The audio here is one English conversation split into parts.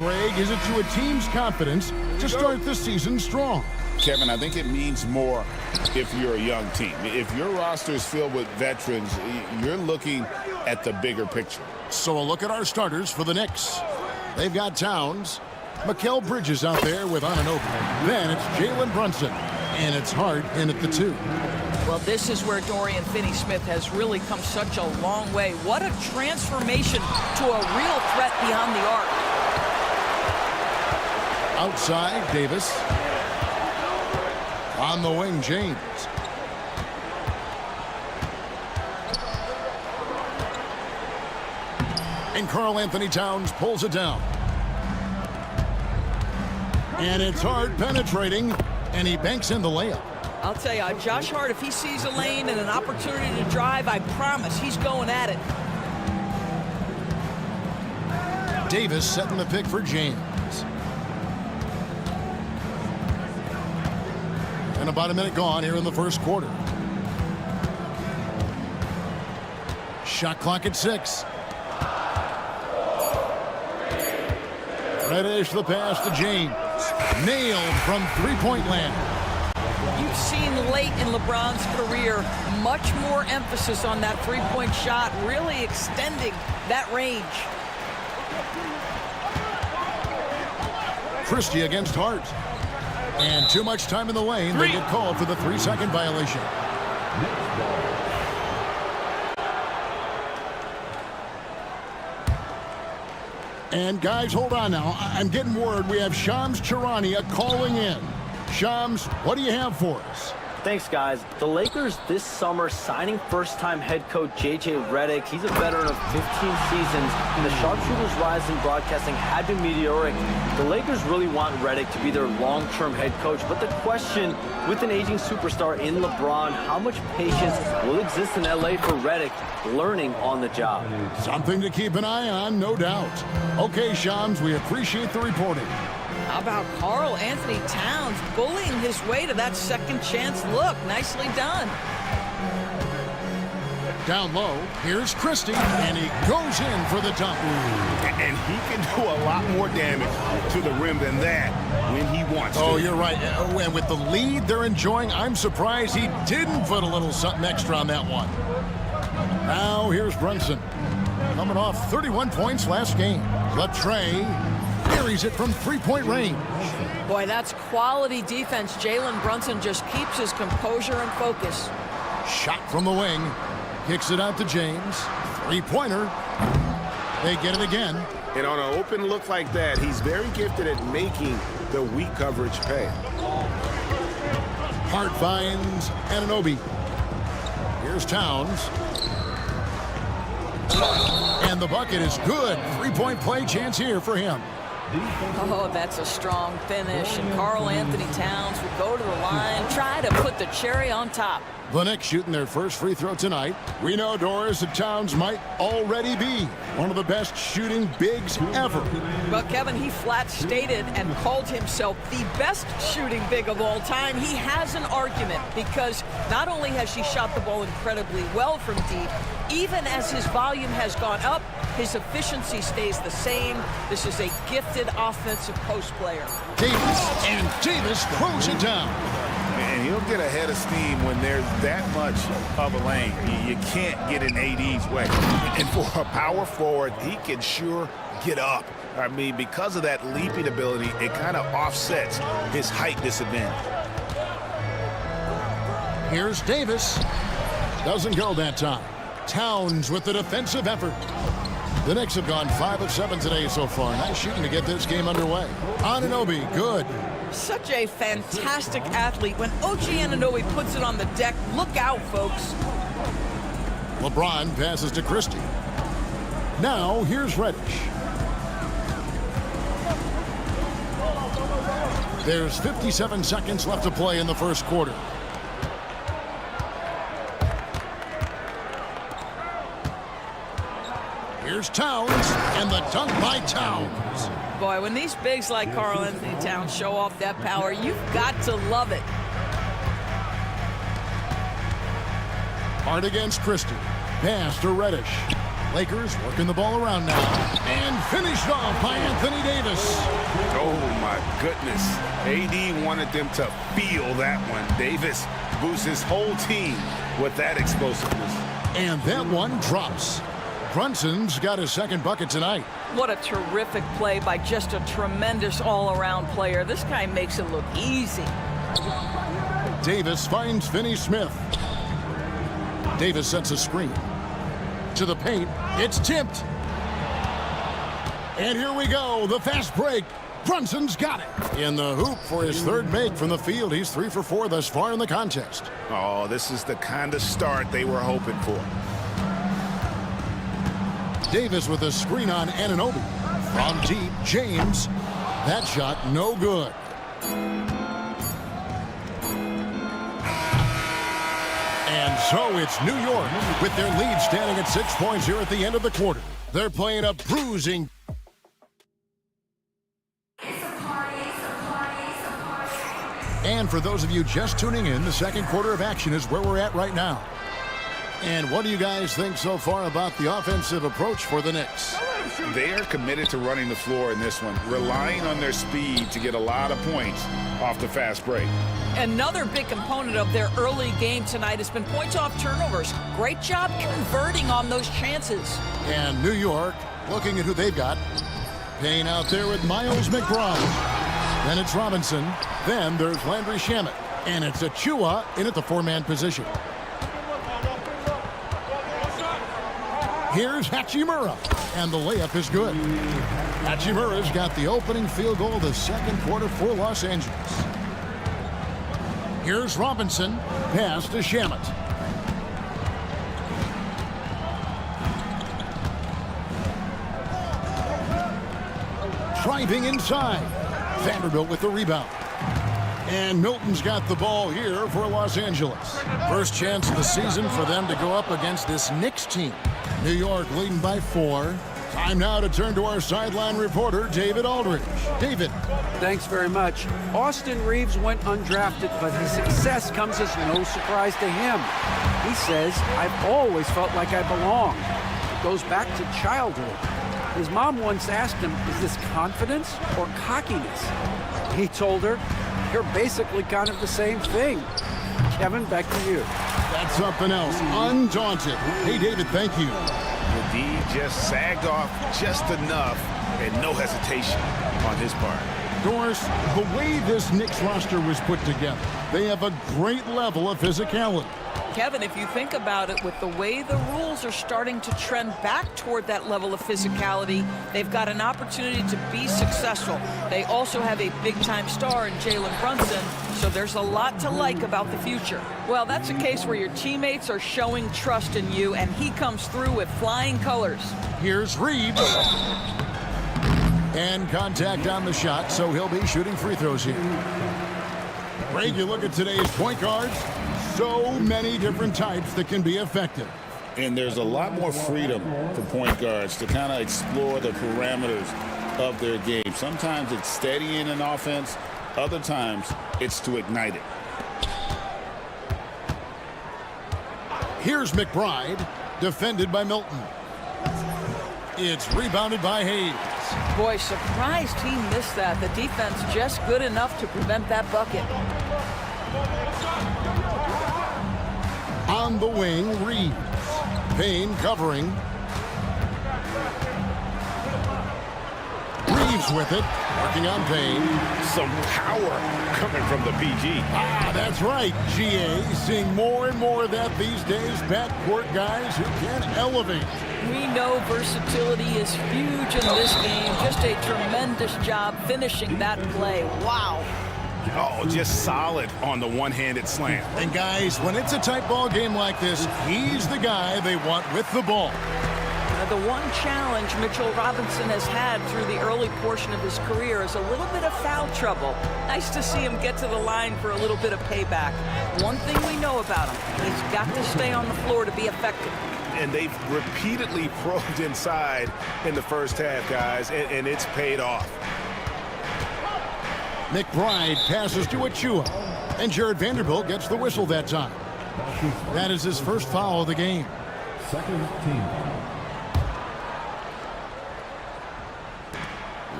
Greg, is it to a team's confidence to start the season strong? Kevin, I think it means more if you're a young team. If your roster is filled with veterans, you're looking at the bigger picture. So a look at our starters for the Knicks. They've got Towns, Mikal Bridges out there with Anunoby. Then it's Jalen Brunson, and it's Hart in at the 2. Well, this is where Dorian Finney-Smith has really come such a long way. What a transformation to a real threat beyond the arc. Outside, Davis. On the wing, James. And Karl Anthony Towns pulls it down. And it's Hart penetrating, and he banks in the layup. I'll tell you, Josh Hart, if he sees a lane and an opportunity to drive, I promise he's going at it. Davis setting the pick for James. And about a minute gone here in the first quarter. Shot clock at 6. Reddish the pass to James. Nailed from three-point land. You've seen late in LeBron's career much more emphasis on that three-point shot, really extending that range. Christie against Hart. And too much time in the lane. They get called for the 3-second violation. And guys, hold on now. I'm getting word we have Shams Charania calling in. Shams, what do you have for us? Thanks, guys. The Lakers this summer signing first-time head coach J.J. Redick. He's a veteran of 15 seasons, and the sharpshooter's rise in broadcasting had been meteoric. The Lakers really want Redick to be their long-term head coach, but the question, with an aging superstar in LeBron, how much patience will exist in L.A. for Redick learning on the job? Something to keep an eye on, no doubt. Okay, Shams, we appreciate the reporting. How about Karl Anthony Towns bullying his way to that second chance look? Nicely done. Down low, here's Christie, and he goes in for the dunk. And he can do a lot more damage to the rim than that when he wants to. Oh, you're right. And with the lead they're enjoying, I'm surprised he didn't put a little something extra on that one. Now here's Brunson, coming off 31 points last game. Latre buries it from three-point range. Boy, that's quality defense. Jalen Brunson just keeps his composure and focus. Shot from the wing. Kicks it out to James. Three-pointer. They get it again. And on an open look like that, he's very gifted at making the weak coverage pay. Hart finds Anunoby. Here's Towns. And the bucket is good. Three-point play chance here for him. Oh, that's a strong finish. And Karl Anthony Towns will go to the line, try to put the cherry on top. The Knicks shooting their first free throw tonight. We know, Doris, that Towns might already be one of the best shooting bigs ever. But, Kevin, he flat stated and called himself the best shooting big of all time. He has an argument because not only has he shot the ball incredibly well from deep, even as his volume has gone up, his efficiency stays the same. This is a gifted offensive post player. Davis, and Davis throws it down. And he'll get ahead of steam when there's that much of a lane. You can't get in AD's way. And for a power forward, he can sure get up. I mean, because of that leaping ability, it kind of offsets his height disadvantage. Here's Davis. Doesn't go that time. Towns with the defensive effort. The Knicks have gone 5 of 7 today so far. Nice shooting to get this game underway. Anunoby, good. Such a fantastic athlete. When OG Anunoby puts it on the deck, look out, folks. LeBron passes to Christie. Now, here's Reddish. There's 57 seconds left to play in the first quarter. Here's Towns, and the dunk by Towns. Boy, when these bigs like Karl Anthony Towns show off that power, you've got to love it. Hart against Christie. Pass to Reddish. Lakers working the ball around now. And finished off by Anthony Davis. Oh, my goodness. AD wanted them to feel that one. Davis boosts his whole team with that explosiveness. And that one drops. Brunson's got his second bucket tonight. What a terrific play by just a tremendous all-around player. This guy makes it look easy. Davis finds Finney-Smith. Davis sets a screen. To the paint. It's tipped. And here we go. The fast break. Brunson's got it. In the hoop for his third make from the field. He's 3 for 4 thus far in the contest. Oh, this is the kind of start they were hoping for. Davis with a screen on Anunoby. From deep, James. That shot no good. And so it's New York with their lead standing at 6 points here at the end of the quarter. They're playing a bruising. And for those of you just tuning in, the second quarter of action is where we're at right now. And what do you guys think so far about the offensive approach for the Knicks? They are committed to running the floor in this one, relying on their speed to get a lot of points off the fast break. Another big component of their early game tonight has been points off turnovers. Great job converting on those chances. And New York, looking at who they've got. Payne out there with Miles McBride. Then it's Robinson. Then there's Landry Shamet. And it's Achua in at the four-man position. Here's Hachimura, and the layup is good. Hachimura's got the opening field goal of the second quarter for Los Angeles. Here's Robinson, pass to Shamet. Driving inside. Vanderbilt with the rebound. And Milton's got the ball here for Los Angeles. First chance of the season for them to go up against this Knicks team. New York leading by 4. Time now to turn to our sideline reporter, David Aldridge. David. Thanks very much. Austin Reeves went undrafted, but his success comes as no surprise to him. He says, "I've always felt like I belong." It goes back to childhood. His mom once asked him, "Is this confidence or cockiness?" He told her, "You're basically kind of the same thing." Kevin, back to you. That's something else. Undaunted. Hey, David, thank you. The D just sagged off just enough and no hesitation on his part. Doris, the way this Knicks roster was put together, they have a great level of physicality. Kevin, if you think about it, with the way the rules are starting to trend back toward that level of physicality, they've got an opportunity to be successful. They also have a big-time star in Jalen Brunson, so there's a lot to like about the future. Well, that's a case where your teammates are showing trust in you, and he comes through with flying colors. Here's Reeves. And contact on the shot, so he'll be shooting free throws here. Greg, you look at today's point guards, so many different types that can be effective. And there's a lot more freedom for point guards to kind of explore the parameters of their game. Sometimes it's steadying an offense. Other times it's to ignite it. Here's McBride, defended by Milton. It's rebounded by Hayes. Boy, surprised he missed that. The defense just good enough to prevent that bucket. On the wing, Reeves. Payne covering. Reeves with it, working on Payne. Some power coming from the PG. That's right, GA. Seeing more and more of that these days. Backcourt guys who can elevate. We know versatility is huge in this game. Just a tremendous job finishing that play. Wow. Oh, just solid on the one-handed slam. And guys, when it's a tight ball game like this, he's the guy they want with the ball. The one challenge Mitchell Robinson has had through the early portion of his career is a little bit of foul trouble. Nice to see him get to the line for a little bit of payback. One thing we know about him, he's got to stay on the floor to be effective. And they've repeatedly probed inside in the first half, guys, and it's paid off. McBride passes to Achua, and Jared Vanderbilt gets the whistle that time. That is his first foul of the game. Second team.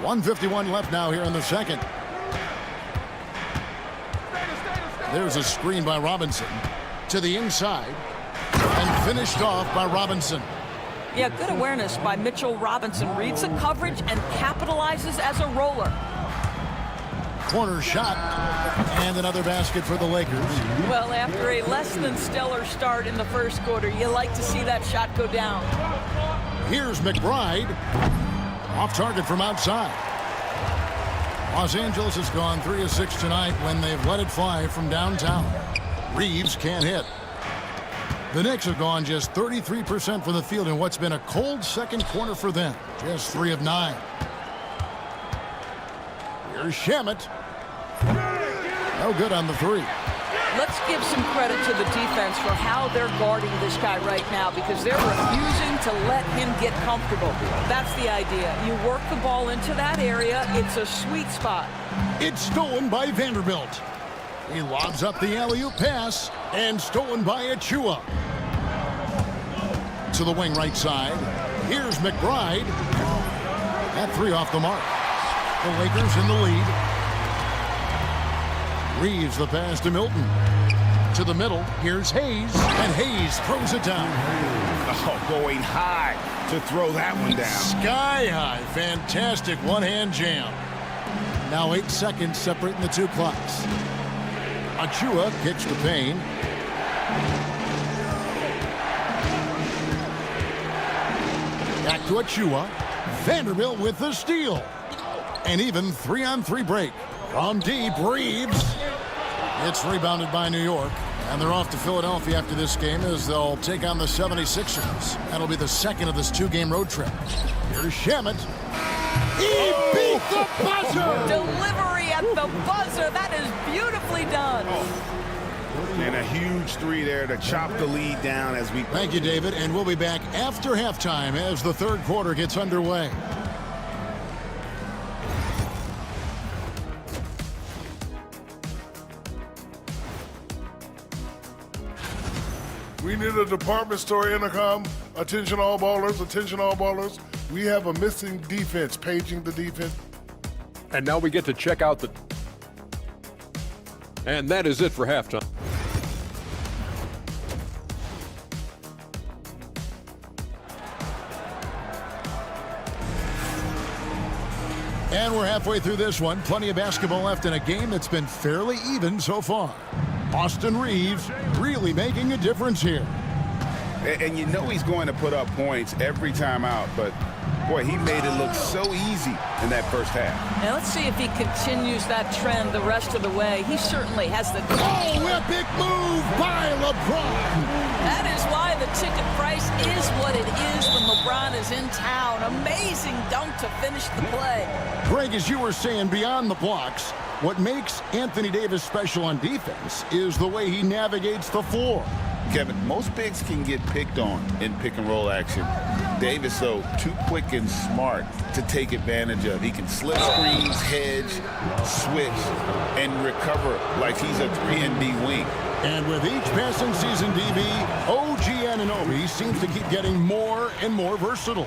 1:51 left now here in the second. There's a screen by Robinson to the inside and finished off by Robinson. Yeah, good awareness by Mitchell Robinson. Reads the coverage and capitalizes as a roller. Corner shot and another basket for the Lakers. Well, after a less than stellar start in the first quarter, you like to see that shot go down. Here's McBride. Off target from outside. Los Angeles has gone 3 of 6 tonight when they've let it fly from downtown. Reeves can't hit. The Knicks have gone just 33% from the field in what's been a cold second quarter for them. Just 3 of 9. Here's Shamet. No good on the 3. Let's give some credit to the defense for how they're guarding this guy right now, because they're refusing to let him get comfortable. That's the idea. You work the ball into that area. It's a sweet spot. It's stolen by Vanderbilt. He lobs up the alley-oop pass and stolen by Achua. To the wing right side. Here's McBride. That 3 off the mark. The Lakers in the lead. Reeves the pass to Milton. To the middle. Here's Hayes. And Hayes throws it down. Oh, going high to throw that one down. Sky high. Fantastic one-hand jam. Now 8 seconds separating the two clocks. Achua kicks the pain. Back to Achua. Vanderbilt with the steal. And even 3-on-3 break. From deep, Reeves. It's rebounded by New York. And they're off to Philadelphia after this game as they'll take on the 76ers. That'll be the second of this 2-game road trip. Here's Shamet. He beat the buzzer! Delivery at the buzzer. That is beautifully done. And a huge 3 there to chop the lead down as we... Thank you, David. And we'll be back after halftime as the third quarter gets underway. We need a department store intercom. Attention all ballers, attention all ballers. We have a missing defense, paging the defense. And now we get to check out the... And that is it for halftime. And we're halfway through this one. Plenty of basketball left in a game that's been fairly even so far. Austin Reeves really making a difference here. And you know he's going to put up points every time out, but boy, he made it look so easy in that first half. Now let's see if he continues that trend the rest of the way. He certainly has the... Oh, epic move by LeBron. That is why the ticket price is what it is when LeBron is in town. Amazing dunk to finish the play. Greg, as you were saying, beyond the blocks, what makes Anthony Davis special on defense is the way he navigates the floor. Kevin, most bigs can get picked on in pick-and-roll action. Davis, though, too quick and smart to take advantage of. He can slip screens, hedge, switch, and recover like he's a 3-and-D wing. And with each passing season, DB, OG Anunoby seems to keep getting more and more versatile.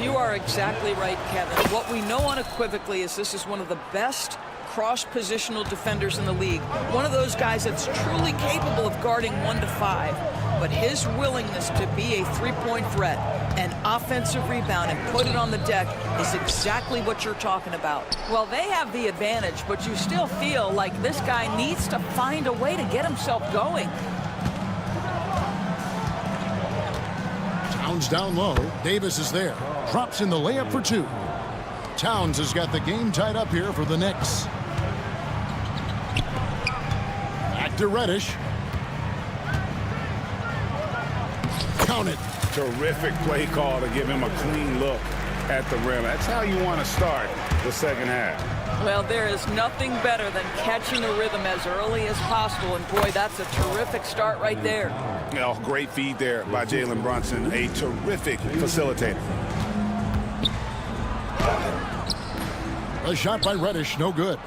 You are exactly right, Kevin. What we know unequivocally is this is one of the best cross-positional defenders in the league. One of those guys that's truly capable of guarding 1 to 5. But his willingness to be a three-point threat, an offensive rebound, and put it on the deck is exactly what you're talking about. Well, they have the advantage, but you still feel like this guy needs to find a way to get himself going. Towns down low. Davis is there. Drops in the layup for 2. Towns has got the game tied up here for the Knicks. Back to Reddish. Count it. Terrific play call to give him a clean look at the rim. That's how you want to start the second half. Well, there is nothing better than catching a rhythm as early as possible, and boy, that's a terrific start right there. You know, great feed there by Jalen Brunson, a terrific facilitator. A shot by Reddish, no good.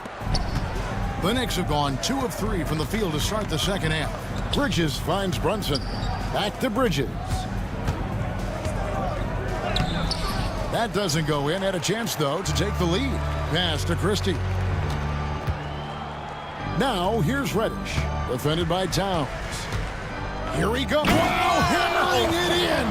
The Knicks have gone 2 of 3 from the field to start the second half. Bridges finds Brunson. Back to Bridges. That doesn't go in. Had a chance, though, to take the lead. Pass to Christie. Now, here's Reddish, defended by Towns. Here he comes. Wow, hammering it in.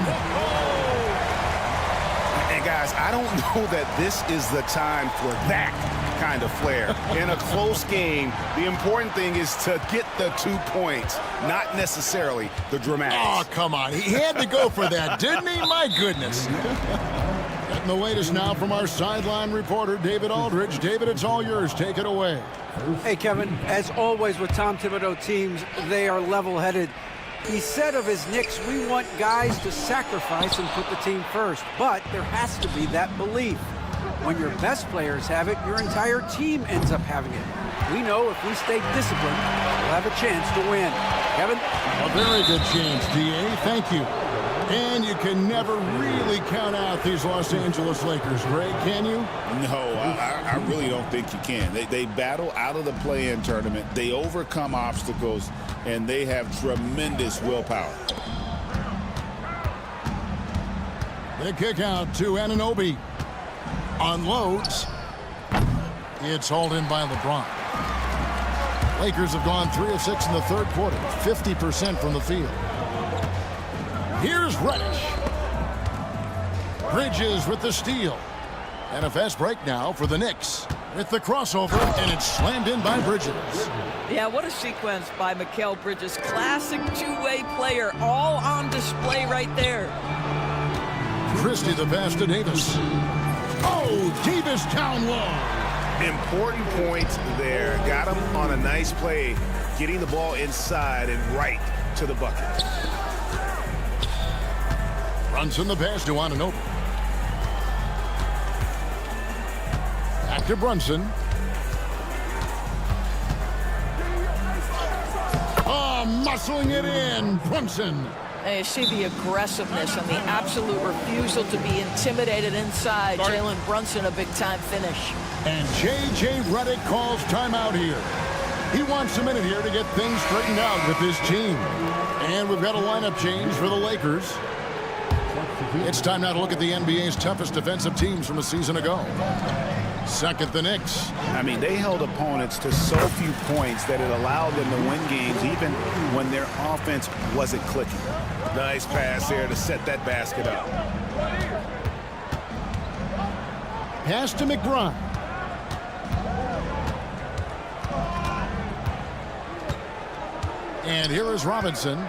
And, guys, I don't know that this is the time for that kind of flair. In a close game, the important thing is to get the 2 points, not necessarily the dramatics. Oh, come on. He had to go for that, didn't he? My goodness. Getting the latest now from our sideline reporter, David Aldridge. David, it's all yours. Take it away. Hey, Kevin, as always with Tom Thibodeau teams, they are level-headed. He said of his Knicks, we want guys to sacrifice and put the team first, but there has to be that belief. When your best players have it, your entire team ends up having it. We know if we stay disciplined, we'll have a chance to win. Kevin? A very good chance, D.A. Thank you. And you can never really count out these Los Angeles Lakers, Greg, can you? No, I really don't think you can. They battle out of the play-in tournament. They overcome obstacles, and they have tremendous willpower. The kick out to Anunoby. Unloads. It's hauled in by LeBron. Lakers have gone 3 of 6 in the third quarter, 50% from the field. Here's Reddish. Bridges with the steal. And a fast break now for the Knicks. With the crossover, and it's slammed in by Bridges. Yeah, what a sequence by Mikal Bridges. Classic two-way player, all on display right there. Christie the pass to Davis. Oh, Davis down low. Important points there. Got him on a nice play, getting the ball inside and right to the bucket. Brunson the pass to Anunoby. Back to Brunson. Oh, muscling it in. Brunson. And you see the aggressiveness and the absolute refusal to be intimidated inside. Jalen Brunson, a big-time finish. And J.J. Redick calls timeout here. He wants a minute here to get things straightened out with his team. And we've got a lineup change for the Lakers. It's time now to look at the NBA's toughest defensive teams from a season ago. Second, the Knicks. I mean, they held opponents to so few points that it allowed them to win games even when their offense wasn't clicking. Nice pass there to set that basket up. Pass to McBride. And here is Robinson.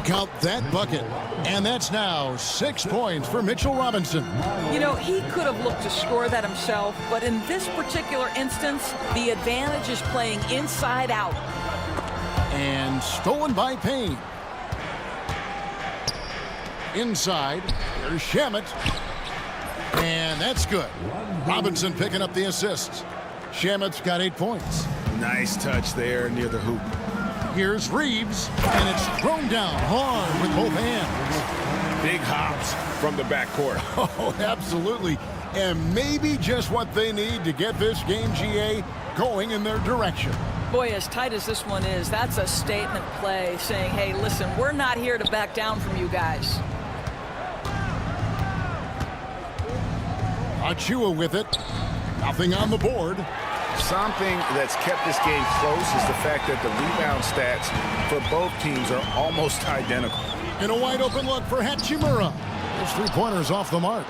Count that bucket. And that's now 6 points for Mitchell Robinson. You know, he could have looked to score that himself, but in this particular instance, the advantage is playing inside out. And stolen by Payne. Inside, there's Shamet. And that's good. Robinson picking up the assist. Shamet's got 8 points. Nice touch there near the hoop. Here's Reeves, and it's thrown down hard with both hands. Big hops from the backcourt. Oh, absolutely. And maybe just what they need to get this game, GA, going in their direction. Boy, as tight as this one is, that's a statement play saying, hey, listen, we're not here to back down from you guys. Achua with it. Nothing on the board. Something that's kept this game close is the fact that the rebound stats for both teams are almost identical. And a wide open look for Hachimura. His 3 pointers off the mark.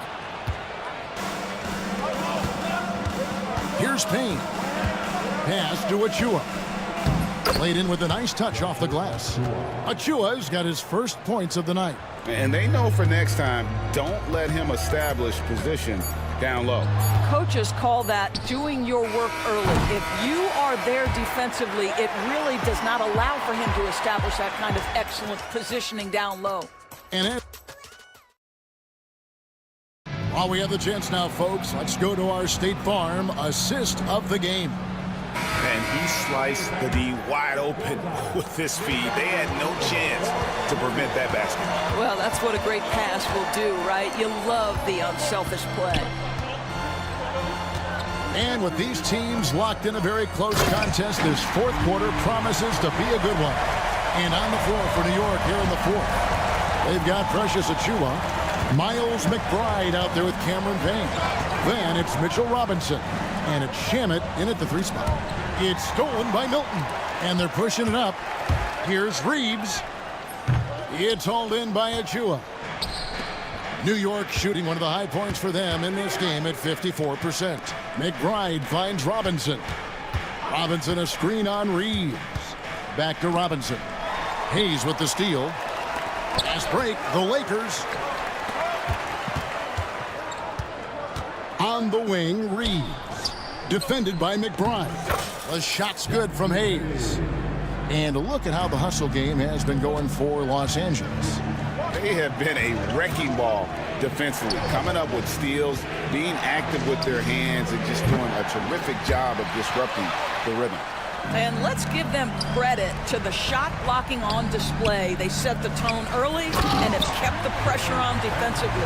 Here's Payne. Pass to Achua. Played in with a nice touch off the glass. Achua's got his first points of the night. And they know for next time, don't let him establish position down low. Coaches call that doing your work early. If you are there defensively, it really does not allow for him to establish that kind of excellent positioning down low. And while we have the chance now, folks, let's go to our State Farm assist of the game. And he sliced the D wide open with his feed. They had no chance to prevent that basket. Well, that's what a great pass will do, right? You love the unselfish play. And with these teams locked in a very close contest, this fourth quarter promises to be a good one. And on the floor for New York here in the fourth, they've got Precious Achiuwa. Miles McBride out there with Cameron Payne. Then it's Mitchell Robinson. And it's Shamet in at the 3 spot. It's stolen by Milton. And they're pushing it up. Here's Reeves. It's hauled in by Achua. New York shooting one of the high points for them in this game at 54%. McBride finds Robinson. Robinson a screen on Reeves. Back to Robinson. Hayes with the steal. Fast break, the Lakers. On the wing, Reeves. Defended by McBride. The shot's good from Hayes. And look at how the hustle game has been going for Los Angeles. They have been a wrecking ball defensively, coming up with steals, being active with their hands, and just doing a terrific job of disrupting the rhythm. And let's give them credit to the shot blocking on display. They set the tone early and have kept the pressure on defensively.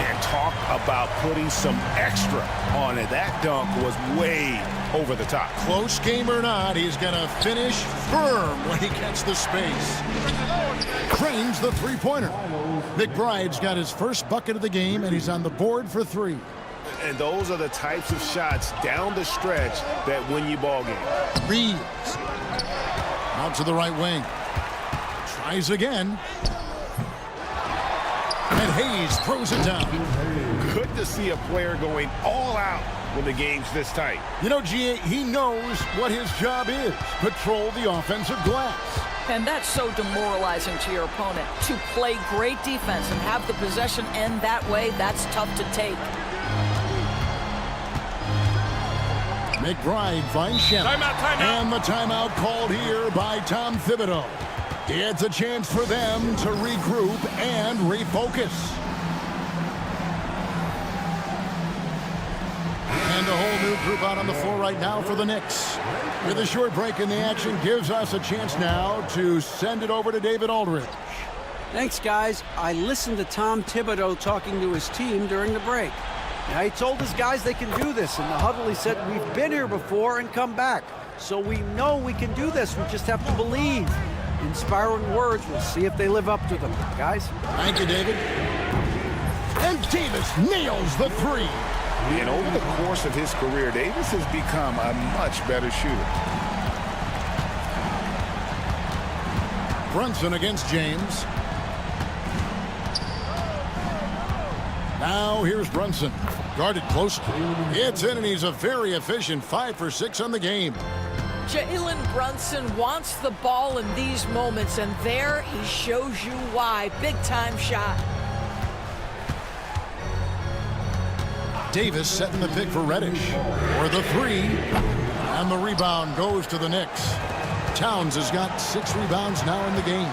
And talk about putting some extra on it. That dunk was way over the top. Close game or not, he's going to finish firm when he gets the space. Cranes the three-pointer. McBride's got his first bucket of the game, and he's on the board for 3. And those are the types of shots down the stretch that win you ball games. Reeves. Out to the right wing. Tries again. And Hayes throws it down. Good to see a player going all out when the game's this tight. You know, G.A., he knows what his job is. Patrol the offensive glass. And that's so demoralizing to your opponent. To play great defense and have the possession end that way, that's tough to take. McBride finds Shannon. Timeout. And the timeout called here by Tom Thibodeau. It's a chance for them to regroup and refocus. And a whole new group out on the floor right now for the Knicks. With a short break in the action gives us a chance now to send it over to David Aldridge. Thanks, guys. I listened to Tom Thibodeau talking to his team during the break. Now, he told his guys they can do this. In the huddle, he said, we've been here before and come back. So we know we can do this. We just have to believe. Inspiring words. We'll see if they live up to them. Guys? Thank you, David. And Davis nails the 3. And over the course of his career, Davis has become a much better shooter. Brunson against James. Now here's Brunson. Guarded closely. It's in, and he's a very efficient 5 for 6 on the game. Jalen Brunson wants the ball in these moments, and there he shows you why. Big-time shot. Davis setting the pick for Reddish. For the 3. And the rebound goes to the Knicks. Towns has got 6 rebounds now in the game.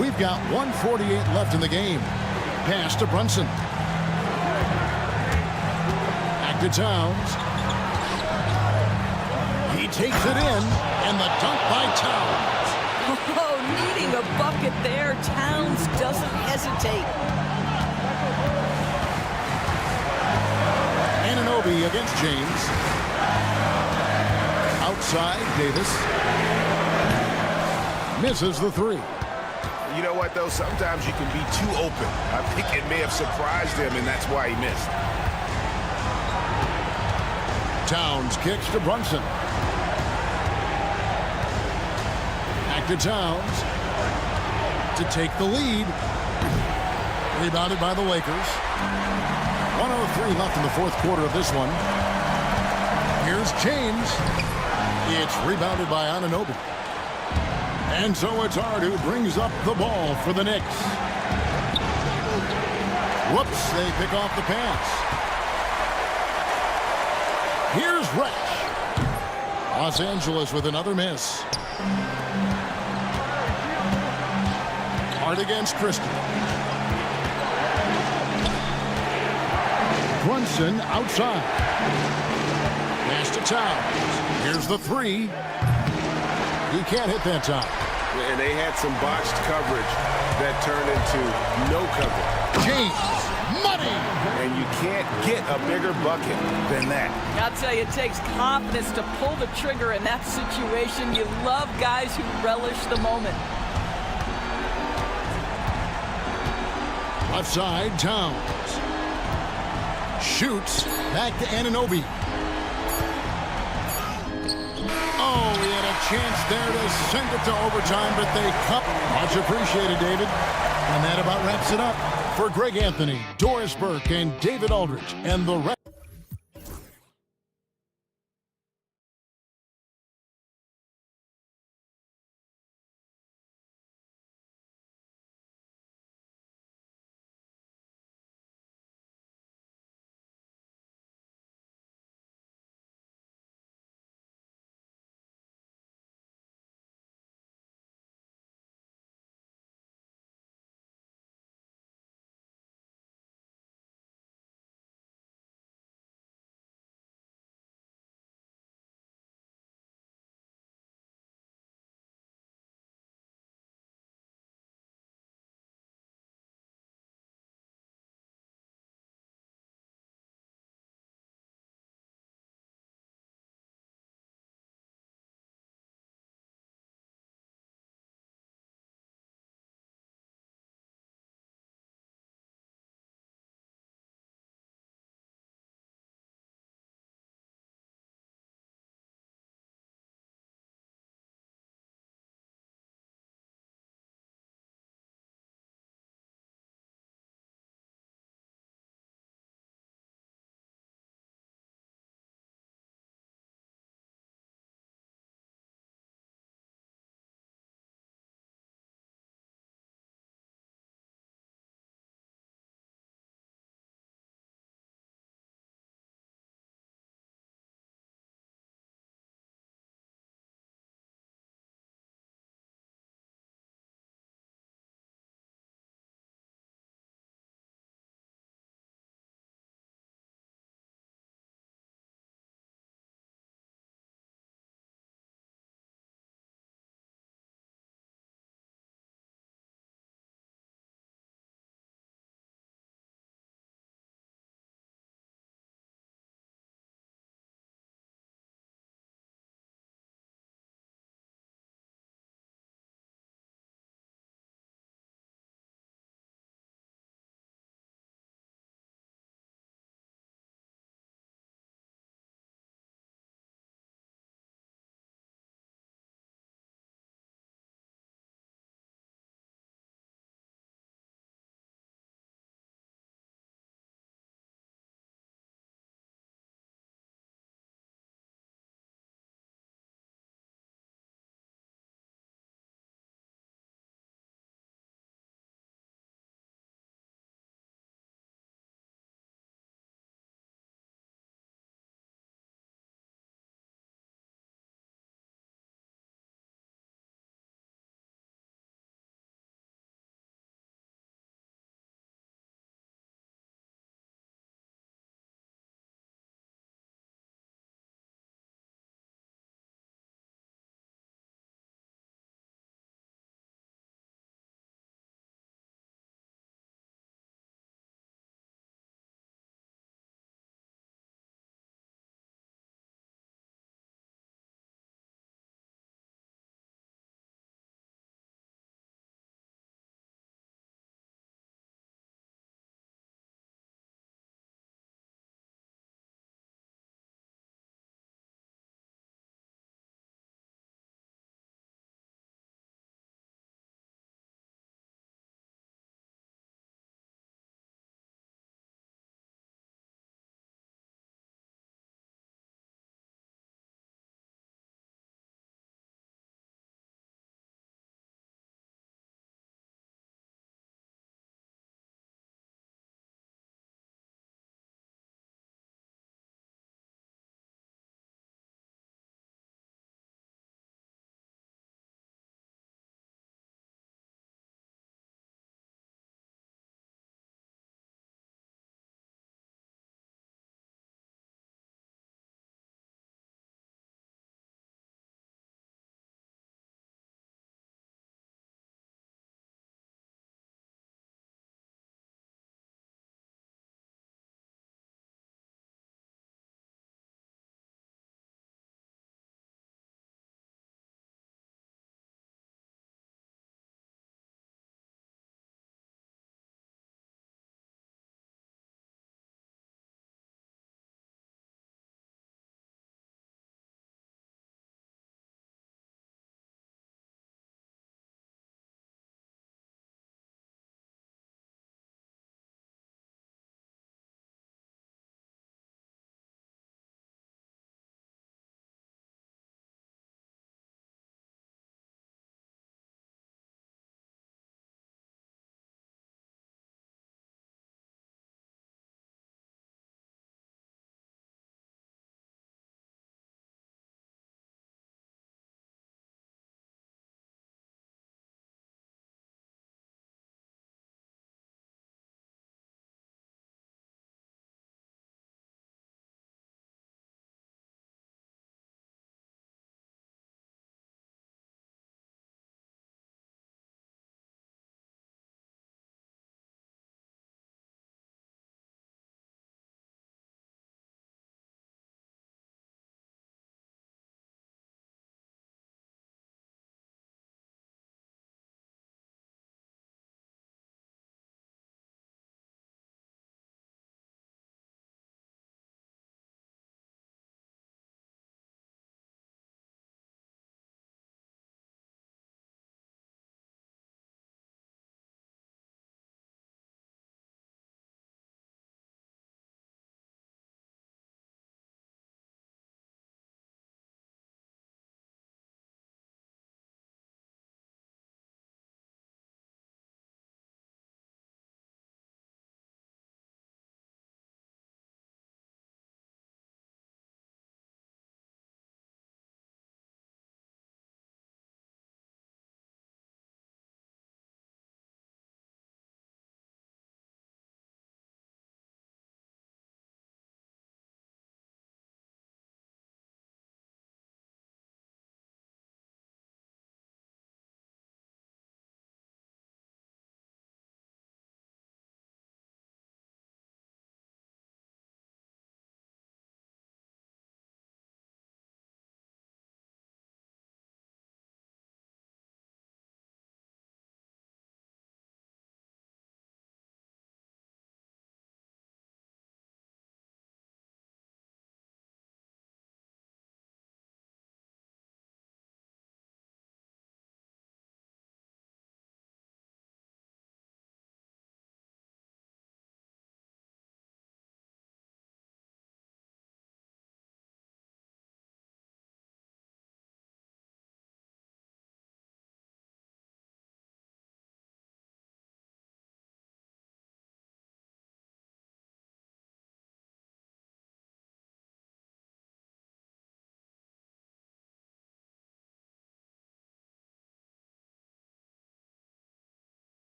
We've got 1:48 left in the game. Pass to Brunson. Back to Towns. He takes it in, and the dunk by Towns. Oh, needing a bucket there. Towns doesn't hesitate. Anunoby against James. Outside, Davis. Misses the 3. You know what, though? Sometimes you can be too open. I think it may have surprised him, and that's why he missed. Towns kicks to Brunson. Back to Towns to take the lead. Rebounded by the Lakers. 1:03 left in the fourth quarter of this one. Here's James. It's rebounded by Anunoby. And so it's Ard who brings up the ball for the Knicks. Whoops, they pick off the pass. Here's Reddish. Los Angeles with another miss. Ard against Christie. Brunson outside. Pass to Towns. Here's the 3. He can't hit that time. And they had some botched coverage that turned into no coverage. James, money! And you can't get a bigger bucket than that. I'll tell you, it takes confidence to pull the trigger in that situation. You love guys who relish the moment. Left side, Towns. Shoots. Back to Anunoby. Oh, he had a chance there to send it to overtime, but they cup. Much appreciated, David. And that about wraps it up. For Greg Anthony, Doris Burke, and David Aldridge, and the rest.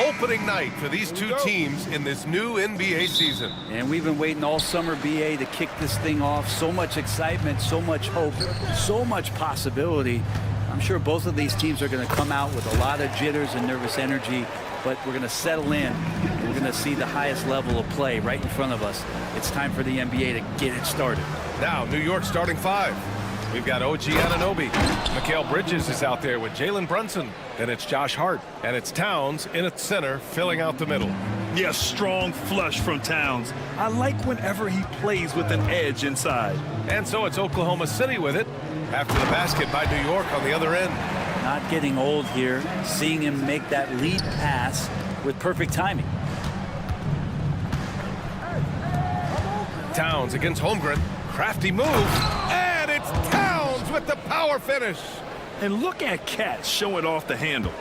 opening night for these two teams in this new NBA season. And we've been waiting all summer, BA, to kick this thing off. So much excitement, so much hope, so much possibility. I'm sure both of these teams are going to come out with a lot of jitters and nervous energy, but we're going to settle in. We're going to see the highest level of play right in front of us. It's time for the NBA to get it started. Now, New York starting five. We've got OG Anunoby. Mikal Bridges is out there with Jalen Brunson. Then it's Josh Hart. And it's Towns in at center, filling out the middle. Yeah, strong flush from Towns. I like whenever he plays with an edge inside. And so it's Oklahoma City with it, after the basket by New York on the other end. Not getting old here, seeing him make that lead pass with perfect timing. Towns against Holmgren. Crafty move. And it's Towns with the power finish. And look at Cat showing off the handle.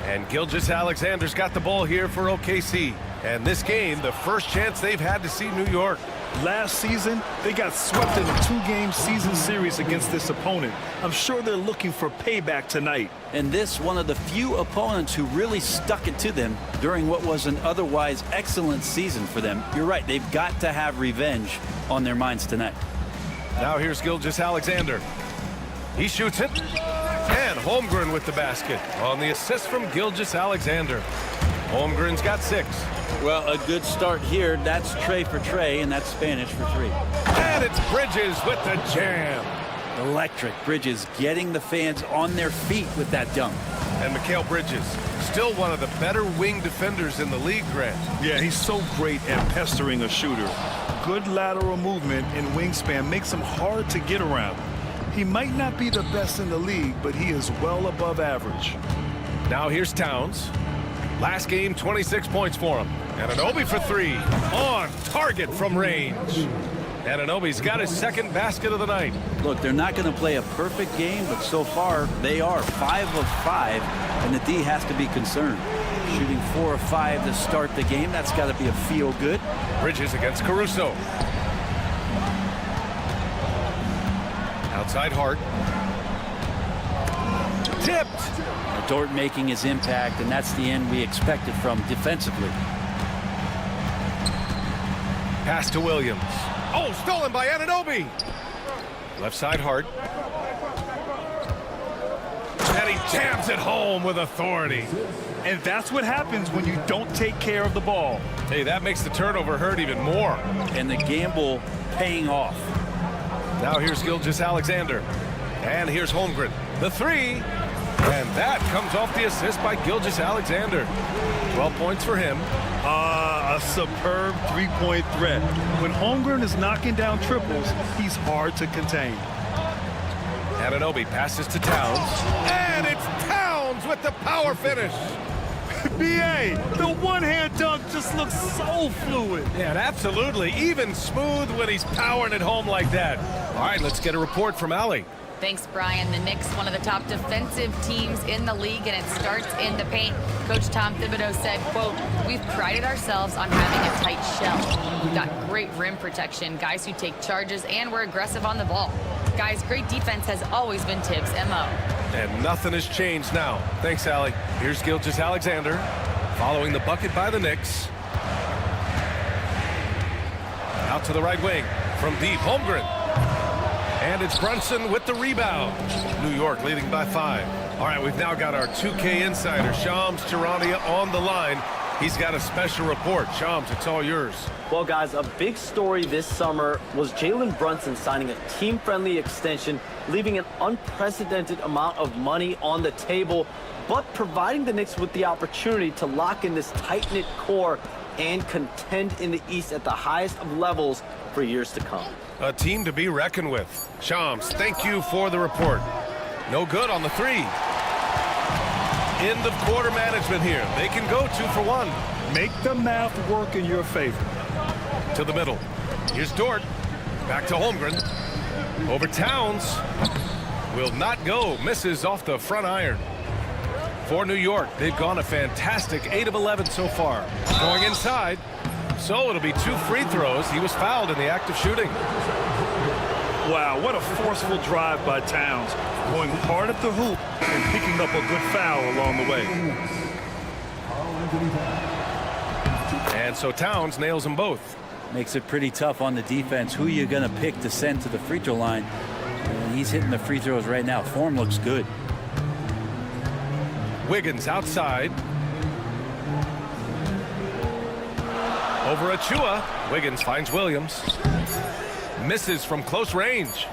And Gilgeous-Alexander's got the ball here for OKC. And this game, the first chance they've had to see New York. Last season, they got swept in a two-game season series against this opponent. I'm sure they're looking for payback tonight. And this, one of the few opponents who really stuck it to them during what was an otherwise excellent season for them. You're right, they've got to have revenge on their minds tonight. Now here's Gilgeous-Alexander. He shoots it. And Holmgren with the basket on the assist from Gilgeous-Alexander. Holmgren's got 6. Well, a good start here. That's Trey for Trey, and that's Spanish for 3. And it's Bridges with the jam. Electric. Bridges getting the fans on their feet with that dunk. And Mikal Bridges, still one of the better wing defenders in the league, Grant. Yeah, he's so great at pestering a shooter. Good lateral movement and wingspan makes him hard to get around. He might not be the best in the league, but he is well above average. Now here's Towns. Last game, 26 points for him. Anunoby for 3. On target from range. Anunoby's got his second basket of the night. Look, they're not going to play a perfect game, but so far they are 5 of 5, and the D has to be concerned. Shooting 4 of 5 to start the game, that's got to be a feel-good. Bridges against Caruso. Outside Hart. Tipped. Dort making his impact, and that's the end we expected from defensively. Pass to Williams. Oh, stolen by Anunoby. Left side Hart. And he jams it home with authority. And that's what happens when you don't take care of the ball. Hey, that makes the turnover hurt even more. And the gamble paying off. Now here's Gilgeous-Alexander. And here's Holmgren. The 3. And that comes off the assist by Gilgeous-Alexander. 12 points for him. A superb three-point threat. When Holmgren is knocking down triples, he's hard to contain. Anunoby passes to Towns. And it's Towns with the power finish. B.A., the one-hand dunk just looks so fluid. Yeah, and absolutely. Even smooth when he's powering it home like that. All right, let's get a report from Allie. Thanks, Brian. The Knicks, one of the top defensive teams in the league, and it starts in the paint. Coach Tom Thibodeau said, quote, "We've prided ourselves on having a tight shell. We've got great rim protection, guys who take charges, and we're aggressive on the ball. Guys, great defense has always been Tibbs' MO." And nothing has changed now. Thanks, Allie. Here's Gilgeous-Alexander following the bucket by the Knicks. Out to the right wing from deep, Holmgren. And it's Brunson with the rebound. New York leading by 5. All right, we've now got our 2K insider, Shams Charania, on the line. He's got a special report. Shams, it's all yours. Well, guys, a big story this summer was Jalen Brunson signing a team-friendly extension, leaving an unprecedented amount of money on the table, but providing the Knicks with the opportunity to lock in this tight-knit core and contend in the East at the highest of levels for years to come. A team to be reckoned with. Shams, thank you for the report. No good on the 3. End of quarter management here. They can go 2 for 1. Make the math work in your favor. To the middle. Here's Dort. Back to Holmgren. Over Towns. Will not go. Misses off the front iron. For New York, they've gone a fantastic 8 of 11 so far. Going inside. So it'll be 2 free throws. He was fouled in the act of shooting. Wow, what a forceful drive by Towns. Going hard at the hoop and picking up a good foul along the way. And so Towns nails them both. Makes it pretty tough on the defense. Who you going to pick to send to the free throw line? And he's hitting the free throws right now. Form looks good. Wiggins outside. Over Achua. Wiggins finds Williams. Misses from close range.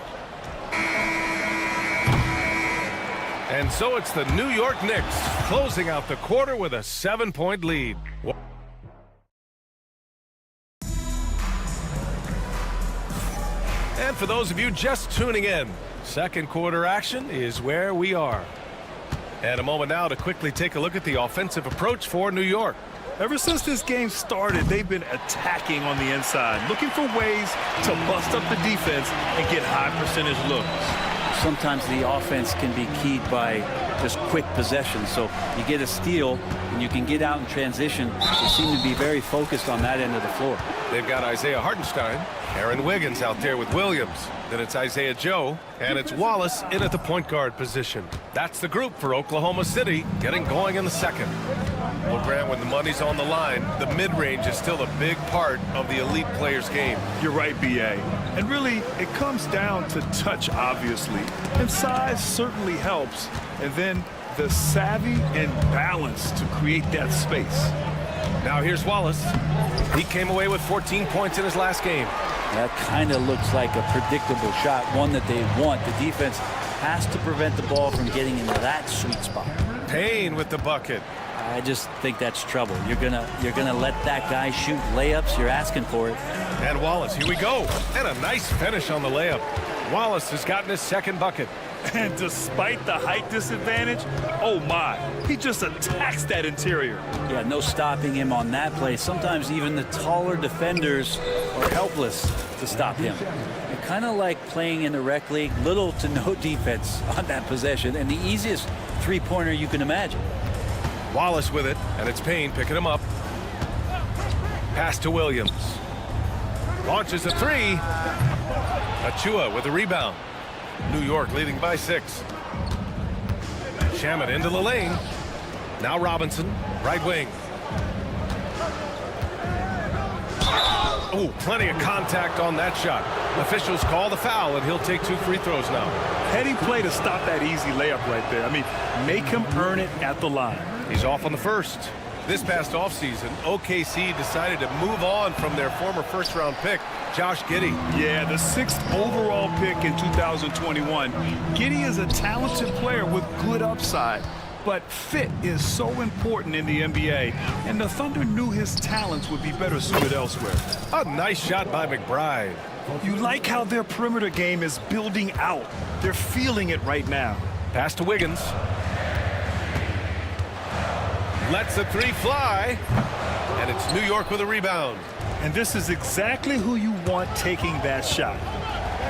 And so it's the New York Knicks closing out the quarter with a 7-point lead. And for those of you just tuning in, second quarter action is where we are. And a moment now to quickly take a look at the offensive approach for New York. Ever since this game started, they've been attacking on the inside, looking for ways to bust up the defense and get high percentage looks. Sometimes the offense can be keyed by just quick possession. So you get a steal and you can get out in transition. They seem to be very focused on that end of the floor. They've got Isaiah Hartenstein, Aaron Wiggins out there with Williams. Then it's Isaiah Joe, and it's Wallace in at the point guard position. That's the group for Oklahoma City getting going in the second. Well, Grant, when the money's on the line, the mid-range is still a big part of the elite player's game. You're right, B.A. And really, it comes down to touch, obviously. And size certainly helps. And then the savvy and balance to create that space. Now here's Wallace. He came away with 14 points in his last game. That kind of looks like a predictable shot, one that they want. The defense has to prevent the ball from getting into that sweet spot. Payne with the bucket. I just think that's trouble. You're gonna let that guy shoot layups. You're asking for it. And Wallace, here we go. And a nice finish on the layup. Wallace has gotten his second bucket. And despite the height disadvantage, oh my, he just attacks that interior. Yeah, no stopping him on that play. Sometimes even the taller defenders are helpless to stop him. You're kind of like playing in the rec league, little to no defense on that possession, and the easiest three-pointer you can imagine. Wallace with it, and it's Payne picking him up. Pass to Williams. Launches a three. Achua with a rebound. New York leading by 6. Shamet into the lane. Now Robinson, right wing. Oh, plenty of contact on that shot. Officials call the foul, and he'll take 2 free throws now. Heady play to stop that easy layup right there. I mean, make him earn it at the line. He's off on the first. This past offseason, OKC decided to move on from their former first-round pick, Josh Giddey. Yeah, the 6th overall pick in 2021. Giddey is a talented player with good upside, but fit is so important in the NBA, and the Thunder knew his talents would be better suited elsewhere. A nice shot by McBride. You like how their perimeter game is building out. They're feeling it right now. Pass to Wiggins. Lets the three fly, and it's New York with a rebound. And this is exactly who you want taking that shot.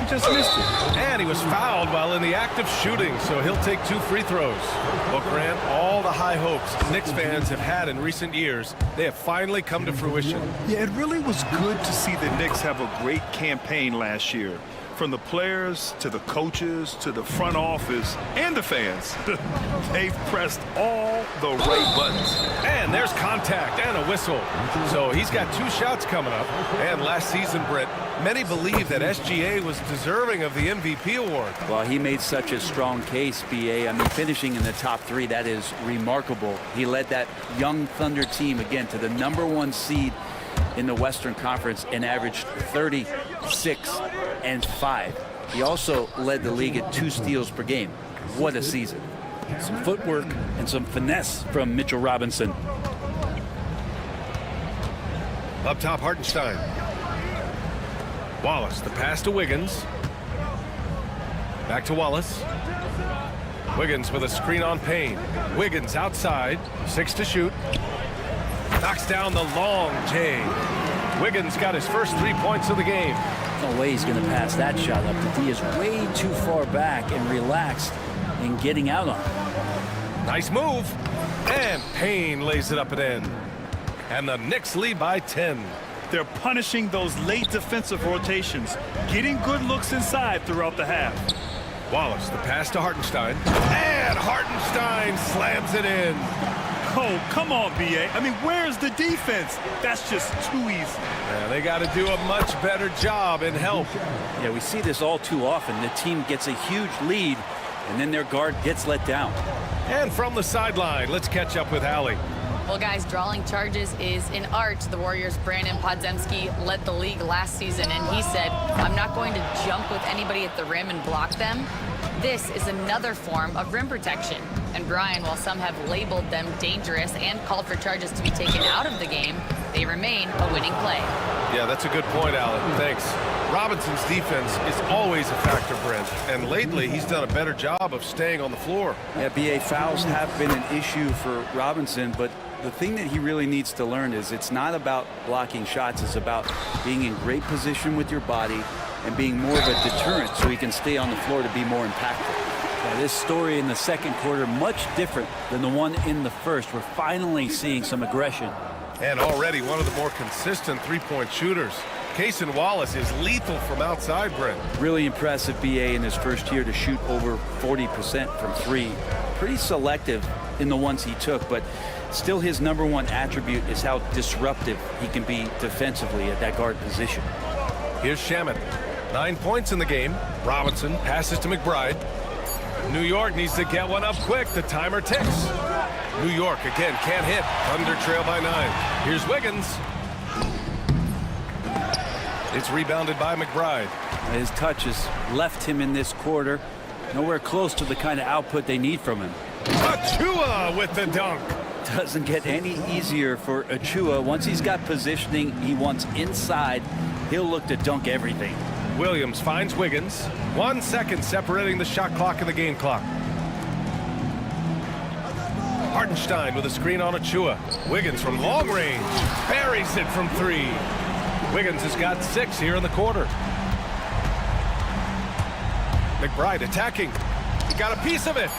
He just missed it. And he was fouled while in the act of shooting, so he'll take 2 free throws. Well, Grant, all the high hopes Knicks fans have had in recent years, they have finally come to fruition. Yeah, it really was good to see the Knicks have a great campaign last year. From the players to the coaches to the front office and the fans. They've pressed all the right buttons. And there's contact and a whistle. So he's got 2 shots coming up. And last season, Brent, many believe that SGA was deserving of the MVP award. Well, he made such a strong case, B.A. I mean, finishing in the top 3, that is remarkable. He led that young Thunder team, again, to the #1 seed in the Western Conference and averaged 36 and 5. He also led the league at 2 steals per game. What a season. Some footwork and some finesse from Mitchell Robinson. Up top, Hartenstein. Wallace, the pass to Wiggins. Back to Wallace. Wiggins with a screen on Payne. Wiggins outside, 6 to shoot. Knocks down the long J. Wiggins got his first 3 points of the game. No way he's going to pass that shot up. The D is way too far back and relaxed in getting out on it. Nice move. And Payne lays it up and in. And the Knicks lead by 10. They're punishing those late defensive rotations, getting good looks inside throughout the half. Wallace, the pass to Hartenstein. And Hartenstein slams it in. Oh, come on, BA. I mean, where's the defense? That's just too easy. Yeah, they got to do a much better job in help. Yeah, we see this all too often. The team gets a huge lead, and then their guard gets let down. And from the sideline, let's catch up with Allie. Well, guys, drawing charges is an art. The Warriors' Brandon Podziemski led the league last season, and he said, I'm not going to jump with anybody at the rim and block them. This is another form of rim protection. And Brian, while some have labeled them dangerous and called for charges to be taken out of the game, they remain a winning play. Yeah, that's a good point, Alan. Thanks. Robinson's defense is always a factor, Brent, and lately he's done a better job of staying on the floor. Yeah, BA, fouls have been an issue for Robinson, but the thing that he really needs to learn is it's not about blocking shots, it's about being in great position with your body and being more of a deterrent so he can stay on the floor to be more impactful. Yeah, this story in the second quarter, much different than the one in the first. We're finally seeing some aggression. And already one of the more consistent three-point shooters. Cason Wallace is lethal from outside, Brent. Really impressive, BA, in his first year to shoot over 40% from three. Pretty selective in the ones he took, but still his number one attribute is how disruptive he can be defensively at that guard position. Here's Shaman. 9 points in the game. Robinson passes to McBride. New York needs to get one up quick. The timer ticks. New York again can't hit. Thunder trail by 9. Here's Wiggins. It's rebounded by McBride. His touch has left him in this quarter. Nowhere close to the kind of output they need from him. Achua with the dunk. Doesn't get any easier for Achua. Once he's got positioning he wants inside, he'll look to dunk everything. Williams finds Wiggins. 1 second separating the shot clock and the game clock. Hartenstein with a screen on Achua. Wiggins from long range. Buries it from 3. Wiggins has got 6 here in the quarter. McBride attacking. He got a piece of it.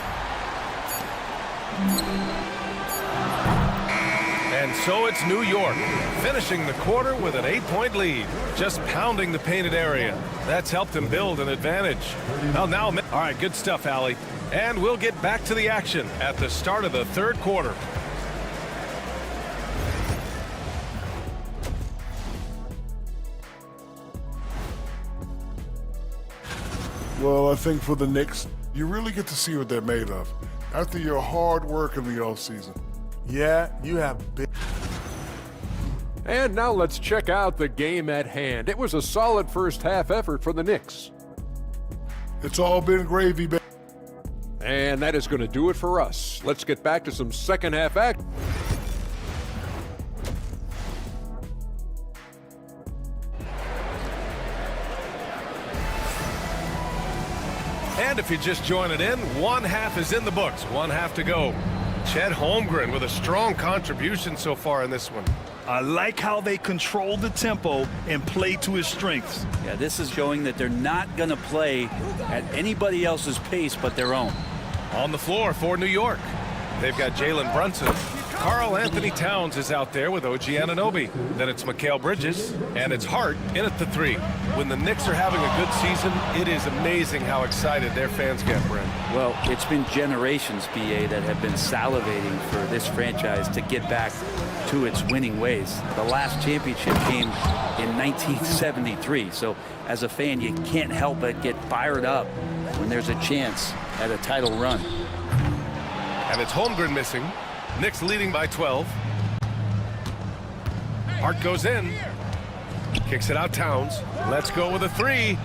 And so it's New York, finishing the quarter with an 8-point lead, just pounding the painted area. That's helped them build an advantage. Well, now, all right, good stuff, Allie. And we'll get back to the action at the start of the third quarter. Well, I think for the Knicks, you really get to see what they're made of after your hard work in the offseason. Yeah, you have big. And now let's check out the game at hand. It was a solid first half effort for the Knicks. It's all been gravy, baby. And that is going to do it for us. Let's get back to some second half act. And if you're just joining in, one half is in the books, one half to go. Chet Holmgren with a strong contribution so far in this one. I like how they control the tempo and play to his strengths. Yeah, this is showing that they're not going to play at anybody else's pace but their own. On the floor for New York, they've got Jalen Brunson. Karl Anthony Towns is out there with OG Anunoby. Then it's Mikal Bridges, and it's Hart in at the 3. When the Knicks are having a good season, it is amazing how excited their fans get, Brent. Well, it's been generations, BA, that have been salivating for this franchise to get back to its winning ways. The last championship came in 1973, so as a fan, you can't help but get fired up when there's a chance at a title run. And it's Holmgren missing. Knicks leading by 12. Hart goes in. Kicks it out, Towns. Let's go with a 3.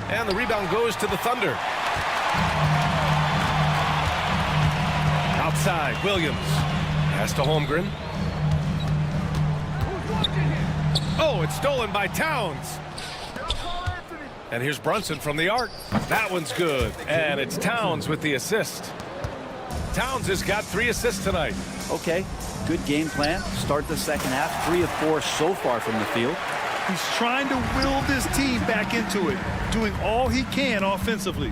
And the rebound goes to the Thunder. Outside, Williams. Pass to Holmgren. Oh, it's stolen by Towns. And here's Brunson from the arc. That one's good. And it's Towns with the assist. Towns has got 3 assists tonight. Okay, good game plan. Start the second half. 3 of 4 so far from the field. He's trying to will this team back into it, doing all he can offensively.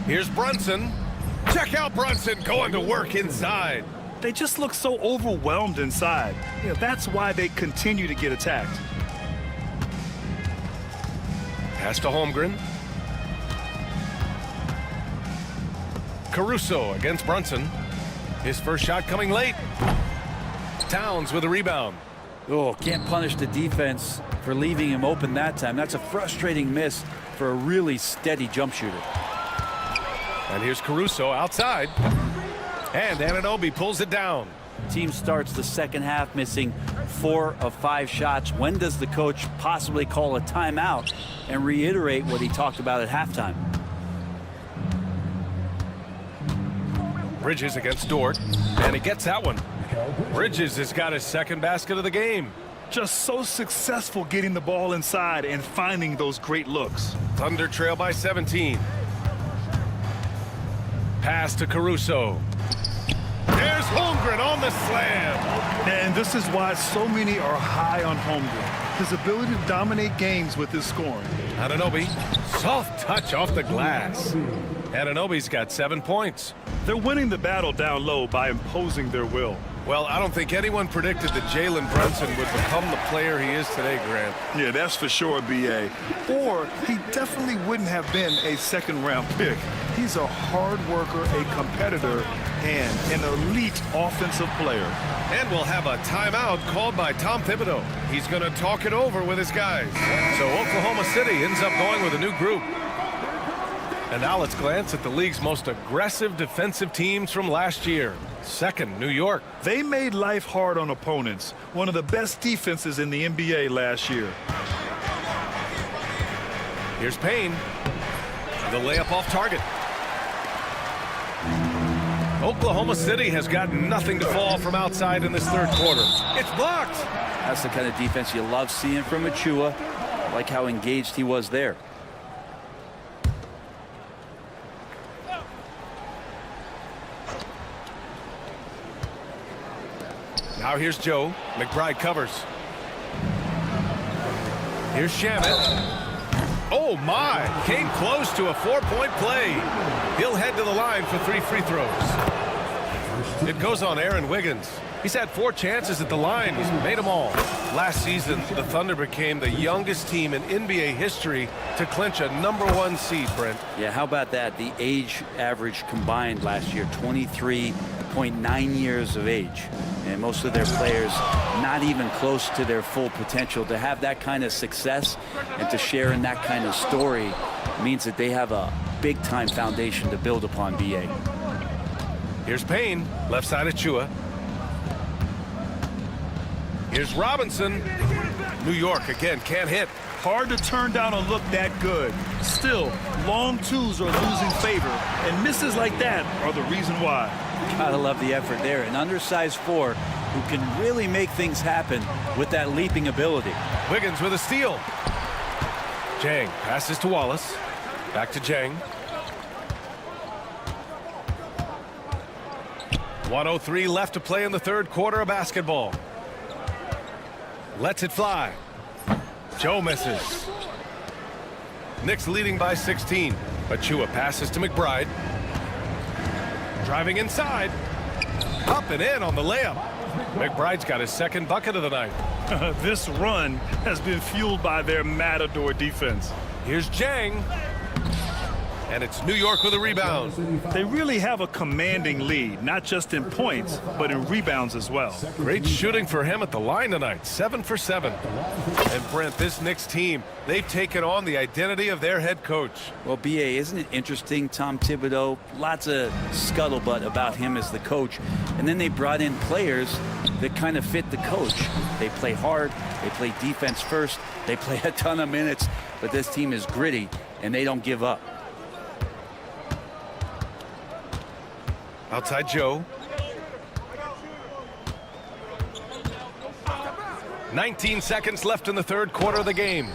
Here's Brunson. Check out Brunson going to work inside. They just look so overwhelmed inside. Yeah, that's why they continue to get attacked. Pass to Holmgren. Caruso against Brunson. His first shot coming late. Towns with a rebound. Oh, can't punish the defense for leaving him open that time. That's a frustrating miss for a really steady jump shooter. And here's Caruso outside. And Anunoby pulls it down. Team starts the second half missing 4 of 5 shots. When does the coach possibly call a timeout and reiterate what he talked about at halftime? Bridges against Dort, and he gets that one. Bridges has got his second basket of the game. Just so successful getting the ball inside and finding those great looks. Thunder trail by 17. Pass to Caruso. There's Holmgren on the slam. And this is why so many are high on Holmgren. His ability to dominate games with his scoring. Anunoby, soft touch off the glass. Anunoby's got 7 points. They're winning the battle down low by imposing their will. Well, I don't think anyone predicted that Jalen Brunson would become the player he is today, Grant. Yeah, that's for sure, B.A. Or he definitely wouldn't have been a second-round pick. He's a hard worker, a competitor, and an elite offensive player. And we'll have a timeout called by Tom Thibodeau. He's going to talk it over with his guys. So Oklahoma City ends up going with a new group. And now let's glance at the league's most aggressive defensive teams from last year. Second, New York. They made life hard on opponents. One of the best defenses in the NBA last year. Here's Payne. The layup off target. Oklahoma City has got nothing to fall from outside in this third quarter. It's blocked. That's the kind of defense you love seeing from Achua. I like how engaged he was there. Now here's Joe. McBride covers. Here's Shamet. Oh my! Came close to a 4-point play. He'll head to the line for 3 free throws. It goes on Aaron Wiggins. He's had 4 chances at the line. He's made them all. Last season, the Thunder became the youngest team in NBA history to clinch a #1 seed, Brent. Yeah, how about that? The age average combined last year, 23.9 years of age. And most of their players not even close to their full potential. To have that kind of success and to share in that kind of story means that they have a big-time foundation to build upon, B.A. Here's Payne, left side of Chua. Here's Robinson. New York again can't hit. Hard to turn down a look that good. Still, long twos are losing favor, and misses like that are the reason why. Gotta love the effort there. An undersized 4 who can really make things happen with that leaping ability. Wiggins with a steal. Jang passes to Wallace. Back to Jang. 1:03 left to play in the third quarter of basketball. Lets it fly. Joe misses. Knicks leading by 16. Achua passes to McBride. Driving inside. Up and in on the layup. McBride's got his second bucket of the night. This run has been fueled by their matador defense. Here's Jang. And it's New York with a rebound. They really have a commanding lead, not just in points, but in rebounds as well. Great shooting for him at the line tonight, 7 for 7. And Brent, this Knicks team, they've taken on the identity of their head coach. Well, B.A., isn't it interesting? Tom Thibodeau, lots of scuttlebutt about him as the coach. And then they brought in players that kind of fit the coach. They play hard, they play defense first, they play a ton of minutes, but this team is gritty and they don't give up. Outside Joe. 19 seconds left in the third quarter of the game.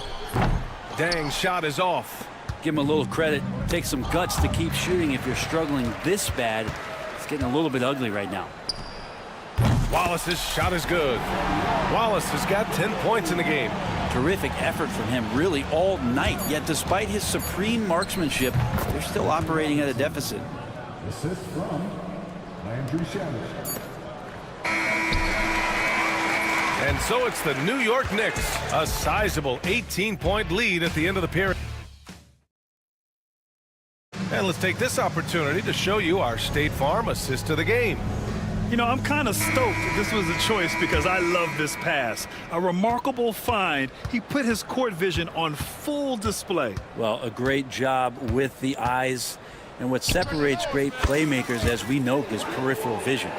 Dang, shot is off. Give him a little credit. Take some guts to keep shooting if you're struggling this bad. It's getting a little bit ugly right now. Wallace's shot is good. Wallace has got 10 points in the game. Terrific effort from him really all night. Yet despite his supreme marksmanship, they're still operating at a deficit. Assist from Landry Shamet. And so it's the New York Knicks, a sizable 18-point lead at the end of the period. And And let's take this opportunity to show you our State Farm assist to the game. You know, I'm kind of stoked this was a choice because I love this pass. A remarkable find. He put his court vision on full display. Well, a great job with the eyes. And what separates great playmakers, as we know, is peripheral vision.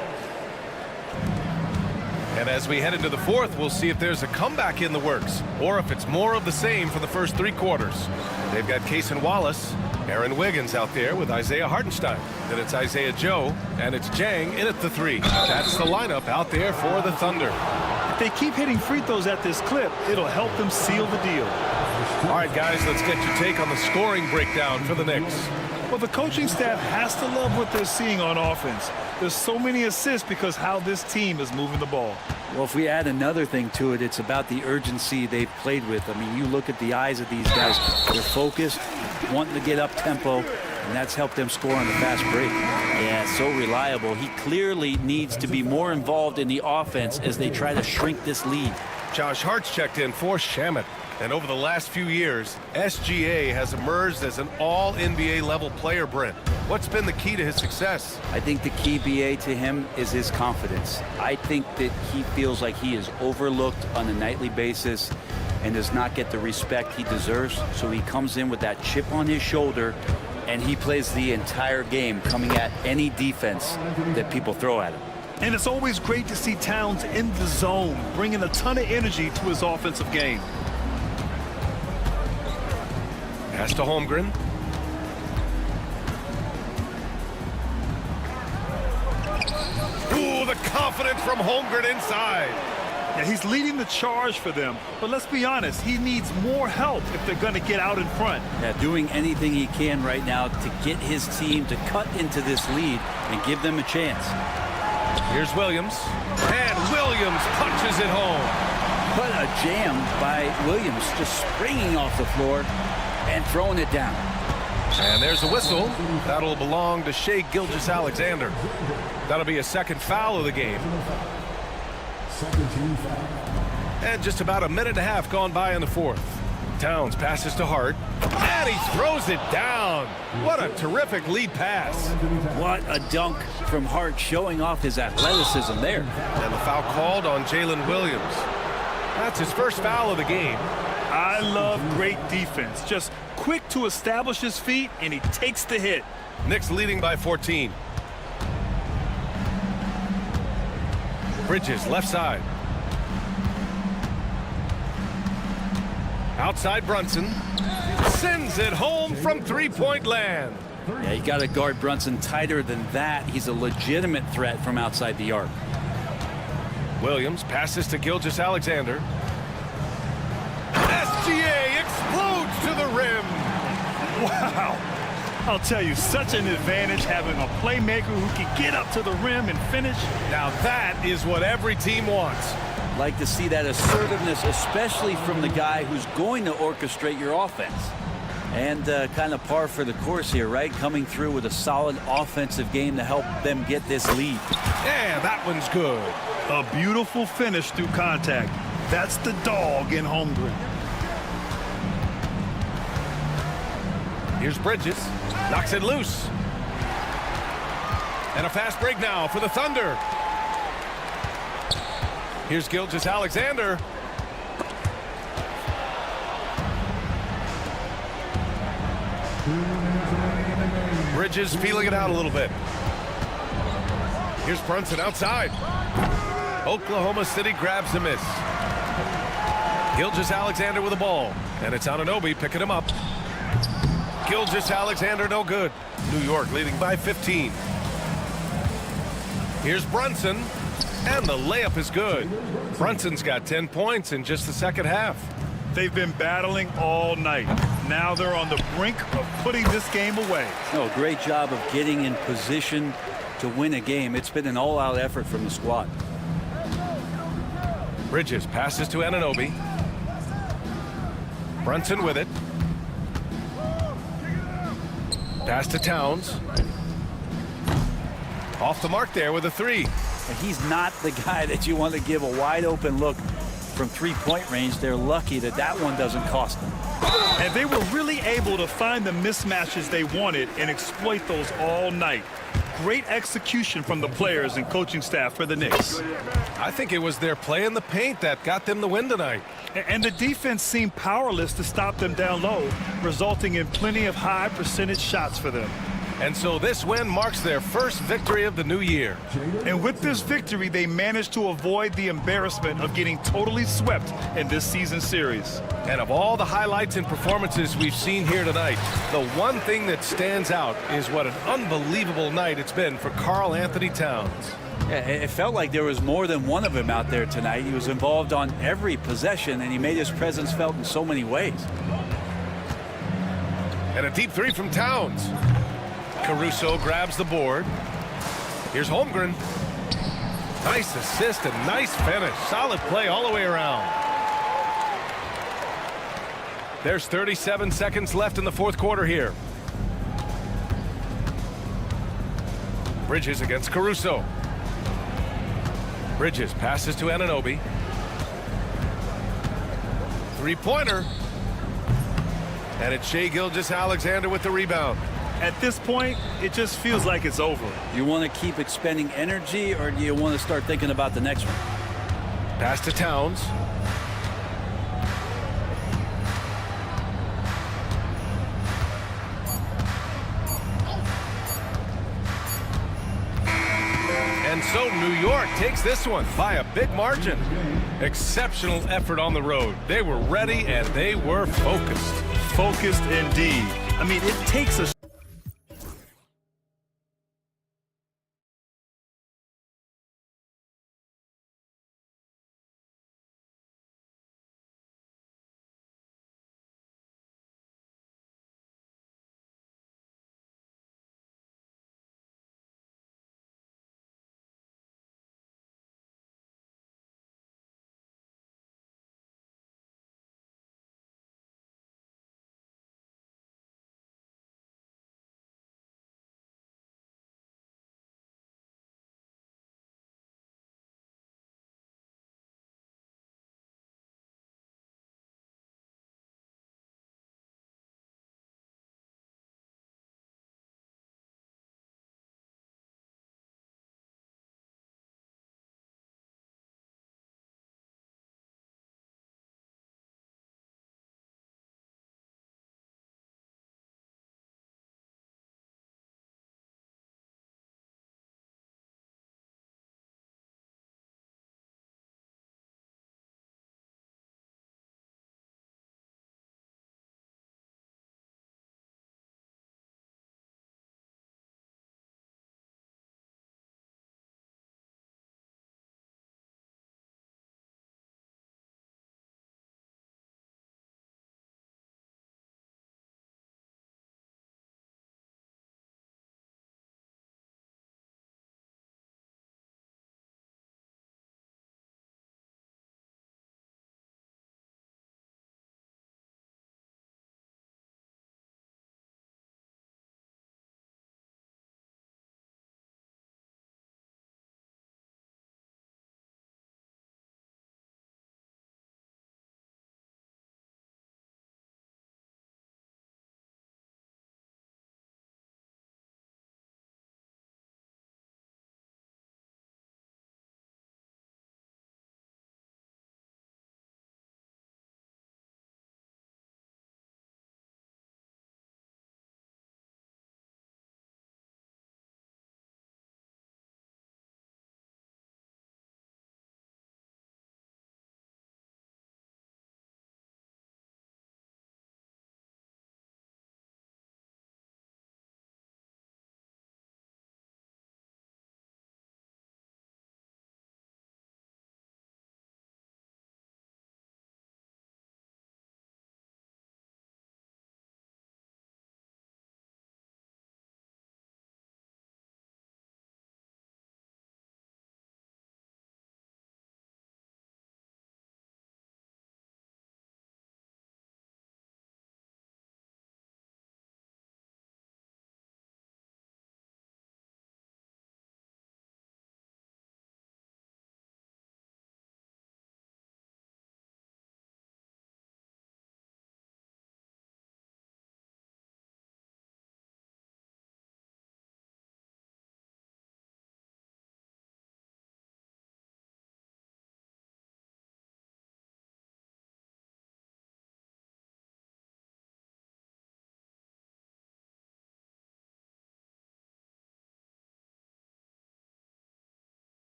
And as we head into the fourth, we'll see if there's a comeback in the works or if it's more of the same for the first three quarters. They've got Cason Wallace, Aaron Wiggins out there with Isaiah Hartenstein. Then it's Isaiah Joe, and it's Jang in at the three. That's the lineup out there for the Thunder. If they keep hitting free throws at this clip, it'll help them seal the deal. All right, guys, let's get your take on the scoring breakdown for the Knicks. Well, the coaching staff has to love what they're seeing on offense. There's so many assists because how this team is moving the ball. Well, if we add another thing to it, it's about the urgency they've played with. I mean, you look at the eyes of these guys. They're focused, wanting to get up tempo, and that's helped them score on the fast break. Yeah, so reliable. He clearly needs to be more involved in the offense as they try to shrink this lead. Josh Hart's checked in for Shamet. And over the last few years, SGA has emerged as an all-NBA level player, Brent. What's been the key to his success? I think the key, BA, to him is his confidence. I think that he feels like he is overlooked on a nightly basis and does not get the respect he deserves. So he comes in with that chip on his shoulder, and he plays the entire game, coming at any defense that people throw at him. And it's always great to see Towns in the zone, bringing a ton of energy to his offensive game. Pass to Holmgren. Ooh, the confidence from Holmgren inside. Yeah, he's leading the charge for them. But let's be honest, he needs more help if they're going to get out in front. Yeah, doing anything he can right now to get his team to cut into this lead and give them a chance. Here's Williams. And Williams punches it home. What a jam by Williams, just springing off the floor and throwing it down. And there's a whistle. That'll belong to Shai Gilgeous-Alexander. That'll be a second foul of the game. And just about a minute and a half gone by in the fourth. Towns passes to Hart. And he throws it down. What a terrific lead pass. What a dunk from Hart, showing off his athleticism there. And the foul called on Jalen Williams. That's his first foul of the game. I love great defense. Just quick to establish his feet, and he takes the hit. Knicks leading by 14. Bridges, left side. Outside Brunson. Sends it home from three-point land. Yeah, you got to guard Brunson tighter than that. He's a legitimate threat from outside the arc. Williams passes to Gilgeous-Alexander. SGA explodes to the rim. Wow. I'll tell you, such an advantage having a playmaker who can get up to the rim and finish. Now that is what every team wants. Like to see that assertiveness, especially from the guy who's going to orchestrate your offense. And kind of par for the course here, right? Coming through with a solid offensive game to help them get this lead. Yeah, that one's good. A beautiful finish through contact. That's the dog in Holmgren. Here's Bridges. Knocks it loose. And a fast break now for the Thunder. Here's Gilgeous-Alexander. Bridges feeling it out a little bit. Here's Brunson outside. Oklahoma City grabs the miss. Gilgeous-Alexander with the ball. And it's Anunoby picking him up. Gilgeous-Alexander no good. New York leading by 15. Here's Brunson. And the layup is good. Brunson's got 10 points in just the second half. They've been battling all night. Now they're on the brink of putting this game away. Oh, great job of getting in position to win a game. It's been an all-out effort from the squad. Bridges passes to Anunoby. Brunson with it. Pass to Towns. Off the mark there with a three. And he's not the guy that you want to give a wide open look from three-point range. They're lucky that that one doesn't cost them. And they were really able to find the mismatches they wanted and exploit those all night. Great execution from the players and coaching staff for the Knicks. I think it was their play in the paint that got them the win tonight. And the defense seemed powerless to stop them down low, resulting in plenty of high percentage shots for them. And so this win marks their first victory of the new year. And with this victory, they managed to avoid the embarrassment of getting totally swept in this season series. And of all the highlights and performances we've seen here tonight, the one thing that stands out is what an unbelievable night it's been for Karl Anthony Towns. Yeah, it felt like there was more than one of him out there tonight. He was involved on every possession, and he made his presence felt in so many ways. And a deep three from Towns. Caruso grabs the board. Here's Holmgren. Nice assist and nice finish. Solid play all the way around. There's 37 seconds left in the fourth quarter here. Bridges against Caruso. Bridges passes to Anunoby. Three-pointer. And it's Shai Gilgeous-Alexander with the rebound. At this point, it just feels like it's over. Do you want to keep expending energy, or do you want to start thinking about the next one? Pass to Towns. And so New York takes this one by a big margin. Exceptional effort on the road. They were ready and they were focused. Focused indeed. I mean, it takes a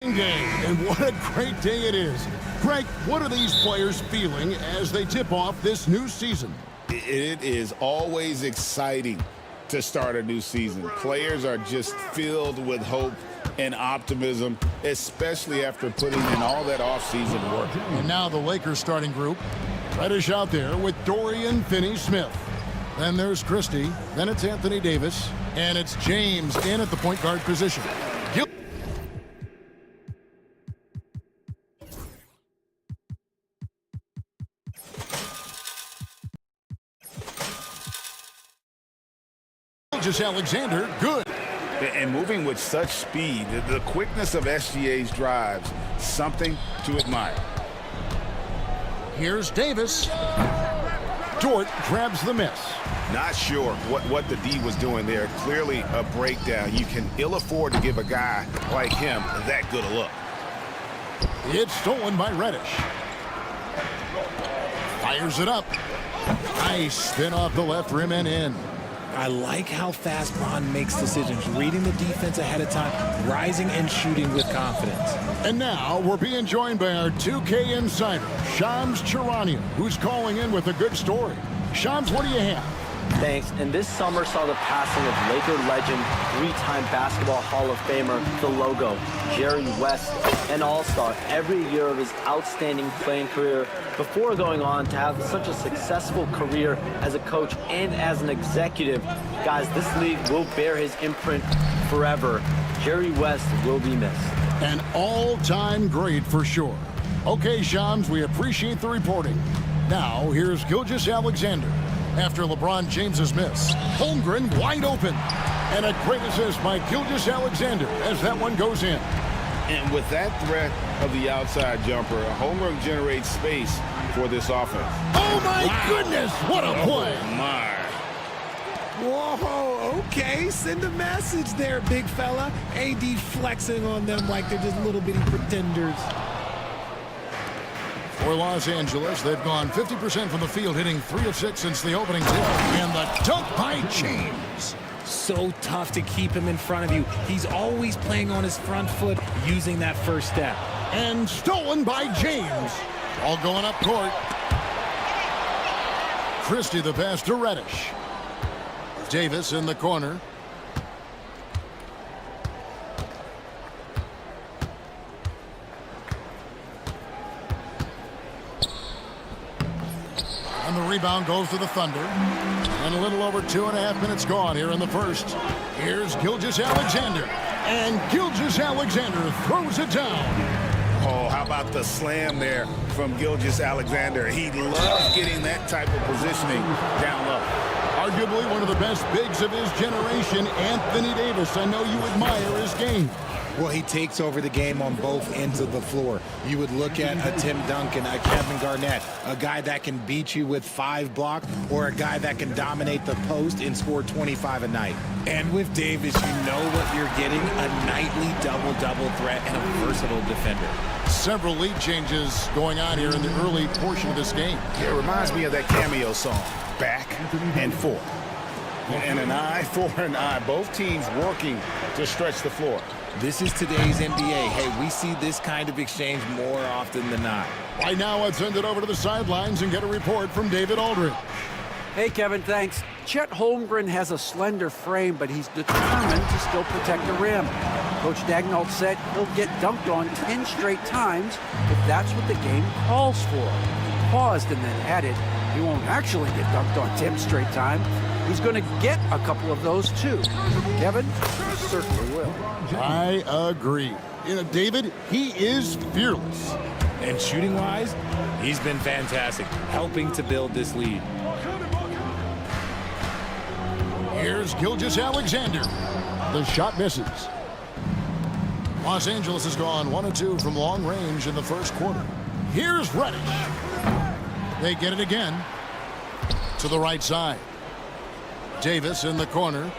Game, and what a great day it is. Greg, what are these players feeling as they tip off this new season? It is always exciting to start a new season. Players are just filled with hope and optimism, especially after putting in all that offseason work. And now the Lakers starting group. Reddish out there with Dorian Finney-Smith. Then there's Christie. Then it's Anthony Davis. And it's James in at the point guard position. Alexander, good. And moving with such speed, the quickness of SGA's drives, something to admire. Here's Davis. Dort grabs the miss. Not sure what the D was doing there. Clearly a breakdown. You can ill afford to give a guy like him that good a look. It's stolen by Reddish. Fires it up. Nice spin off the left rim and in. I like how fast Ron makes decisions, reading the defense ahead of time, rising and shooting with confidence. And now we're being joined by our 2K insider, Shams Charania, who's calling in with a good story. Shams, what do you have? Thanks. And this summer saw the passing of Laker legend, three-time basketball Hall of Famer, the logo, Jerry West, an all-star every year of his outstanding playing career before going on to have such a successful career as a coach and as an executive. Guys, this league will bear his imprint forever. Jerry West will be missed. An all-time great for sure. Okay, Shams, we appreciate the reporting. Now, here's Gilgeous-Alexander. After LeBron James's miss, Holmgren wide open. And a great assist by Gilgeous-Alexander as that one goes in. And with that threat of the outside jumper, Holmgren generates space for this offense. Oh my goodness, what a play! Oh my. Whoa, okay, send a message there, big fella. AD flexing on them like they're just little bitty pretenders. For Los Angeles, they've gone 50% from the field, hitting 3 of 6 since the opening tip. And the dunk by James. So tough to keep him in front of you. He's always playing on his front foot, using that first step. And stolen by James. All going up court. Christie the pass to Reddish. Davis in the corner. And the rebound goes to the Thunder. And a little over 2.5 minutes gone here in the first. Here's Gilgeous-Alexander. And Gilgeous-Alexander throws it down. Oh, how about the slam there from Gilgeous-Alexander? He loves getting that type of positioning down low. Arguably one of the best bigs of his generation, Anthony Davis. I know you admire his game. Well, he takes over the game on both ends of the floor. You would look at a Tim Duncan, a Kevin Garnett, a guy that can beat you with 5 blocks, or a guy that can dominate the post and score 25 a night. And with Davis, you know what you're getting, a nightly double-double threat and a versatile defender. Several lead changes going on here in the early portion of this game. Yeah, it reminds me of that cameo song, Back and Forth. And an eye for an eye. Both teams working to stretch the floor. This is today's NBA. Hey, we see this kind of exchange more often than not. Right now, let's send it over to the sidelines and get a report from David Aldridge. Hey, Kevin, thanks. Chet Holmgren has a slender frame, but he's determined to still protect the rim. Coach Dagnall said he'll get dunked on 10 straight times if that's what the game calls for. He paused and then added, he won't actually get dunked on 10 straight times. He's going to get a couple of those, too. Kevin, he certainly will. I agree. You know, David, he is fearless. And shooting-wise, he's been fantastic, helping to build this lead. Here's Gilgeous-Alexander. The shot misses. Los Angeles has gone 1 of 2 from long range in the first quarter. Here's Reddish. They get it again to the right side. Davis in the corner.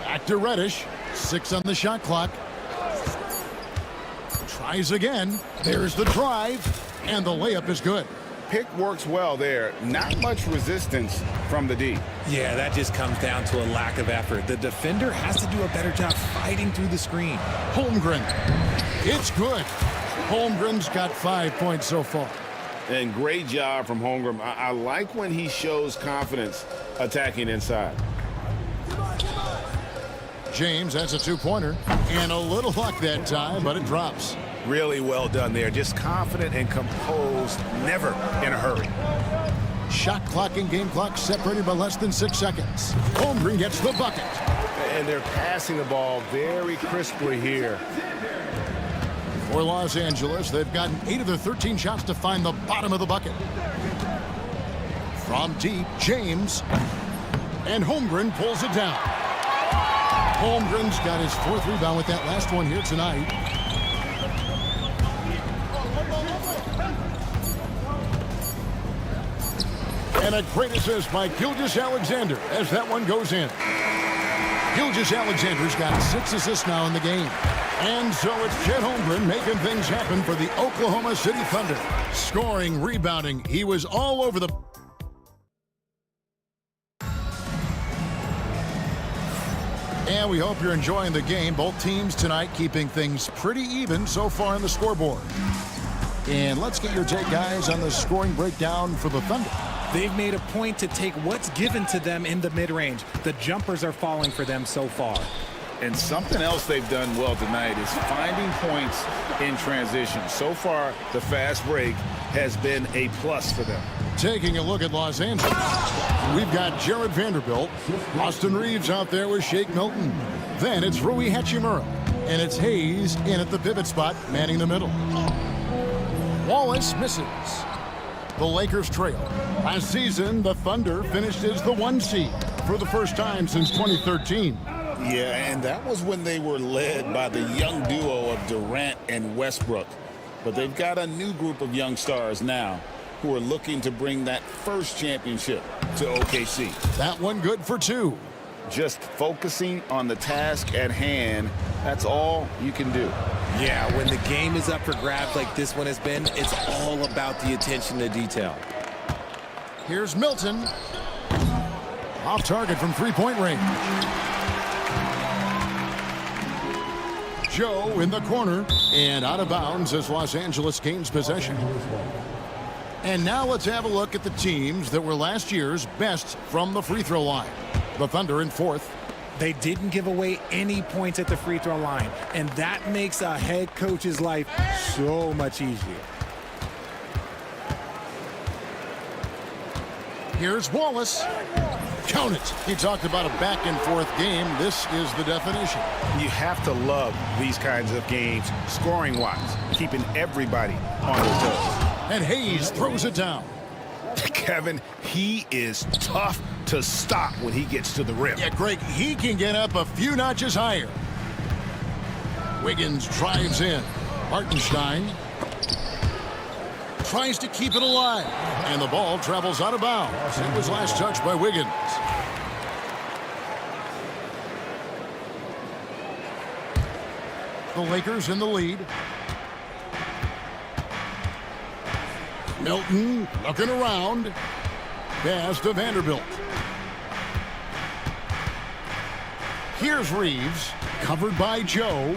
Back to Reddish. 6 on the shot clock. Tries again. There's the drive. And the layup is good. pick works well there. Not much resistance from the D. Yeah, that just comes down to a lack of effort. The defender has to do a better job fighting through the screen. Holmgren. It's good. Holmgren's got 5 points so far. And great job from Holmgren. I like when he shows confidence attacking inside. James has a two-pointer. And a little luck that time, but it drops. Really well done there. Just confident and composed, never in a hurry. Shot clock and game clock separated by less than 6 seconds. Holmgren gets the bucket. And they're passing the ball very crisply here. For Los Angeles, they've gotten 8 of their 13 shots to find the bottom of the bucket. From deep, James. And Holmgren pulls it down. Holmgren's got his 4th rebound with that last one here tonight. And a great assist by Gilgeous-Alexander as that one goes in. Gilgeous-Alexander's got 6 assists now in the game. And so it's Chet Holmgren making things happen for the Oklahoma City Thunder. Scoring, rebounding, he was all over the... And we hope you're enjoying the game. Both teams tonight keeping things pretty even so far on the scoreboard. And let's get your take, guys, on the scoring breakdown for the Thunder. They've made a point to take what's given to them in the mid-range. The jumpers are falling for them so far. And something else they've done well tonight is finding points in transition. So far, the fast break has been a plus for them. Taking a look at Los Angeles, we've got Jared Vanderbilt. Austin Reeves out there with Shake Milton. Then it's Rui Hachimura. And it's Hayes in at the pivot spot, manning the middle. Wallace misses. The Lakers trail. Last season, the Thunder finished as the 1 seed for the first time since 2013. Yeah, and that was when they were led by the young duo of Durant and Westbrook. But they've got a new group of young stars now who are looking to bring that first championship to OKC. That one good for 2. Just focusing on the task at hand, that's all you can do. Yeah, when the game is up for grabs like this one has been, it's all about the attention to detail. Here's Milton. Off target from three-point range. Joe in the corner and out of bounds as Los Angeles gains possession. And now let's have a look at the teams that were last year's best from the free throw line. The Thunder in 4th. They didn't give away any points at the free throw line, and that makes a head coach's life so much easier. Here's Wallace. Count it. He talked about a back-and-forth game. This is the definition. You have to love these kinds of games, scoring-wise, keeping everybody on their toes. And Hayes throws it down. Kevin, he is tough to stop when he gets to the rim. Yeah, Greg, he can get up a few notches higher. Wiggins drives in. Hartenstein tries to keep it alive. And the ball travels out of bounds. It was last touched by Wiggins. The Lakers in the lead. Milton looking around. Pass to Vanderbilt. Here's Reeves, covered by Joe.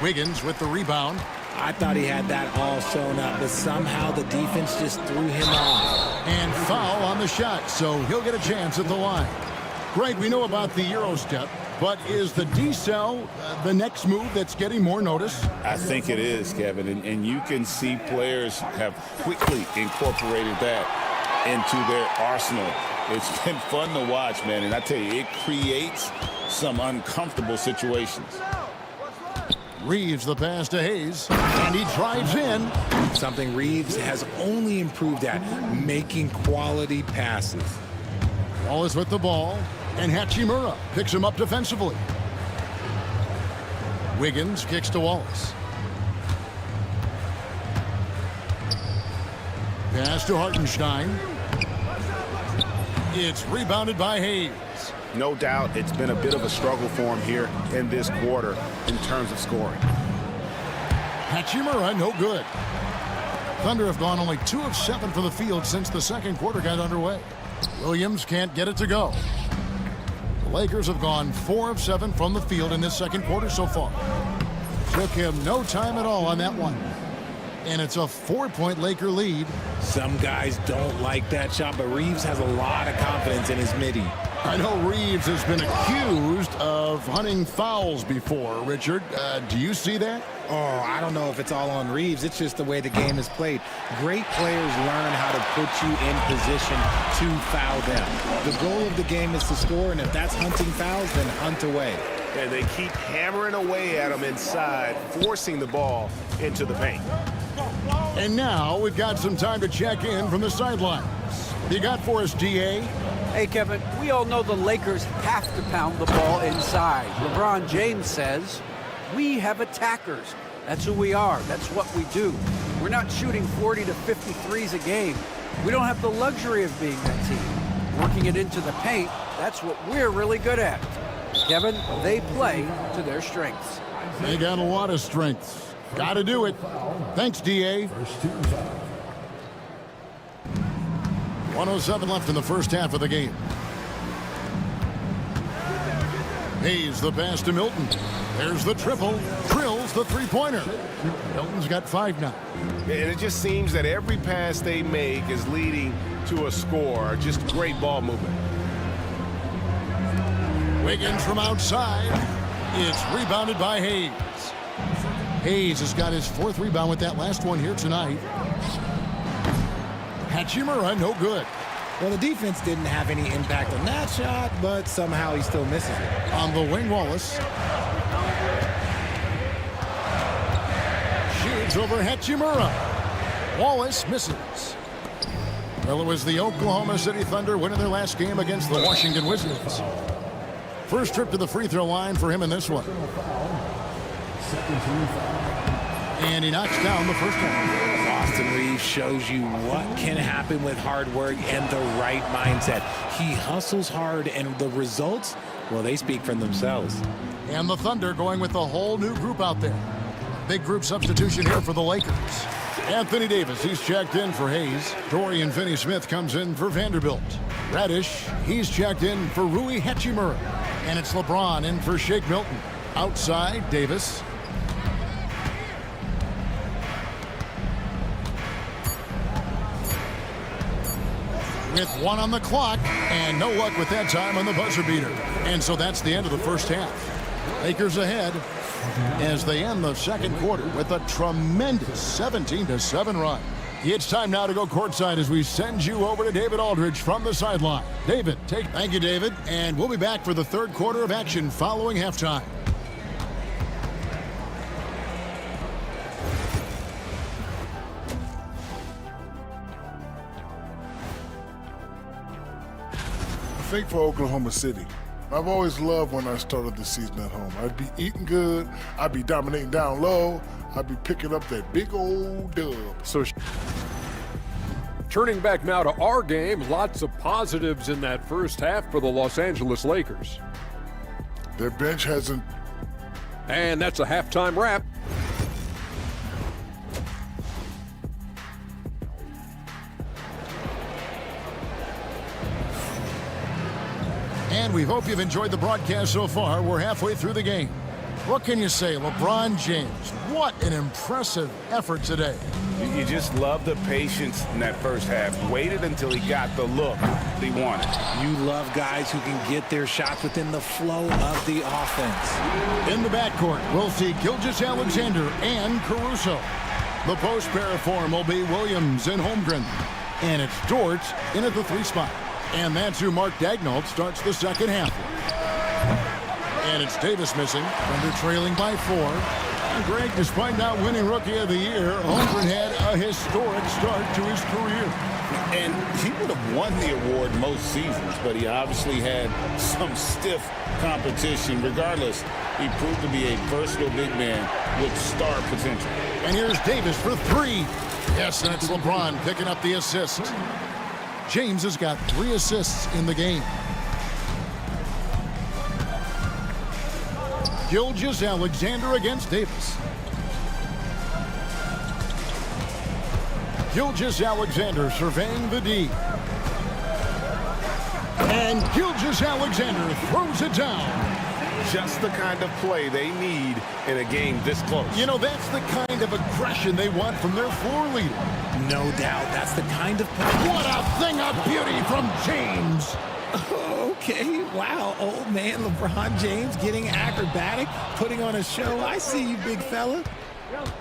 Wiggins with the rebound. I thought he had that all sewn up, but somehow the defense just threw him off. And foul on the shot, so he'll get a chance at the line. Greg, we know about the Euro step, but is the D-cell the next move that's getting more notice? I think it is, Kevin, and you can see players have quickly incorporated that into their arsenal. It's been fun to watch, man, and I tell you, it creates some uncomfortable situations. Reeves the pass to Hayes, and he drives in. Something Reeves has only improved at, making quality passes. Wallace with the ball, and Hachimura picks him up defensively. Wiggins kicks to Wallace. Pass to Hartenstein. It's rebounded by Hayes. No doubt it's been a bit of a struggle for him here in this quarter in terms of scoring. Hachimura, no good. Thunder have gone only 2 of 7 for the field since the second quarter got underway. Williams can't get it to go. The Lakers have gone 4 of 7 from the field in this second quarter so far. Took him no time at all on that one. And it's a 4-point Laker lead. Some guys don't like that shot, but Reeves has a lot of confidence in his midi. I know Reeves has been accused of hunting fouls before, Richard. Do you see that? Oh, I don't know if it's all on Reeves. It's just the way the game is played. Great players learn how to put you in position to foul them. The goal of the game is to score, and if that's hunting fouls, then hunt away. And they keep hammering away at him inside, forcing the ball into the paint. And now we've got some time to check in from the sidelines. What do you got for us, DA? Hey, Kevin, we all know the Lakers have to pound the ball inside. LeBron James says, we have attackers. That's who we are. That's what we do. We're not shooting 40 to 53s a game. We don't have the luxury of being that team. Working it into the paint, that's what we're really good at. Kevin, they play to their strengths. They got a lot of strengths. Got to do it. Thanks, DA. 1:07 left in the first half of the game. Hayes the pass to Milton. There's the triple. Drills the three-pointer. Milton's got 5 now. And it just seems that every pass they make is leading to a score. Just great ball movement. Wiggins from outside. It's rebounded by Hayes. Hayes has got his 4th rebound with that last one here tonight. Hachimura, no good. Well, the defense didn't have any impact on that shot, but somehow he still misses it. On the wing, Wallace. Shoots over Hachimura. Wallace misses. Well, it was the Oklahoma City Thunder winning their last game against the Washington Wizards. First trip to the free throw line for him in this one. And he knocks down the first one. Austin Reeves shows you what can happen with hard work and the right mindset. He hustles hard, and the results, well, they speak for themselves. And the Thunder going with a whole new group out there. Big group substitution here for the Lakers. Anthony Davis, he's checked in for Hayes. Dorian Finney-Smith comes in for Vanderbilt. Radish, he's checked in for Rui Hachimura. And it's LeBron in for Shake Milton. Outside, Davis. With 1 on the clock, and no luck with that time on the buzzer beater. And so that's the end of the first half. Lakers ahead as they end the second quarter with a tremendous 17-7 run. It's time now to go courtside as we send you over to David Aldridge from the sideline. David, thank you, David. And we'll be back for the third quarter of action following halftime. I think for Oklahoma City, I've always loved when I started the season at home. I'd be eating good, I'd be dominating down low, I'd be picking up that big old dub. So turning back now to our game, lots of positives in that first half for the Los Angeles Lakers. Their bench hasn't... And that's a halftime wrap. And we hope you've enjoyed the broadcast so far. We're halfway through the game. What can you say? LeBron James, what an impressive effort today. You just love the patience in that first half. Waited until he got the look he wanted. You love guys who can get their shots within the flow of the offense. In the backcourt, we'll see Gilgeous-Alexander and Caruso. The post pair form will be Williams and Holmgren. And it's Dort in at the 3 spot. And that's who Mark Daigneault starts the second half with. And it's Davis missing. Thunder trailing by 4. And Greg, despite not winning Rookie of the Year, Holmgren had a historic start to his career. And he would have won the award most seasons, but he obviously had some stiff competition. Regardless, he proved to be a versatile big man with star potential. And here's Davis for 3. Yes, that's LeBron picking up the assist. James has got 3 assists in the game. Gilgeous-Alexander against Davis. Gilgeous-Alexander surveying the D. And Gilgeous-Alexander throws it down. Just the kind of play they need in a game this close. You know, that's the kind of aggression they want from their floor leader. No doubt. That's the kind of play. What a thing of beauty from James. Okay, wow. Old man LeBron James getting acrobatic, putting on a show. I see you, big fella.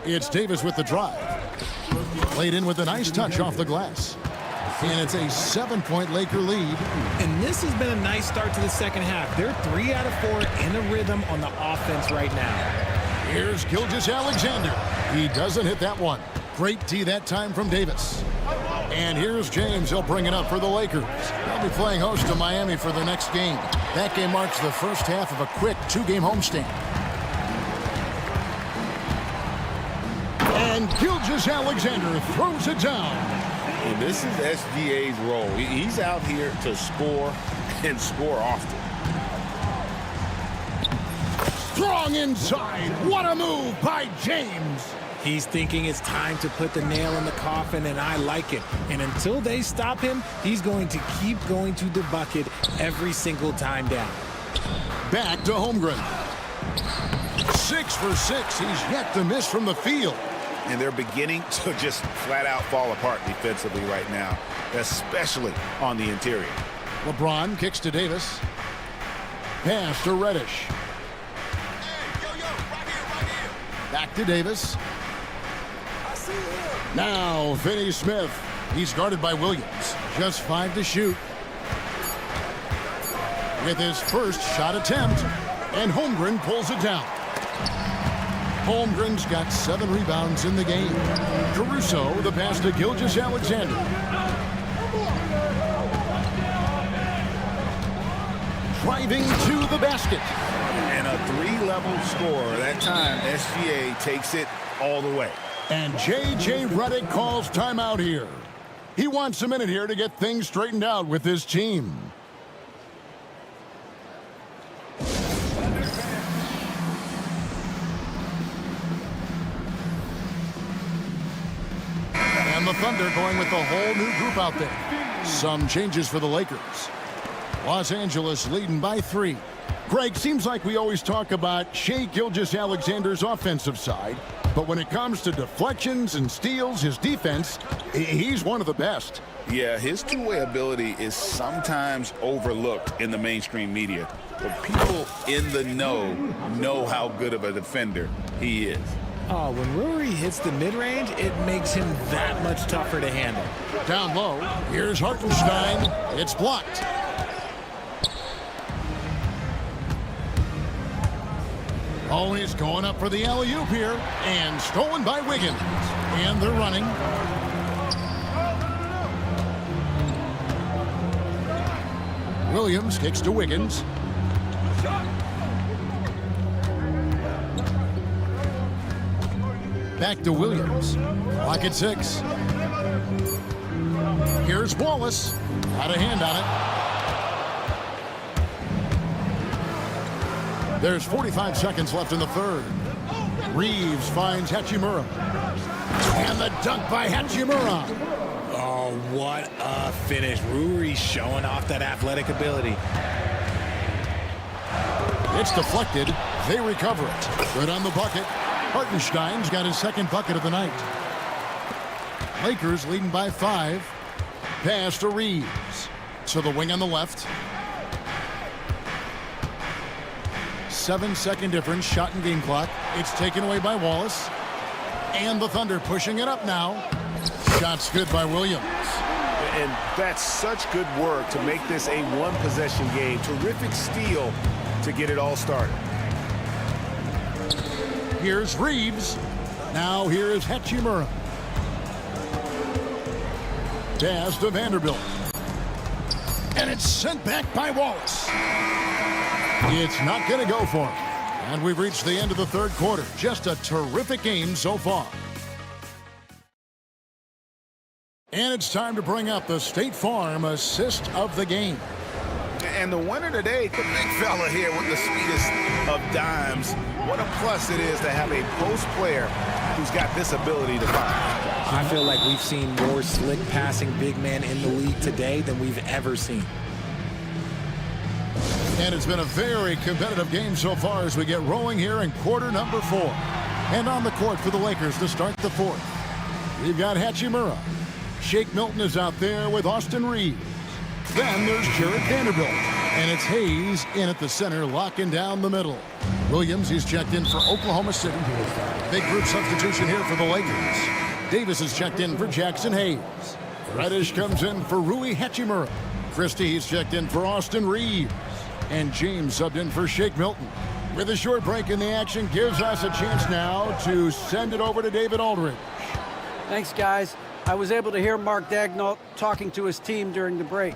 It's Davis with the drive. Played in with a nice touch off the glass. And it's a 7-point Laker lead. And this has been a nice start to the second half. They're 3 out of 4 in a rhythm on the offense right now. Here's Gilgeous-Alexander. He doesn't hit that one. Great D that time from Davis. And here's James. He'll bring it up for the Lakers. They'll be playing host to Miami for their next game. That game marks the first half of a quick 2-game homestand. And Gilgeous-Alexander throws it down. And this is SGA's role. He's out here to score and score often. Strong inside. What a move by James. He's thinking it's time to put the nail in the coffin, and I like it. And until they stop him, he's going to keep going to the bucket every single time down. Back to Holmgren. 6 for 6. He's yet to miss from the field. And they're beginning to just flat out fall apart defensively right now, especially on the interior. LeBron kicks to Davis. Pass to Reddish. Back to Davis. Now Finney Smith. He's guarded by Williams. Just 5 to shoot. With his first shot attempt. And Holmgren pulls it down. Holmgren's got 7 rebounds in the game. Caruso, the pass to Gilgeous-Alexander. Driving to the basket. And a 3-level score. That time, SGA takes it all the way. And J.J. Redick calls timeout here. He wants a minute here to get things straightened out with his team. And the Thunder going with a whole new group out there. Some changes for the Lakers. Los Angeles leading by 3. Greg, seems like we always talk about Shai Gilgeous-Alexander's offensive side, but when it comes to deflections and steals, his defense, he's one of the best. Yeah, his two-way ability is sometimes overlooked in the mainstream media, but people in the know how good of a defender he is. Oh, when Rory hits the mid-range, it makes him that much tougher to handle. Down low, here's Hartenstein. It's blocked. Oh, he's going up for the alley-oop here, and stolen by Wiggins. And they're running. Williams kicks to Wiggins. Back to Williams. Clock at 6. Here's Wallace. Got a hand on it. There's 45 seconds left in the third. Reeves finds Hachimura. And the dunk by Hachimura. Oh, what a finish. Ruri's showing off that athletic ability. It's deflected. They recover it. Good on the bucket. Hartenstein's got his second bucket of the night. Lakers leading by 5. Pass to Reeves. To the wing on the left. 7-second difference, shot and game clock. It's taken away by Wallace. And the Thunder pushing it up now. Shot's good by Williams. And that's such good work to make this a one-possession game. Terrific steal to get it all started. Here's Reeves. Now here is Hachimura. Pass to Vanderbilt. And it's sent back by Wallace. It's not going to go for him. And we've reached the end of the third quarter. Just a terrific game so far. And it's time to bring up the State Farm assist of the game. And the winner today, the big fella here with the sweetest of dimes. What a plus it is to have a post player who's got this ability to find. I feel like we've seen more slick passing big men in the league today than we've ever seen. And it's been a very competitive game so far as we get rolling here in quarter number 4. And on the court for the Lakers to start the 4th. We've got Hachimura. Shake Milton is out there with Austin Reeves. Then there's Jared Vanderbilt. And it's Hayes in at the center, locking down the middle. Williams, he's checked in for Oklahoma City. Big group substitution here for the Lakers. Davis is checked in for Jackson Hayes. Reddish comes in for Rui Hachimura. Christie, he's checked in for Austin Reeves. And James subbed in for Shake Milton. With a short break in the action, gives us a chance now to send it over to David Aldridge. Thanks, guys. I was able to hear Mark Daigneault talking to his team during the break.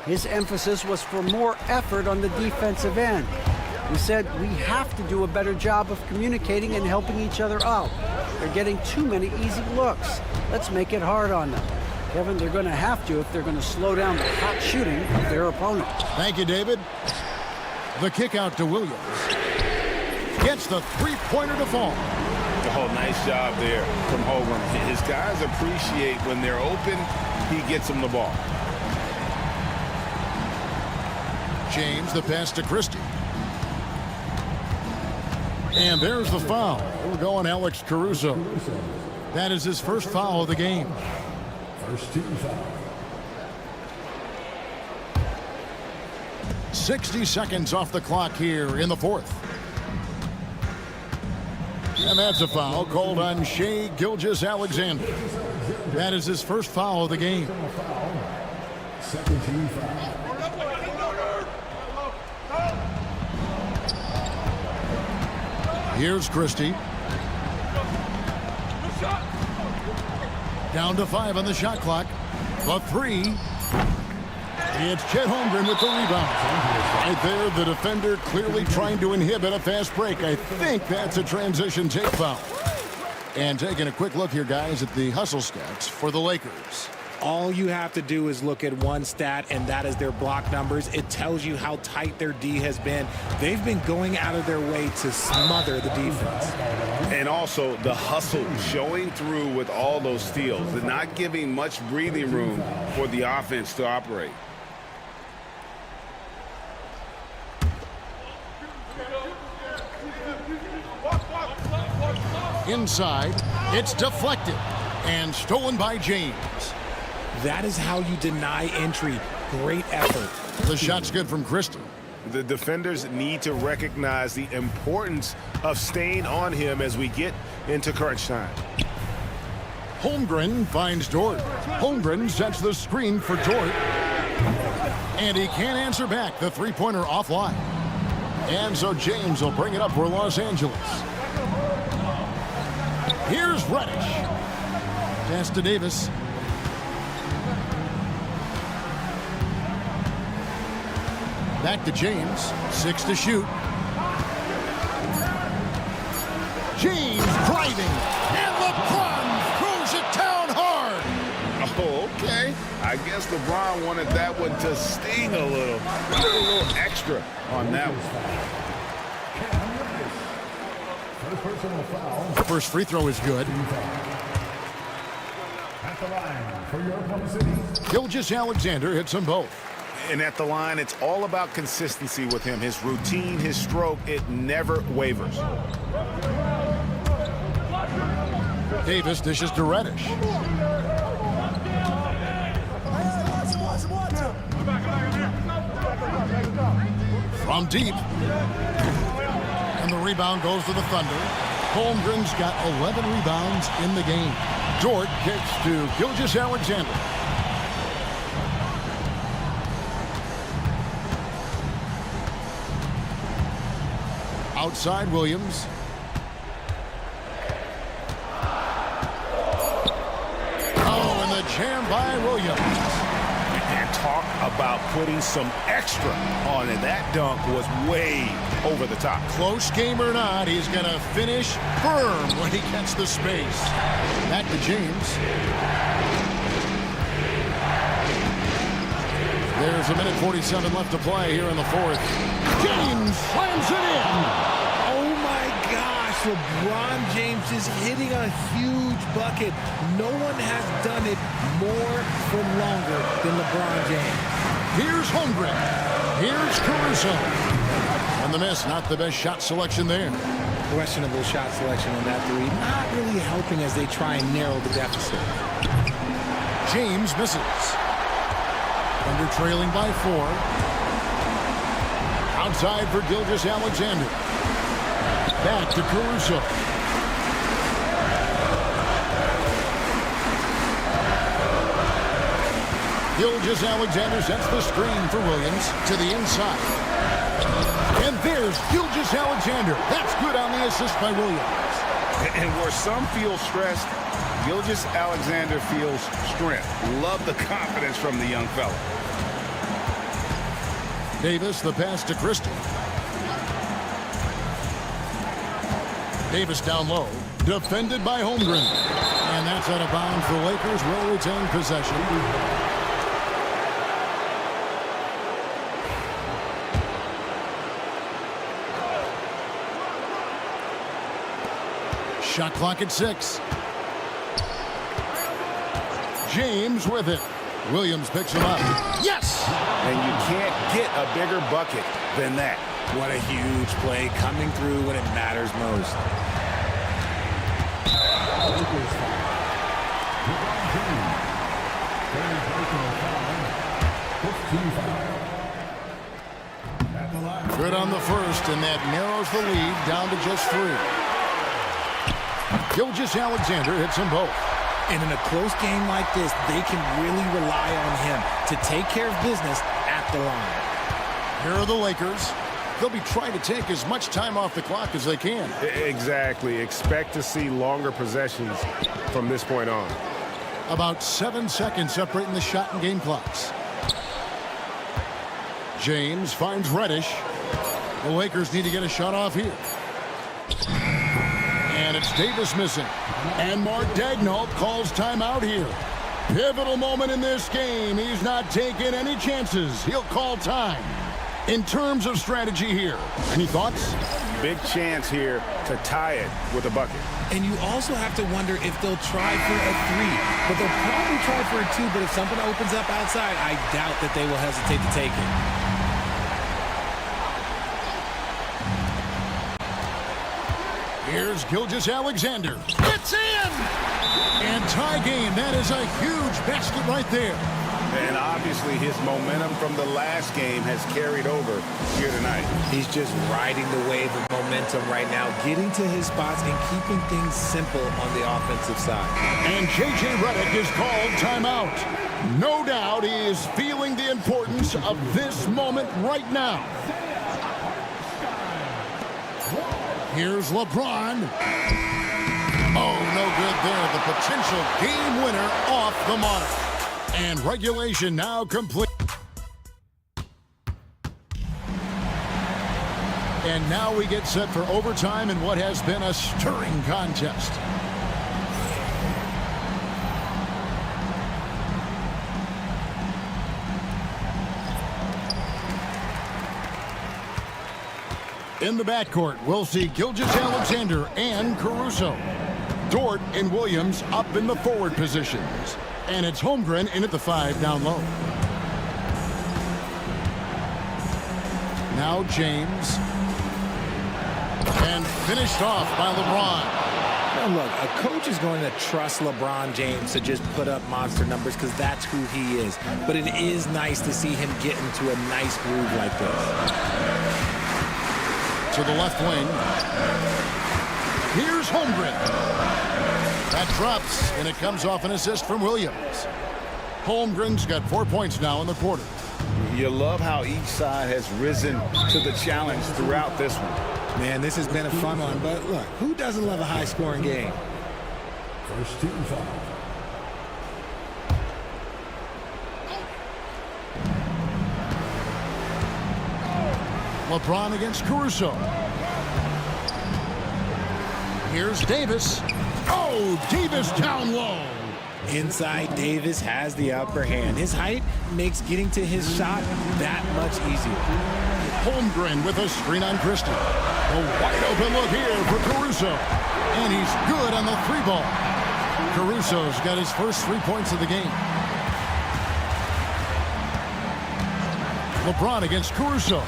His emphasis was for more effort on the defensive end. He said we have to do a better job of communicating and helping each other out. They're getting too many easy looks. Let's make it hard on them. Kevin, they're going to have to if they're going to slow down the hot shooting of their opponent. Thank you, David. The kick out to Williams. Gets the three-pointer to fall. Oh, nice job there from Hogan. His guys appreciate when they're open, he gets them the ball. James, the pass to Christie. And there's the foul. We're going Alex Caruso. That is his first foul of the game. First team foul. 60 seconds off the clock here in the 4th. And that's a foul called on Shai Gilgeous-Alexander. That is his first foul of the game. Second team foul. Here's Christie. Down to 5 on the shot clock. The 3. It's Chet Holmgren with the rebound. Right there, the defender clearly trying to inhibit a fast break. I think that's a transition take foul. And taking a quick look here, guys, at the hustle stats for the Lakers. All you have to do is look at one stat, and that is their block numbers. It tells you how tight their D has been. They've been going out of their way to smother the defense. And also the hustle showing through with all those steals and not giving much breathing room for the offense to operate. Inside, it's deflected and stolen by James. That is how you deny entry. Great effort. The shot's good from Christie. The defenders need to recognize the importance of staying on him as we get into crunch time. Holmgren finds Dort. Holmgren sets the screen for Dort. And he can't answer back. The three-pointer offline. And so James will bring it up for Los Angeles. Here's Reddish. Pass to Davis. Back to James. 6 to shoot. James driving. And LeBron throws it down hard. Oh, okay. I guess LeBron wanted that one to sting a little. A little extra on that one. Personal foul. First free throw is good. At the line for your Oklahoma City. Gilgeous-Alexander hits them both. And at the line, it's all about consistency with him. His routine, his stroke, it never wavers. Davis dishes to Reddish. From deep. And the rebound goes to the Thunder. Holmgren's got 11 rebounds in the game. Dort kicks to Gilgeous-Alexander. Outside Williams. Oh, and the jam by Williams. And talk about putting some extra on it. That dunk was way over the top. Close game or not, he's going to finish firm when he gets the space. Back to James. There's a minute 47 left to play here in the fourth. James slams it in. Oh my gosh, LeBron James is hitting a huge bucket. No one has done it more for longer than LeBron James. Here's Holmgren. Here's Caruso. And the miss, not the best shot selection there. Questionable shot selection on that three. Not really helping as they try and narrow the deficit. James misses. Thunder trailing by 4. Outside for Gilgeous-Alexander. Back to Caruso. Gilgeous-Alexander sets the screen for Williams to the inside. And there's Gilgeous-Alexander. That's good on the assist by Williams. And where some feel stressed, Gilgeous-Alexander feels strength. Love the confidence from the young fella. Davis, the pass to Christie. Davis down low. Defended by Holmgren. And that's out of bounds. The Lakers will retain possession. Shot clock at 6. James with it. Williams picks him up. Yes! And you can't get a bigger bucket than that. What a huge play coming through when it matters most. Good on the first, and that narrows the lead down to just 3. Gilgeous-Alexander hits them both. And in a close game like this, they can really rely on him to take care of business at the line. Here are the Lakers. They'll be trying to take as much time off the clock as they can. Exactly. Expect to see longer possessions from this point on. About 7 seconds separating the shot and game clocks. James finds Reddish. The Lakers need to get a shot off here. And it's Davis missing. And Mark Daigneault calls timeout here. Pivotal moment in this game. He's not taking any chances. He'll call time. In terms of strategy here, any thoughts? Big chance here to tie it with a bucket. And you also have to wonder if they'll try for a 3. But they'll probably try for a 2. But if something opens up outside, I doubt that they will hesitate to take it. Here's Gilgeous-Alexander. It's in! And tie game. That is a huge basket right there. And obviously his momentum from the last game has carried over here tonight. He's just riding the wave of momentum right now, getting to his spots and keeping things simple on the offensive side. And J.J. Redick is called timeout. No doubt he is feeling the importance of this moment right now. Here's LeBron. Oh, no good there. The potential game winner off the mark. And regulation now complete. And now we get set for overtime in what has been a stirring contest. In the backcourt, we'll see Gilgeous-Alexander and Caruso. Dort and Williams up in the forward positions. And it's Holmgren in at the 5 down low. Now James. And finished off by LeBron. Now look, a coach is going to trust LeBron James to just put up monster numbers because that's who he is. But it is nice to see him get into a nice groove like this. To the left wing. Here's Holmgren. That drops, and it comes off an assist from Williams. Holmgren's got 4 points now in the quarter. You love how each side has risen to the challenge throughout this one. Man, this has been a fun one, but look, who doesn't love a high-scoring game? First team foul. LeBron against Caruso. Here's Davis. Oh, Davis down low. Inside, Davis has the upper hand. His height makes getting to his shot that much easier. Holmgren with a screen on Christie. A wide open look here for Caruso. And he's good on the three ball. Caruso's got his first 3 points of the game. LeBron against Caruso.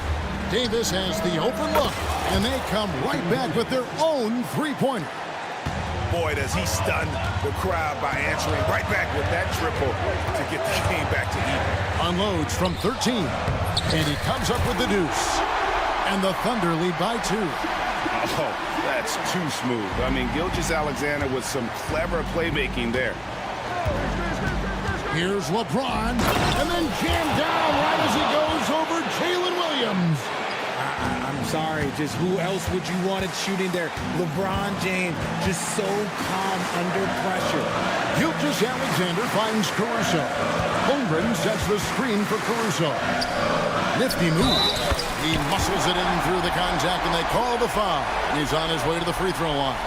Davis has the open look, and they come right back with their own three-pointer. Boy, does he stun the crowd by answering right back with that triple to get the game back to even. Unloads from 13, and he comes up with the deuce. And the Thunder lead by 2. Oh, that's too smooth. I mean, Gilgeous-Alexander with some clever playmaking there. Here's LeBron, and then jammed down right as he goes over Jalen Williams. I'm sorry, just who else would you want it shooting there? LeBron James, just so calm under pressure. Gilgeous-Alexander finds Caruso. Holmgren sets the screen for Caruso. Nifty move. He muscles it in through the contact, and they call the foul. He's on his way to the free throw line.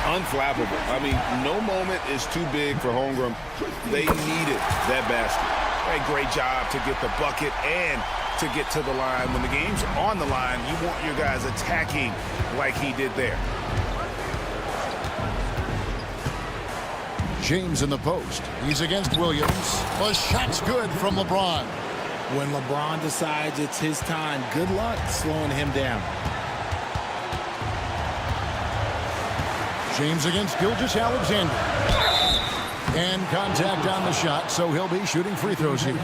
Unflappable. I mean, no moment is too big for Holmgren. They needed that basket. A great job to get the bucket and to get to the line. When the game's on the line, you want your guys attacking like he did there. James in the post. He's against Williams. The shot's good from LeBron. When LeBron decides it's his time, good luck slowing him down. James against Gilgeous-Alexander. And contact on the shot, so he'll be shooting free throws here.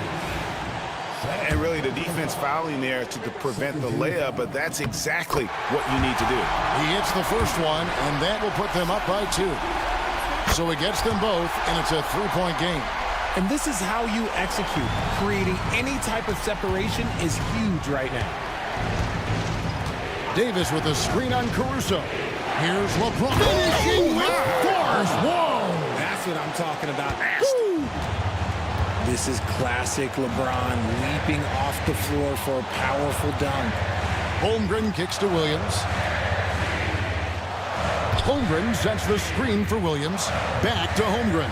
And really the defense fouling there to prevent the layup, but that's exactly what you need to do. He hits the first one, and that will put them up by 2. So he gets them both, and it's a three-point game. And this is how you execute. Creating any type of separation is huge right now. Davis with a screen on Caruso. Here's LeBron finishing with force. Whoa! That's what I'm talking about. Woo! This is classic LeBron leaping off the floor for a powerful dunk. Holmgren kicks to Williams. Holmgren sets the screen for Williams. Back to Holmgren.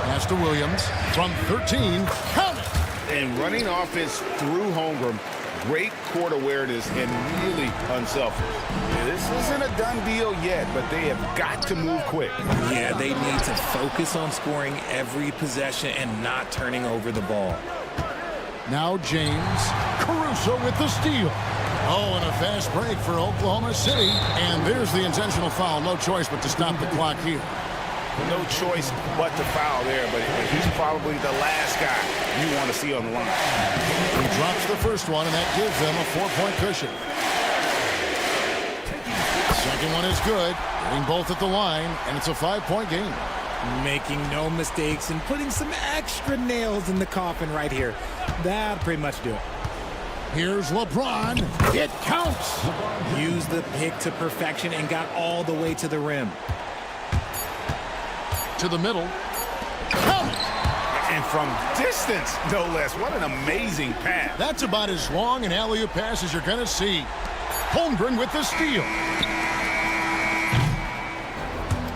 Pass to Williams from 13. Count it! And running offense through Holmgren. Great court awareness and really unselfish. This isn't a done deal yet, but they have got to move quick. Yeah, they need to focus on scoring every possession and not turning over the ball. Now James. Caruso with the steal. Oh, and a fast break for Oklahoma City. And there's the intentional foul. No choice but to stop the clock here. No choice but to foul there, but he's probably the last guy you want to see on the line. He drops the first one, and that gives them a 4-point cushion. Second one is good, getting both at the line, and it's a 5-point game. Making no mistakes and putting some extra nails in the coffin right here. That'll pretty much do it. Here's LeBron. It counts. Used the pick to perfection and got all the way to the rim. To the middle. Count it. And from distance, no less. What an amazing pass. That's about as long an alley-oop pass as you're going to see. Holmgren with the steal.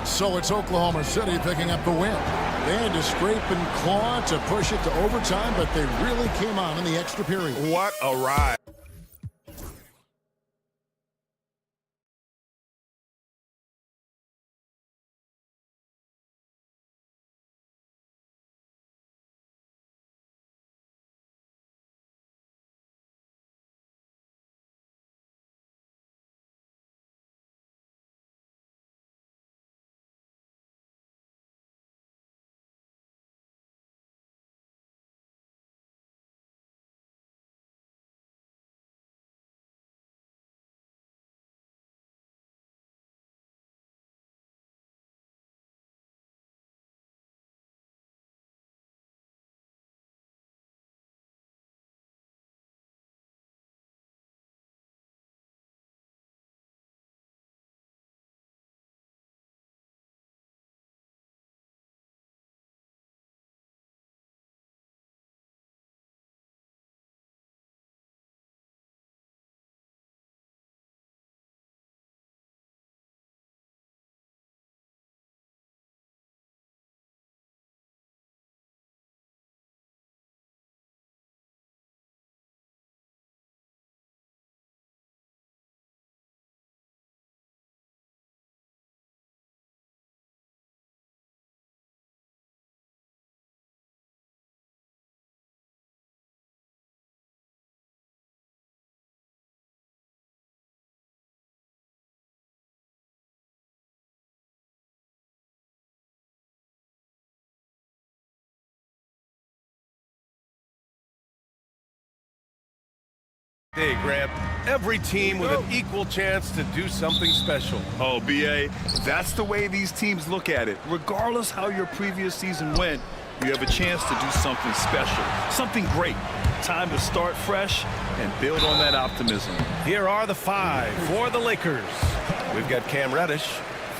So it's Oklahoma City picking up the win. They had to scrape and claw to push it to overtime, but they really came on in the extra period. What a ride. Hey, Grant, every team with an equal chance to do something special. Oh, B.A., that's the way these teams look at it. Regardless how your previous season went, you have a chance to do something special, something great. Time to start fresh and build on that optimism. Here are the 5 for the Lakers. We've got Cam Reddish.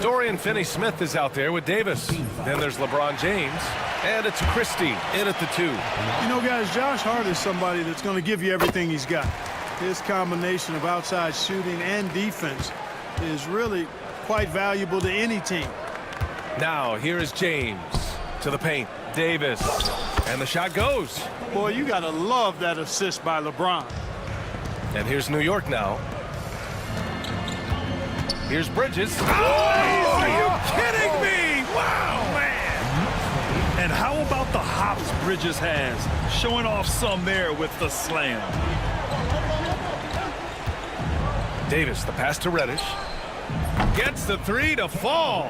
Dorian Finney-Smith is out there with Davis. Then there's LeBron James. And it's Christie in at the 2. You know, guys, Josh Hart is somebody that's going to give you everything he's got. His combination of outside shooting and defense is really quite valuable to any team. Now, here is James to the paint. Davis. And the shot goes. Boy, you got to love that assist by LeBron. And here's New York now. Here's Bridges. Oh, are you kidding me? Wow, man. And how about the hops Bridges has? Showing off some there with the slam. Davis, the pass to Reddish. Gets the 3 to fall.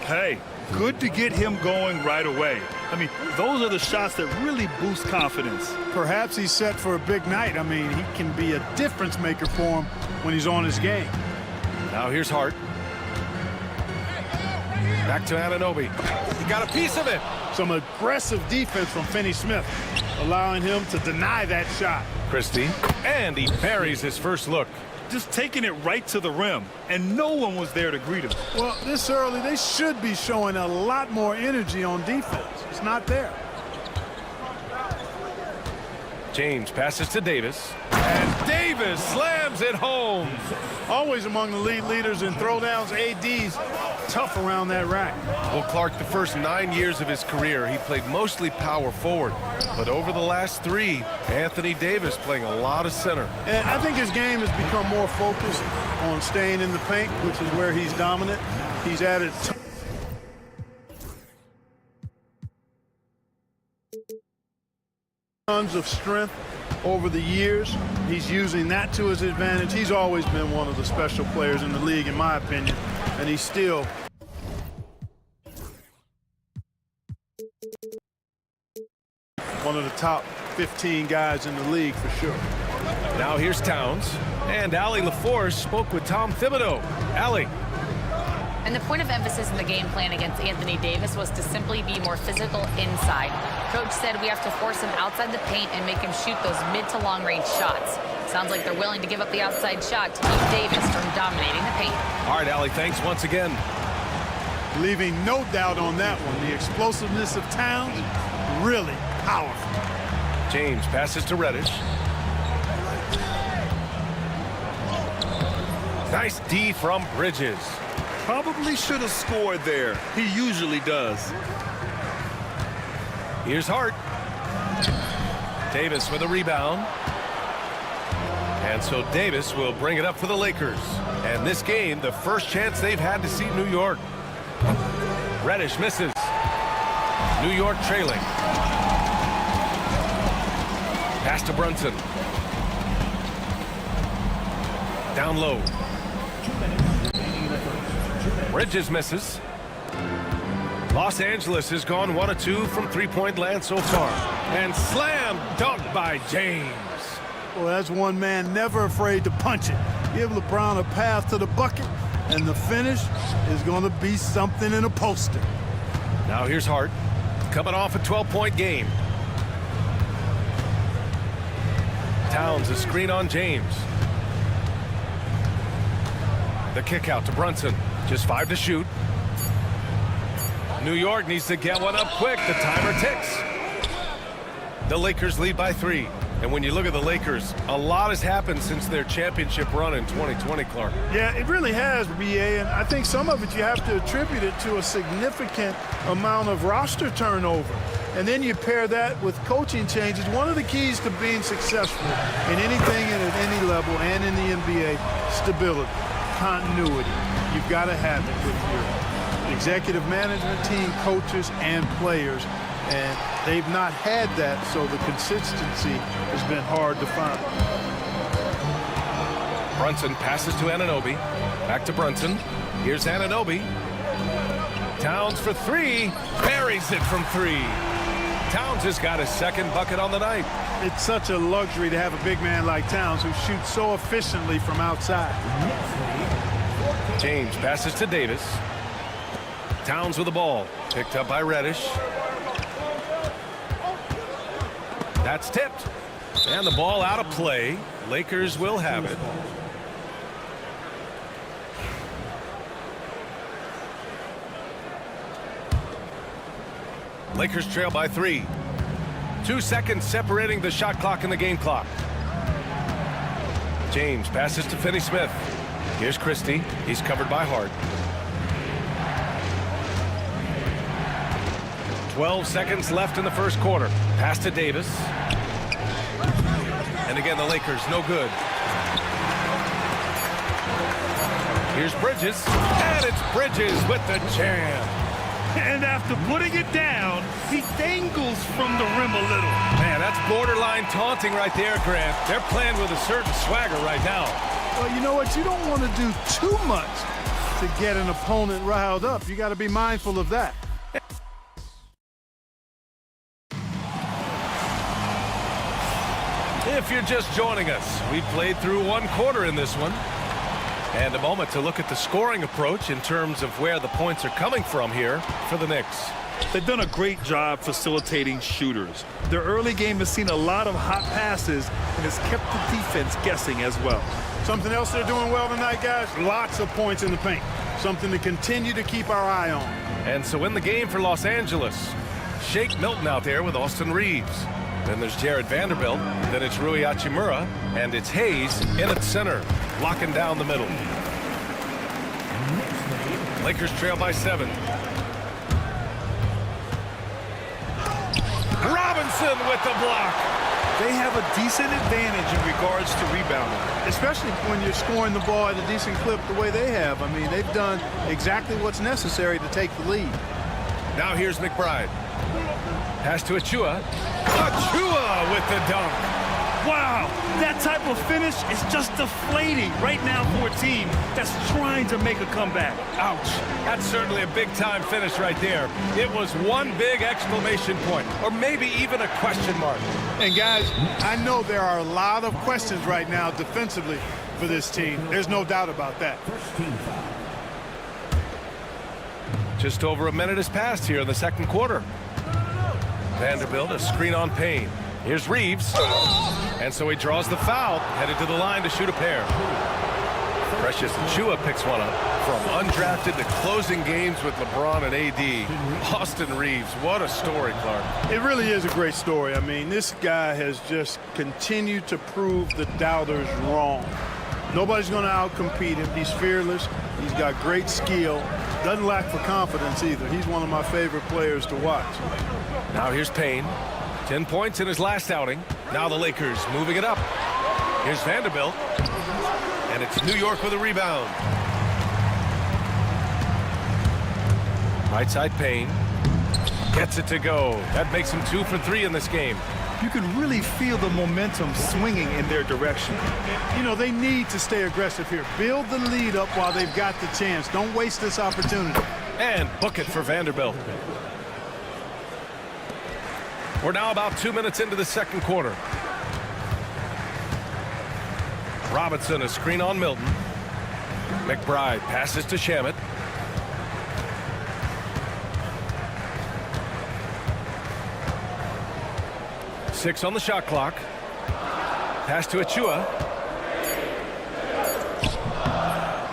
Hey, good to get him going right away. I mean, those are the shots that really boost confidence. Perhaps he's set for a big night. I mean, he can be a difference maker for him when he's on his game. Now here's Hart. Back to Anunoby. He got a piece of it. Some aggressive defense from Finney-Smith, allowing him to deny that shot. Christie. And he buries his first look. Just taking it right to the rim, and no one was there to greet him. Well, this early, they should be showing a lot more energy on defense. It's not there. James passes to Davis. And Davis slams it home. Always among the league leaders in throwdowns. AD's tough around that rack. Well, Clark, the first 9 years of his career, he played mostly power forward. But over the last 3, Anthony Davis playing a lot of center. And I think his game has become more focused on staying in the paint, which is where he's dominant. He's added tons of strength over the years. He's using that to his advantage. He's always been one of the special players in the league, in my opinion, and he's still one of the top 15 guys in the league for sure. Now here's Towns, and Allie LaForce spoke with Tom Thibodeau. Allie. And the point of emphasis in the game plan against Anthony Davis was to simply be more physical inside. Coach said we have to force him outside the paint and make him shoot those mid to long range shots. Sounds like they're willing to give up the outside shot to keep Davis from dominating the paint. All right, Allie, thanks once again. Leaving no doubt on that one. The explosiveness of Towns, really powerful. James passes to Reddish. Nice D from Bridges. Probably should have scored there. He usually does. Here's Hart. Davis with a rebound. And so Davis will bring it up for the Lakers. And this game, the first chance they've had to see New York. Reddish misses. New York trailing. Pass to Brunson. Down low. Bridges misses. Los Angeles has gone 1 of 2 from three-point land so far. And slam dunk by James. Well, that's one man never afraid to punch it. Give LeBron a path to the bucket, and the finish is going to be something in a poster. Now here's Hart, coming off a 12-point game. Towns a screen on James. The kick out to Brunson. Just 5 to shoot. New York needs to get one up quick. The timer ticks. The Lakers lead by 3. And when you look at the Lakers, a lot has happened since their championship run in 2020, Clark. Yeah, it really has, BA, and I think some of it you have to attribute it to a significant amount of roster turnover. And then you pair that with coaching changes. One of the keys to being successful in anything and at any level and in the NBA, stability, continuity. You've got to have it with your executive management team, coaches, and players. And they've not had that, so the consistency has been hard to find. Brunson passes to Anunoby. Back to Brunson. Here's Anunoby. Towns for 3. Buries it from 3. Towns has got his second bucket on the night. It's such a luxury to have a big man like Towns who shoots so efficiently from outside. James passes to Davis. Towns with the ball. Picked up by Reddish. That's tipped. And the ball out of play. Lakers will have it. Lakers trail by 3. 2 seconds separating the shot clock and the game clock. James passes to Finney-Smith. Here's Christie. He's covered by Hart. 12 seconds left in the first quarter. Pass to Davis. And again, the Lakers, no good. Here's Bridges. And it's Bridges with the jam. And after putting it down, he dangles from the rim a little. Man, that's borderline taunting right there, Grant. They're playing with a certain swagger right now. Well, you know what? You don't want to do too much to get an opponent riled up. You got to be mindful of that. If you're just joining us, we played through one quarter in this one. And a moment to look at the scoring approach in terms of where the points are coming from here for the Knicks. They've done a great job facilitating shooters. Their early game has seen a lot of hot passes and has kept the defense guessing as well. Something else they're doing well tonight, guys, lots of points in the paint. Something to continue to keep our eye on. And so in the game for Los Angeles, Shake Milton out there with Austin Reeves. Then there's Jared Vanderbilt. Then it's Rui Hachimura. And it's Hayes in at center, locking down the middle. Lakers trail by 7. Robinson with the block. They have a decent advantage in regards to rebounding. Especially when you're scoring the ball at a decent clip the way they have. I mean, they've done exactly what's necessary to take the lead. Now here's McBride. Pass to Achua. Achua with the dunk. Wow, that type of finish is just deflating right now for a team that's trying to make a comeback. Ouch. That's certainly a big-time finish right there. It was one big exclamation point, or maybe even a question mark. And guys, I know there are a lot of questions right now defensively for this team. There's no doubt about that. Just over a minute has passed here in the second quarter. Vanderbilt, a screen on Payne. Here's Reeves. And so he draws the foul, headed to the line to shoot a pair. Precious Achua picks one up. From undrafted to closing games with LeBron and AD. Austin Reeves, what a story, Clark. It really is a great story. I mean, this guy has just continued to prove the doubters wrong. Nobody's going to outcompete him. He's fearless. He's got great skill. Doesn't lack for confidence either. He's one of my favorite players to watch. Now here's Payne. 10 points in his last outing. Now the Lakers moving it up. Here's Vanderbilt. And it's New York with a rebound. Right side Payne. Gets it to go. That makes him 2 for 3 in this game. You can really feel the momentum swinging in their direction. You know, they need to stay aggressive here. Build the lead up while they've got the chance. Don't waste this opportunity. And book it for Vanderbilt. We're now about 2 minutes into the second quarter. Robinson, a screen on Milton. McBride passes to Shamet. Six on the shot clock. Pass to Achua.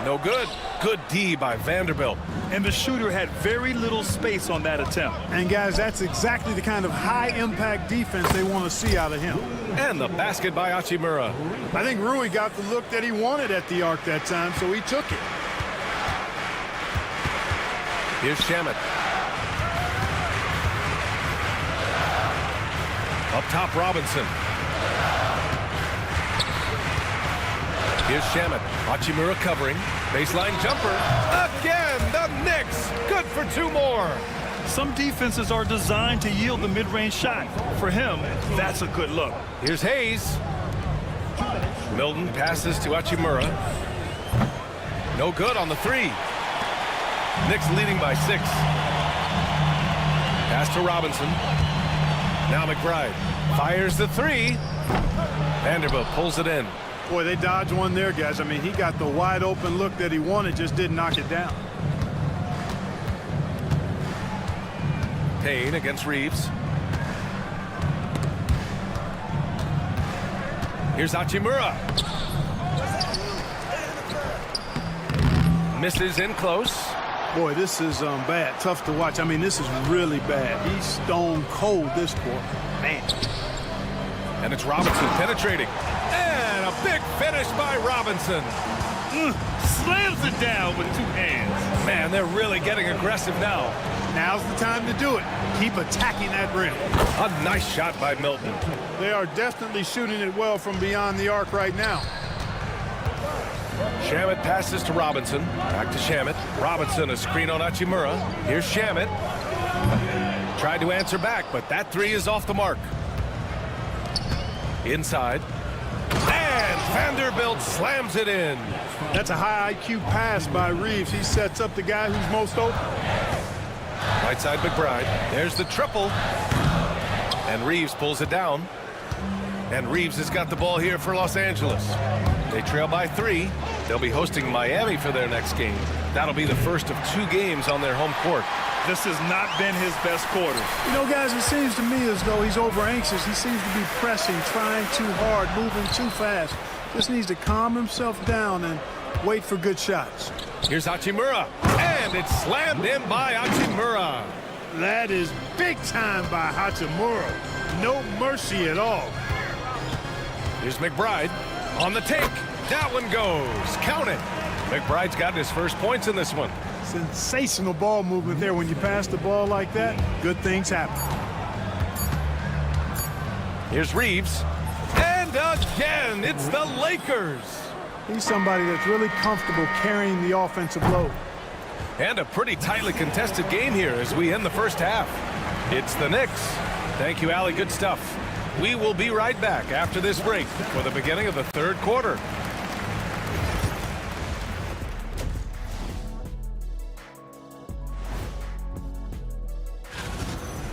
No good. Good D by Vanderbilt. And the shooter had very little space on that attempt. And guys, that's exactly the kind of high-impact defense they want to see out of him. And the basket by Hachimura. I think Rui got the look that he wanted at the arc that time, so he took it. Here's Shamet. Up top, Robinson. Here's Shamet. Hachimura covering. Baseline jumper. Again, the Knicks. Good for 2 more. Some defenses are designed to yield the mid-range shot. For him, that's a good look. Here's Hayes. Milton passes to Hachimura. No good on the 3. Knicks leading by 6. Pass to Robinson. Now McBride fires the three. Vanderbilt pulls it in. Boy, they dodged one there, guys. I mean, he got the wide open look that he wanted, just didn't knock it down. Payne against Reeves. Here's Hachimura. Misses in close. Boy, this is bad. Tough to watch. I mean, this is really bad. He's stone cold this quarter. Man. And it's Robinson penetrating. And a big finish by Robinson. Slams it down with two hands. Man, they're really getting aggressive now. Now's the time to do it. Keep attacking that rim. A nice shot by Milton. They are definitely shooting it well from beyond the arc right now. Shamet passes to Robinson. Back to Shamet. Robinson, a screen on Hachimura. Here's Shamet. Tried to answer back, but that three is off the mark. Inside. And Vanderbilt slams it in. That's a high IQ pass by Reeves. He sets up the guy who's most open. Right side McBride. There's the triple. And Reeves pulls it down. And Reeves has got the ball here for Los Angeles. They trail by 3. They'll be hosting Miami for their next game. That'll be the first of 2 games on their home court. This has not been his best quarter. You know, guys, it seems to me as though he's over anxious. He seems to be pressing, trying too hard, moving too fast. Just needs to calm himself down and wait for good shots. Here's Hachimura. And it's slammed in by Hachimura. That is big time by Hachimura. No mercy at all. Here's McBride on the take. That one goes. Count it. McBride's got his first points in this one. Sensational ball movement there. When you pass the ball like that, good things happen. Here's Reeves. And again, it's the Lakers. He's somebody that's really comfortable carrying the offensive load. And a pretty tightly contested game here as we end the first half. It's the Knicks. Thank you, Allie. Good stuff. We will be right back after this break for the beginning of the third quarter.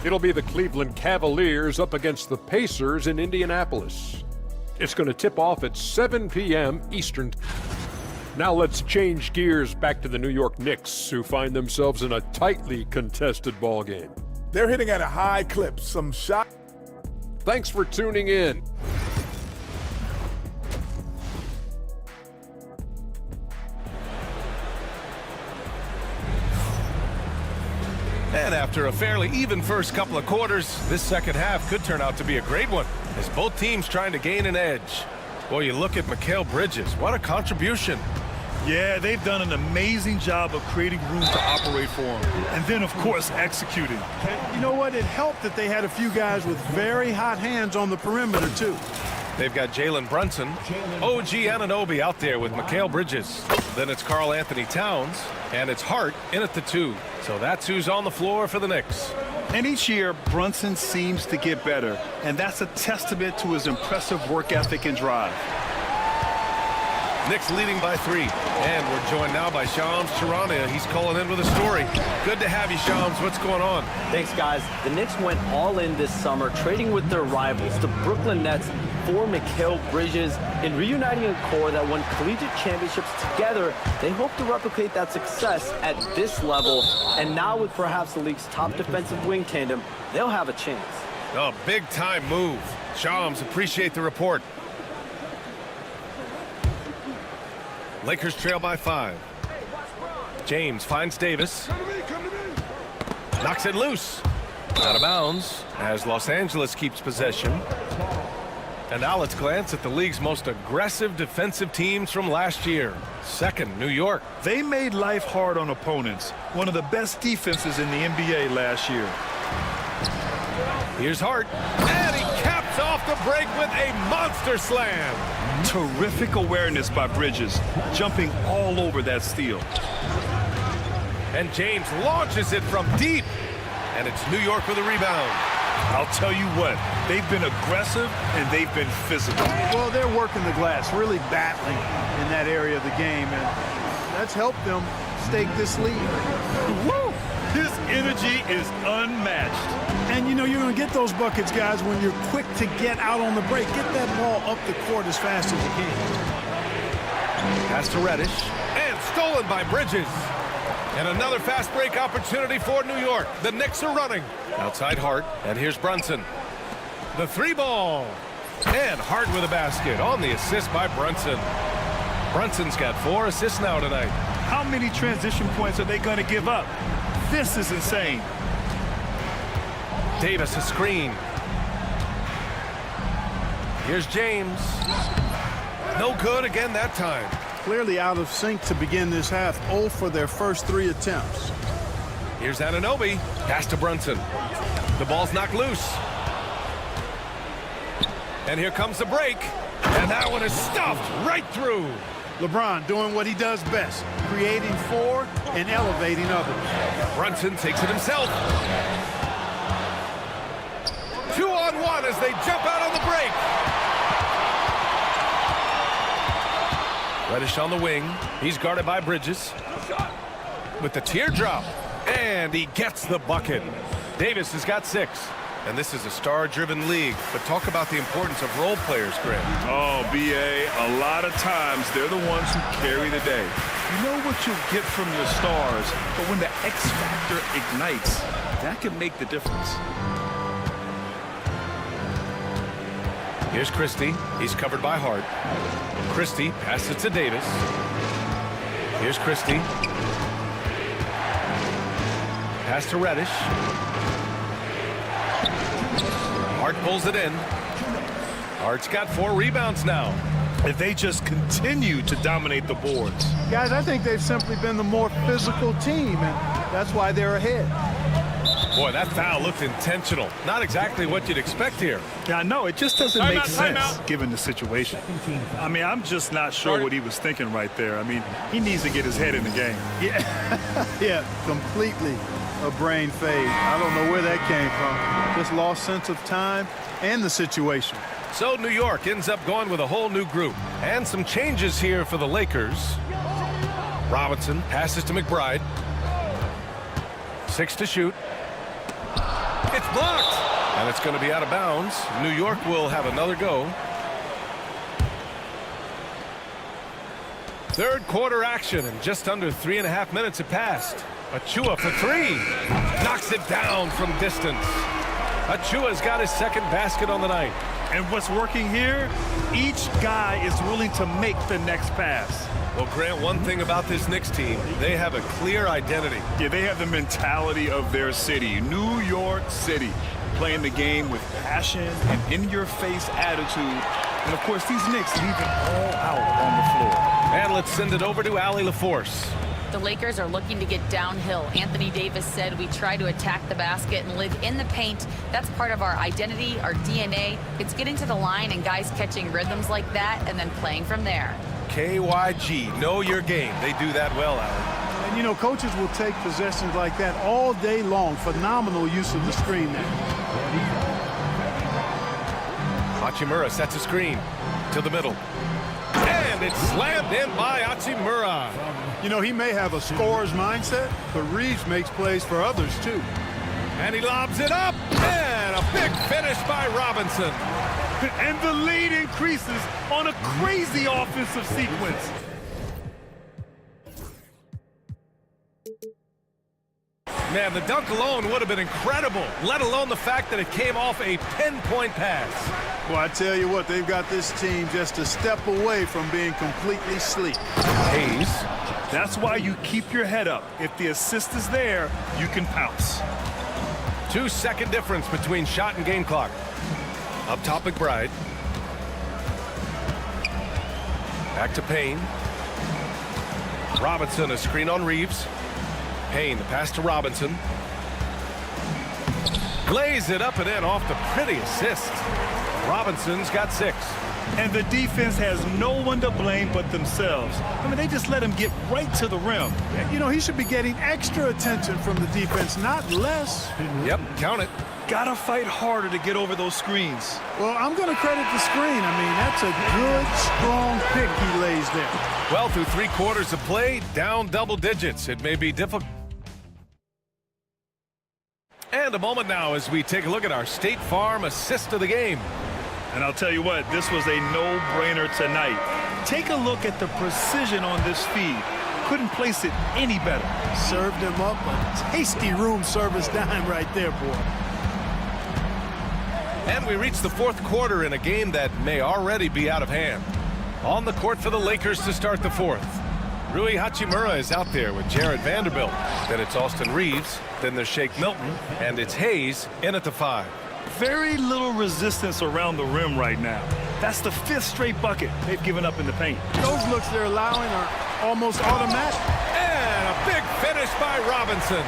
It'll be the Cleveland Cavaliers up against the Pacers in Indianapolis. It's going to tip off at 7 p.m. Eastern. Now let's change gears back to the New York Knicks, who find themselves in a tightly contested ball game. They're hitting at a high clip. Some shots. Thanks for tuning in. And after a fairly even first couple of quarters, this second half could turn out to be a great one, as both teams trying to gain an edge. Boy, you look at Mikal Bridges. What a contribution. Yeah, they've done an amazing job of creating room to operate for him. And then, of course, executing. And you know what? It helped that they had a few guys with very hot hands on the perimeter, too. They've got Jalen Brunson, OG Anunoby out there with Mikal Bridges. Then it's Karl Anthony Towns, and it's Hart in at the 2. So that's who's on the floor for the Knicks. And each year, Brunson seems to get better. And that's a testament to his impressive work ethic and drive. Knicks leading by 3. And we're joined now by Shams Charania. He's calling in with a story. Good to have you, Shams. What's going on? Thanks, guys. The Knicks went all in this summer, trading with their rivals, the Brooklyn Nets, for Mikal Bridges. In reuniting a core that won collegiate championships together, they hope to replicate that success at this level. And now with perhaps the league's top defensive wing tandem, they'll have a chance. A big-time move. Shams, appreciate the report. Lakers trail by 5. James finds Davis. Knocks it loose. Out of bounds as Los Angeles keeps possession. And now let's glance at the league's most aggressive defensive teams from last year. Second, New York. They made life hard on opponents. One of the best defenses in the NBA last year. Here's Hart. And he caps off the break with a monster slam. Terrific awareness by Bridges, jumping all over that steal. And James launches it from deep. And it's New York with a rebound. I'll tell you what, they've been aggressive and they've been physical. Well, they're working the glass, really battling in that area of the game, and that's helped them stake this lead. Woo! His energy is unmatched. And, you know, you're going to get those buckets, guys, when you're quick to get out on the break. Get that ball up the court as fast as you can. Pass to Reddish. And stolen by Bridges. And another fast break opportunity for New York. The Knicks are running. Outside Hart. And here's Brunson. The three ball. And Hart with a basket on the assist by Brunson. Brunson's got 4 assists now tonight. How many transition points are they going to give up? This is insane. Davis a screen. Here's James. No good again that time. Clearly out of sync to begin this half. 0 for their first 3 attempts. Here's Anunoby. Pass to Brunson. The ball's knocked loose. And here comes the break. And that one is stuffed right through. LeBron doing what he does best, creating for and elevating others. Brunson takes it himself. 2-on-1 as they jump out on the break. Reddish on the wing. He's guarded by Bridges. With the teardrop. And he gets the bucket. Davis has got 6. And this is a star-driven league. But talk about the importance of role players, Grant. Oh, B.A., a lot of times they're the ones who carry the day. You know what you'll get from your stars, but when the X factor ignites, that can make the difference. Here's Christie. He's covered by Hart. Christie passes to Davis. Here's Christie. Pass to Reddish. Hart pulls it in. Hart's got 4 rebounds now. If they just continue to dominate the boards. Guys, I think they've simply been the more physical team, and that's why they're ahead. Boy, that foul looked intentional. Not exactly what you'd expect here. Yeah, I know. It just doesn't make sense given the situation. I mean, I'm just not sure what he was thinking right there. I mean, he needs to get his head in the game. Yeah, yeah, completely a brain fade. I don't know where that came from. Just lost sense of time and the situation. So New York ends up going with a whole new group. And some changes here for the Lakers. Robinson passes to McBride. 6 to shoot. It's blocked. And it's going to be out of bounds. New York will have another go. Third quarter action, and just under 3.5 minutes have passed. Achua for 3. Knocks it down from distance. Achua's got his second basket on the night. And what's working here, each guy is willing to make the next pass. Well, Grant, one thing about this Knicks team, they have a clear identity. Yeah, they have the mentality of their city, New York City, playing the game with passion and in-your-face attitude. And, of course, these Knicks leave it all out on the floor. And let's send it over to Allie LaForce. The Lakers are looking to get downhill. Anthony Davis said we try to attack the basket and live in the paint. That's part of our identity, our DNA. It's getting to the line and guys catching rhythms like that and then playing from there. KYG, know your game. They do that well, Allie. And, you know, coaches will take possessions like that all day long. Phenomenal use of the screen there. Hachimura sets a screen to the middle. And it's slammed in by Hachimura. You know, he may have a scorer's mindset, but Reeves makes plays for others, too. And he lobs it up. And a big finish by Robinson. And the lead increases on a crazy offensive sequence. Man, the dunk alone would have been incredible, let alone the fact that it came off a pinpoint pass. Well, I tell you what, they've got this team just a step away from being completely asleep. Hayes. That's why you keep your head up. If the assist is there, you can pounce. 2-second difference between shot and game clock. Up top, McBride. Back to Payne. Robinson, a screen on Reeves. Payne, the pass to Robinson. Glaze it up and in off the pretty assist. Robinson's got 6. And the defense has no one to blame but themselves. I mean, they just let him get right to the rim. You know, he should be getting extra attention from the defense, not less. Yep, count it. Gotta fight harder to get over those screens. Well, I'm going to credit the screen. I mean, that's a good, strong pick he lays there. Well, through 3 quarters of play, down double digits. It may be difficult. And a moment now as we take a look at our State Farm assist of the game. And I'll tell you what, this was a no-brainer tonight. Take a look at the precision on this feed. Couldn't place it any better. Served him up a tasty room service dime right there, boy. And we reach the fourth quarter in a game that may already be out of hand. On the court for the Lakers to start the fourth. Rui Hachimura is out there with Jared Vanderbilt. Then it's Austin Reeves. Then there's Shake Milton. And it's Hayes in at the 5. Very little resistance around the rim right now. That's the 5th straight bucket they've given up in the paint. Those looks they're allowing are almost automatic. And a big finish by Robinson.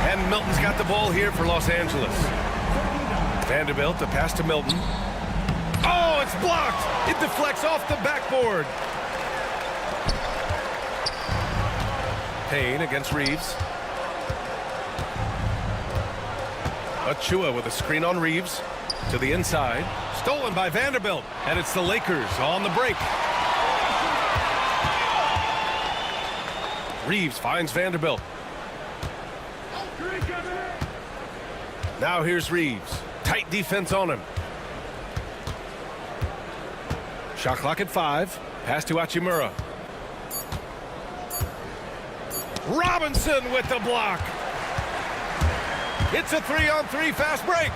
And Milton's got the ball here for Los Angeles. Vanderbilt, the pass to Milton. Oh, it's blocked. It deflects off the backboard. Payne against Reeves. Achua with a screen on Reeves. To the inside. Stolen by Vanderbilt. And it's the Lakers on the break. Reeves finds Vanderbilt. Now here's Reeves. Tight defense on him. Shot clock at 5. Pass to Hachimura. Robinson with the block. It's a 3-on-3 fast break.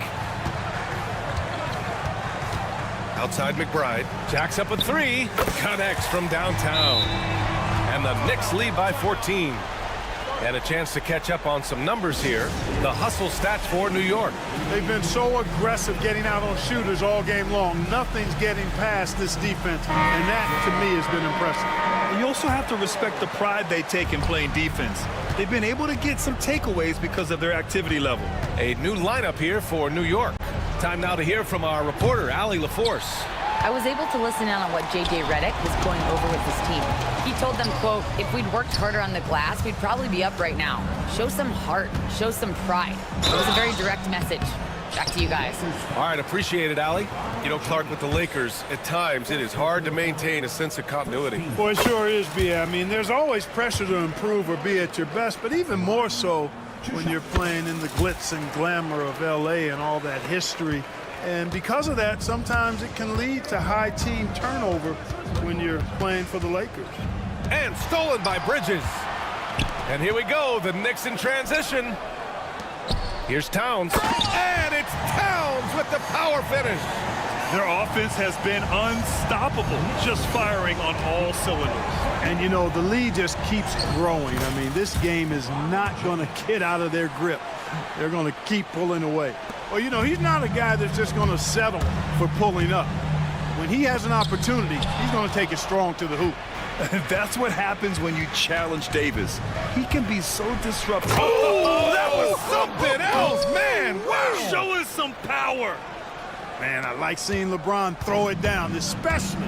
Outside McBride. Jacks up a 3. Connects from downtown. And the Knicks lead by 14. And a chance to catch up on some numbers here. The hustle stats for New York. They've been so aggressive getting out on shooters all game long. Nothing's getting past this defense, and that, to me, has been impressive. And you also have to respect the pride they take in playing defense. They've been able to get some takeaways because of their activity level. A new lineup here for New York. Time now to hear from our reporter, Allie LaForce. I was able to listen in on what J.J. Redick was going over with his team. He told them, quote, if we'd worked harder on the glass, we'd probably be up right now. Show some heart. Show some pride. It was a very direct message. Back to you guys. All right, appreciate it, Allie. You know, Clark, with the Lakers, at times it is hard to maintain a sense of continuity. Boy, it sure is, B.A. I mean, there's always pressure to improve or be at your best, but even more so when you're playing in the glitz and glamour of L.A. and all that history. And because of that, sometimes it can lead to high team turnover when you're playing for the Lakers. And stolen by Bridges. And here we go, the Knicks in transition. Here's Towns. And it's Towns with the power finish. Their offense has been unstoppable, just firing on all cylinders. And, you know, the lead just keeps growing. I mean, this game is not going to get out of their grip. They're going to keep pulling away. Well, you know, he's not a guy that's just going to settle for pulling up. When he has an opportunity, he's going to take it strong to the hoop. That's what happens when you challenge Davis. He can be so disruptive. Oh, that was something else, man. Wow. Show us some power. Man, I like seeing LeBron throw it down, especially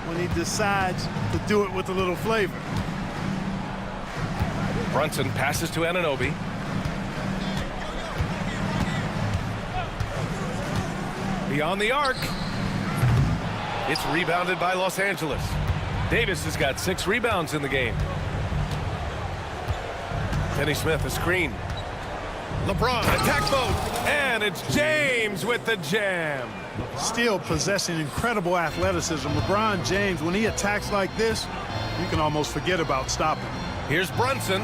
when he decides to do it with a little flavor. Brunson passes to Anunoby. Beyond the arc. It's rebounded by Los Angeles. Davis has got 6 rebounds in the game. Finney Smith, a screen. LeBron, attack mode. And it's James with the jam. Still possessing incredible athleticism. LeBron James, when he attacks like this, you can almost forget about stopping. Here's Brunson.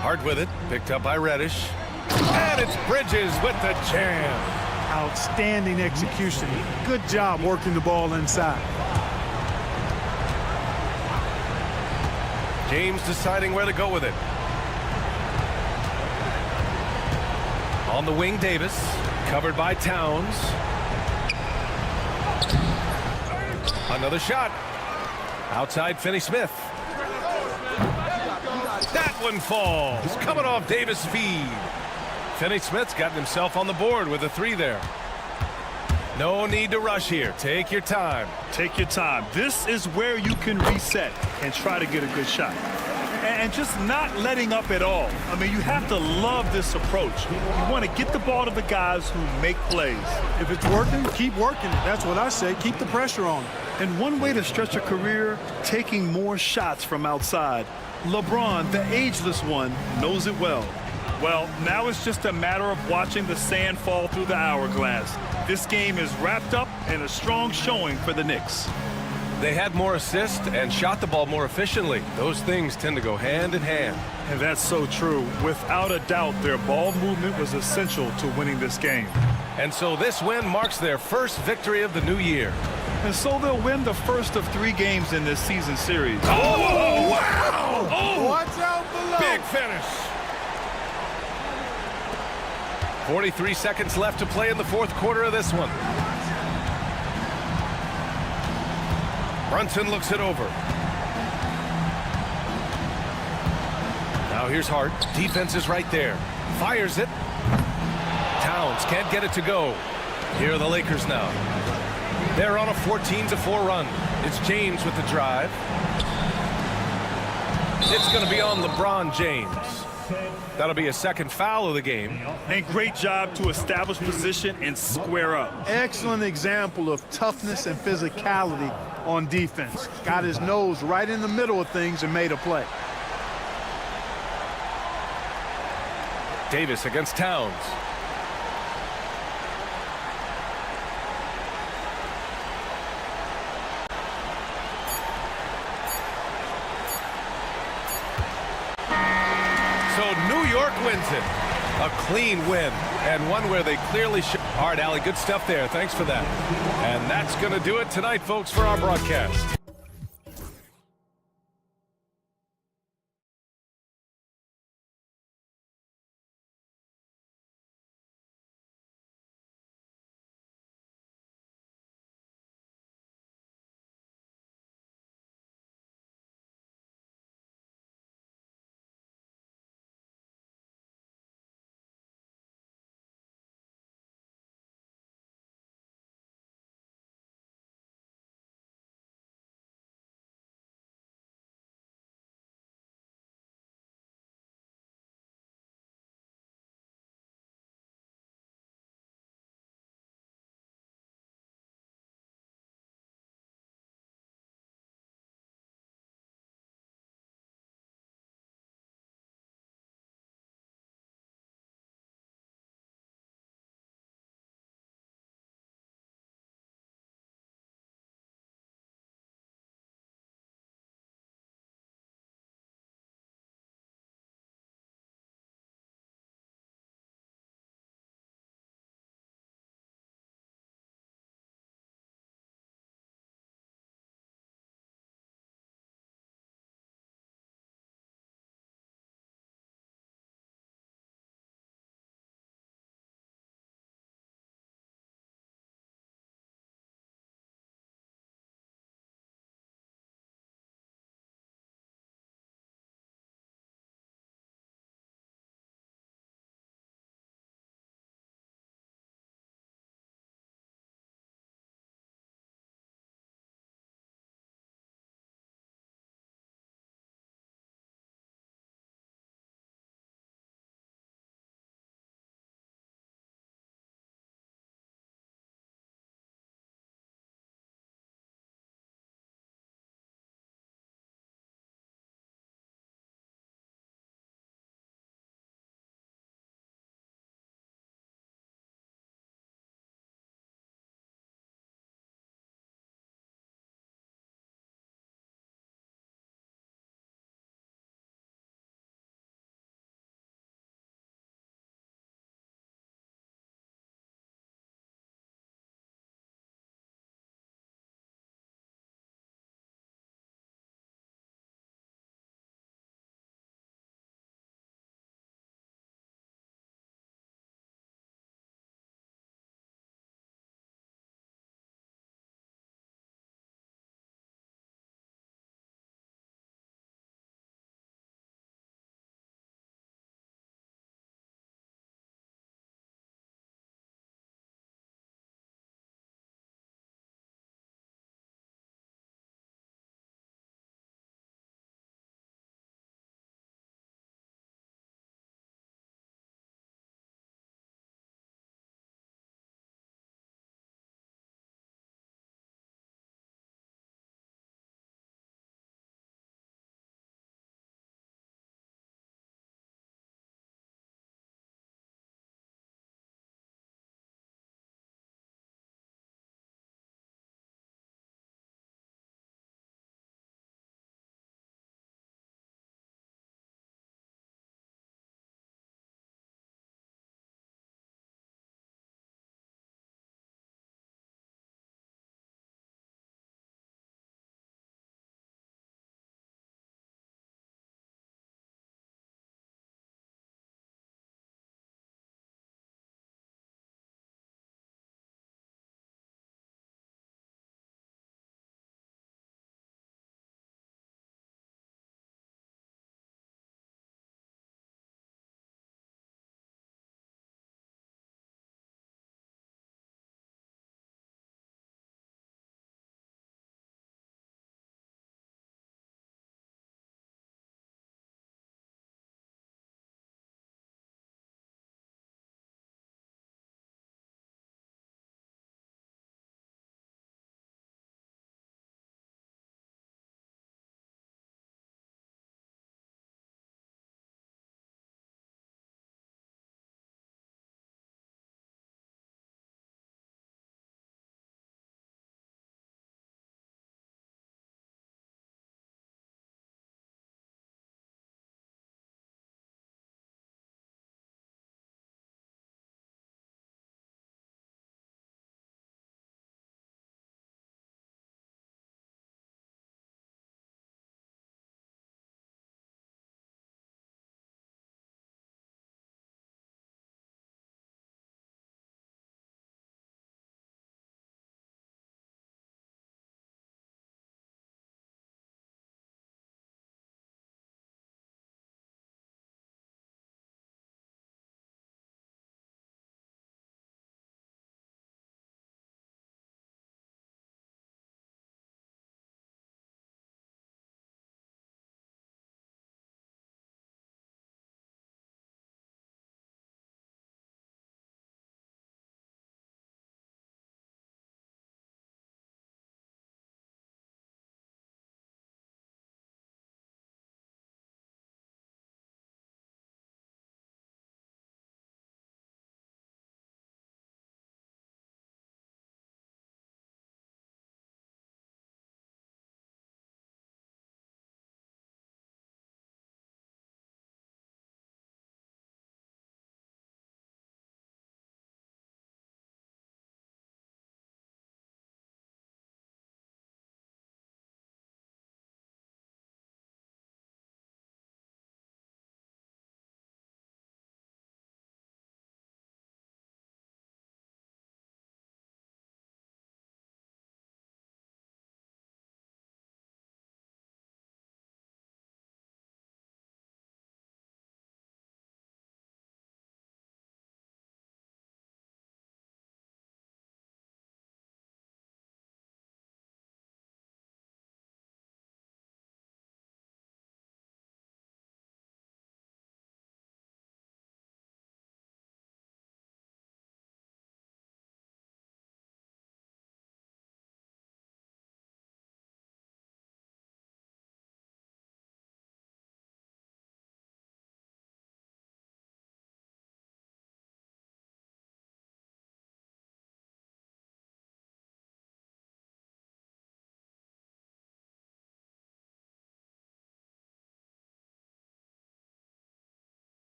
Hard with it. Picked up by Reddish. And it's Bridges with the jam. Outstanding execution. Good job working the ball inside. James deciding where to go with it. On the wing, Davis. Covered by Towns. Another shot. Outside, Finney Smith. That one falls. Coming off Davis' feed. Finney Smith's gotten himself on the board with a 3 there. No need to rush here. Take your time. Take your time. This is where you can reset and try to get a good shot. And just not letting up at all. I mean, you have to love this approach. You want to get the ball to the guys who make plays. If it's working, keep working it. That's what I say. Keep the pressure on. And one way to stretch a career, taking more shots from outside. LeBron, the ageless one, knows it well. Well, now it's just a matter of watching the sand fall through the hourglass. This game is wrapped up in a strong showing for the Knicks. They had more assists and shot the ball more efficiently. Those things tend to go hand in hand. And that's so true. Without a doubt, their ball movement was essential to winning this game. And so this win marks their first victory of the new year. And so they'll win the first of 3 games in this season series. Oh, wow! Oh, watch out below. Big finish. 43 seconds left to play in the fourth quarter of this one. Brunson looks it over. Now here's Hart. Defense is right there. Fires it. Towns can't get it to go. Here are the Lakers now. They're on a 14-4 run. It's James with the drive. It's going to be on LeBron James. That'll be a second foul of the game. And great job to establish position and square up. Excellent example of toughness and physicality on defense. Got his nose right in the middle of things and made a play. Davis against Towns. So New York wins it. A clean win, and one where they clearly show. All right, Allie, good stuff there. Thanks for that. And that's going to do it tonight, folks, for our broadcast.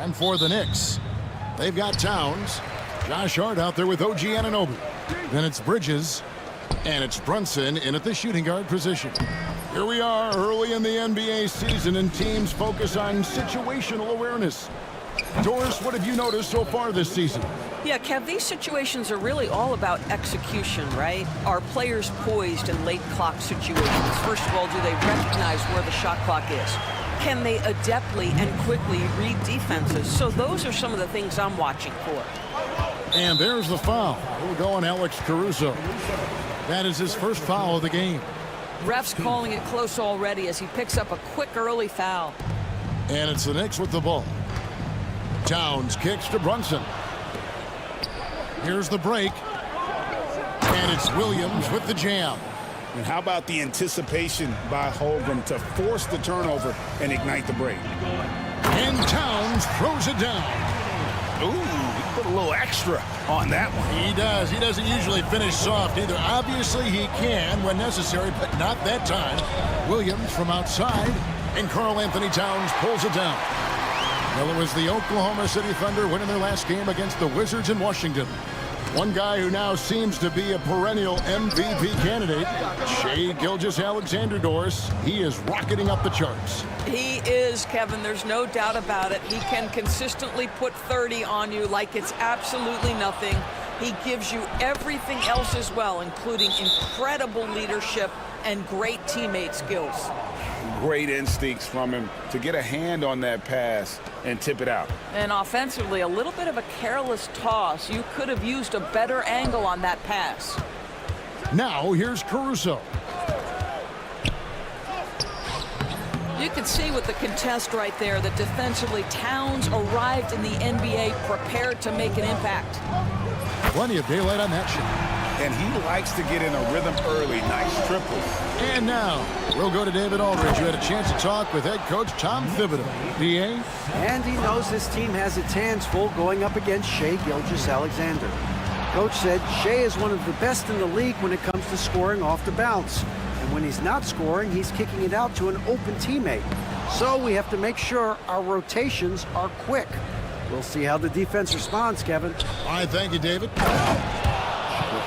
And for the Knicks, they've got Towns. Josh Hart out there with OG Anunoby. Then it's Bridges. And it's Brunson in at the shooting guard position. Here we are early in the NBA season, and teams focus on situational awareness. Doris, what have you noticed so far this season? Yeah, Kev, these situations are really all about execution, right? Are players poised in late clock situations? First of all, do they recognize where the shot clock is? Can they adeptly and quickly read defenses? So those are some of the things I'm watching for. And there's the foul. We'll go on Alex Caruso. That is his first foul of the game. Ref's calling it close already as he picks up a quick early foul. And it's the Knicks with the ball. Towns kicks to Brunson. Here's the break. And it's Williams with the jam. And how about the anticipation by Holmgren to force the turnover and ignite the break? And Towns throws it down. Ooh, he put a little extra on that one. He does. He doesn't usually finish soft either. Obviously, he can when necessary, but not that time. Williams from outside, and Karl Anthony Towns pulls it down. Well, it was the Oklahoma City Thunder winning their last game against the Wizards in Washington. One guy who now seems to be a perennial MVP candidate, Shai Gilgeous-Alexander, Doris. He is rocketing up the charts. He is, Kevin. There's no doubt about it. He can consistently put 30 on you like it's absolutely nothing. He gives you everything else as well, including incredible leadership and great teammate skills. Great instincts from him to get a hand on that pass and tip it out. And offensively, a little bit of a careless toss. You could have used a better angle on that pass. Now here's Caruso. You can see with the contest right there that defensively Towns arrived in the NBA prepared to make an impact. Plenty of daylight on that shot. And he likes to get in a rhythm early. Nice triple. And now we'll go to David Aldridge, who had a chance to talk with head coach Tom Thibodeau. DA? And he knows this team has its hands full going up against Shai Gilgeous-Alexander. Coach said Shai is one of the best in the league when it comes to scoring off the bounce. And when he's not scoring, he's kicking it out to an open teammate. So we have to make sure our rotations are quick. We'll see how the defense responds, Kevin. All right, thank you, David.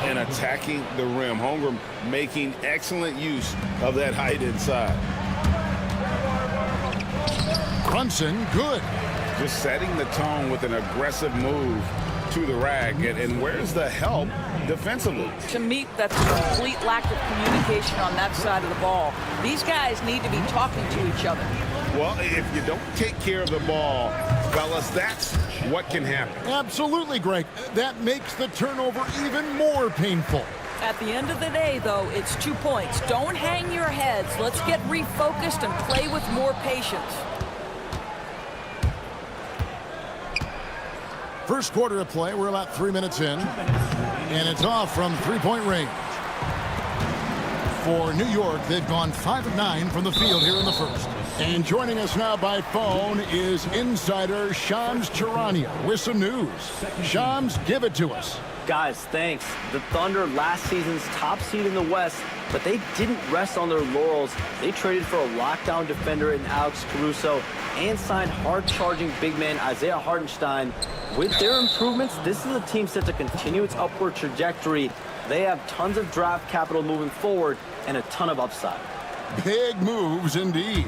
And attacking the rim. Holmgren making excellent use of that height inside. Brunson, good. Just setting the tone with an aggressive move to the rack. And where's the help defensively? To me, that's a complete lack of communication on that side of the ball. These guys need to be talking to each other. Well, if you don't take care of the ball, fellas, that's what can happen. Absolutely, Greg. That makes the turnover even more painful. At the end of the day, though, it's 2 points. Don't hang your heads. Let's get refocused and play with more patience. First quarter of play, we're about 3 minutes in, and it's off from three-point range. For New York, they've gone 5 of 9 from the field here in the first. And joining us now by phone is insider Shams Charania with some news. Shams, give it to us. Guys, thanks. The Thunder last season's top seed in the West, but they didn't rest on their laurels. They traded for a lockdown defender in Alex Caruso and signed hard-charging big man Isaiah Hartenstein. With their improvements, this is a team set to continue its upward trajectory. They have tons of draft capital moving forward and a ton of upside. Big moves indeed.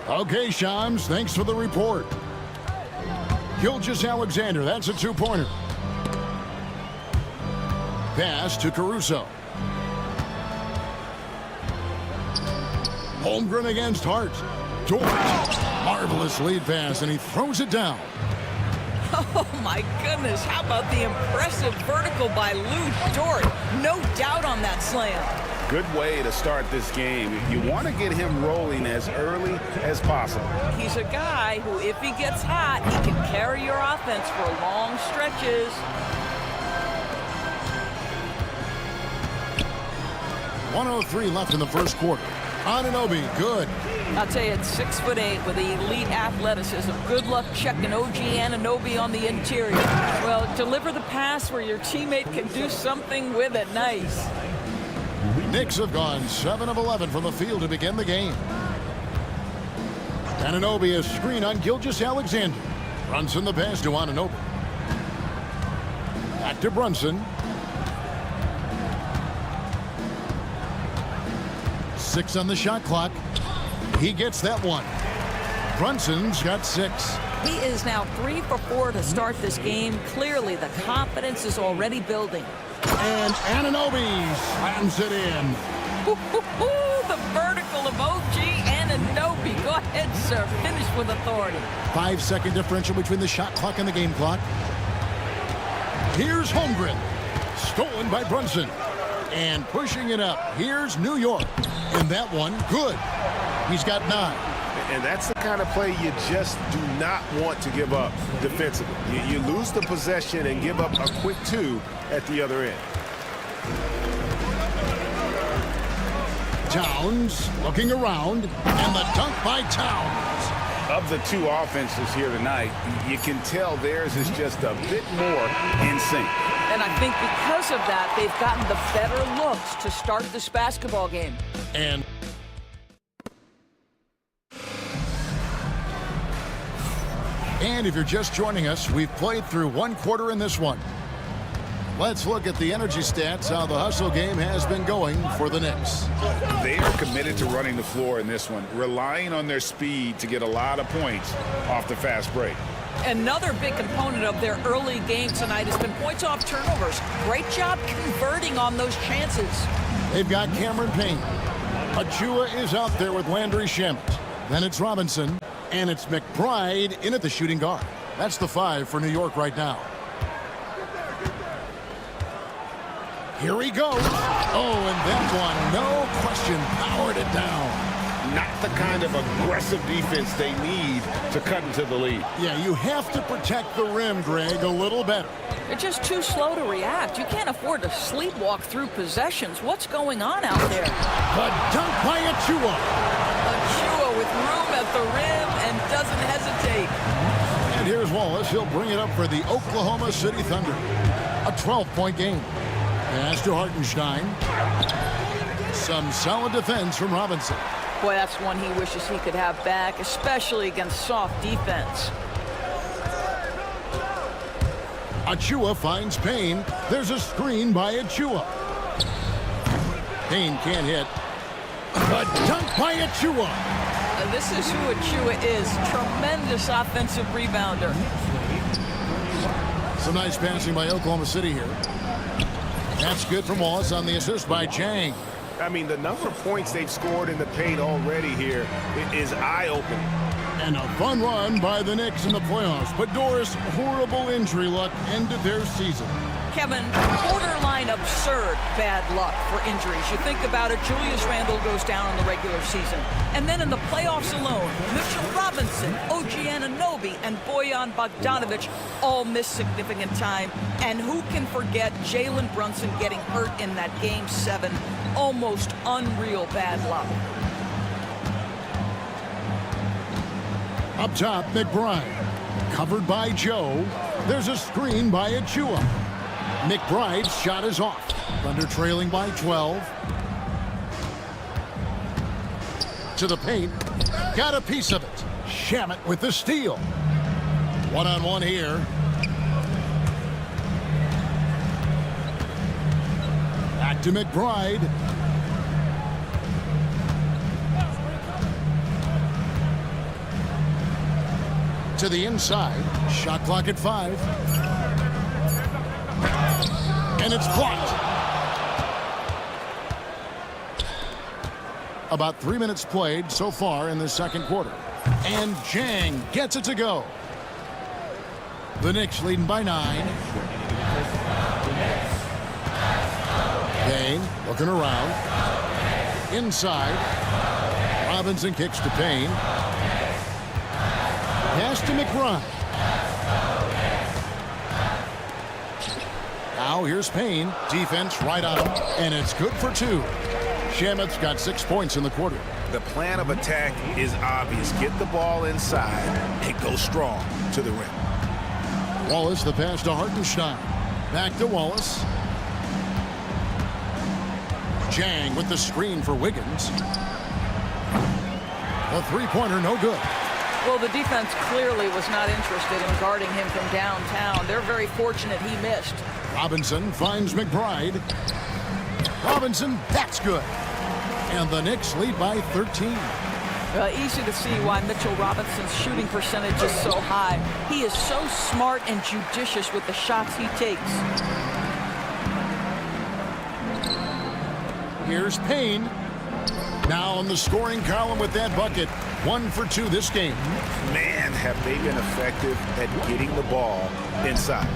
Okay, Shams, thanks for the report. Gilgeous-Alexander, that's a two-pointer. Pass to Caruso. Holmgren against Hart. Dort. Marvelous lead pass, and he throws it down. Oh, my goodness. How about the impressive vertical by Lou Dort? No doubt on that slam. Good way to start this game. You want to get him rolling as early as possible. He's a guy who, if he gets hot, he can carry your offense for long stretches. 1:03 left in the first quarter. Anunoby, good. I'll tell you, it's 6'8" with elite athleticism. Good luck checking OG Anunoby on the interior. Well, deliver the pass where your teammate can do something with it. Nice. Knicks have gone 7 of 11 from the field to begin the game. Anunoby, a screen on Gilgeous-Alexander. Brunson the pass to Anunoby. Back to Brunson. 6 on the shot clock. He gets that one. Brunson's got 6. He is now 3 for 4 to start this game. Clearly, the confidence is already building. And Anunoby slams it in. The vertical of OG Anunoby. Go ahead, sir. Finish with authority. 5-second differential between the shot clock and the game clock. Here's Holmgren. Stolen by Brunson. And pushing it up. Here's New York. And that one, good. He's got 9. And that's the kind of play you just do not want to give up defensively. You lose the possession and give up a quick 2 at the other end. Towns looking around, and the dunk by Towns. Of the 2 offenses here tonight, you can tell theirs is just a bit more in sync. And I think because of that, they've gotten the better looks to start this basketball game. And if you're just joining us, we've played through 1 quarter in this one. Let's look at the energy stats, how the hustle game has been going for the Knicks. They are committed to running the floor in this one, relying on their speed to get a lot of points off the fast break. Another big component of their early game tonight has been points off turnovers. Great job converting on those chances. They've got Cameron Payne. Achua is out there with Landry Shamet. Then it's Robinson, and it's McBride in at the shooting guard. That's the 5 for New York right now. Here he goes. Oh, and that one, no question, powered it down. Not the kind of aggressive defense they need to cut into the lead. Yeah, you have to protect the rim, Greg, a little better. They're just too slow to react. You can't afford to sleepwalk through possessions. What's going on out there? The dunk by Achua. Achua with room at the rim and doesn't hesitate. And here's Wallace. He'll bring it up for the Oklahoma City Thunder. A 12-point game. Pass to Hartenstein. Some solid defense from Robinson. Boy, that's one he wishes he could have back, especially against soft defense. Achua finds Payne. There's a screen by Achua. Payne can't hit. The dunk by Achua. And this is who Achua is. Tremendous offensive rebounder. Some nice passing by Oklahoma City here. That's good from Wallace on the assist by Chang. I mean, the number of points they've scored in the paint already here is eye-opening. And a fun run by the Knicks in the playoffs. But Doris, horrible injury luck ended their season. Kevin, borderline absurd bad luck for injuries. You think about it, Julius Randle goes down in the regular season. And then in the playoffs alone, Mitchell Robinson, OG Anunoby, and Bojan Bogdanovic all missed significant time. And who can forget Jalen Brunson getting hurt in that Game 7? Almost unreal bad luck. Up top, McBride. Covered by Joe. There's a screen by Achua. McBride's shot is off. Thunder trailing by 12. To the paint. Got a piece of it. Shamet with the steal. One-on-one here. Back to McBride. To the inside. Shot clock at 5. And it's blocked. About 3 minutes played so far in the second quarter. And Chang gets it to go. The Knicks leading by 9. Payne looking around. Inside. Robinson kicks to Payne. Pass to McBride. Now here's Payne. Defense right on him. And it's good for 2. Shamet's got 6 points in the quarter. The plan of attack is obvious. Get the ball inside and go strong to the rim. Wallace, the pass to Hartenstein. Back to Wallace. Chang with the screen for Wiggins. The three-pointer no good. Well, the defense clearly was not interested in guarding him from downtown. They're very fortunate he missed. Robinson finds McBride. Robinson, that's good. And the Knicks lead by 13. Easy to see why Mitchell Robinson's shooting percentage is so high. He is so smart and judicious with the shots he takes. Here's Payne. Now in the scoring column with that bucket. 1 for 2 this game. Man, have they been effective at getting the ball inside.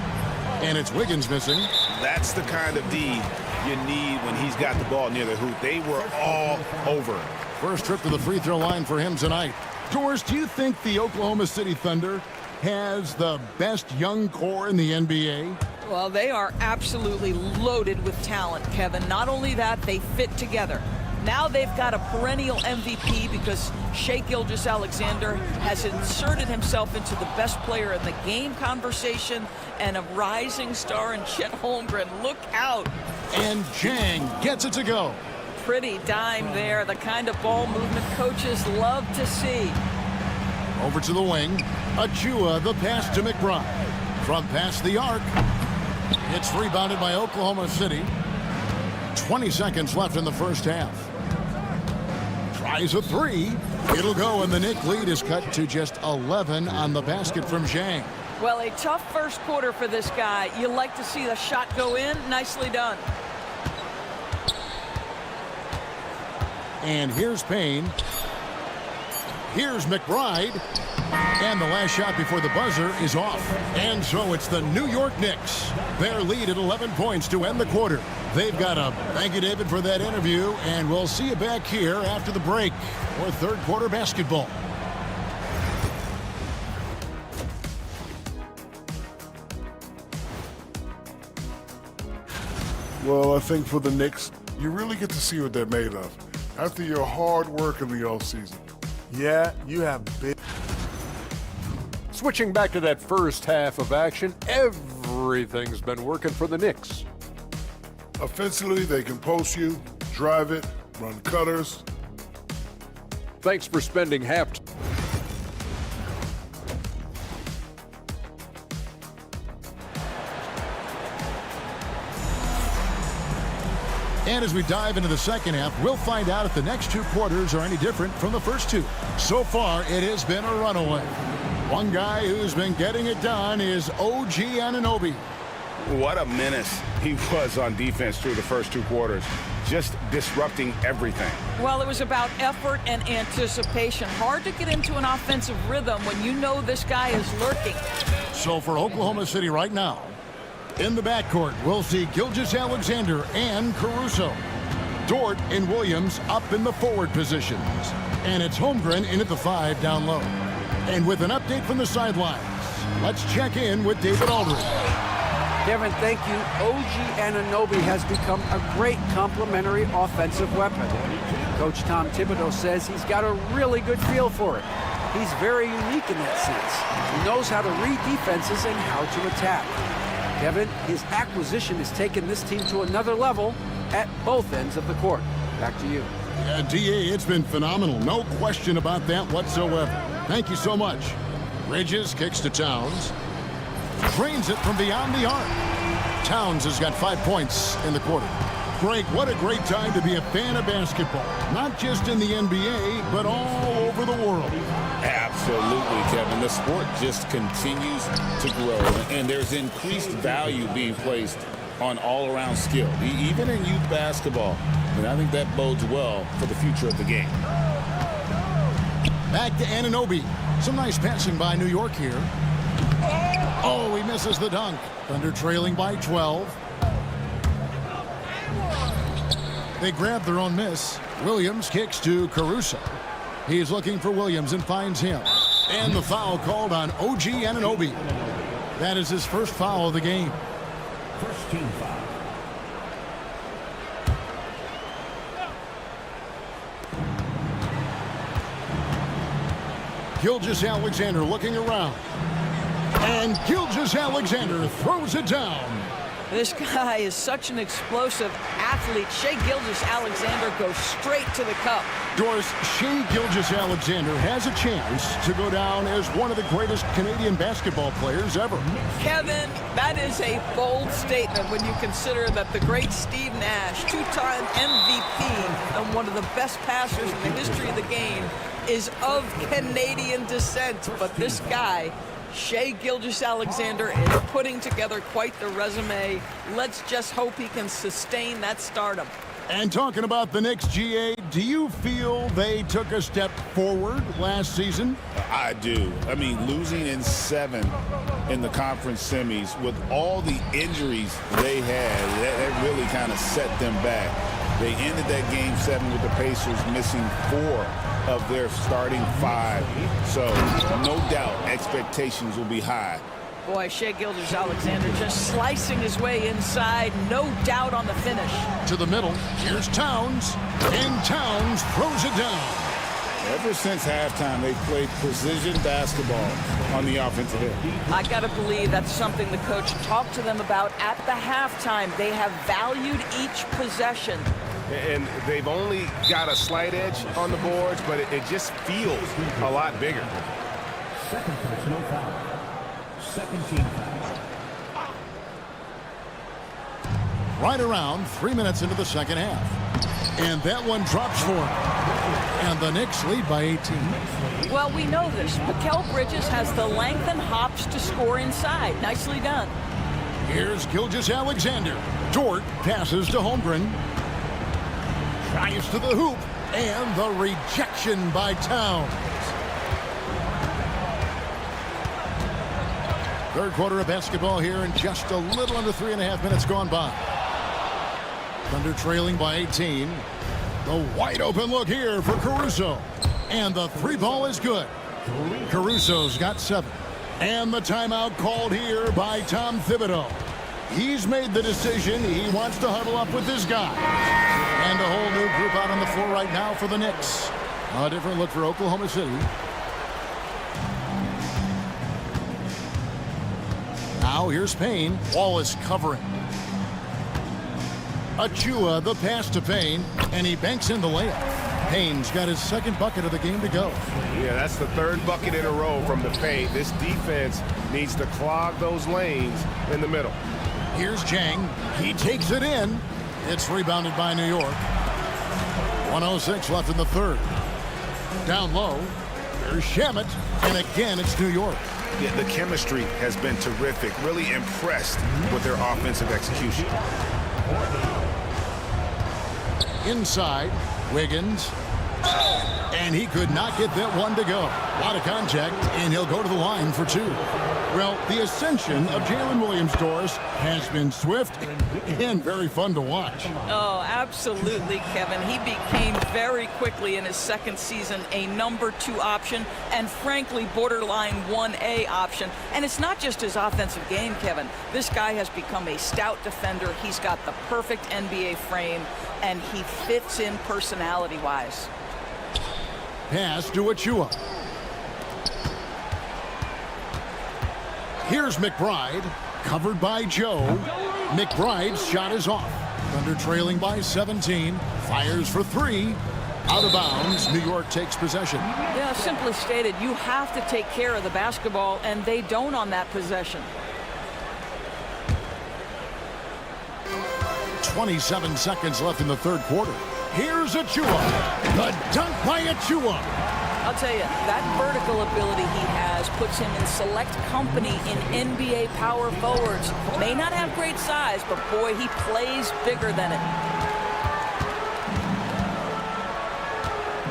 And it's Wiggins missing. That's the kind of D you need when he's got the ball near the hoop. They were all over it. First trip to the free throw line for him tonight. Doris, do you think the Oklahoma City Thunder has the best young core in the NBA? Well, they are absolutely loaded with talent, Kevin. Not only that, they fit together. Now they've got a perennial MVP because Shai Gilgeous-Alexander has inserted himself into the best player in the game conversation, and a rising star in Chet Holmgren. Look out. And Jang gets it to go. Pretty dime there, the kind of ball movement coaches love to see. Over to the wing. Achua, the pass to McBride. From past the arc. It's rebounded by Oklahoma City. 20 seconds left in the first half. Tries a three. It'll go, and the Knicks lead is cut to just 11 on the basket from Zhang. Well, a tough first quarter for this guy. You like to see the shot go in. Nicely done. And here's Payne. Here's McBride. And the last shot before the buzzer is off. And so it's the New York Knicks. Their lead at 11 points to end the quarter. They've got a thank you, David, for that interview. And we'll see you back here after the break for third quarter basketball. Well, I think for the Knicks, you really get to see what they're made of. After your hard work in the offseason. Yeah, you have big... Switching back to that first half of action, everything's been working for the Knicks. Offensively, they can post you, drive it, run cutters. Thanks for spending half. And as we dive into the second half, we'll find out if the next two quarters are any different from the first two. So far, it has been a runaway. One guy who's been getting it done is OG Anunoby. What a menace he was on defense through the first two quarters, just disrupting everything. Well, it was about effort and anticipation. Hard to get into an offensive rhythm when you know this guy is lurking. So for Oklahoma City right now, in the backcourt, we'll see Gilgeous-Alexander and Caruso. Dort and Williams up in the forward positions. And it's Holmgren in at the 5 down low. And with an update from the sidelines, let's check in with David Aldridge. Kevin, thank you. OG Anunoby has become a great complementary offensive weapon. Coach Tom Thibodeau says he's got a really good feel for it. He's very unique in that sense. He knows how to read defenses and how to attack. Kevin, his acquisition has taken this team to another level at both ends of the court. Back to you. Yeah, DA, it's been phenomenal. No question about that whatsoever. Thank you so much. Bridges kicks to Towns. Drains it from beyond the arc. Towns has got 5 points in the quarter. Greg, what a great time to be a fan of basketball. Not just in the NBA, but all over the world. Absolutely, Kevin. The sport just continues to grow, and there's increased value being placed on all-around skill, even in youth basketball. And I think that bodes well for the future of the game. Back to Anunoby. Some nice passing by New York here. Oh, he misses the dunk. Thunder trailing by 12. They grab their own miss. Williams kicks to Caruso. He's looking for Williams and finds him. And the foul called on OG Anunoby. That is his first foul of the game. First team foul. Gilgeous-Alexander looking around. And Gilgeous-Alexander throws it down. This guy is such an explosive athlete. Shai Gilgeous-Alexander goes straight to the cup. Doris, Shai Gilgeous-Alexander has a chance to go down as one of the greatest Canadian basketball players ever. Kevin, that is a bold statement when you consider that the great Steve Nash, two-time MVP and one of the best passers in the history of the game, is of Canadian descent. But this guy, Shai Gilgeous-Alexander, is putting together quite the resume. Let's just hope he can sustain that stardom. And talking about the Knicks, GA, do you feel they took a step forward last season? I do. I mean, losing in 7 in the conference semis with all the injuries they had, that really kind of set them back. They ended that game 7 with the Pacers missing 4 of their starting 5. So no doubt expectations will be high. Boy, Shai Gilgeous-Alexander just slicing his way inside. No doubt on the finish. To the middle. Here's Towns. And Towns throws it down. Ever since halftime, they've played precision basketball on the offensive end. I got to believe that's something the coach talked to them about at the halftime. They have valued each possession. And they've only got a slight edge on the boards, but it just feels a lot bigger. Second personal foul. Second team foul. Right around 3 minutes into the second half. And that one drops for him. And the Knicks lead by 18. Well, we know this. Mikal Bridges has the length and hops to score inside. Nicely done. Here's Gilgeous-Alexander. Dort passes to Holmgren. Drives to the hoop. And the rejection by Towns. Third quarter of basketball here, and just a little under 3.5 minutes gone by. Thunder trailing by 18. The wide open look here for Caruso. And the 3 ball is good. Caruso's got 7. And the timeout called here by Tom Thibodeau. He's made the decision. He wants to huddle up with this guy. And a whole new group out on the floor right now for the Knicks. A different look for Oklahoma City. Now here's Payne. Wallace covering. Achua, the pass to Payne, and he banks in the layup. Payne's got his second bucket of the game to go. Yeah, that's the 3rd bucket in a row from the paint. This defense needs to clog those lanes in the middle. Here's Jang. He takes it in. It's rebounded by New York. 1:06 left in the third. Down low. There's Shamet, and again it's New York. Yeah, the chemistry has been terrific. Really impressed with their offensive execution. Inside, Wiggins. And he could not get that one to go. Out of contact, and he'll go to the line for 2. Well, the ascension of Jalen Williams, Doris, has been swift and very fun to watch. Oh, absolutely, Kevin. He became very quickly in his second season a number 2 option and, frankly, borderline 1A option. And it's not just his offensive game, Kevin. This guy has become a stout defender. He's got the perfect NBA frame, and he fits in personality-wise. Pass to Achua. Here's McBride, covered by Joe. McBride's shot is off. Thunder trailing by 17. Fires for 3. Out of bounds. New York takes possession. Yeah, simply stated, you have to take care of the basketball, and they don't on that possession. 27 seconds left in the third quarter. Here's Achua. The dunk by Achua. I'll tell you, that vertical ability he has puts him in select company in NBA power forwards. May not have great size, but boy, he plays bigger than it.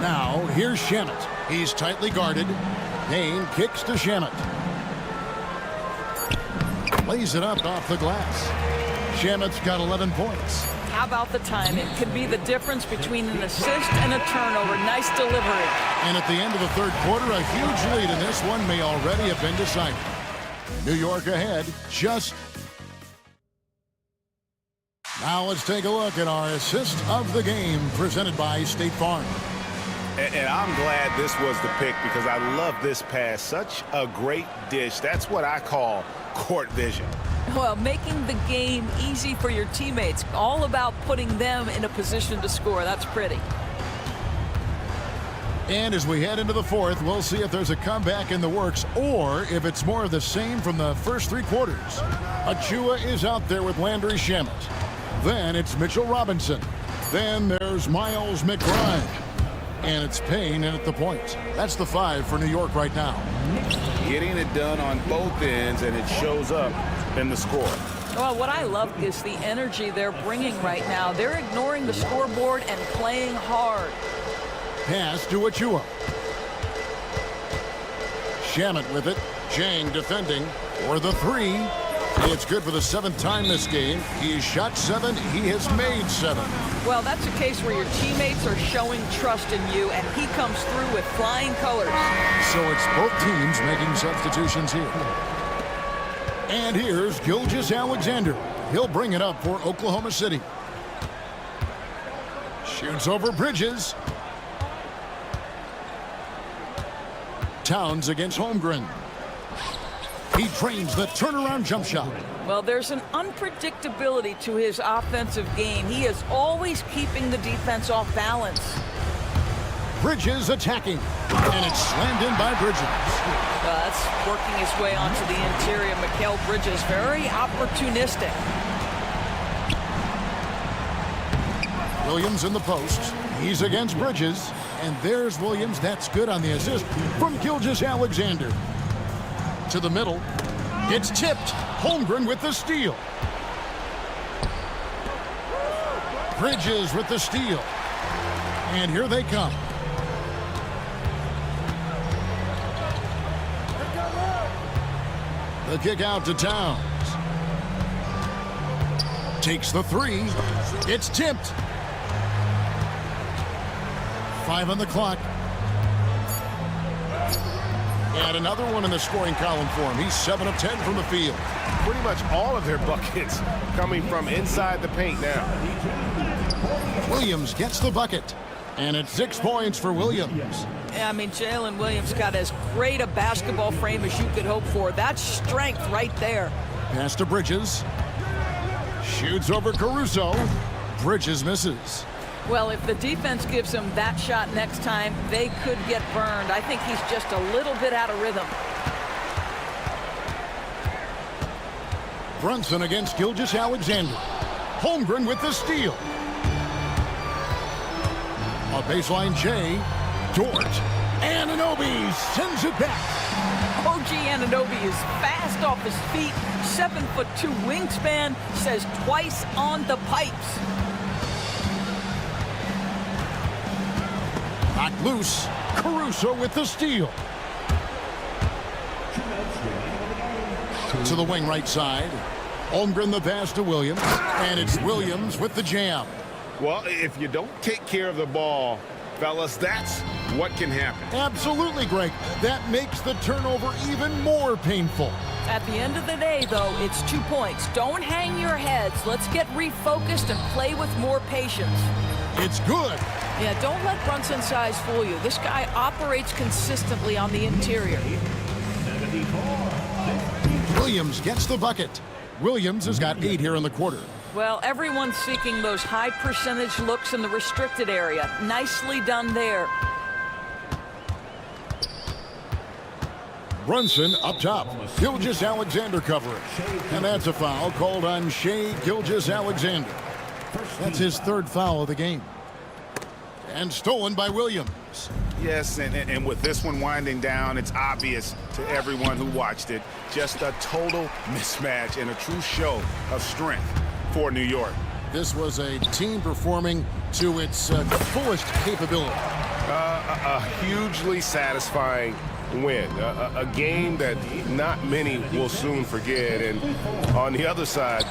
Now, here's Shamet. He's tightly guarded. Payne kicks to Shamet. Lays it up off the glass. Shamet's got 11 points. How about the timing? Could be the difference between an assist and a turnover. Nice delivery. And at the end of the third quarter, a huge lead in this one may already have been decided. New York ahead, just... Now let's take a look at our assist of the game presented by State Farm. And I'm glad this was the pick because I love this pass. Such a great dish. That's what I call court vision. Well, making the game easy for your teammates. All about putting them in a position to score. That's pretty. And as we head into the fourth, we'll see if there's a comeback in the works or if it's more of the same from the first three quarters. Achua is out there with Landry Shamet. Then it's Mitchell Robinson. Then there's Miles McBride. And it's Payne in at the point. That's the 5 for New York right now. Getting it done on both ends, and it shows up in the score. Well, what I love is the energy they're bringing right now. They're ignoring the scoreboard and playing hard. Pass to Achua. Shamet with it. Chang defending for the 3. It's good for the 7th time this game. He's shot 7. He has made 7. Well, that's a case where your teammates are showing trust in you, and he comes through with flying colors. So it's both teams making substitutions here. And here's Gilgeous Alexander. He'll bring it up for Oklahoma City. Shoots over Bridges. Towns against Holmgren. He trains the turnaround jump shot. Well, there's an unpredictability to his offensive game. He is always keeping the defense off balance. Bridges attacking. And it's slammed in by Bridges. That's working his way onto the interior. Mikal Bridges, very opportunistic. Williams in the post. He's against Bridges. And there's Williams. That's good on the assist from Gilgeous Alexander. To the middle. It's tipped. Holmgren with the steal. Bridges with the steal. And here they come. The kick out to Towns. Takes the 3. It's tipped. 5 on the clock. And another one in the scoring column for him. He's 7 of 10 from the field. Pretty much all of their buckets coming from inside the paint now. Williams gets the bucket. And it's 6 points for Williams. Yeah, I mean, Jalen Williams got as great a basketball frame as you could hope for. That's strength right there. Pass to Bridges. Shoots over Caruso. Bridges misses. Well, if the defense gives him that shot next time, they could get burned. I think he's just a little bit out of rhythm. Brunson against Gilgeous Alexander. Holmgren with the steal. A baseline J. Dort. Anunoby sends it back. OG Anunoby is fast off his feet. 7'2" wingspan, says twice on the pipes. Knocked loose. Caruso with the steal. To the wing right side. Holmgren the pass to Williams. And it's Williams with the jam. Well, if you don't take care of the ball, fellas, that's what can happen. Absolutely, Greg. That makes the turnover even more painful. At the end of the day, though, it's 2 points. Don't hang your heads. Let's get refocused and play with more patience. It's good. Yeah, don't let Brunson's size fool you. This guy operates consistently on the interior. Williams gets the bucket. Williams has got 8 here in the quarter. Well, everyone's seeking those high percentage looks in the restricted area. Nicely done there. Brunson up top. Gilgeous Alexander covering. And that's a foul called on Shai Gilgeous Alexander. That's his 3rd foul of the game. And stolen by Williams. Yes, and with this one winding down, it's obvious to everyone who watched it. Just a total mismatch and a true show of strength for New York. This was a team performing to its fullest capability. A hugely satisfying win. A game that not many will soon forget. And on the other side,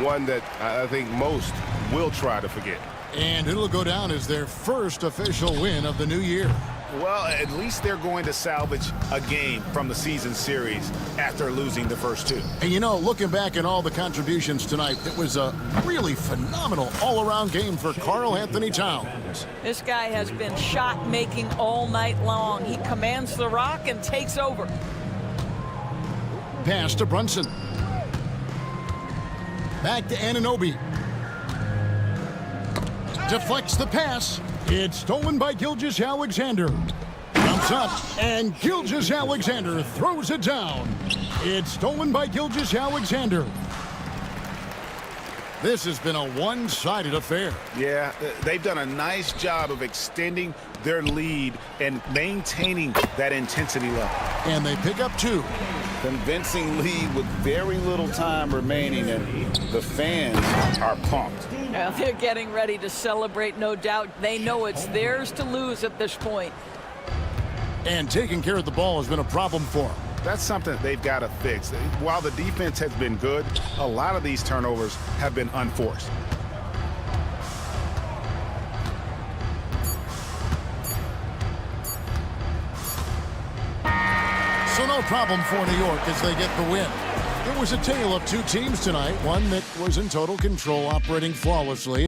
one that I think most will try to forget. And it'll go down as their first official win of the new year. Well, at least they're going to salvage a game from the season series after losing the first 2. And you know, looking back at all the contributions tonight, it was a really phenomenal all-around game for Karl Anthony Towns. This guy has been shot-making all night long. He commands the rock and takes over. Pass to Brunson. Back to Anunoby. Deflects the pass. It's stolen by Gilgeous-Alexander. Jumps up, and Gilgeous-Alexander throws it down. It's stolen by Gilgeous-Alexander. This has been a one-sided affair. Yeah, they've done a nice job of extending their lead and maintaining that intensity level. And they pick up 2. Convincing lead with very little time remaining, and the fans are pumped. Well, they're getting ready to celebrate, no doubt. They know it's theirs to lose at this point. And taking care of the ball has been a problem for them. That's something they've got to fix. While the defense has been good, a lot of these turnovers have been unforced. So no problem for New York as they get the win. It was a tale of 2 teams tonight, one that was in total control, operating flawlessly.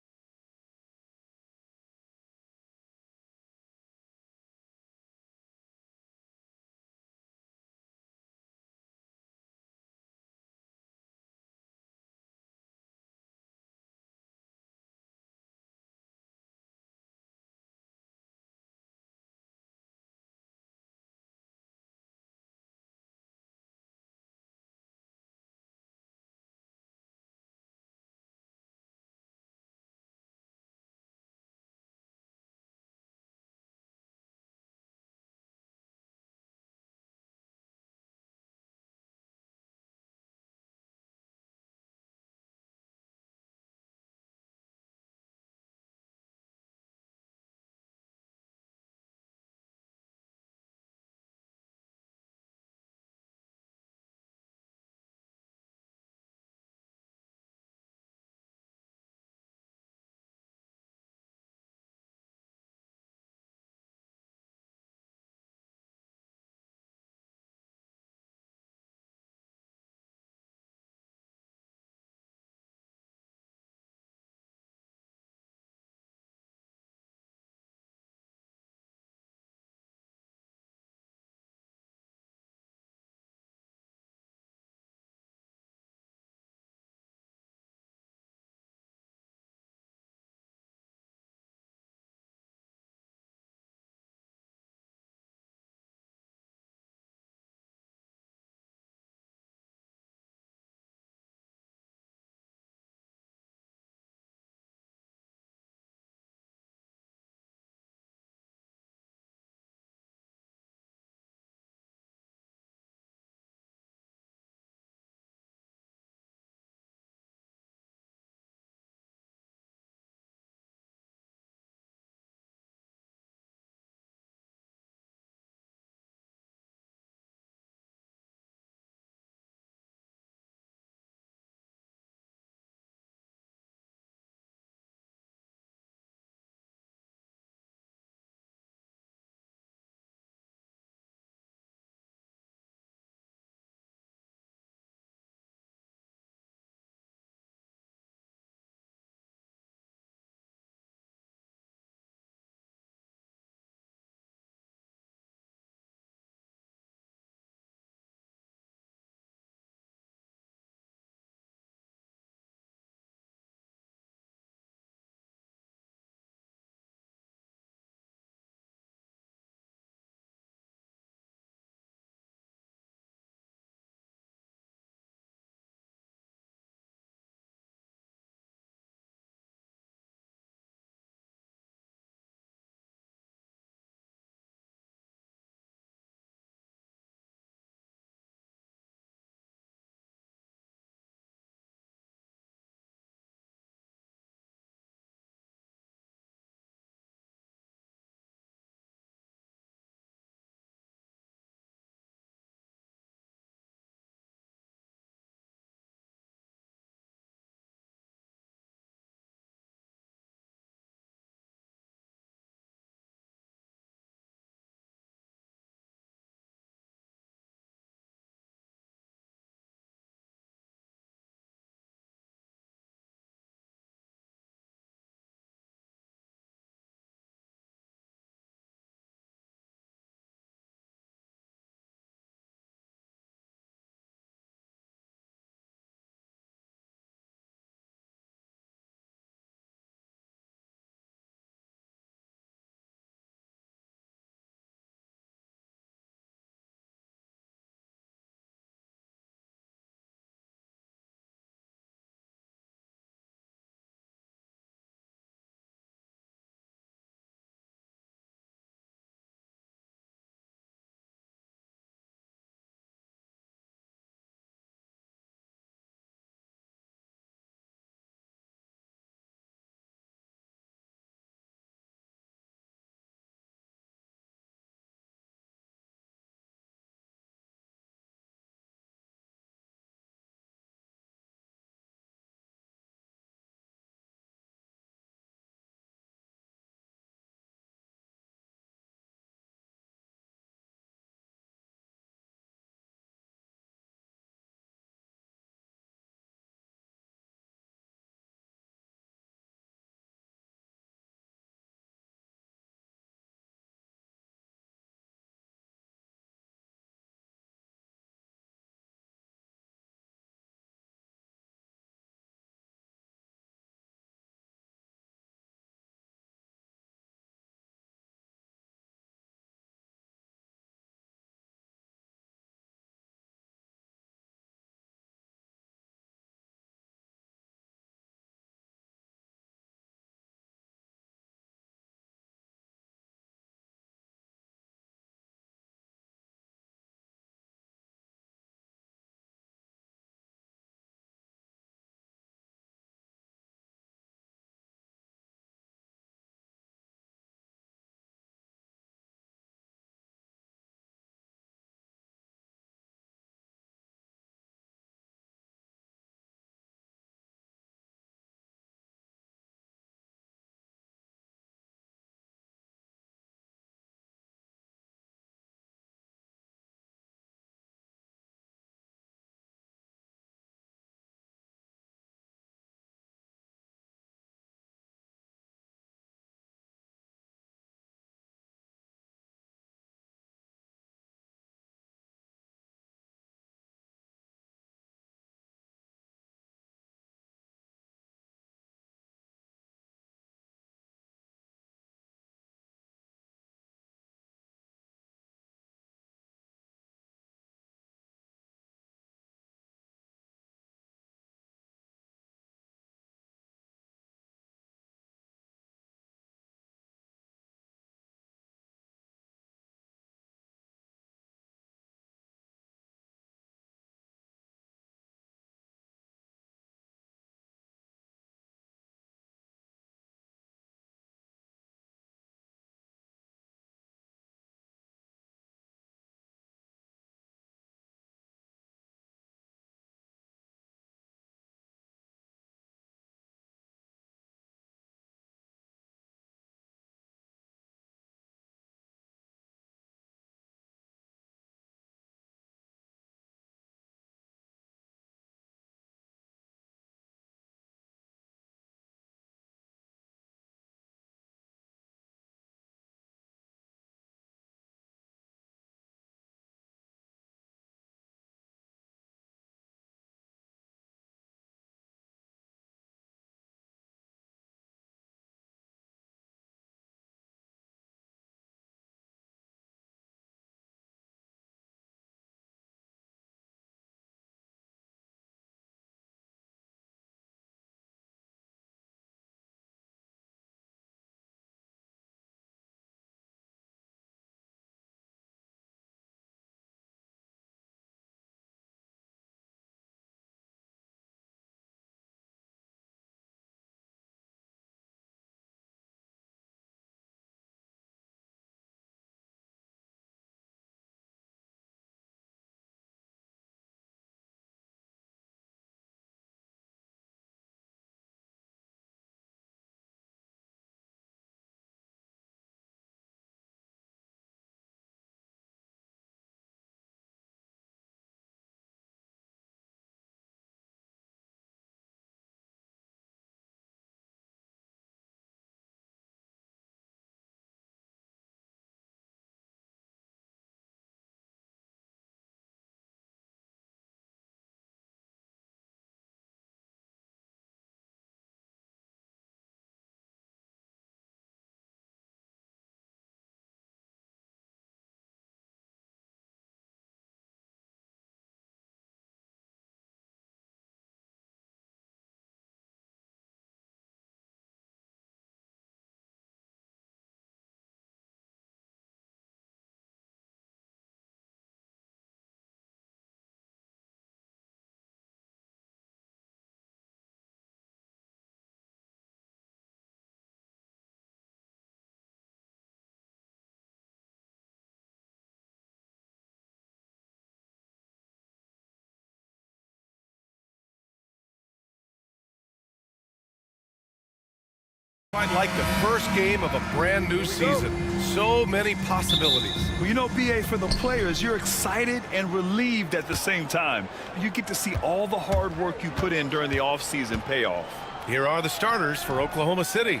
Quite like the first game of a brand new season. So many possibilities. Well, you know, BA, for the players, you're excited and relieved at the same time. You get to see all the hard work you put in during the offseason pay off. Here are the starters for Oklahoma City.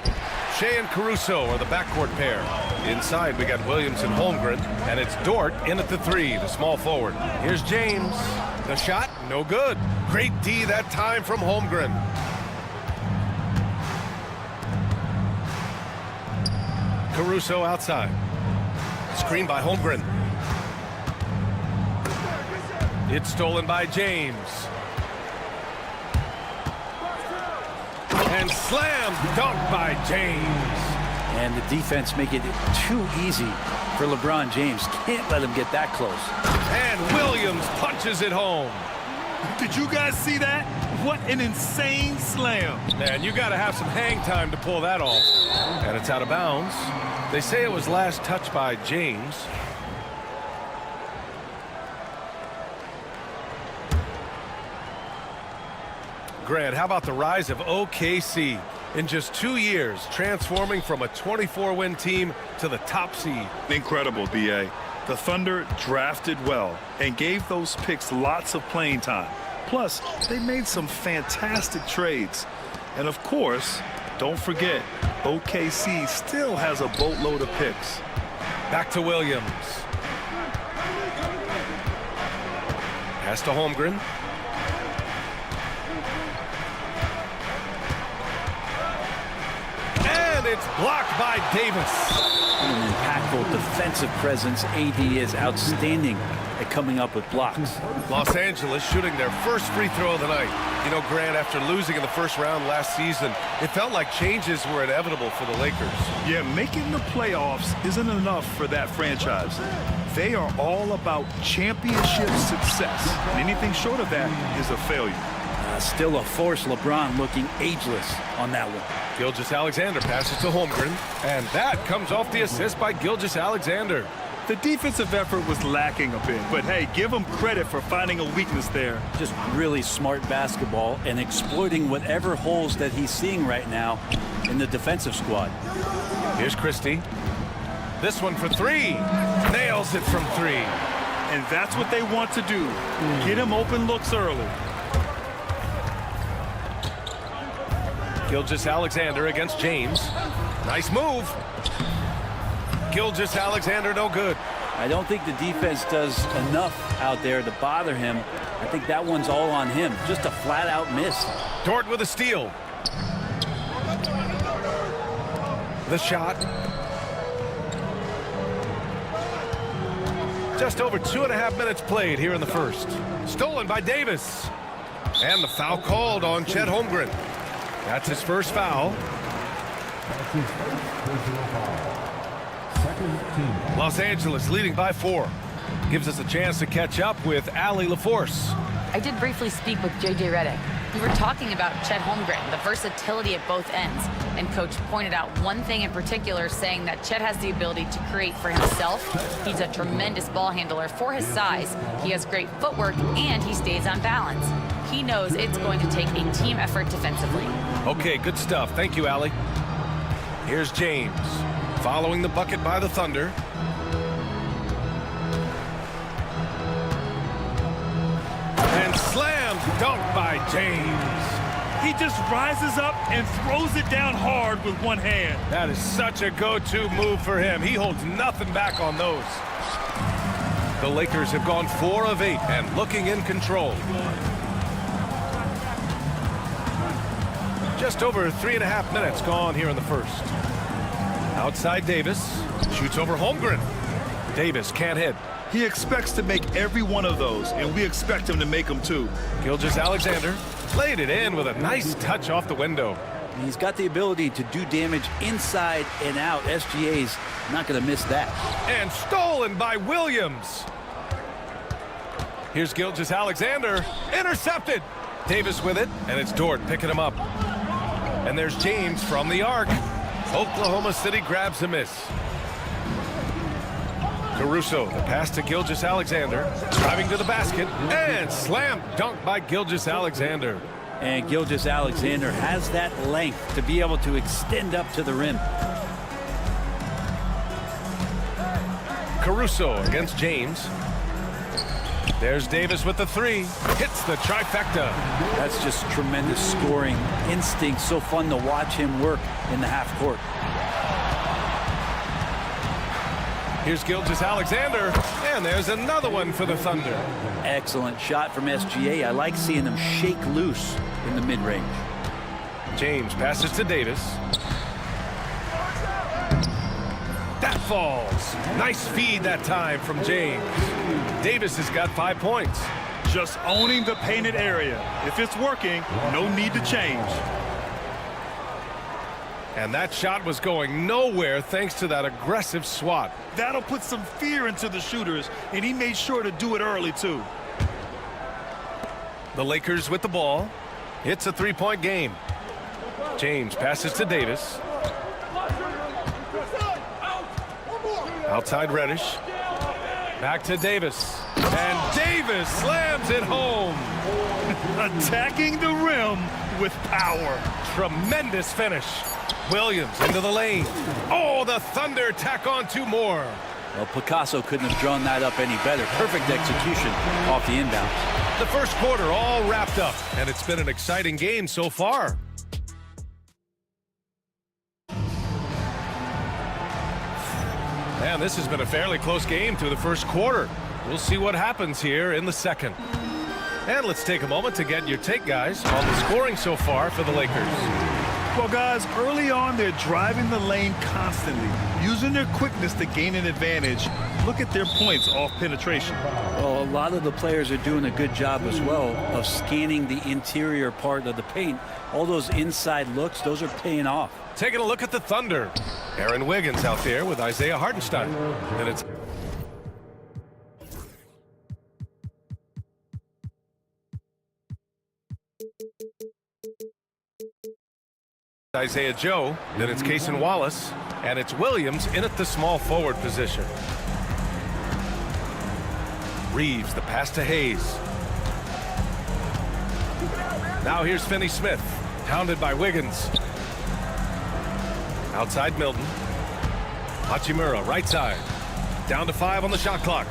Shea and Caruso are the backcourt pair. Inside, we got Williams and Holmgren, and it's Dort in at the 3, the small forward. Here's James. The shot, no good. Great D that time from Holmgren. Caruso outside. Screen by Holmgren. It's stolen by James. And slam dunk by James. And the defense make it too easy for LeBron James. Can't let him get that close. And Williams punches it home. Did you guys see that? What an insane slam. Man, you got to have some hang time to pull that off. And it's out of bounds. They say it was last touched by James. Grant, how about the rise of OKC? In just 2 years, transforming from a 24-win team to the top seed. Incredible, BA. The Thunder drafted well and gave those picks lots of playing time. Plus, they made some fantastic trades. And of course, don't forget, OKC still has a boatload of picks. Back to Williams. Pass to Holmgren. And it's blocked by Davis. An impactful defensive presence. AD is outstanding at coming up with blocks. Los Angeles shooting their first free throw of the night. You know, Grant, after losing in the first round last season, it felt like changes were inevitable for the Lakers. Yeah, making the playoffs isn't enough for that franchise. They are all about championship success. And anything short of that is a failure. Still a force. LeBron looking ageless on that one. Gilgeous-Alexander passes to Holmgren, and that comes off the assist by Gilgeous-Alexander. The defensive effort was lacking a bit, but hey, give him credit for finding a weakness there. Just really smart basketball and exploiting whatever holes that he's seeing right now in the defensive squad. Here's Christie. This one for 3. Nails it from 3. And that's what they want to do. Get him open looks early. Gilgeous-Alexander against James. Nice move. Gilgeous-Alexander no good. I don't think the defense does enough out there to bother him. I think that one's all on him. Just a flat-out miss. Dort with a steal. The shot. Just over 2.5 minutes played here in the first. Stolen by Davis. And the foul called on Chet Holmgren. That's his first foul. Los Angeles leading by 4. Gives us a chance to catch up with Allie LaForce. I did briefly speak with J.J. Redick. We were talking about Chet Holmgren, the versatility at both ends. And Coach pointed out one thing in particular, saying that Chet has the ability to create for himself. He's a tremendous ball handler for his size. He has great footwork, and he stays on balance. He knows it's going to take a team effort defensively. Okay, good stuff. Thank you, Allie. Here's James, following the bucket by the Thunder. And slam dunk by James. He just rises up and throws it down hard with one hand. That is such a go-to move for him. He holds nothing back on those. The Lakers have gone 4 of 8 and looking in control. Just over 3.5 minutes gone here in the first. Outside Davis, shoots over Holmgren. Davis can't hit. He expects to make every one of those, and we expect him to make them too. Gilgeous-Alexander played it in with a nice touch off the window. He's got the ability to do damage inside and out. SGA's not going to miss that. And stolen by Williams. Here's Gilgeous-Alexander, intercepted. Davis with it, and it's Dort picking him up. And there's James from the arc. Oklahoma City grabs a miss. Caruso, the pass to Gilgeous-Alexander, driving to the basket, and slam dunk by Gilgeous-Alexander. And Gilgeous-Alexander has that length to be able to extend up to the rim. Caruso against James. There's Davis with the three. Hits the trifecta. That's just tremendous scoring instinct. So fun to watch him work in the half court. Here's Gilgeous-Alexander, and there's another one for the Thunder. Excellent shot from SGA. I like seeing them shake loose in the mid-range. James passes to Davis. That falls. Nice feed that time from James. Davis has got 5 points. Just owning the painted area. If it's working, no need to change. And that shot was going nowhere thanks to that aggressive swat. That'll put some fear into the shooters, and he made sure to do it early, too. The Lakers with the ball. It's a three-point game. James passes to Davis. Outside Reddish. Back to Davis. And Davis slams it home. Attacking the rim with power. Tremendous finish. Williams into the lane. Oh, the Thunder tack on 2 more. Well, Picasso couldn't have drawn that up any better. Perfect execution off the inbound. The first quarter all wrapped up, and it's been an exciting game so far. And this has been a fairly close game through the first quarter. We'll see what happens here in the second. And let's take a moment to get your take, guys, on the scoring so far for the Lakers. Well, guys, early on, they're driving the lane constantly, using their quickness to gain an advantage. Look at their points off penetration. Well, a lot of the players are doing a good job as well of scanning the interior part of the paint. All those inside looks, those are paying off. Taking a look at the Thunder. Aaron Wiggins out there with Isaiah Hartenstein. And it's Isaiah Joe, then it's Cason Wallace, and it's Williams in at the small forward position. Reeves, the pass to Hayes. Now here's Finney Smith, hounded by Wiggins. Outside Milton. Hachimura, right side. Down to 5 on the shot clock.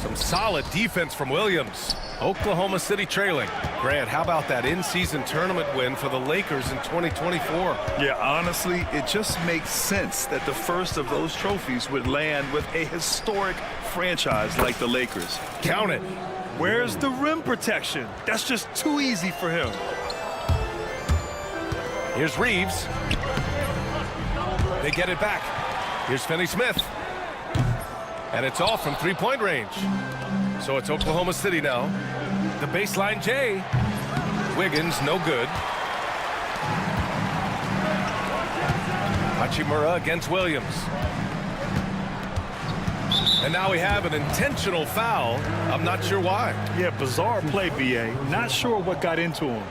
Some solid defense from Williams. Oklahoma City trailing. Grant, how about that in-season tournament win for the Lakers in 2024? Yeah, honestly, it just makes sense that the first of those trophies would land with a historic franchise like the Lakers. Count it. Where's the rim protection? That's just too easy for him. Here's Reeves. They get it back. Here's Finney Smith. And it's all from three-point range. So it's Oklahoma City now. The baseline J. Wiggins, no good. Hachimura against Williams. And now we have an intentional foul. I'm not sure why. Yeah, bizarre play, BA. Not sure what got into him.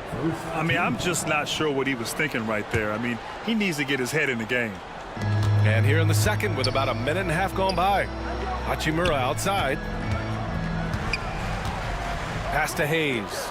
I mean, I'm just not sure what he was thinking right there. I mean, he needs to get his head in the game. And here in the second with about a minute and a half gone by. Hachimura outside. Pass to Hayes.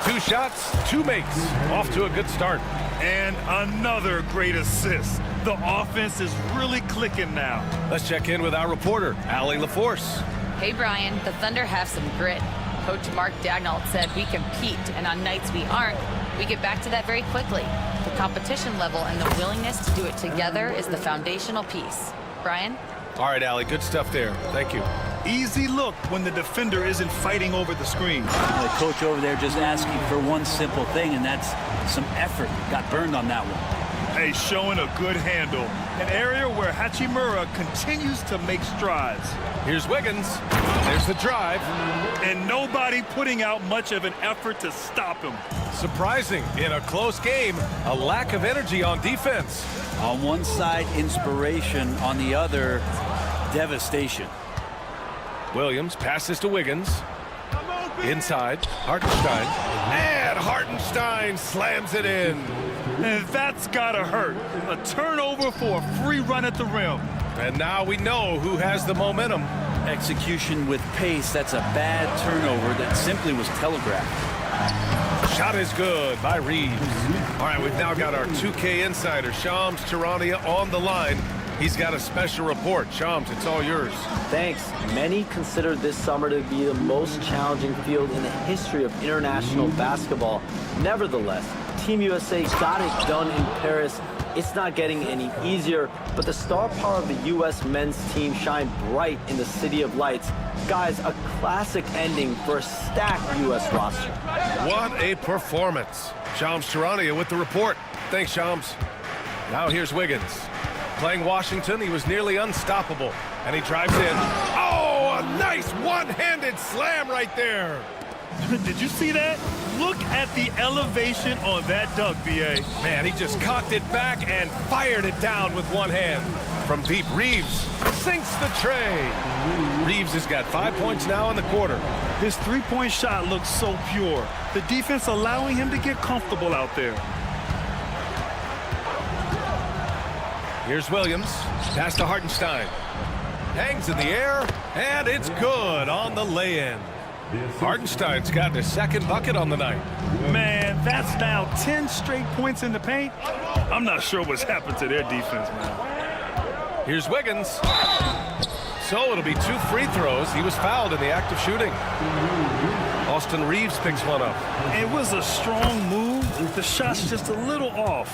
2 shots, 2 makes. Off to a good start. And another great assist. The offense is really clicking now. Let's check in with our reporter, Allie LaForce. Hey, Brian, the Thunder have some grit. Coach Mark Daigneault said we compete, and on nights we aren't, we get back to that very quickly. The competition level and the willingness to do it together is the foundational piece. Brian? All right, Allie, good stuff there. Thank you. Easy look when the defender isn't fighting over the screen. The coach over there just asking for one simple thing, and that's some effort. Got burned on that one. Hey, showing a good handle. An area where Hachimura continues to make strides. Here's Wiggins. There's the drive. And nobody putting out much of an effort to stop him. Surprising in a close game, a lack of energy on defense. On one side, inspiration. On the other, devastation. Williams passes to Wiggins. Inside, Hartenstein. And Hartenstein slams it in. And that's gotta hurt. A turnover for a free run at the rim. And now we know who has the momentum. Execution with pace. That's a bad turnover that simply was telegraphed. Shot is good by Reeves. All right, we've now got our 2K insider, Shams Charania, on the line. He's got a special report. Shams, it's all yours. Thanks. Many consider this summer to be the most challenging field in the history of international basketball. Nevertheless, Team USA got it done in Paris. It's not getting any easier, but the star power of the U.S. men's team shined bright in the City of Lights. Guys, a classic ending for a stacked U.S. roster. What a performance. Shams Charania with the report. Thanks, Shams. Now here's Wiggins. Playing Washington, he was nearly unstoppable, and he drives in. Oh, a nice one-handed slam right there. Did you see that? Look at the elevation on that dunk, B.A. Man, he just cocked it back and fired it down with one hand. From deep, Reeves sinks the tray. Reeves has got 5 points now in the quarter. His three-point shot looks so pure. The defense allowing him to get comfortable out there. Here's Williams. Pass to Hartenstein. Hangs in the air, and it's good on the lay-in. Hartenstein's got his second bucket on the night. Man, that's now 10 straight points in the paint. I'm not sure what's happened to their defense, man. Here's Wiggins. So it'll be 2 free throws. He was fouled in the act of shooting. Austin Reeves picks one up. It was a strong move. The shot's just a little off.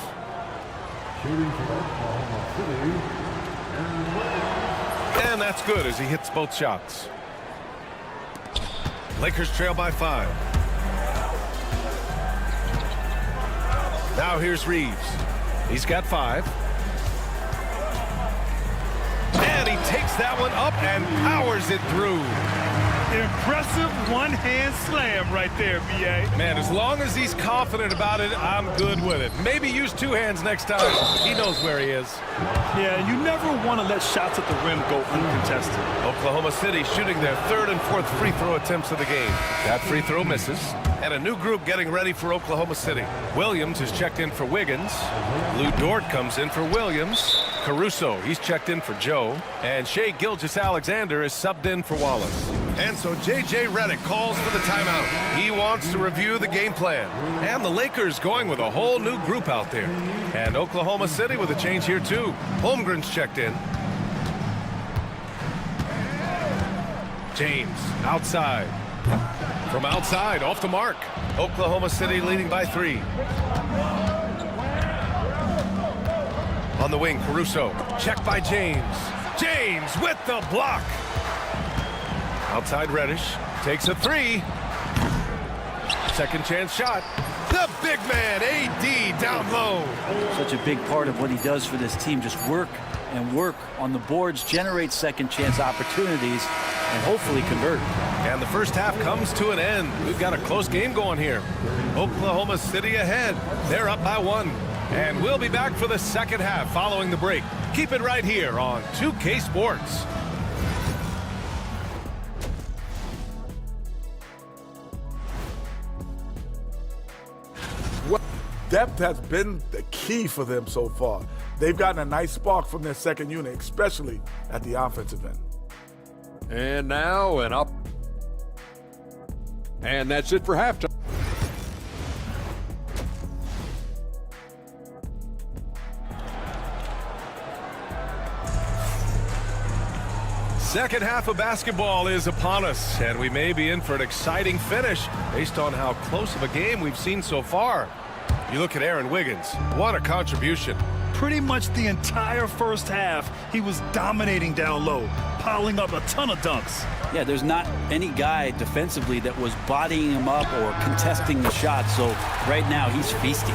And that's good as he hits both shots. Lakers trail by 5. Now here's Reeves. He's got 5. And he takes that one up and powers it through. Impressive one-hand slam right there, B.A. Man, as long as he's confident about it, I'm good with it. Maybe use 2 hands next time. He knows where he is. Yeah, you never want to let shots at the rim go uncontested. Oklahoma City shooting their 3rd and 4th free throw attempts of the game. That free throw misses. And a new group getting ready for Oklahoma City. Williams is checked in for Wiggins. Lou Dort comes in for Williams. Caruso, he's checked in for Joe. And Shai Gilgeous-Alexander is subbed in for Wallace. And so J.J. Redick calls for the timeout. He wants to review the game plan. And the Lakers going with a whole new group out there. And Oklahoma City with a change here too. Holmgren's checked in. James outside. From outside, off the mark. Oklahoma City leading by 3. On the wing, Caruso. Checked by James. James with the block. Outside Reddish. Takes a 3. Second chance shot. The big man, AD, down low. Such a big part of what he does for this team. Just work and work on the boards, generate second chance opportunities, and hopefully convert. And the first half comes to an end. We've got a close game going here. Oklahoma City ahead. They're up by 1. And we'll be back for the second half following the break. Keep it right here on 2K Sports. Depth has been the key for them so far. They've gotten a nice spark from their second unit, especially at the offensive end. And now an up. And that's it for halftime. Second half of basketball is upon us, and we may be in for an exciting finish based on how close of a game we've seen so far. You look at Aaron Wiggins. What a contribution. Pretty much the entire first half, he was dominating down low, piling up a ton of dunks. Yeah, there's not any guy defensively that was bodying him up or contesting the shot, so right now he's feasting.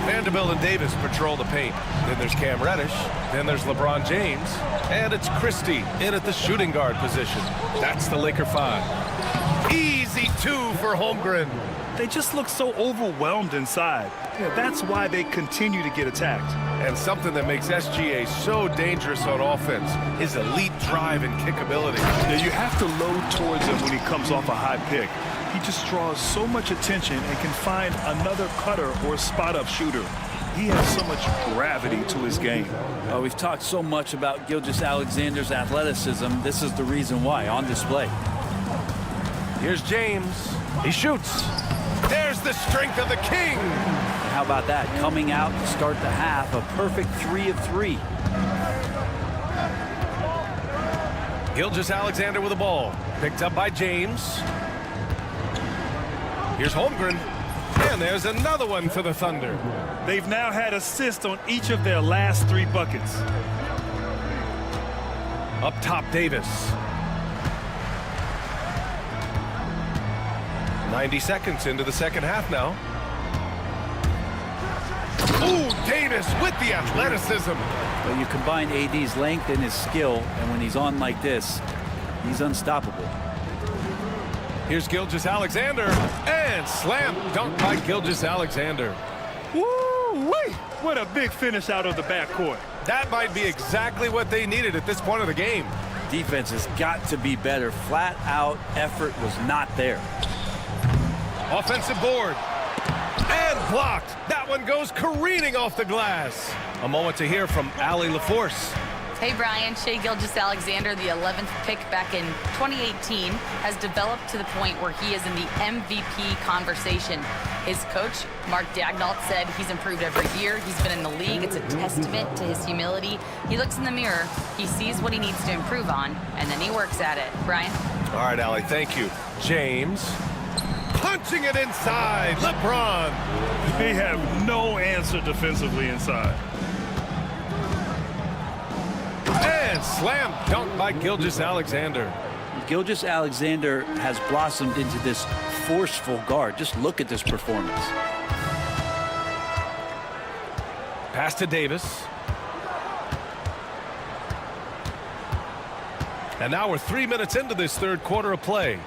Vanderbilt and Davis patrol the paint. Then there's Cam Reddish. Then there's LeBron James. And it's Christie in at the shooting guard position. That's the Laker 5. Easy 2 for Holmgren. They just look so overwhelmed inside. Yeah, that's why they continue to get attacked. And something that makes SGA so dangerous on offense, his elite drive and kickability. Yeah, you have to load towards him when he comes off a high pick. He just draws so much attention and can find another cutter or spot-up shooter. He has so much gravity to his game. We've talked so much about Gilgeous-Alexander's athleticism. This is the reason why, on display. Here's James. He shoots. There's the strength of the king. And how about that? Coming out to start the half, a perfect 3 of 3. Gilgeous-Alexander with the ball. Picked up by James. Here's Holmgren. And there's another one for the Thunder. They've now had assists on each of their last 3 buckets. Up top, Davis. 90 seconds into the second half now. Ooh, Davis with the athleticism. But you combine AD's length and his skill, and when he's on like this, he's unstoppable. Here's Gilgeous-Alexander, and slam dunk by Gilgeous-Alexander. Woo-wee! What a big finish out of the backcourt. That might be exactly what they needed at this point of the game. Defense has got to be better. Flat out effort was not there. Offensive board. And blocked. That one goes careening off the glass. A moment to hear from Allie LaForce. Hey, Brian. Shai Gilgeous-Alexander, the 11th pick back in 2018, has developed to the point where he is in the MVP conversation. His coach, Mark Daignault, said he's improved every year. He's been in the league. It's a testament to his humility. He looks in the mirror, he sees what he needs to improve on, and then he works at it. Brian? All right, Allie, thank you. James. Punching it inside. LeBron. They have no answer defensively inside. And slam dunk by Gilgeous-Alexander. Gilgeous-Alexander has blossomed into this forceful guard. Just look at this performance. Pass to Davis. And now we're 3 minutes into this third quarter of play.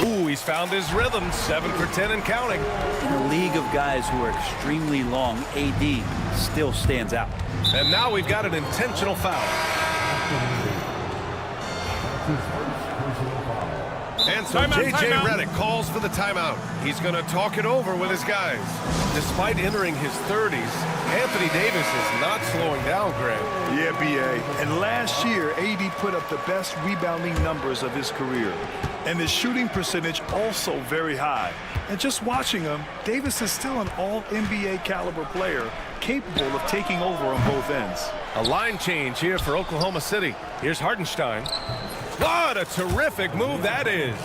Ooh, he's found his rhythm. 7 for 10 and counting. In a league of guys who are extremely long, AD still stands out. And now we've got an intentional foul. And so J.J. Redick calls for the timeout. He's going to talk it over with his guys. Despite entering his 30s, Anthony Davis is not slowing down, Greg. Yeah, B.A. And last year, AD put up the best rebounding numbers of his career. And his shooting percentage also very high. And just watching him, Davis is still an all-NBA caliber player, capable of taking over on both ends. A line change here for Oklahoma City. Here's Hartenstein. What a terrific move that is.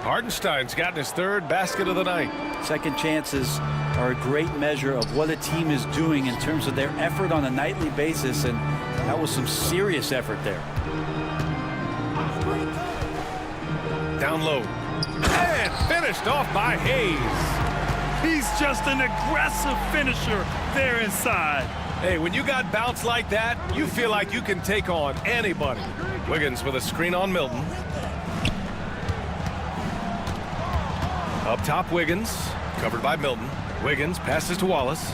Hartenstein's gotten his 3rd basket of the night. Second chances are a great measure of what a team is doing in terms of their effort on a nightly basis, and that was some serious effort there. Down low. And finished off by Hayes. He's just an aggressive finisher there inside. Hey, when you got bounce like that, you feel like you can take on anybody. Wiggins with a screen on Milton. Up top, Wiggins. Covered by Milton. Wiggins passes to Wallace.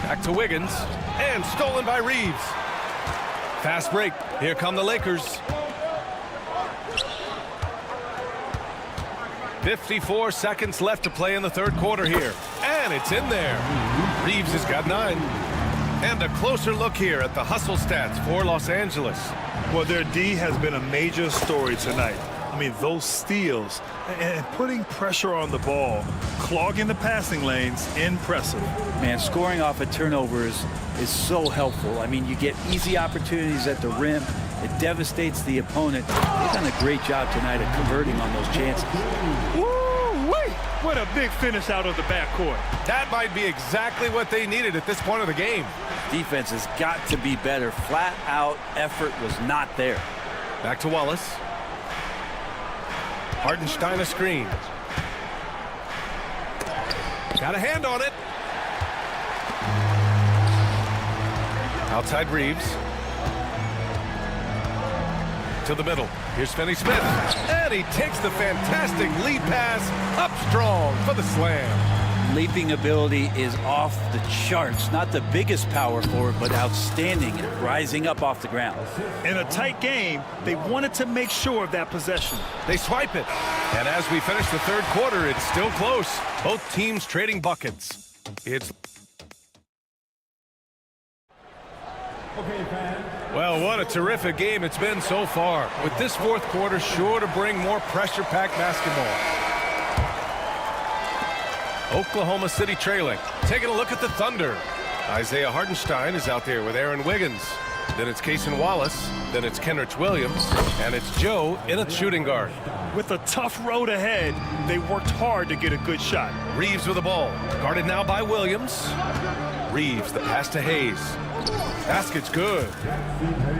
Back to Wiggins. And stolen by Reeves. Fast break. Here come the Lakers. 54 seconds left to play in the third quarter here. And it's in there. Reeves has got 9. And a closer look here at the hustle stats for Los Angeles. Well, their D has been a major story tonight. I mean, those steals and putting pressure on the ball, clogging the passing lanes, impressive. Man, scoring off of turnovers is so helpful. I mean, you get easy opportunities at the rim. It devastates the opponent. They've done a great job tonight at converting on those chances. Woo-wee! What a big finish out of the backcourt. That might be exactly what they needed at this point of the game. Defense has got to be better. Flat out effort was not there. Back to Wallace. Hartenstein a screen. Got a hand on it. Outside Reeves. To the middle. Here's Finney-Smith. And he takes the fantastic lead pass up strong for the slam. Leaping ability is off the charts. Not the biggest power forward, but outstanding at rising up off the ground. In a tight game, they wanted to make sure of that possession. They swipe it. And as we finish the third quarter, it's still close. Both teams trading buckets. It's... Well, what a terrific game it's been so far. With this fourth quarter sure to bring more pressure-packed basketball. Oklahoma City trailing. Taking a look at the Thunder. Isaiah Hartenstein is out there with Aaron Wiggins. Then it's Cason Wallace. Then it's Kenrich Williams. And it's Joe in a shooting guard. With a tough road ahead, they worked hard to get a good shot. Reeves with the ball. Guarded now by Williams. Reeves, the pass to Hayes. Basket's good.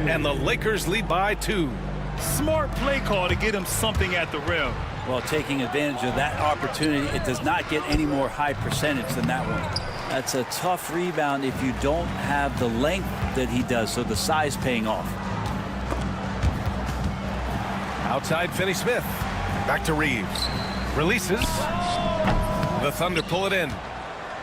And the Lakers lead by 2. Smart play call to get him something at the rim. Well, taking advantage of that opportunity, it does not get any more high percentage than that one. That's a tough rebound if you don't have the length that he does, so the size paying off. Outside Finney-Smith. Back to Reeves. Releases. The Thunder pull it in.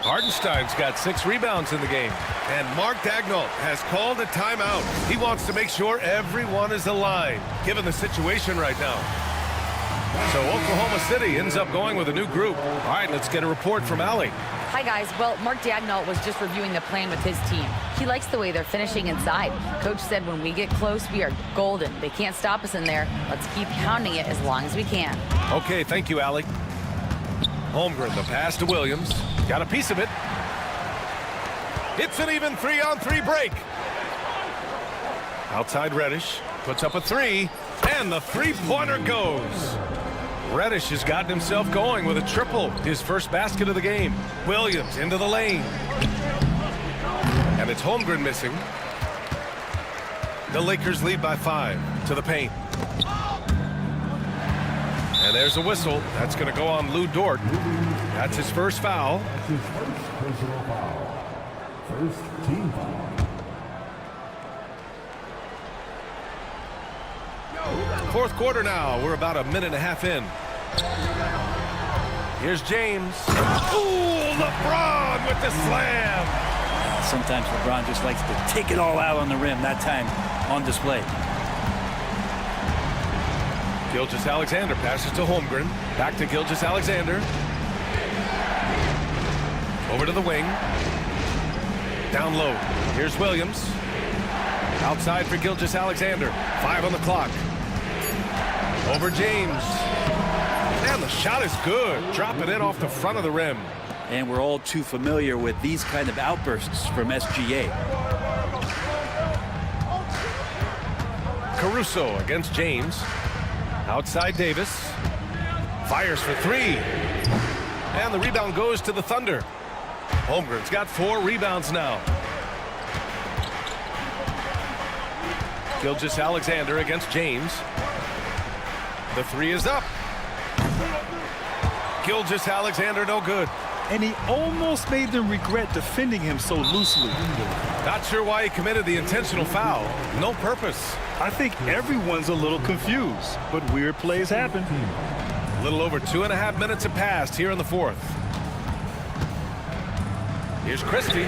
Hartenstein's got 6 rebounds in the game. And Mark Daigneault has called a timeout. He wants to make sure everyone is aligned, given the situation right now. So Oklahoma City ends up going with a new group. All right, let's get a report from Allie. Hi, guys. Well, Mark Daigneault was just reviewing the plan with his team. He likes the way they're finishing inside. Coach said when we get close, we are golden. They can't stop us in there. Let's keep pounding it as long as we can. Okay, thank you, Allie. Holmgren, the pass to Williams. Got a piece of it. It's an even 3-on-3 break. Outside Reddish. Puts up a 3. And the three-pointer goes. Reddish has gotten himself going with a triple. His first basket of the game. Williams into the lane. And it's Holmgren missing. The Lakers lead by 5 to the paint. And there's a whistle. That's going to go on Lou Dort. That's his first foul. That's his first personal foul. First team foul. Fourth quarter now. We're about a minute and a half in. Here's James. Ooh, LeBron with the slam. Sometimes LeBron just likes to take it all out on the rim. That time on display. Gilgeous-Alexander passes to Holmgren. Back to Gilgeous-Alexander. Over to the wing. Down low. Here's Williams. Outside for Gilgeous-Alexander. 5 on the clock. Over James. And the shot is good. Drop it in off the front of the rim. And we're all too familiar with these kind of outbursts from SGA. Caruso against James. Outside Davis. Fires for 3. And the rebound goes to the Thunder. Holmgren's got 4 rebounds now. Gilgeous-Alexander against James. The 3 is up. Gilgeous-Alexander no good. And he almost made them regret defending him so loosely. Not sure why he committed the intentional foul. No purpose. I think everyone's a little confused, but weird plays happen. A little over 2.5 minutes have passed here in the fourth. Here's Christie.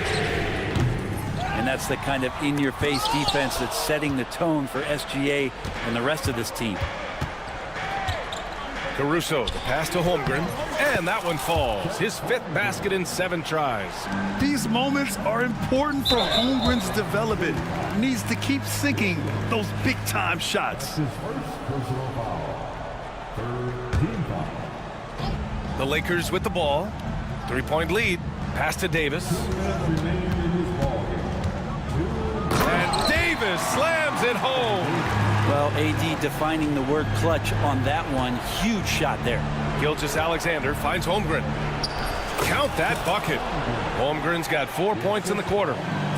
And that's the kind of in-your-face defense that's setting the tone for SGA and the rest of this team. Caruso, the pass to Holmgren, and that one falls. His 5th basket in 7 tries. These moments are important for Holmgren's development. Needs to keep sinking those big-time shots. His first personal foul. Third team foul. The Lakers with the ball. 3-point lead. Pass to Davis. And Davis slams it home. Well, AD defining the word clutch on that one. Huge shot there. Gilgeous-Alexander finds Holmgren. Count that bucket. Holmgren's got 4 points in the quarter.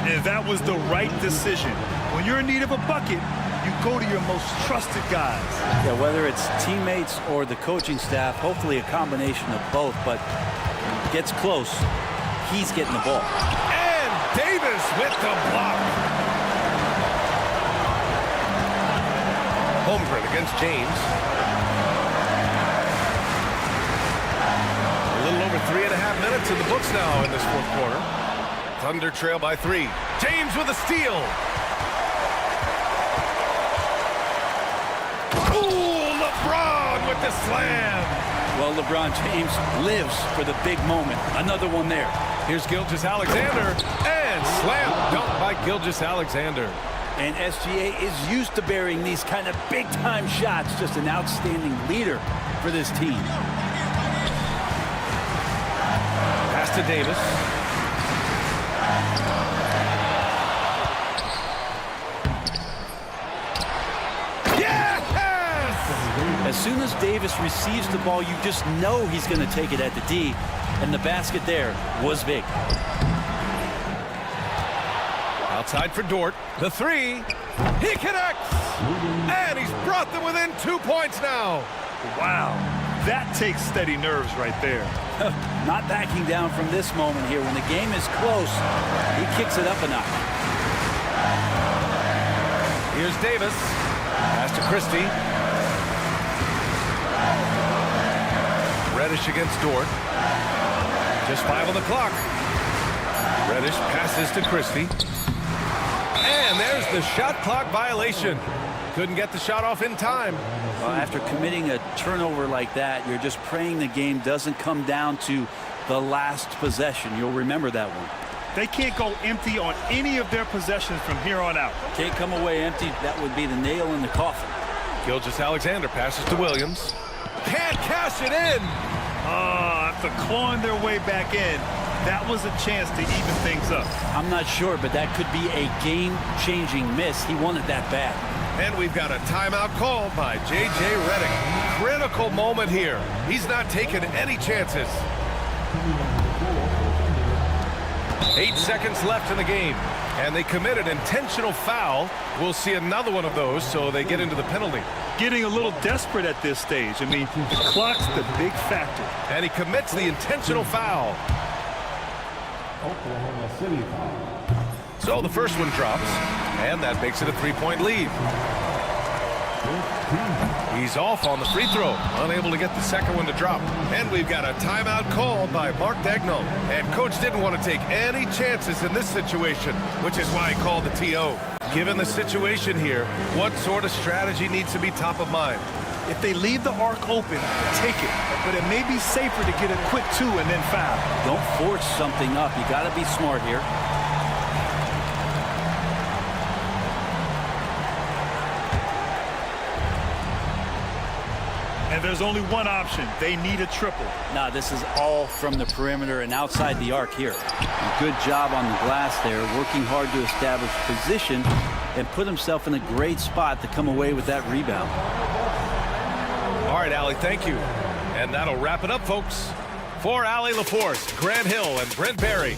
And that was the right decision. When you're in need of a bucket, you go to your most trusted guys. Yeah, whether it's teammates or the coaching staff, hopefully a combination of both, but when it gets close, he's getting the ball. And Davis with the block. Holmgren against James. A little over 3.5 minutes in the books now in this fourth quarter. Thunder trail by 3. James with a steal. Ooh, LeBron with the slam. Well, LeBron James lives for the big moment. Another one there. Here's Gilgeous-Alexander. And slam dunk by Gilgeous-Alexander. And SGA is used to burying these kind of big-time shots. Just an outstanding leader for this team. Pass to Davis. As soon as Davis receives the ball, you just know he's going to take it at the D, and the basket there was big. Outside for Dort. The three. He connects! And he's brought them within 2 points now. Wow. That takes steady nerves right there. Not backing down from this moment here. When the game is close, he kicks it up a notch. Here's Davis. Pass to Christie. Reddish against Dort. Just 5 on the clock. Reddish passes to Christie. And there's the shot clock violation. Couldn't get the shot off in time. Well, after committing a turnover like that, you're just praying the game doesn't come down to the last possession. You'll remember that one. They can't go empty on any of their possessions from here on out. Can't come away empty. That would be the nail in the coffin. Gilgeous-Alexander passes to Williams. Can't cash it in. After clawing their way back in, that was a chance to even things up. I'm not sure, but that could be a game-changing miss. He wanted that bad. And we've got a timeout called by J.J. Redick. Critical moment here. He's not taking any chances. 8 seconds left in the game, and they committed intentional foul. We'll see another one of those, so they get into the penalty. Getting a little desperate at this stage. I mean, the clock's the big factor. And he commits the intentional foul. Oklahoma City foul. So the first one drops, and that makes it a 3-point lead. He's off on the free throw, unable to get the second one to drop. And we've got a timeout called by Mark Daigneault. And coach didn't want to take any chances in this situation, which is why he called the TO. Given the situation here, what sort of strategy needs to be top of mind? If they leave the arc open, take it. But it may be safer to get a quick 2 and then foul. Don't force something up. You got to be smart here. And there's only one option. They need a triple. Nah, this is all from the perimeter and outside the arc here. Good job on the glass there, working hard to establish position and put himself in a great spot to come away with that rebound. All right, Allie, thank you. And that'll wrap it up, folks. For Allie LaForce, Grant Hill, and Brent Barry.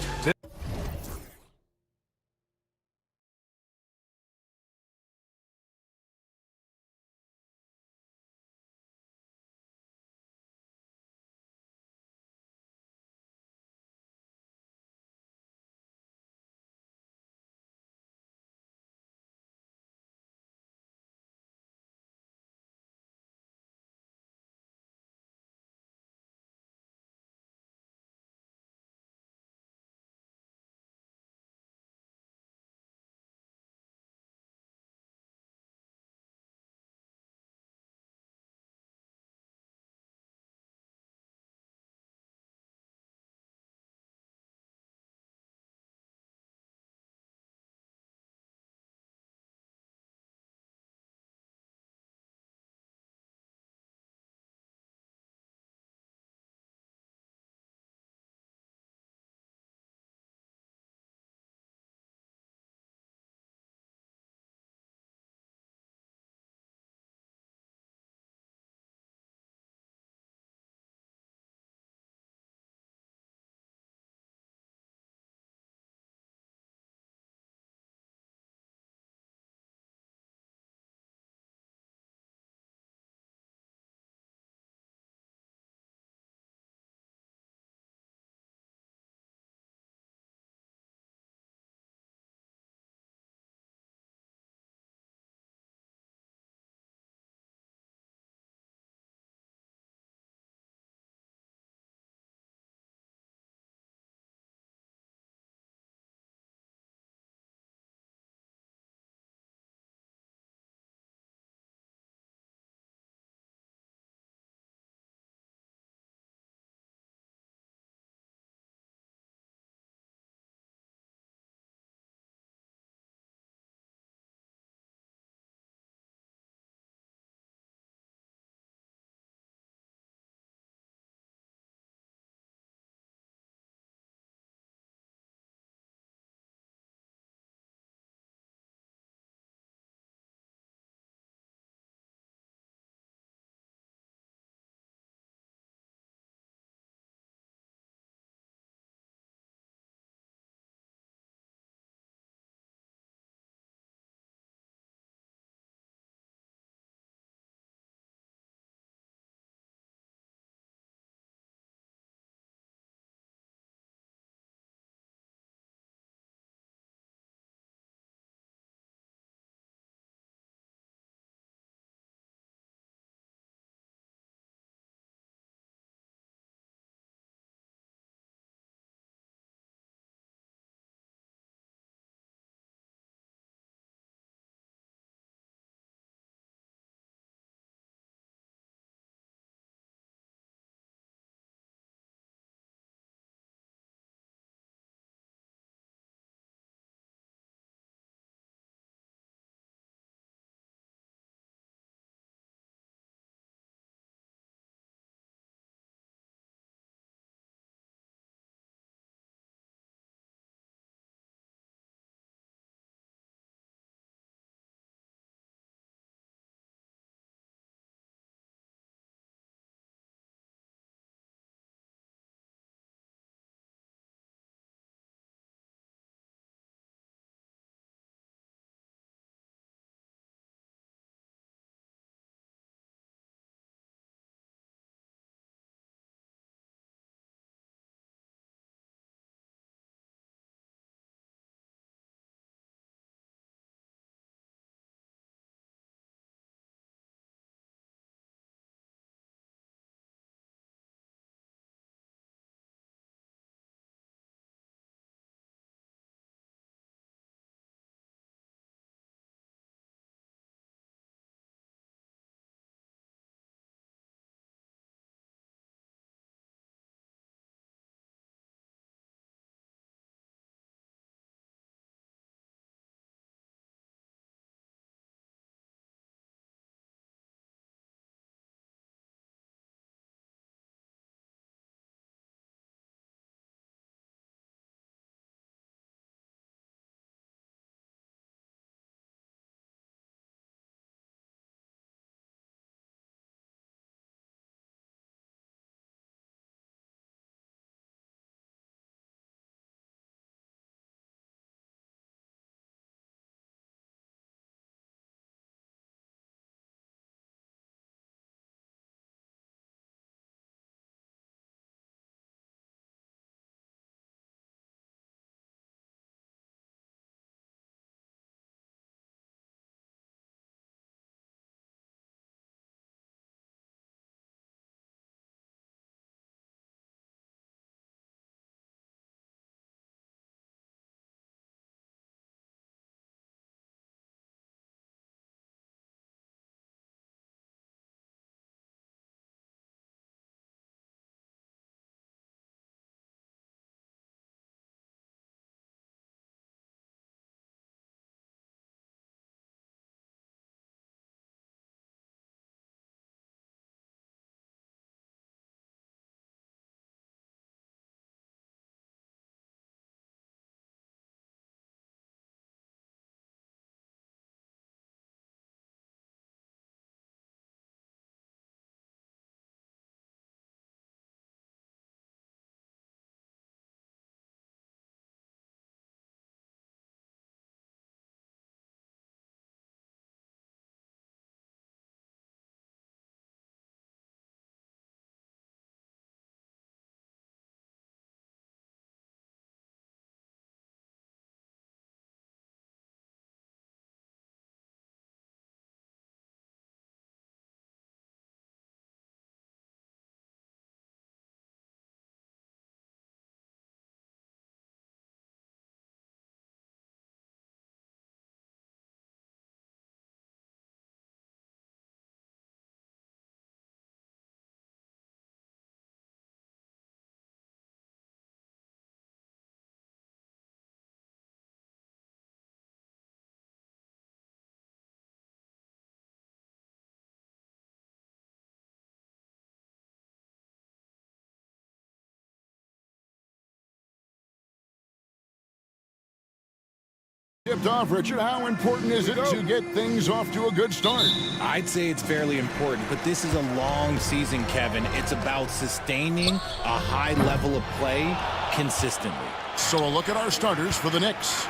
Tipped off, Richard. How important is it to get things off to a good start? I'd say it's fairly important, but this is a long season, Kevin. It's about sustaining a high level of play consistently. So a look at our starters for the Knicks.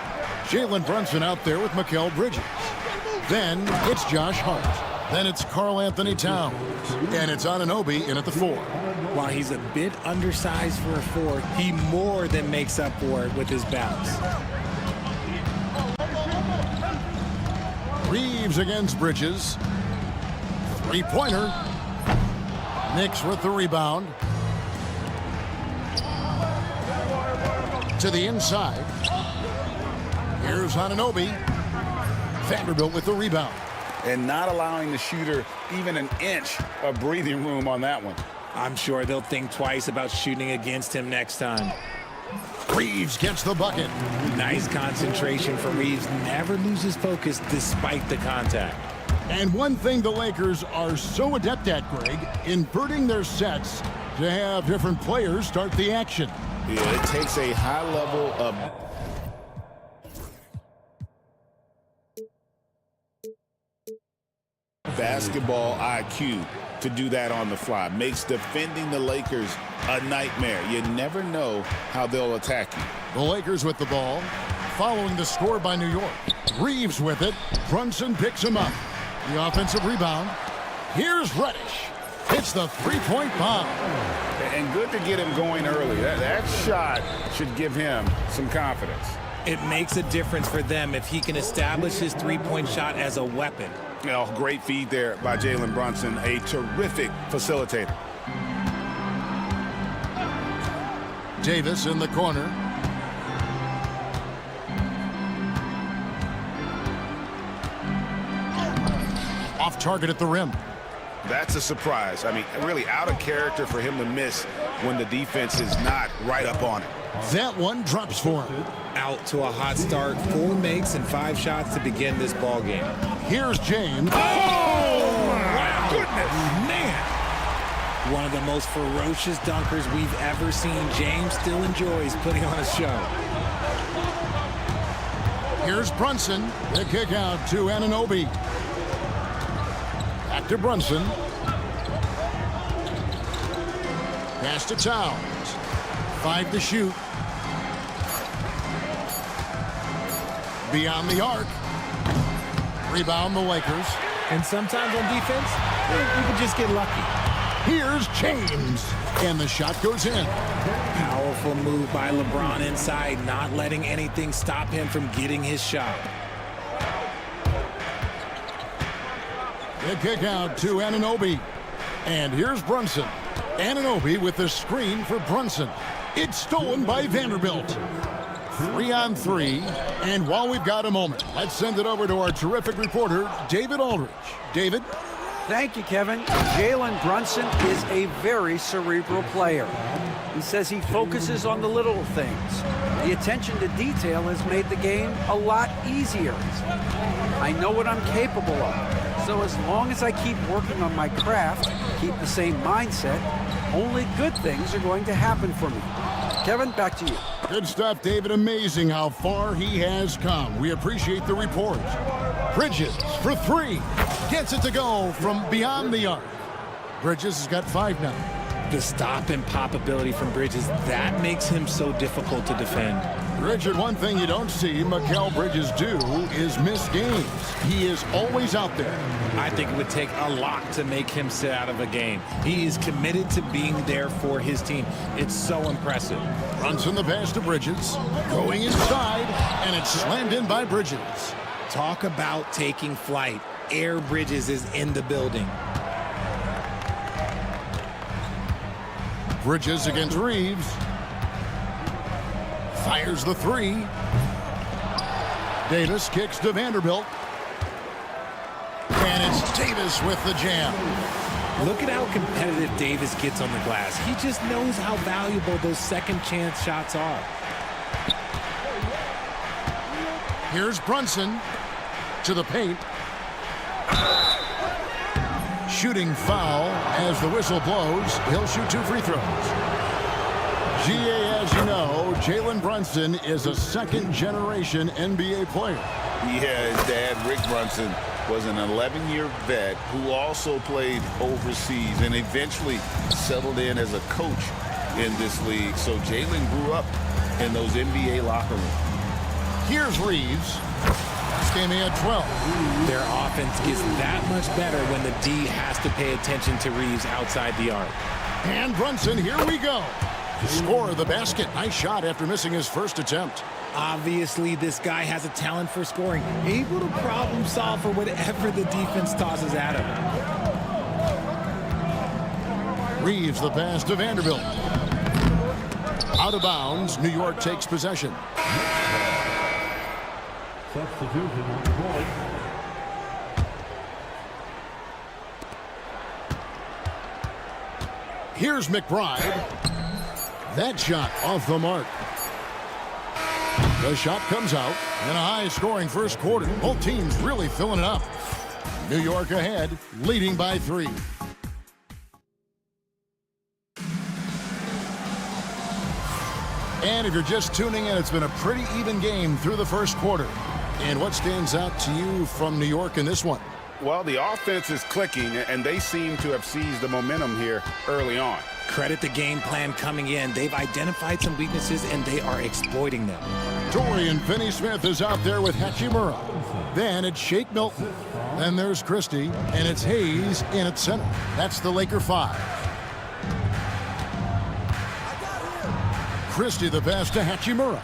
Jalen Brunson out there with Mikal Bridges. Then it's Josh Hart. Then it's Karl Anthony Towns. And it's Anunoby in at the 4. While he's a bit undersized for a 4, he more than makes up for it with his bounce. Reeves against Bridges. Three-pointer. Knicks with the rebound. To the inside. Here's Anunoby. Vanderbilt with the rebound. And not allowing the shooter even an inch of breathing room on that one. I'm sure they'll think twice about shooting against him next time. Reeves gets the bucket. Nice concentration for Reeves. Never loses focus despite the contact. And one thing the Lakers are so adept at, Greg, inverting their sets to have different players start the action. Yeah, it takes a high level of basketball IQ to do that on the fly. Makes defending the Lakers a nightmare. You never know how they'll attack you. The Lakers with the ball, following the score by New York. Reeves with it. Brunson picks him up. The offensive rebound. Here's Reddish. Hits the three-point bomb. And good to get him going early. That shot should give him some confidence. It makes a difference for them if he can establish his three-point shot as a weapon. You know, great feed there by Jalen Brunson, a terrific facilitator. Davis in the corner. Off target at the rim. That's a surprise. I mean, really out of character for him to miss when the defense is not right up on it. That one drops for him. Out to a hot start. 4 makes and 5 shots to begin this ball game. Here's James. Oh, my goodness. Man. One of the most ferocious dunkers we've ever seen. James still enjoys putting on a show. Here's Brunson. The kick out to Anunoby. Back to Brunson. Pass to Towns. 5 to shoot. Beyond the arc. Rebound the Lakers. And sometimes on defense, you can just get lucky. Here's James. And the shot goes in. Powerful move by LeBron inside, not letting anything stop him from getting his shot. The kick out to Anunoby. And here's Brunson. Anunoby with the screen for Brunson. It's stolen by Vanderbilt. 3-on-3. And while we've got a moment, let's send it over to our terrific reporter, David Aldridge. David? Thank you, Kevin. Jalen Brunson is a very cerebral player. He says he focuses on the little things. The attention to detail has made the game a lot easier. I know what I'm capable of. So as long as I keep working on my craft, keep the same mindset, only good things are going to happen for me. Kevin, back to you. Good stuff, David. Amazing how far he has come. We appreciate the report. Bridges for 3. Gets it to go from beyond the arc. Bridges has got 5 now. The stop and pop ability from Bridges, that makes him so difficult to defend. Richard, one thing you don't see Mikal Bridges do is miss games. He is always out there. I think it would take a lot to make him sit out of a game. He is committed to being there for his team. It's so impressive. Brunson the pass to Bridges. Going inside, and it's slammed in by Bridges. Talk about taking flight. Air Bridges is in the building. Bridges against Reeves. Fires the 3. Davis kicks to Vanderbilt. And it's Davis with the jam. Look at how competitive Davis gets on the glass. He just knows how valuable those second chance shots are. Here's Brunson to the paint. Shooting foul as the whistle blows. He'll shoot 2 free throws. GA, as you know, Jalen Brunson is a second-generation NBA player. Yeah, his dad, Rick Brunson, was an 11-year vet who also played overseas and eventually settled in as a coach in this league. So Jalen grew up in those NBA locker rooms. Here's Reeves. This game he had 12. Their offense gets that much better when the D has to pay attention to Reeves outside the arc. And Brunson, here we go. Score of the basket. Nice shot after missing his first attempt. Obviously, this guy has a talent for scoring, able to problem solve for whatever the defense tosses at him. Reeves the pass to Vanderbilt. Out of bounds, New York takes possession. Substitution on the point. Here's McBride. That shot off the mark. The shot comes out, and a high-scoring first quarter. Both teams really filling it up. New York ahead, leading by 3. And if you're just tuning in, it's been a pretty even game through the first quarter. And what stands out to you from New York in this one? Well, the offense is clicking, and they seem to have seized the momentum here early on. Credit the game plan coming in. They've identified some weaknesses, and they are exploiting them. Dorian Finney-Smith is out there with Hachimura. Then it's Shake Milton. Then there's Christie, and it's Hayes in at center. That's the Laker 5. Christie the pass to Hachimura.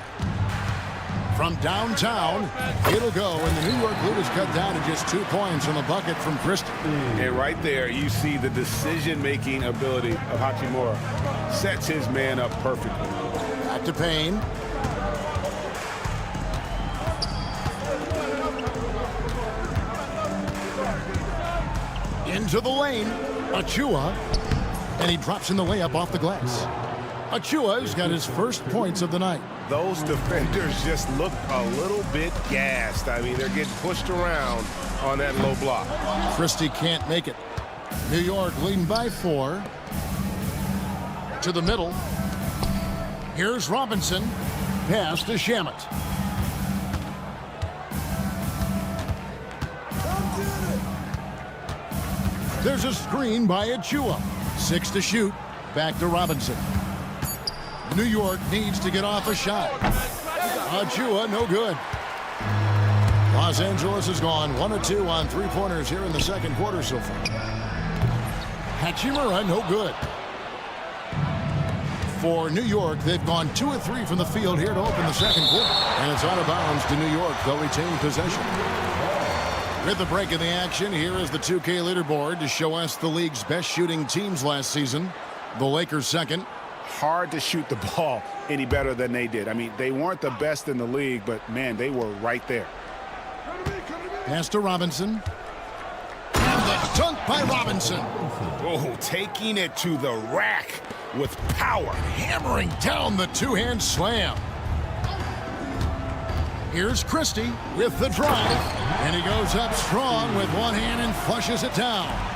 From downtown, it'll go, and the New York lead is cut down to just 2 points on the bucket from Christie. And right there, you see the decision-making ability of Hachimura. Sets his man up perfectly. Back to Payne. Into the lane. Achua. And he drops in the layup off the glass. Achua's got his first points of the night. Those defenders just look a little bit gassed. I mean, they're getting pushed around on that low block. Christie can't make it. New York leading by 4. To the middle. Here's Robinson. Pass to Shamet. There's a screen by Achua. 6 to shoot. Back to Robinson. New York needs to get off a shot. Achua, no good. Los Angeles has gone 1 of 2 on 3-pointers here in the second quarter so far. Hachimura, no good. For New York, they've gone 2 of 3 from the field here to open the second quarter. And it's out of bounds to New York. They'll retain possession. With the break of the action, here is the 2K leaderboard to show us the league's best shooting teams last season. The Lakers second. Hard to shoot the ball any better than they did. I mean, they weren't the best in the league, but, man, they were right there. Pass to Robinson. And the dunk by Robinson. Oh, taking it to the rack with power. Hammering down the two-hand slam. Here's Christie with the drive. And he goes up strong with one hand and flushes it down.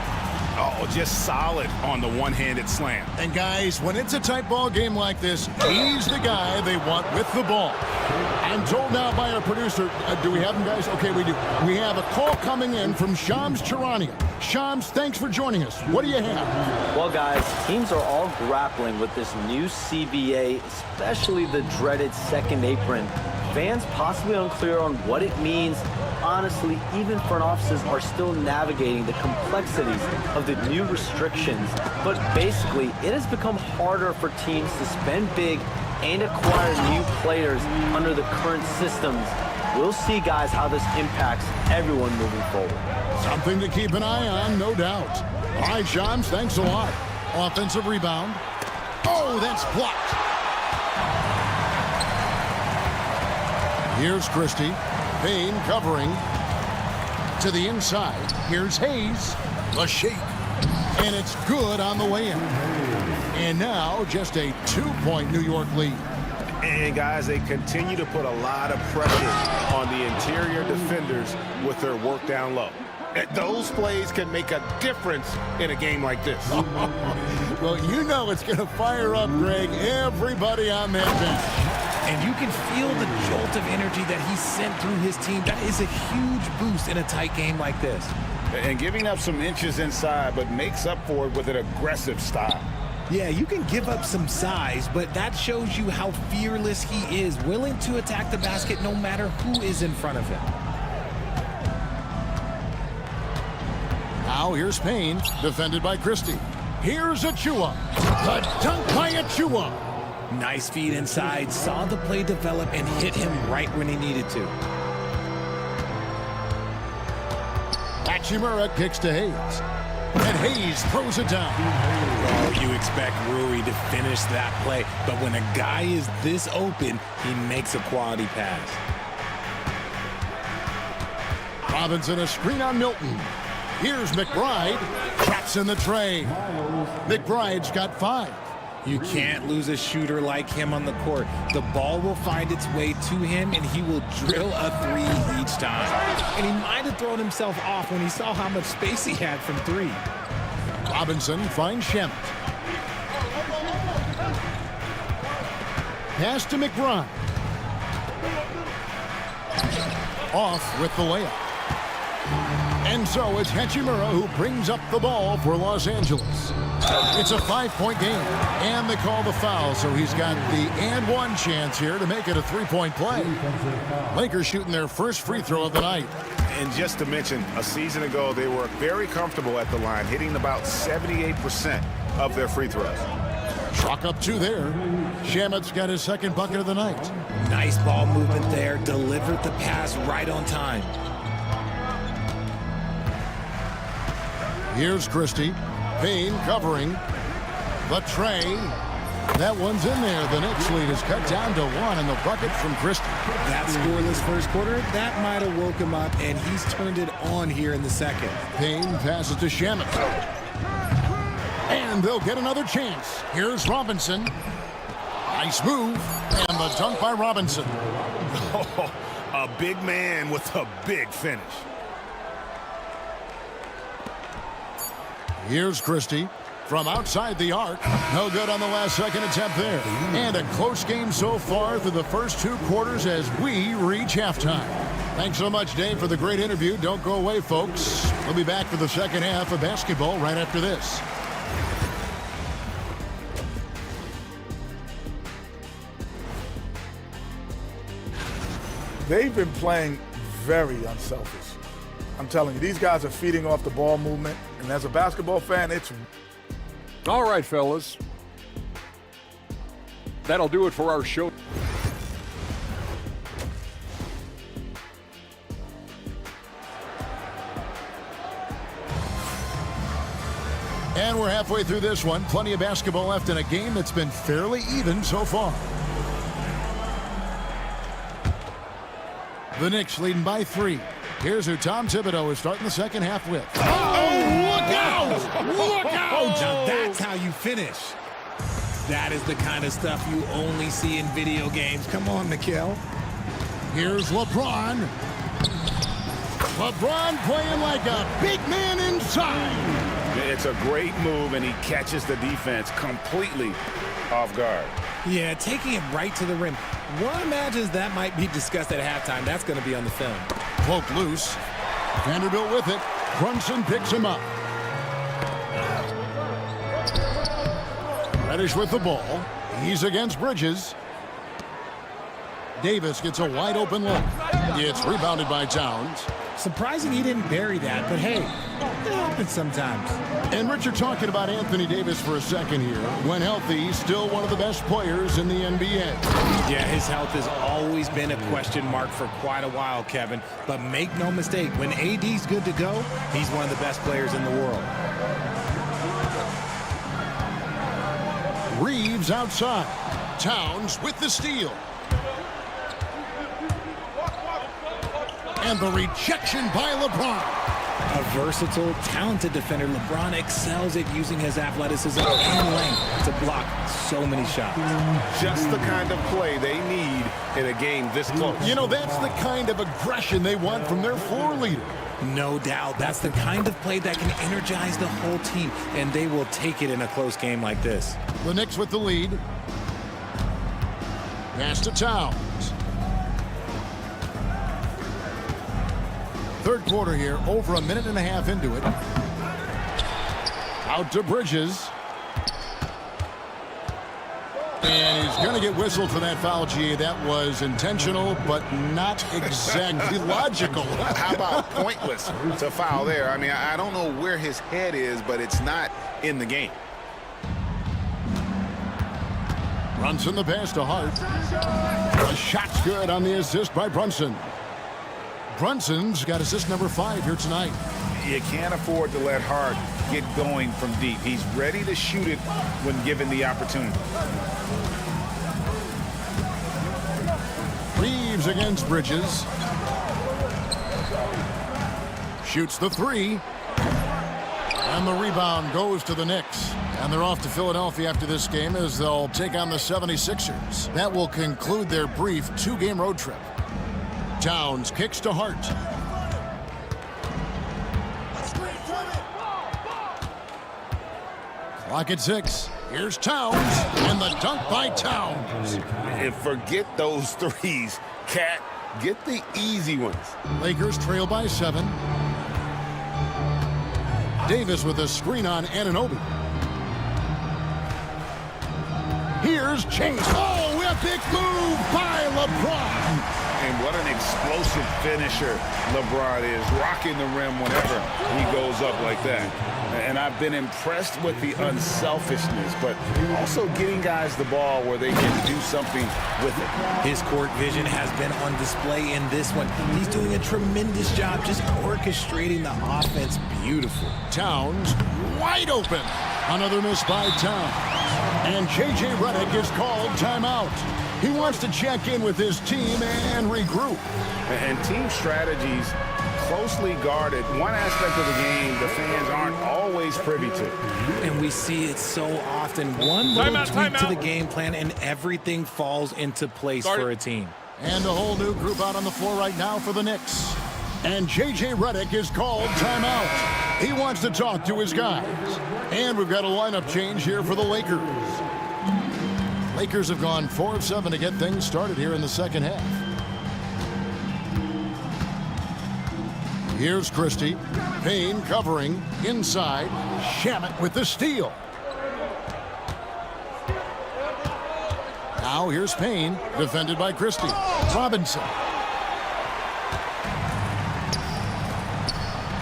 Oh, just solid on the one-handed slam. And guys, when it's a tight ball game like this, he's the guy they want with the ball. I'm told now by our producer, do we have him, guys? Okay, we do. We have a call coming in from Shams Charania. Shams, thanks for joining us. What do you have? Well, guys, teams are all grappling with this new CBA, especially the dreaded second apron. Fans possibly unclear on what it means. Honestly, even front offices are still navigating the complexities of the new restrictions. But basically, it has become harder for teams to spend big and acquire new players under the current systems. We'll see, guys, how this impacts everyone moving forward. Something to keep an eye on, no doubt. All right, Shams, thanks a lot. Offensive rebound. Oh, that's blocked. Here's Christie. Payne covering to the inside. Here's Hayes. The shake. And it's good on the way in. And now just a 2-point New York lead. And, guys, they continue to put a lot of pressure on the interior defenders with their work down low. Those plays can make a difference in a game like this. Well, you know it's going to fire up, Greg, everybody on that bench. And you can feel the jolt of energy that he sent through his team. That is a huge boost in a tight game like this. And giving up some inches inside, but makes up for it with an aggressive style. Yeah, you can give up some size, but that shows you how fearless he is, willing to attack the basket no matter who is in front of him. Now here's Payne, defended by Christie. Here's Achua. The dunk by Achua. Nice feed inside, saw the play develop and hit him right when he needed to. Hachimura kicks to Hayes. And Hayes throws it down. Oh, you expect Rui to finish that play, but when a guy is this open, he makes a quality pass. Robinson a screen on Milton. Here's McBride. Traps in the tray. McBride's got 5. You can't lose a shooter like him on the court. The ball will find its way to him, and he will drill a 3 each time. And he might have thrown himself off when he saw how much space he had from 3. Robinson finds Shemet. Pass to McBride. Off with the layup. And so it's Hachimura who brings up the ball for Los Angeles. It's a 5-point game, and they call the foul, so he's got the and one chance here to make it a 3-point play. Lakers shooting their first free throw of the night. And just to mention, a season ago, they were very comfortable at the line, hitting about 78% of their free throws. Chalk up 2 there. Shamet's got his second bucket of the night. Nice ball movement there, delivered the pass right on time. Here's Christie. Payne covering. The tray. That one's in there. The Knicks lead is cut down to 1, and the bucket from Christie. That scoreless first quarter, that might have woke him up, and he's turned it on here in the second. Payne passes to Shamet. And they'll get another chance. Here's Robinson. Nice move. And the dunk by Robinson. Oh, a big man with a big finish. Here's Christie from outside the arc. No good on the last second attempt there. And a close game so far through the first 2 quarters as we reach halftime. Thanks so much, Dave, for the great interview. Don't go away, folks. We'll be back for the second half of basketball right after this. They've been playing very unselfish. I'm telling you, these guys are feeding off the ball movement, and as a basketball fan, it's... All right, fellas. That'll do it for our show. And we're halfway through this one. Plenty of basketball left in a game that's been fairly even so far. The Knicks leading by 3. Here's who Tom Thibodeau is starting the second half with. Oh, look out! Look out! Now that's how you finish. That is the kind of stuff you only see in video games. Come on, Mikhail. Here's LeBron. LeBron playing like a big man inside. It's a great move, and he catches the defense completely off guard. Yeah, taking it right to the rim. One imagines that might be discussed at halftime. That's going to be on the film. Poke loose. Vanderbilt with it. Brunson picks him up. Reddish with the ball. He's against Bridges. Davis gets a wide open look. It's rebounded by Towns. Surprising he didn't bury that, but hey, it happens sometimes. And Richard, talking about Anthony Davis for a second here. When healthy, he's still one of the best players in the NBA. Yeah, his health has always been a question mark for quite a while, Kevin. But make no mistake, when AD's good to go, he's one of the best players in the world. Reeves outside. Towns with the steal. And the rejection by LeBron. A versatile, talented defender, LeBron excels at using his athleticism and length to block so many shots. Just the kind of play they need in a game this close. You know, that's the kind of aggression they want from their floor leader. No doubt. That's the kind of play that can energize the whole team, and they will take it in a close game like this. The Knicks with the lead. Pass to Towns. Third quarter here, over a minute and a half into it. Out to Bridges. And he's going to get whistled for that foul, G. That was intentional, but not exactly logical. How about pointless to foul there? I mean, I don't know where his head is, but it's not in the game. Brunson the pass to Hart. The shot's good on the assist by Brunson. Brunson's got assist number 5 here tonight. You can't afford to let Hart get going from deep. He's ready to shoot it when given the opportunity. Reeves against Bridges. Shoots the 3. And the rebound goes to the Knicks. And they're off to Philadelphia after this game as they'll take on the 76ers. That will conclude their brief 2-game road trip. Towns kicks to Hart. Clock at 6. Here's Towns, and the dunk by Towns. And forget those threes, Cat. Get the easy ones. Lakers trail by 7. Davis with a screen on Anunoby. Here's Chase. Oh, a big move by LeBron. And what an explosive finisher LeBron is, rocking the rim whenever he goes up like that. And I've been impressed with the unselfishness, but also getting guys the ball where they can do something with it. His court vision has been on display in this one. He's doing a tremendous job just orchestrating the offense beautiful. Towns wide open. Another miss by Towns. And J.J. Redick is called timeout. He wants to check in with his team and regroup. And team strategies closely guarded. One aspect of the game the fans aren't always privy to. And we see it so often. One little tweak to the game plan and everything falls into place for a team. And a whole new group out on the floor right now for the Knicks. And J.J. Redick is called timeout. He wants to talk to his guys. And we've got a lineup change here for the Lakers. Lakers have gone 4 of 7 to get things started here in the second half. Here's Christie. Payne covering inside. Shamet with the steal. Now here's Payne, defended by Christie. Robinson.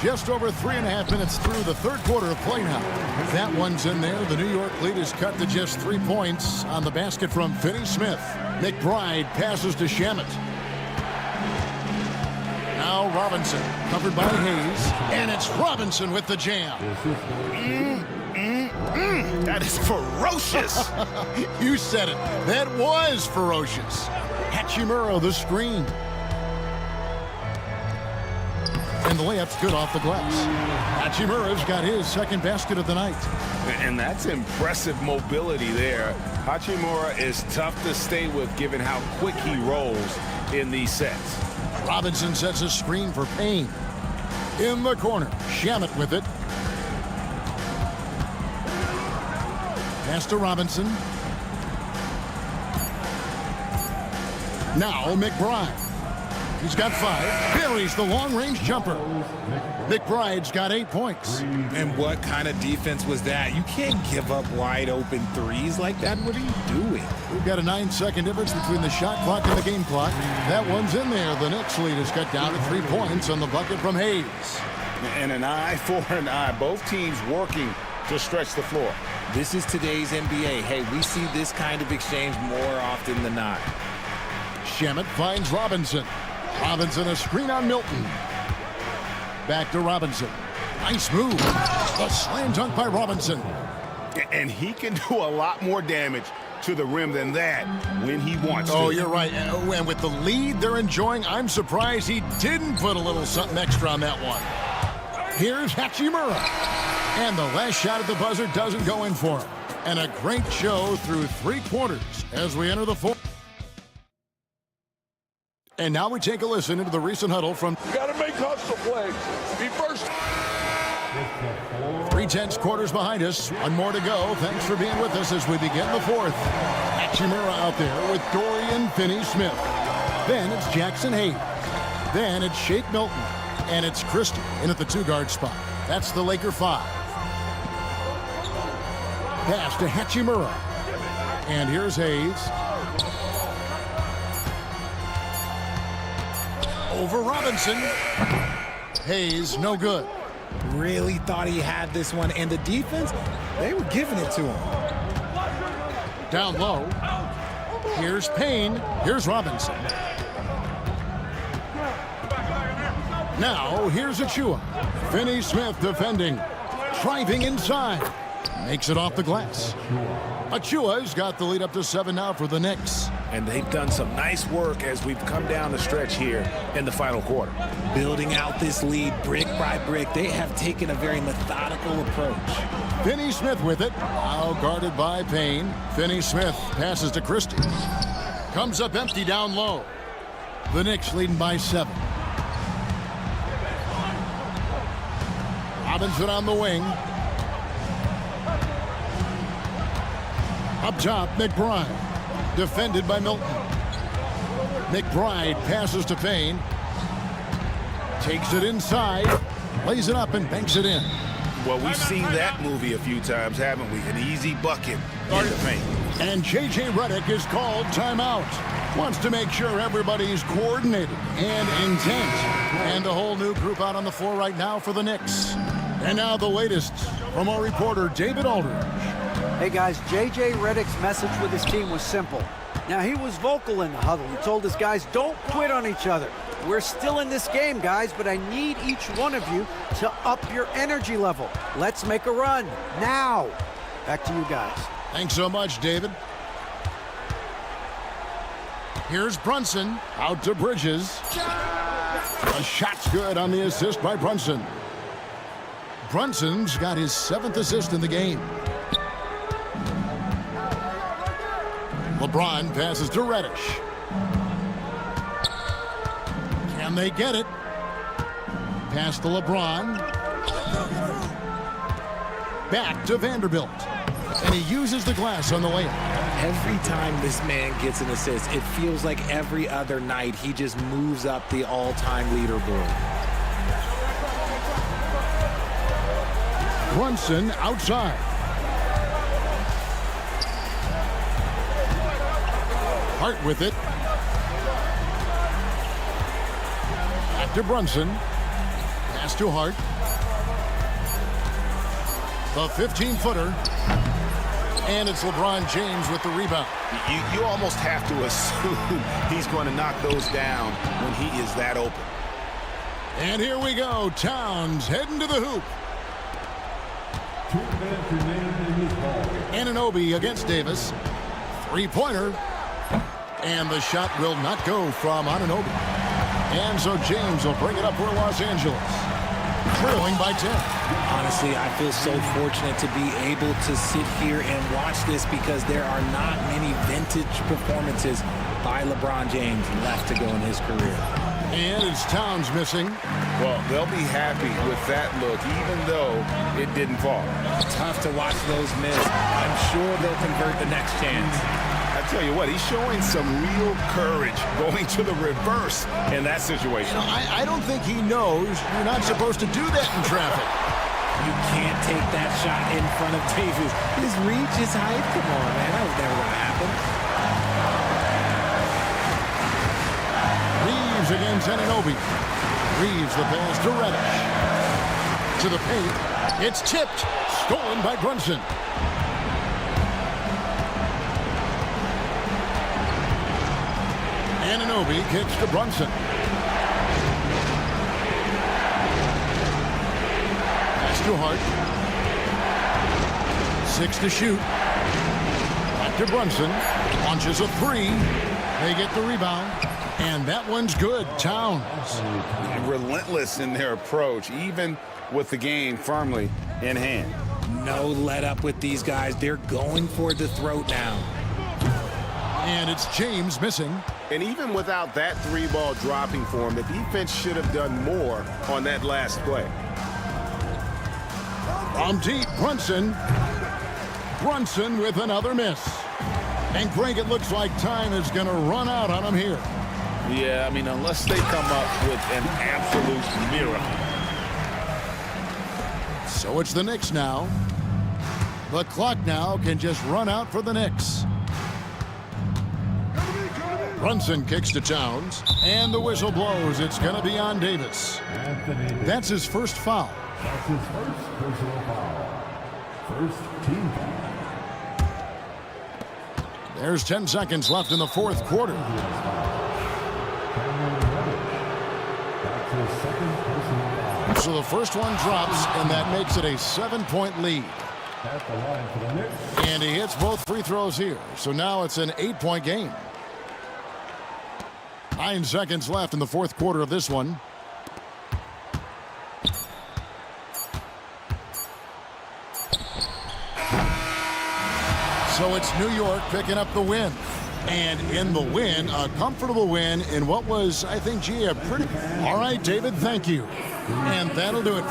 Just over 3.5 minutes through the third quarter of play now. That one's in there. The New York lead is cut to just 3 points on the basket from Finney-Smith. McBride passes to Shamet. Now Robinson, covered by Hayes. And it's Robinson with the jam. That is ferocious. You said it. That was ferocious. Hachimura the screen. And the layup's good off the glass. Hachimura's got his second basket of the night. And that's impressive mobility there. Hachimura is tough to stay with given how quick he rolls in these sets. Robinson sets a screen for Payne. In the corner, Shamet with it. Pass to Robinson. Now McBride. He's got 5. Buries the long-range jumper. McBride's got 8 points. And what kind of defense was that? You can't give up wide-open threes like that. What are you doing? We've got a 9-second difference between the shot clock and the game clock. That one's in there. The Knicks lead is cut down to 3 points on the bucket from Hayes. And an eye for an eye. Both teams working to stretch the floor. This is today's NBA. Hey, we see this kind of exchange more often than not. Shamet finds Robinson. Robinson a screen on Milton. Back to Robinson. Nice move. A slam dunk by Robinson. And he can do a lot more damage to the rim than that when he wants to. Oh, you're right. And with the lead they're enjoying, I'm surprised he didn't put a little something extra on that one. Here's Hachimura. And the last shot at the buzzer doesn't go in for him. And a great show through 3 quarters as we enter the fourth. And now we take a listen into the recent huddle from... Got to make hustle plays. Be first. 3/10 quarters behind us. One more to go. Thanks for being with us as we begin the fourth. Hachimura out there with Dorian Finney-Smith. Then it's Jackson Hayes. Then it's Shake Milton. And it's Christie in at the 2-guard spot. That's the Laker 5. Pass to Hachimura. And here's Hayes. Over Robinson. Hayes, no good. Really thought he had this one, and the defense, they were giving it to him. Down low. Here's Payne. Here's Robinson. Now, here's Achua. Finney-Smith defending. Driving inside. Makes it off the glass. Achua's got the lead up to 7 now for the Knicks. And they've done some nice work as we've come down the stretch here in the final quarter. Building out this lead brick by brick. They have taken a very methodical approach. Finney-Smith with it. Now guarded by Payne. Finney-Smith passes to Christie. Comes up empty down low. The Knicks leading by 7. Robinson on the wing. Up top, McBride. Defended by Milton. McBride passes to Payne. Takes it inside. Lays it up and banks it in. Well, we've seen that movie a few times, haven't we? An easy bucket in the paint. And J.J. Redick is called timeout. Wants to make sure everybody's coordinated and intent. And a whole new group out on the floor right now for the Knicks. And now the latest from our reporter, David Aldridge. Hey guys, J.J. Redick's message with his team was simple. Now, he was vocal in the huddle. He told his guys, don't quit on each other. We're still in this game, guys, but I need each one of you to up your energy level. Let's make a run now. Back to you guys. Thanks so much, David. Here's Brunson out to Bridges. A shot's good on the assist by Brunson. Brunson's got his 7th assist in the game. LeBron passes to Reddish. Can they get it? Pass to LeBron. Back to Vanderbilt. And he uses the glass on the layup. Every time this man gets an assist, it feels like every other night he just moves up the all-time leaderboard. Brunson outside. Hart with it. Back to Brunson. Pass to Hart. The 15-footer. And it's LeBron James with the rebound. You almost have to assume he's going to knock those down when he is that open. And here we go. Towns heading to the hoop. Anunoby against Davis. 3-pointer. And the shot will not go from Anunoby. And so James will bring it up for Los Angeles. Trailing by 10. Honestly, I feel so fortunate to be able to sit here and watch this because there are not many vintage performances by LeBron James left to go in his career. And it's Towns missing. Well, they'll be happy with that look, even though it didn't fall. Tough to watch those miss. I'm sure they'll convert the next chance. I tell you what, he's showing some real courage going to the reverse in that situation. You know, I don't think he knows you're not supposed to do that in traffic. You can't take that shot in front of Davis. His reach is high. Come on, man. That was never going to happen. Reeves against Anunoby. Reeves the pass to Reddish. To the paint. It's tipped. Stolen by Brunson. Anunoby kicks to Brunson. Pass to Hart. 6 to shoot. Back to Brunson. Launches a 3. They get the rebound. And that one's good. Towns. Relentless in their approach, even with the game firmly in hand. No let up with these guys. They're going for the throat now. And it's James missing. And even without that 3-ball dropping for him, the defense should have done more on that last play. From deep, Brunson. Brunson with another miss. And Greg, it looks like time is going to run out on him here. Yeah, I mean, unless they come up with an absolute miracle. So it's the Knicks now. The clock now can just run out for the Knicks. Brunson kicks to Towns, and the whistle blows. It's going to be on Davis. That's his first foul. That's his first personal foul. First team foul. There's 10 seconds left in the fourth quarter. That's his second personal foul. So the first one drops, and that makes it a 7-point lead. At the line for the Knicks. And he hits both free throws here. So now it's an 8-point game. 9 seconds left in the fourth quarter of this one. So it's New York picking up the win. And in the win, a comfortable win in what was, I think, gee, a pretty... All right, David, thank you. And that'll do it.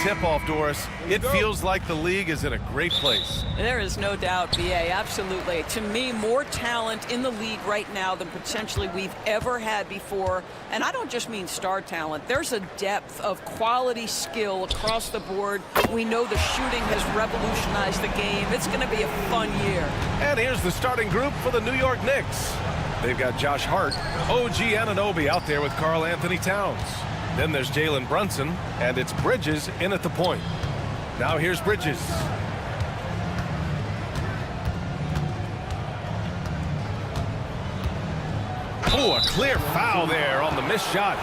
tip-off, Doris. It feels like the league is in a great place. There is no doubt, BA, absolutely. To me, more talent in the league right now than potentially we've ever had before. And I don't just mean star talent. There's a depth of quality skill across the board. We know the shooting has revolutionized the game. It's going to be a fun year. And here's the starting group for the New York Knicks. They've got Josh Hart, OG Anunoby out there with Karl Anthony Towns. Then there's Jalen Brunson, and it's Bridges in at the point. Now here's Bridges. Oh, a clear foul there on the missed shot.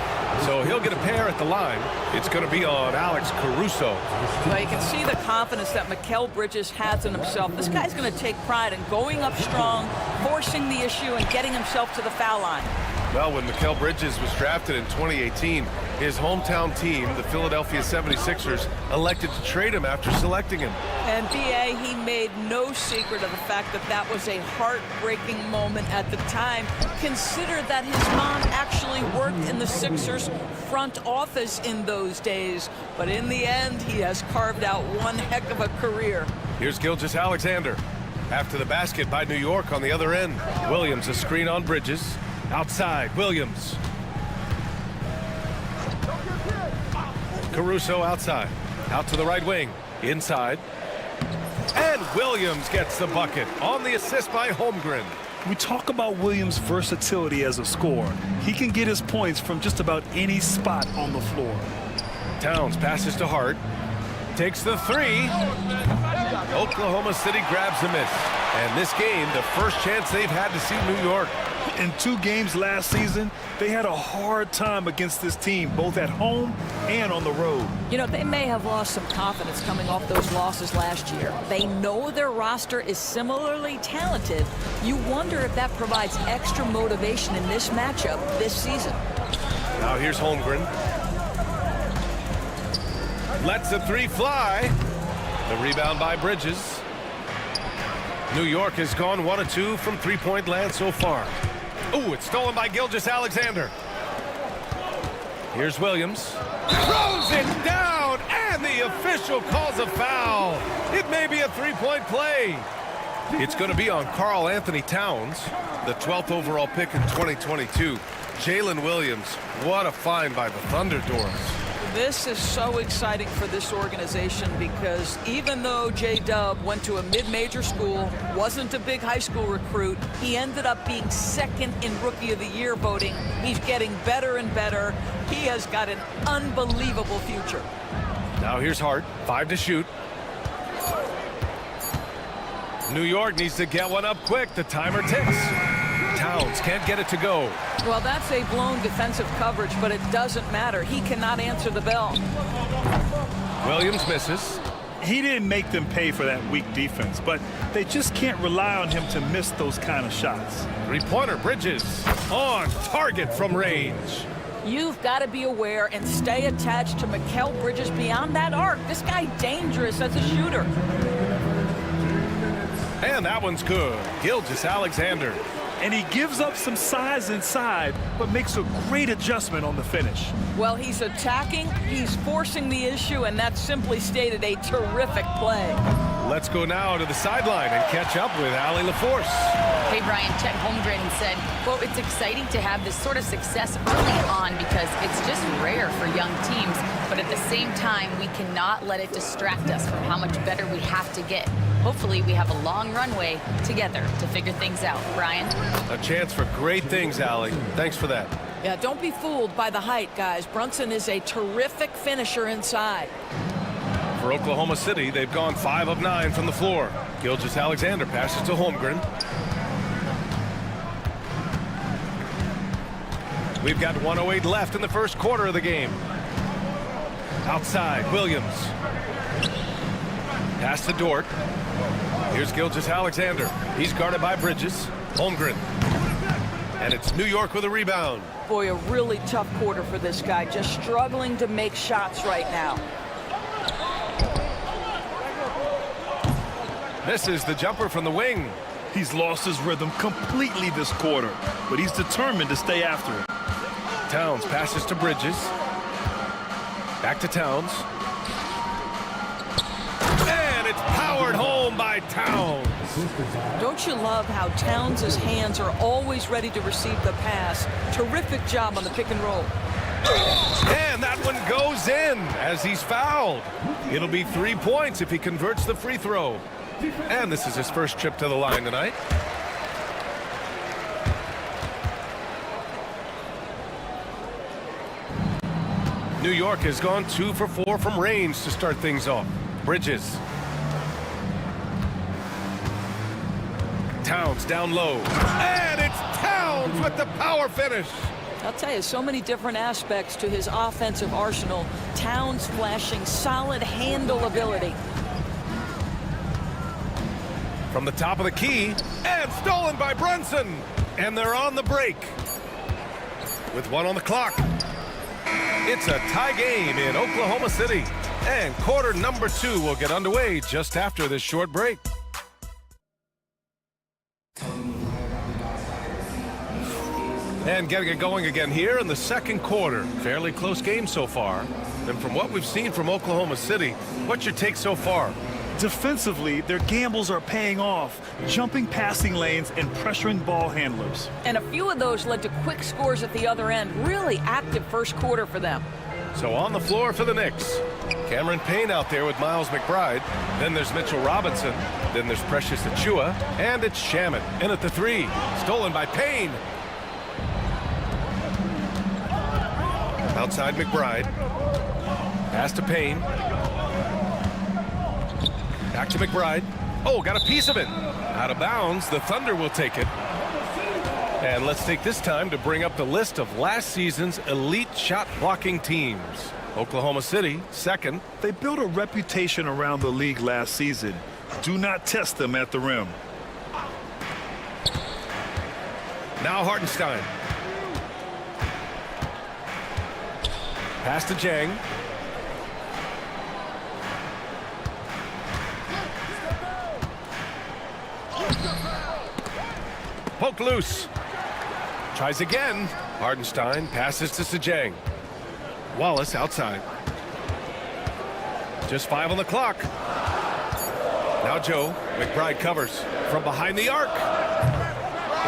So he'll get a pair at the line. It's going to be on Alex Caruso. Well, you can see the confidence that Mikal Bridges has in himself. This guy's going to take pride in going up strong, forcing the issue, and getting himself to the foul line. Well, when Mikal Bridges was drafted in 2018, his hometown team, the Philadelphia 76ers, elected to trade him after selecting him. And BA, he made no secret of the fact that that was a heartbreaking moment at the time. Consider that his mom actually worked in the Sixers front office in those days. But in the end, he has carved out one heck of a career. Here's Gilgeous-Alexander. After the basket by New York on the other end. Williams, a screen on Bridges. Outside, Williams. Caruso outside. Out to the right wing. Inside. And Williams gets the bucket on the assist by Holmgren. We talk about Williams' versatility as a scorer. He can get his points from just about any spot on the floor. Towns passes to Hart. Takes the three. Oklahoma City grabs a miss. And this game, the first chance they've had to see New York. In 2 games last season, they had a hard time against this team, both at home and on the road. You know, they may have lost some confidence coming off those losses last year. They know their roster is similarly talented. You wonder if that provides extra motivation in this matchup this season. Now here's Holmgren. Lets the three fly. The rebound by Bridges. New York has gone 1 of 2 from three-point land so far. Oh, it's stolen by Gilgeous-Alexander. Here's Williams. Throws it down, and the official calls a foul. It may be a three-point play. It's going to be on Karl Anthony Towns, the 12th overall pick in 2022. Jalen Williams, what a find by the Thunder, Doris. This is so exciting for this organization because even though J-Dub went to a mid-major school, wasn't a big high school recruit, he ended up being second in Rookie of the Year voting. He's getting better and better. He has got an unbelievable future. Now here's Hart, 5 to shoot. New York needs to get one up quick. The timer ticks. Towns can't get it to go. Well, that's a blown defensive coverage, but it doesn't matter. He cannot answer the bell. Williams misses. He didn't make them pay for that weak defense, but they just can't rely on him to miss those kind of shots. Three-pointer Bridges on target from range. You've got to be aware and stay attached to Mikal Bridges beyond that arc. This guy's dangerous as a shooter. And that one's good. Gilgeous-Alexander. And he gives up some size inside, but makes a great adjustment on the finish. Well, he's attacking, he's forcing the issue, and that simply stated a terrific play. Let's go now to the sideline and catch up with Allie LaForce. Hey, Brian, Chet Holmgren said, quote, it's exciting to have this sort of success early on because it's just rare for young teams. But at the same time, we cannot let it distract us from how much better we have to get. Hopefully, we have a long runway together to figure things out. Brian? A chance for great things, Allie. Thanks for that. Yeah, don't be fooled by the height, guys. Brunson is a terrific finisher inside. For Oklahoma City, they've gone 5 of 9 from the floor. Gilgeous-Alexander passes to Holmgren. We've got 1:08 left in the first quarter of the game. Outside, Williams. Pass to Dort. Here's Gilgeous-Alexander. He's guarded by Bridges. Holmgren. And it's New York with a rebound. Boy, a really tough quarter for this guy. Just struggling to make shots right now. Misses the jumper from the wing. He's lost his rhythm completely this quarter, but he's determined to stay after it. Towns passes to Bridges. Back to Towns. Towns. Don't you love how Towns' hands are always ready to receive the pass? Terrific job on the pick and roll. And that one goes in as he's fouled. It'll be 3 points if he converts the free throw. And this is his first trip to the line tonight. New York has gone 2 for 4 from range to start things off. Bridges. Towns down low. And it's Towns with the power finish. I'll tell you, so many different aspects to his offensive arsenal. Towns flashing solid handle ability. From the top of the key, and stolen by Brunson. And they're on the break. With 1 on the clock. It's a tie game in Oklahoma City. And quarter number 2 will get underway just after this short break. And getting it going again here in the second quarter. Fairly close game so far. And from what we've seen from Oklahoma City, what's your take so far? Defensively, their gambles are paying off, jumping passing lanes and pressuring ball handlers. And a few of those led to quick scores at the other end. Really active first quarter for them. So on the floor for the Knicks. Cameron Payne out there with Miles McBride. Then there's Mitchell Robinson. Then there's Precious Achua. And it's Shamet in at the 3. Stolen by Payne. Outside McBride. Pass to Payne. Back to McBride. Oh, got a piece of it. Out of bounds. The Thunder will take it. And let's take this time to bring up the list of last season's elite shot blocking teams. Oklahoma City, second. They built a reputation around the league last season. Do not test them at the rim. Now Hartenstein. Pass to Jang. Poke loose. Tries again. Hartenstein passes to Sejang. Wallace outside. Just 5 on the clock. Now Joe. McBride covers from behind the arc.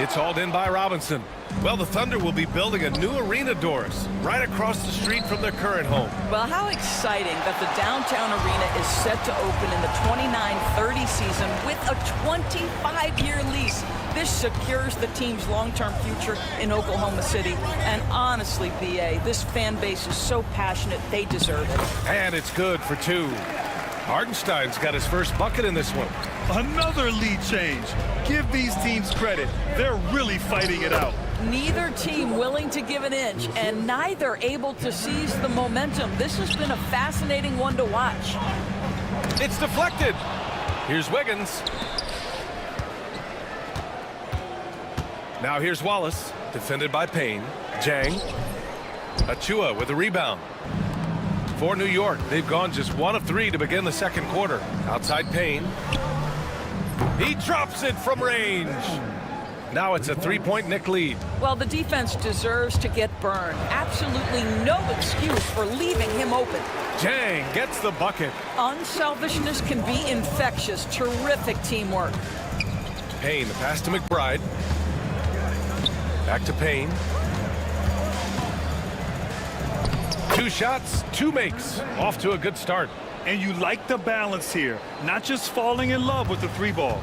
It's hauled in by Robinson. Well, the Thunder will be building a new arena, Doris, right across the street from their current home. Well, how exciting that the downtown arena is set to open in the 29-30 season with a 25-year lease. This secures the team's long-term future in Oklahoma City. And honestly, BA, this fan base is so passionate, they deserve it. And it's good for 2. Hartenstein's got his first bucket in this one. Another lead change. Give these teams credit. They're really fighting it out. Neither team willing to give an inch, and neither able to seize the momentum. This has been a fascinating one to watch. It's deflected. Here's Wiggins. Now here's Wallace, defended by Payne. Jang. Achua with a rebound. For New York, they've gone just 1 of 3 to begin the second quarter. Outside Payne. He drops it from range. Now it's a 3-point Knick lead. Well, the defense deserves to get burned. Absolutely no excuse for leaving him open. Jang gets the bucket. Unselfishness can be infectious. Terrific teamwork. Payne, the pass to McBride. Back to Payne. 2 shots, 2 makes. Off to a good start. And you like the balance here, not just falling in love with the 3 ball.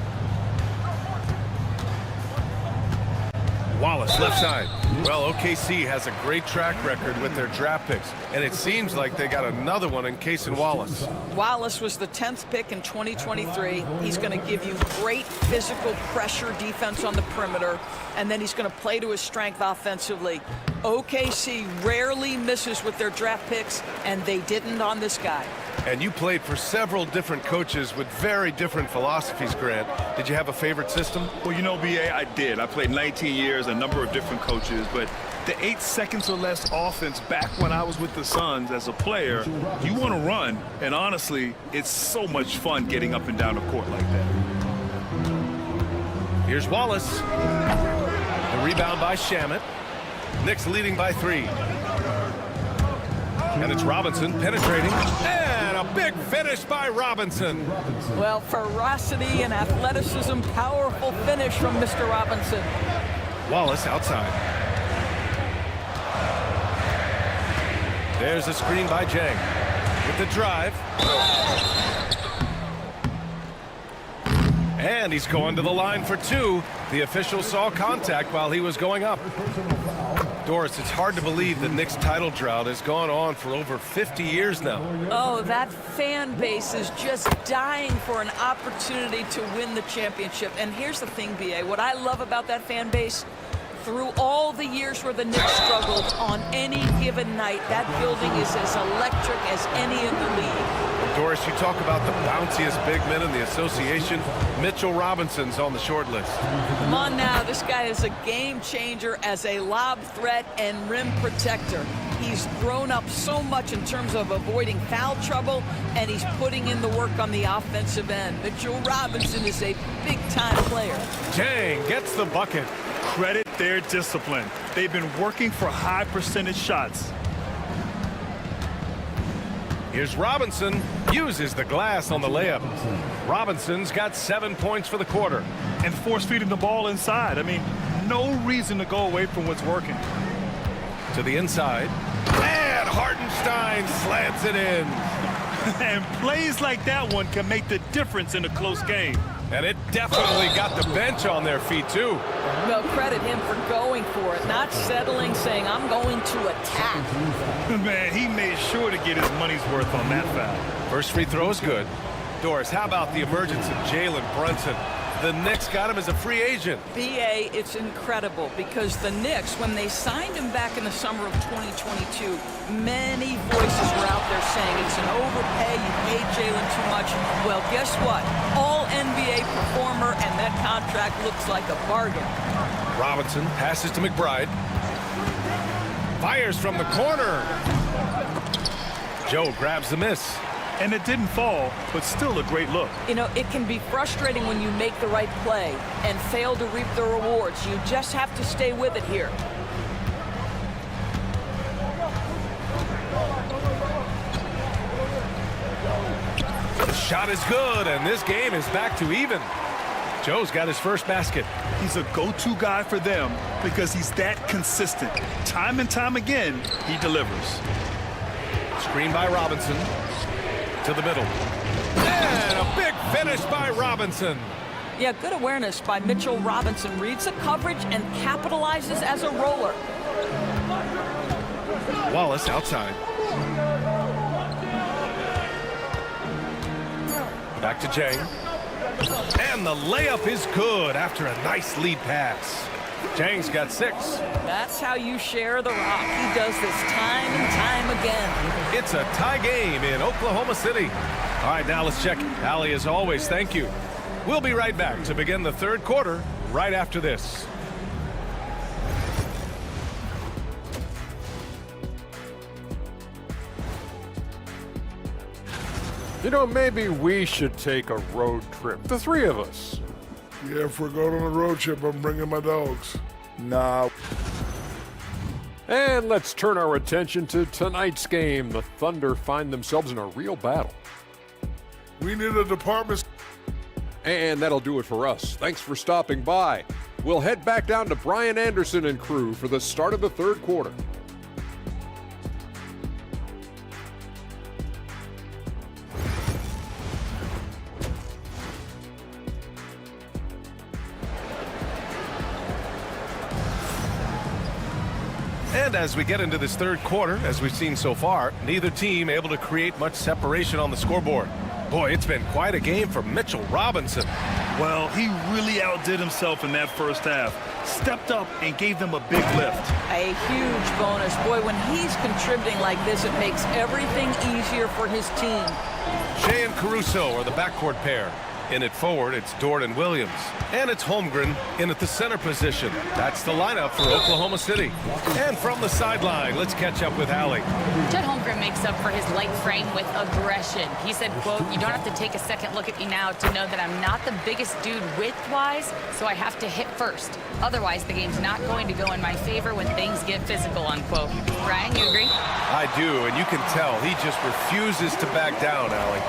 Wallace, left side. Well, OKC has a great track record with their draft picks, and it seems like they got another one in Cason Wallace. Wallace was the 10th pick in 2023. He's going to give you great physical pressure defense on the perimeter, and then he's going to play to his strength offensively. OKC rarely misses with their draft picks, and they didn't on this guy. And you played for several different coaches with very different philosophies, Grant. Did you have a favorite system? Well, you know, BA, I did. I played 19 years, a number of different coaches, but the 8 seconds or less offense back when I was with the Suns as a player, you want to run, and honestly, it's so much fun getting up and down the court like that. Here's Wallace. The rebound by Shamet. Knicks leading by 3. And it's Robinson penetrating. And a a big finish by Robinson. Well, ferocity and athleticism, powerful finish from Mr. Robinson. Wallace outside. There's a screen by Jang with the drive. And he's going to the line for two. The official saw contact while he was going up. Doris, it's hard to believe the Knicks title drought has gone on for over 50 years now. Oh, that fan base is just dying for an opportunity to win the championship. And here's the thing, B.A., what I love about that fan base, through all the years where the Knicks struggled, on any given night, that building is as electric as any in the league. Doris, you talk about the bounciest big men in the association. Mitchell Robinson's on the short list. Come on now, this guy is a game changer as a lob threat and rim protector. He's grown up so much in terms of avoiding foul trouble, and he's putting in the work on the offensive end. Mitchell Robinson is a big-time player. Jang gets the bucket. Credit their discipline. They've been working for high percentage shots. Here's Robinson, uses the glass on the layup. Robinson's got 7 points for the quarter. And force feeding the ball inside. I mean, no reason to go away from what's working. To the inside. And Hartenstein slams it in. And plays like that one can make the difference in a close game. And it definitely got the bench on their feet, too. Well, credit him for going for it, not settling, saying, I'm going to attack. Man, he made sure to get his money's worth on that foul. First free throw is good. Doris, how about the emergence of Jalen Brunson? The Knicks got him as a free agent. B.A., it's incredible because the Knicks, when they signed him back in the summer of 2022, many voices were out there saying it's an overpay, you paid Jalen too much. Well, guess what? All NBA performer, and that contract looks like a bargain. Robinson passes to McBride. Fires from the corner. Joe grabs the miss. And it didn't fall, but still a great look. You know, it can be frustrating when you make the right play and fail to reap the rewards. You just have to stay with it here. The shot is good, and this game is back to even. Joe's got his first basket. He's a go-to guy for them because he's that consistent. Time and time again, he delivers. Screen by Robinson. To the middle. And a big finish by Robinson. Yeah, good awareness by Mitchell Robinson. Reads the coverage and capitalizes as a roller. Wallace outside. Back to Jang. And the layup is good after a nice lead pass. Jang's got 6. That's how you share the rock. He does this time and time again. It's a tie game in Oklahoma City. All right, now let's check. Allie, as always, thank you. We'll be right back to begin the third quarter right after this. You know, maybe we should take a road trip, the three of us. Yeah, if we're going on a road trip, I'm bringing my dogs. Nah. And let's turn our attention to tonight's game. The Thunder find themselves in a real battle. We need a department. And that'll do it for us. Thanks for stopping by. We'll head back down to Brian Anderson and crew for the start of the third quarter. And as we get into this third quarter, as we've seen so far, neither team able to create much separation on the scoreboard. Boy, it's been quite a game for Mitchell Robinson. Well, he really outdid himself in that first half. Stepped up and gave them a big lift. A huge bonus. Boy, when he's contributing like this, it makes everything easier for his team. Shea and Caruso are the backcourt pair. In at forward, it's Dort and Williams. And it's Holmgren in at the center position. That's the lineup for Oklahoma City. And from the sideline, let's catch up with Allie. Chet Holmgren makes up for his light frame with aggression. He said, quote, "You don't have to take a second look at me now to know that I'm not the biggest dude width-wise, so I have to hit first. Otherwise, the game's not going to go in my favor when things get physical," unquote. Ryan, you agree? I do, and you can tell he just refuses to back down, Allie.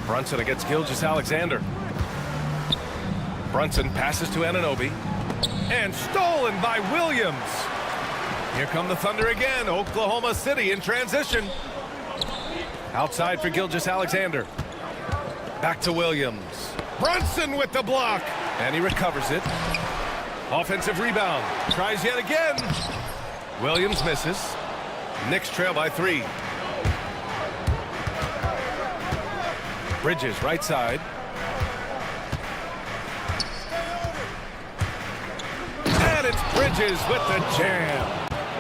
Brunson against Gilgeous-Alexander. Brunson passes to Anunoby. And stolen by Williams. Here come the Thunder again. Oklahoma City in transition. Outside for Gilgeous-Alexander. Back to Williams. Brunson with the block. And he recovers it. Offensive rebound. Tries yet again. Williams misses. Knicks trail by 3. Bridges, right side. And it's Bridges with the jam.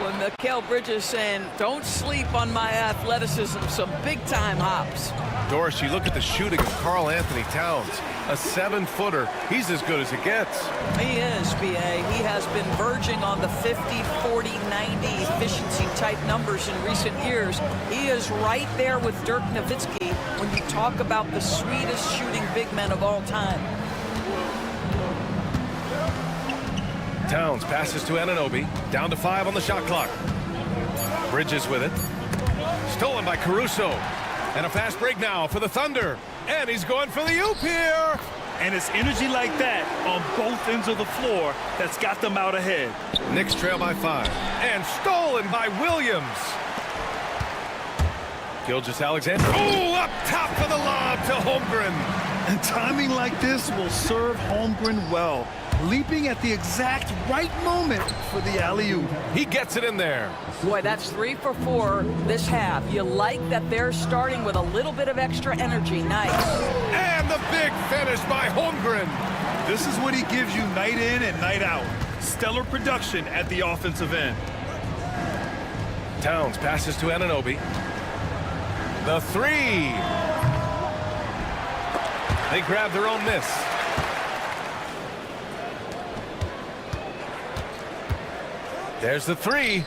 When Mikal Bridges saying, don't sleep on my athleticism, some big-time hops. Doris, you look at the shooting of Karl Anthony Towns, a 7-footer. He's as good as it gets. He is, B.A. He has been verging on the 50, 40, 90 efficiency type numbers in recent years. He is right there with Dirk Nowitzki when you talk about the sweetest shooting big men of all time. Towns passes to Anunoby. Down to 5 on the shot clock. Bridges with it. Stolen by Caruso. And a fast break now for the Thunder. And he's going for the oop here. And it's energy like that on both ends of the floor that's got them out ahead. Knicks trail by 5. And stolen by Williams. Gilgeous-Alexander. Oh, up top for the lob to Holmgren. And timing like this will serve Holmgren well. Leaping at the exact right moment for the alley-oop. He gets it in there. Boy, that's 3 for 4 this half. You like that they're starting with a little bit of extra energy. Nice. And the big finish by Holmgren. This is what he gives you night in and night out. Stellar production at the offensive end. Towns passes to Anunoby. The 3. They grab their own miss. There's the 3.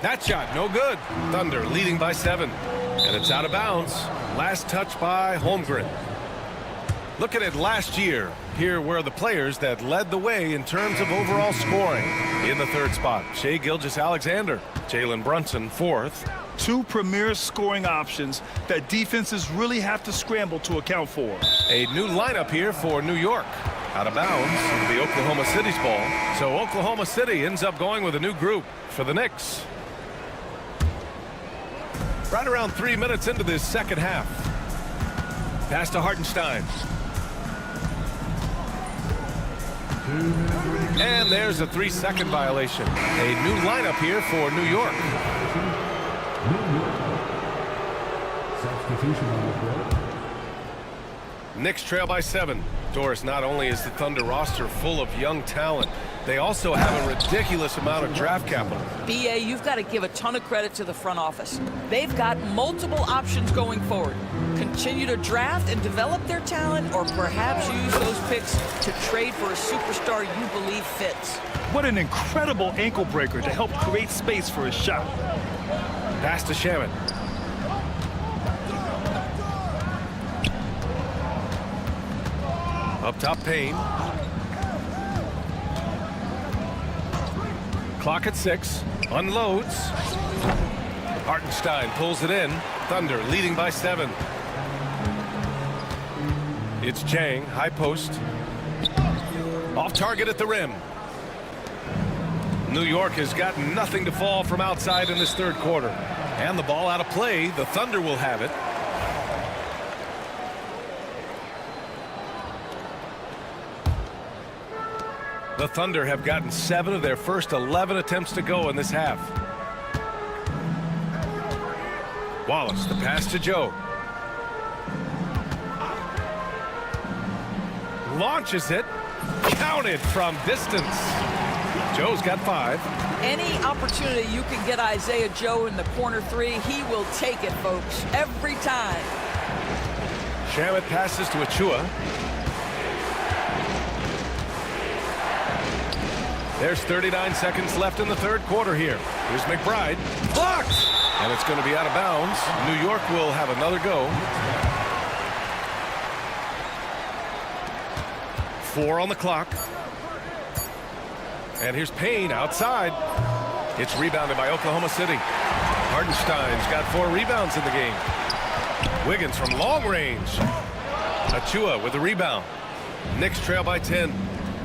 That shot, no good. Thunder leading by 7. And it's out of bounds. Last touch by Holmgren. Looking at last year, here were the players that led the way in terms of overall scoring. In the 3rd spot, Shai Gilgeous-Alexander. Jalen Brunson, 4th. 2 premier scoring options that defenses really have to scramble to account for. A new lineup here for New York. Out of bounds, the Oklahoma City's ball. So Oklahoma City ends up going with a new group for the Knicks. Right around 3 minutes into this second half. Pass to Hartenstein. And there's a 3-second violation. A new lineup here for New York. Substitution on the floor. Knicks trail by 7. Doris, not only is the Thunder roster full of young talent, they also have a ridiculous amount of draft capital. B.A., you've got to give a ton of credit to the front office. They've got multiple options going forward. Continue to draft and develop their talent, or perhaps use those picks to trade for a superstar you believe fits. What an incredible ankle breaker to help create space for a shot. Pass to Shaman. Up top, Payne. Clock at 6. Unloads. Hartenstein pulls it in. Thunder leading by 7. It's Chang, high post. Off target at the rim. New York has got nothing to fall from outside in this 3rd quarter. And the ball out of play. The Thunder will have it. The Thunder have gotten 7 of their first 11 attempts to go in this half. Wallace, the pass to Joe. Launches it. Counted from distance. Joe's got 5. Any opportunity you can get Isaiah Joe in the corner three, he will take it, folks, every time. Shamet passes to Achua. There's 39 seconds left in the third quarter here. Here's McBride. Blocked! And it's going to be out of bounds. New York will have another go. 4 on the clock. And here's Payne outside. It's rebounded by Oklahoma City. Hardenstein's got 4 rebounds in the game. Wiggins from long range. Achua with the rebound. Knicks trail by 10.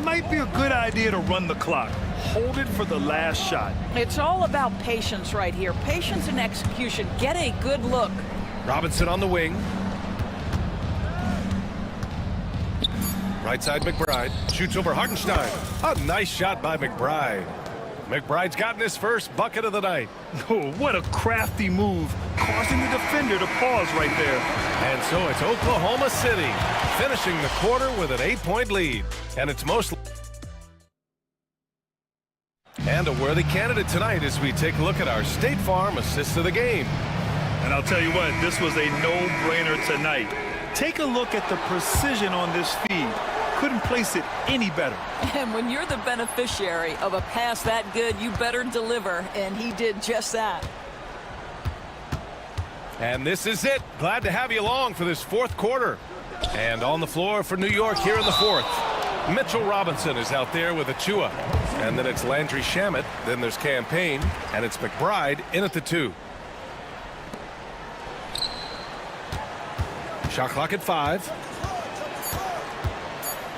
Might be a good idea to run the clock. Hold it for the last shot. It's all about patience right here. Patience and execution. Get a good look. Robinson on the wing. Right side McBride. Shoots over Hardenstein. A nice shot by McBride. McBride's gotten his first bucket of the night. Oh, what a crafty move, causing the defender to pause right there. And so it's Oklahoma City finishing the quarter with an 8-point lead. And it's mostly... And a worthy candidate tonight as we take a look at our State Farm assist of the game. And I'll tell you what, this was a no-brainer tonight. Take a look at the precision on this feed. Couldn't place it any better. And when you're the beneficiary of a pass that good, you better deliver, and he did just that. And this is it. Glad to have you along for this fourth quarter. And on the floor for New York here in the fourth. Mitchell Robinson is out there with Achua. And then it's Landry Shamet. Then there's Campaign. And it's McBride in at the 2. Shot clock at 5.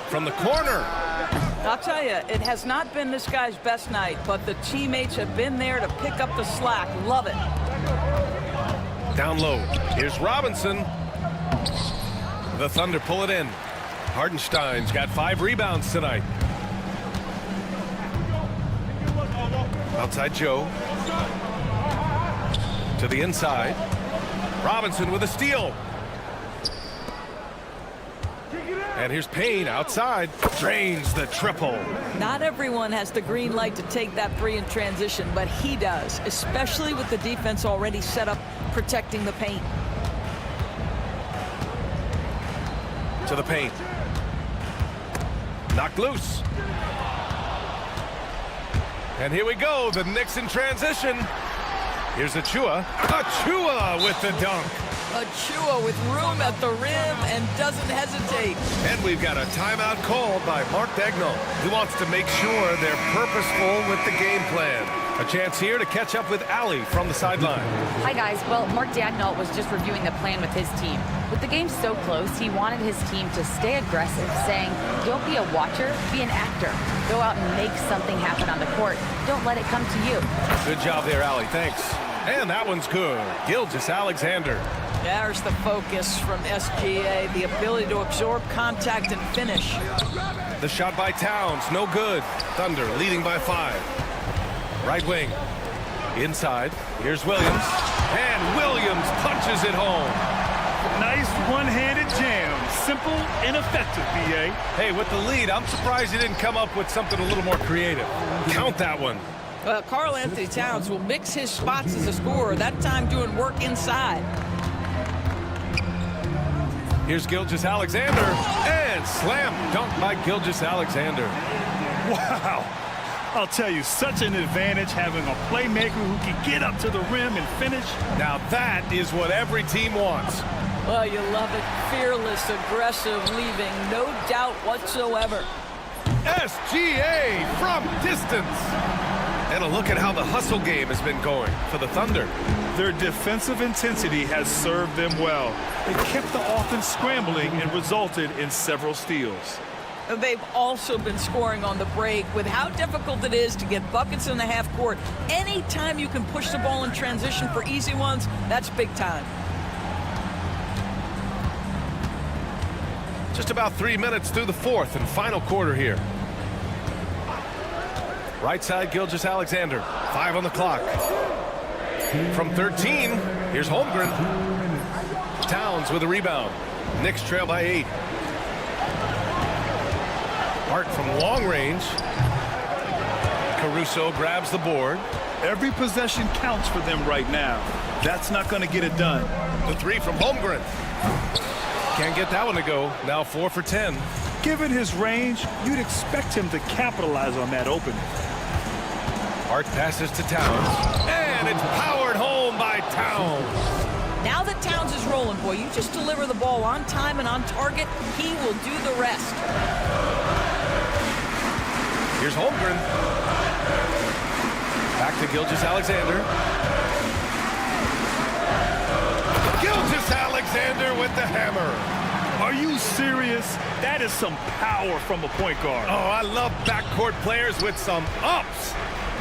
From the corner. I'll tell you, it has not been this guy's best night, but the teammates have been there to pick up the slack. Love it. Down low. Here's Robinson. The Thunder pull it in. Hardenstein's got 5 rebounds tonight. Outside Joe. To the inside. Robinson with a steal. And here's Payne outside. Drains the triple. Not everyone has the green light to take that 3 in transition, but he does, especially with the defense already set up protecting the paint. To the paint. Knocked loose. And here we go. The Knicks in transition. Here's Achua. Achua with the dunk. Achua with room at the rim and doesn't hesitate. And we've got a timeout called by Mark Dagnall. He wants to make sure they're purposeful with the game plan. A chance here to catch up with Allie from the sideline. Hi, guys. Well, Mark Dagnall was just reviewing the plan with his team. With the game so close, he wanted his team to stay aggressive, saying, don't be a watcher, be an actor. Go out and make something happen on the court. Don't let it come to you. Good job there, Allie. Thanks. And that one's good. Gilgeous-Alexander. There's the focus from SGA, the ability to absorb contact and finish. The shot by Towns, no good. Thunder leading by 5. Right wing. Inside. Here's Williams. And Williams punches it home. Nice one-handed jam. Simple and effective, B.A. Hey, with the lead, I'm surprised he didn't come up with something a little more creative. Count that one. Karl Anthony Towns will mix his spots as a scorer, that time doing work inside. Here's Gilgeous-Alexander, and slam dunk by Gilgeous-Alexander. Wow. I'll tell you, such an advantage having a playmaker who can get up to the rim and finish. Now that is what every team wants. Well, you love it. Fearless, aggressive, leaving no doubt whatsoever. SGA from distance. And a look at how the hustle game has been going for the Thunder. Their defensive intensity has served them well. It kept the offense scrambling and resulted in several steals. They've also been scoring on the break. With how difficult it is to get buckets in the half court, anytime you can push the ball in transition for easy ones, that's big time. Just about 3 minutes through the fourth and final quarter here. Right side, Gilgeous-Alexander. 5 on the clock. From 13, here's Holmgren. Towns with a rebound. Knicks trail by 8. Hart from long range. Caruso grabs the board. Every possession counts for them right now. That's not going to get it done. The three from Holmgren. Can't get that one to go. Now 4 for 10. Given his range, you'd expect him to capitalize on that opening. Hart passes to Towns. And it's powered home by Towns. Now that Towns is rolling, boy, you just deliver the ball on time and on target, he will do the rest. Here's Holmgren. Back to Gilgeous-Alexander. Gilgeous-Alexander with the hammer. Are you serious? That is some power from a point guard. Oh, I love backcourt players with some ups.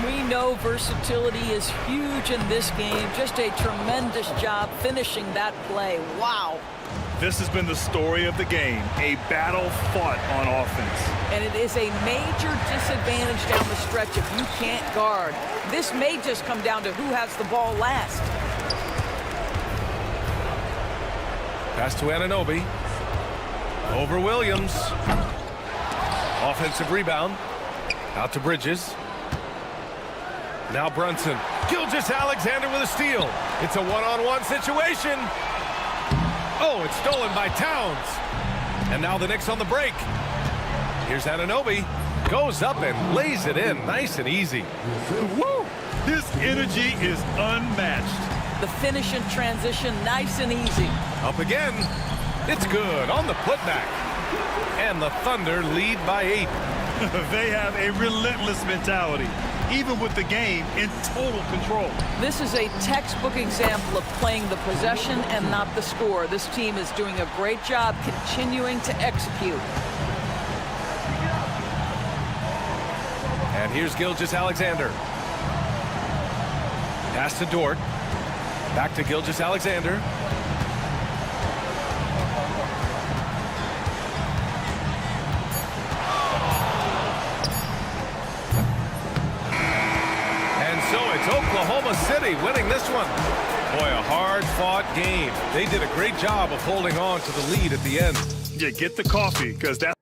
We know versatility is huge in this game. Just a tremendous job finishing that play. Wow. This has been the story of the game, a battle fought on offense. And it is a major disadvantage down the stretch if you can't guard. This may just come down to who has the ball last. Pass to Anunoby. Over Williams. Offensive rebound. Out to Bridges. Now Brunson. Gilgeous-Alexander with a steal. It's a one-on-one situation. Oh, it's stolen by Towns. And now the Knicks on the break. Here's Anunoby. Goes up and lays it in. Nice and easy. Woo! This energy is unmatched. The finish in transition, nice and easy. Up again. It's good on the putback. And the Thunder lead by 8. They have a relentless mentality, even with the game in total control. This is a textbook example of playing the possession and not the score. This team is doing a great job continuing to execute. And here's Gilgeous-Alexander. Pass to Dort. Back to Gilgeous-Alexander. Oklahoma City winning this one. Boy, a hard-fought game. They did a great job of holding on to the lead at the end. Yeah, get the coffee, because that's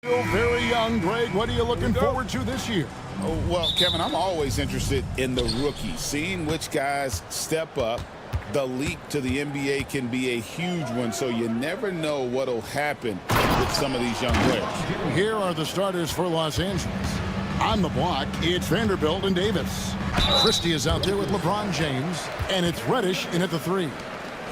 Still very young, Greg. What are you looking forward to this year? Oh, well, Kevin, I'm always interested in the rookies, seeing which guys step up. The leap to the NBA can be a huge one, so you never know what will happen with some of these young players. Here are the starters for Los Angeles. On the block, it's Vanderbilt and Davis. Christie is out there with LeBron James, and it's Reddish in at the 3.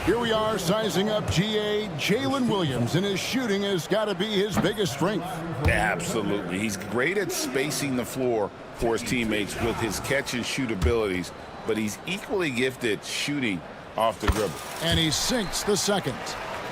Here we are sizing up GA Jalen Williams, and his shooting has got to be his biggest strength. Absolutely. He's great at spacing the floor for his teammates with his catch and shoot abilities, but he's equally gifted shooting off the dribble. And he sinks the second.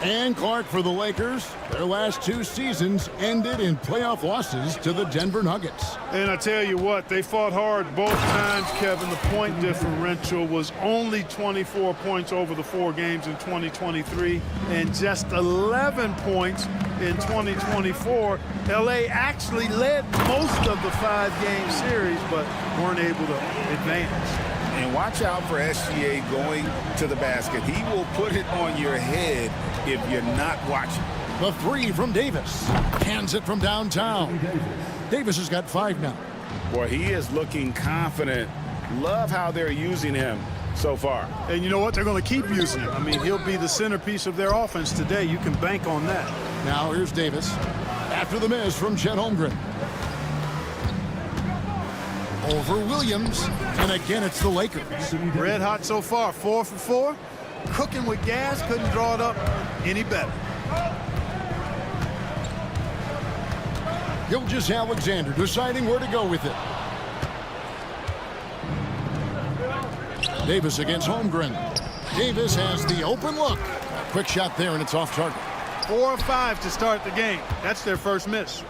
And Clark for the Lakers. Their last 2 seasons ended in playoff losses to the Denver Nuggets. And I tell you what, they fought hard both times, Kevin. The point differential was only 24 points over the 4 games in 2023 and just 11 points in 2024. LA actually led most of the 5-game series, but weren't able to advance. And watch out for SGA going to the basket. He will put it on your head if you're not watching. The 3 from Davis. Hands it from downtown. Davis has got 5 now. Boy, he is looking confident. Love how they're using him so far. And you know what? They're going to keep using him. I mean, he'll be the centerpiece of their offense today. You can bank on that. Now here's Davis. After the miss from Chet Holmgren. Over Williams, and again it's the Lakers. Red hot so far, 4 for 4. Cooking with gas, couldn't draw it up any better. Gilgeous-Alexander deciding where to go with it. Davis against Holmgren. Davis has the open look. A quick shot there, and it's off target. 4 or 5 to start the game. That's their first miss.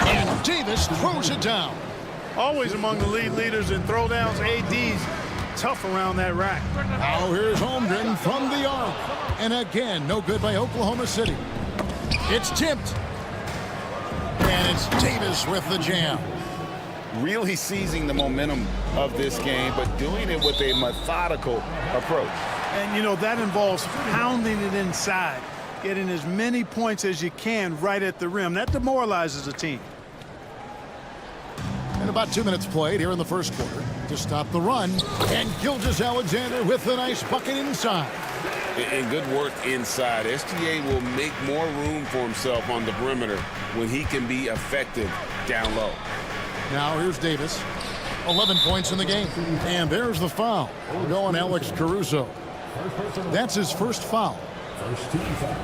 And Davis throws it down. Always among the lead leaders in throwdowns. AD's tough around that rack. Now here's Holmgren from the arc. And again, no good by Oklahoma City. It's tipped. And it's Davis with the jam. Really seizing the momentum of this game, but doing it with a methodical approach. And, you know, that involves pounding it inside, getting as many points as you can right at the rim. That demoralizes a team. And about 2 minutes played here in the first quarter to stop the run. And Gilgeous-Alexander with a nice bucket inside. And good work inside. SGA will make more room for himself on the perimeter when he can be effective down low. Now here's Davis. 11 points in the game. And there's the foul. We'll go on Alex Caruso. That's his first foul. First team foul.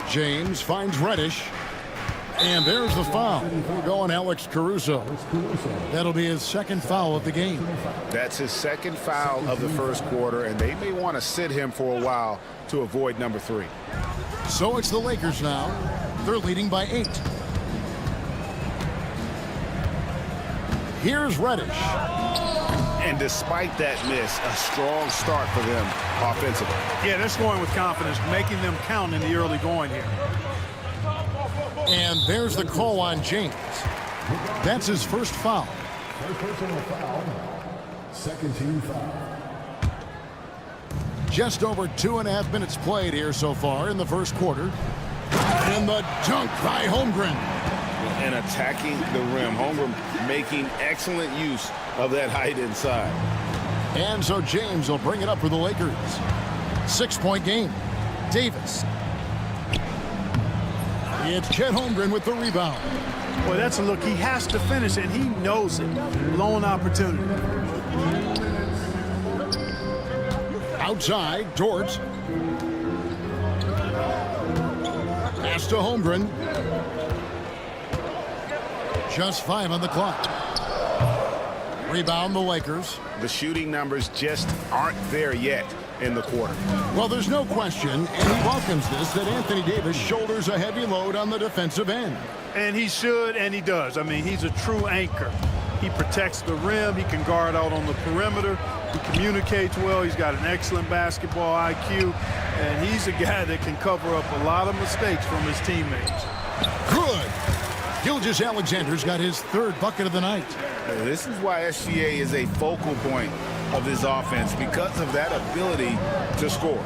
James finds Reddish. And there's the foul. We'll go on Alex Caruso. That'll be his second foul of the game. That's his second foul of the first quarter, and they may want to sit him for a while to avoid number 3. So it's the Lakers now. They're leading by 8. Here's Reddish. And despite that miss, a strong start for them offensively. Yeah, they're scoring with confidence, making them count in the early going here. And there's the call on James. That's his first foul. First personal foul. Second team foul. Just over 2.5 minutes played here so far in the first quarter. And the dunk by Holmgren. And attacking the rim. Holmgren making excellent use of that height inside. And so James will bring it up for the Lakers. 6-point game. Davis. It's Chet Holmgren with the rebound. Boy, that's a look. He has to finish, and he knows it. Lone opportunity. Outside, Dort. Pass to Holmgren. Just 5 on the clock. Rebound the Lakers. The shooting numbers just aren't there yet in the quarter. Well, there's no question, and he welcomes this, that Anthony Davis shoulders a heavy load on the defensive end. And he should, and he does. I mean, he's a true anchor. He protects the rim. He can guard out on the perimeter. He communicates well. He's got an excellent basketball IQ. And he's a guy that can cover up a lot of mistakes from his teammates. Good. Gilgeous-Alexander's got his third bucket of the night. This is why SGA is a focal point of this offense, because of that ability to score.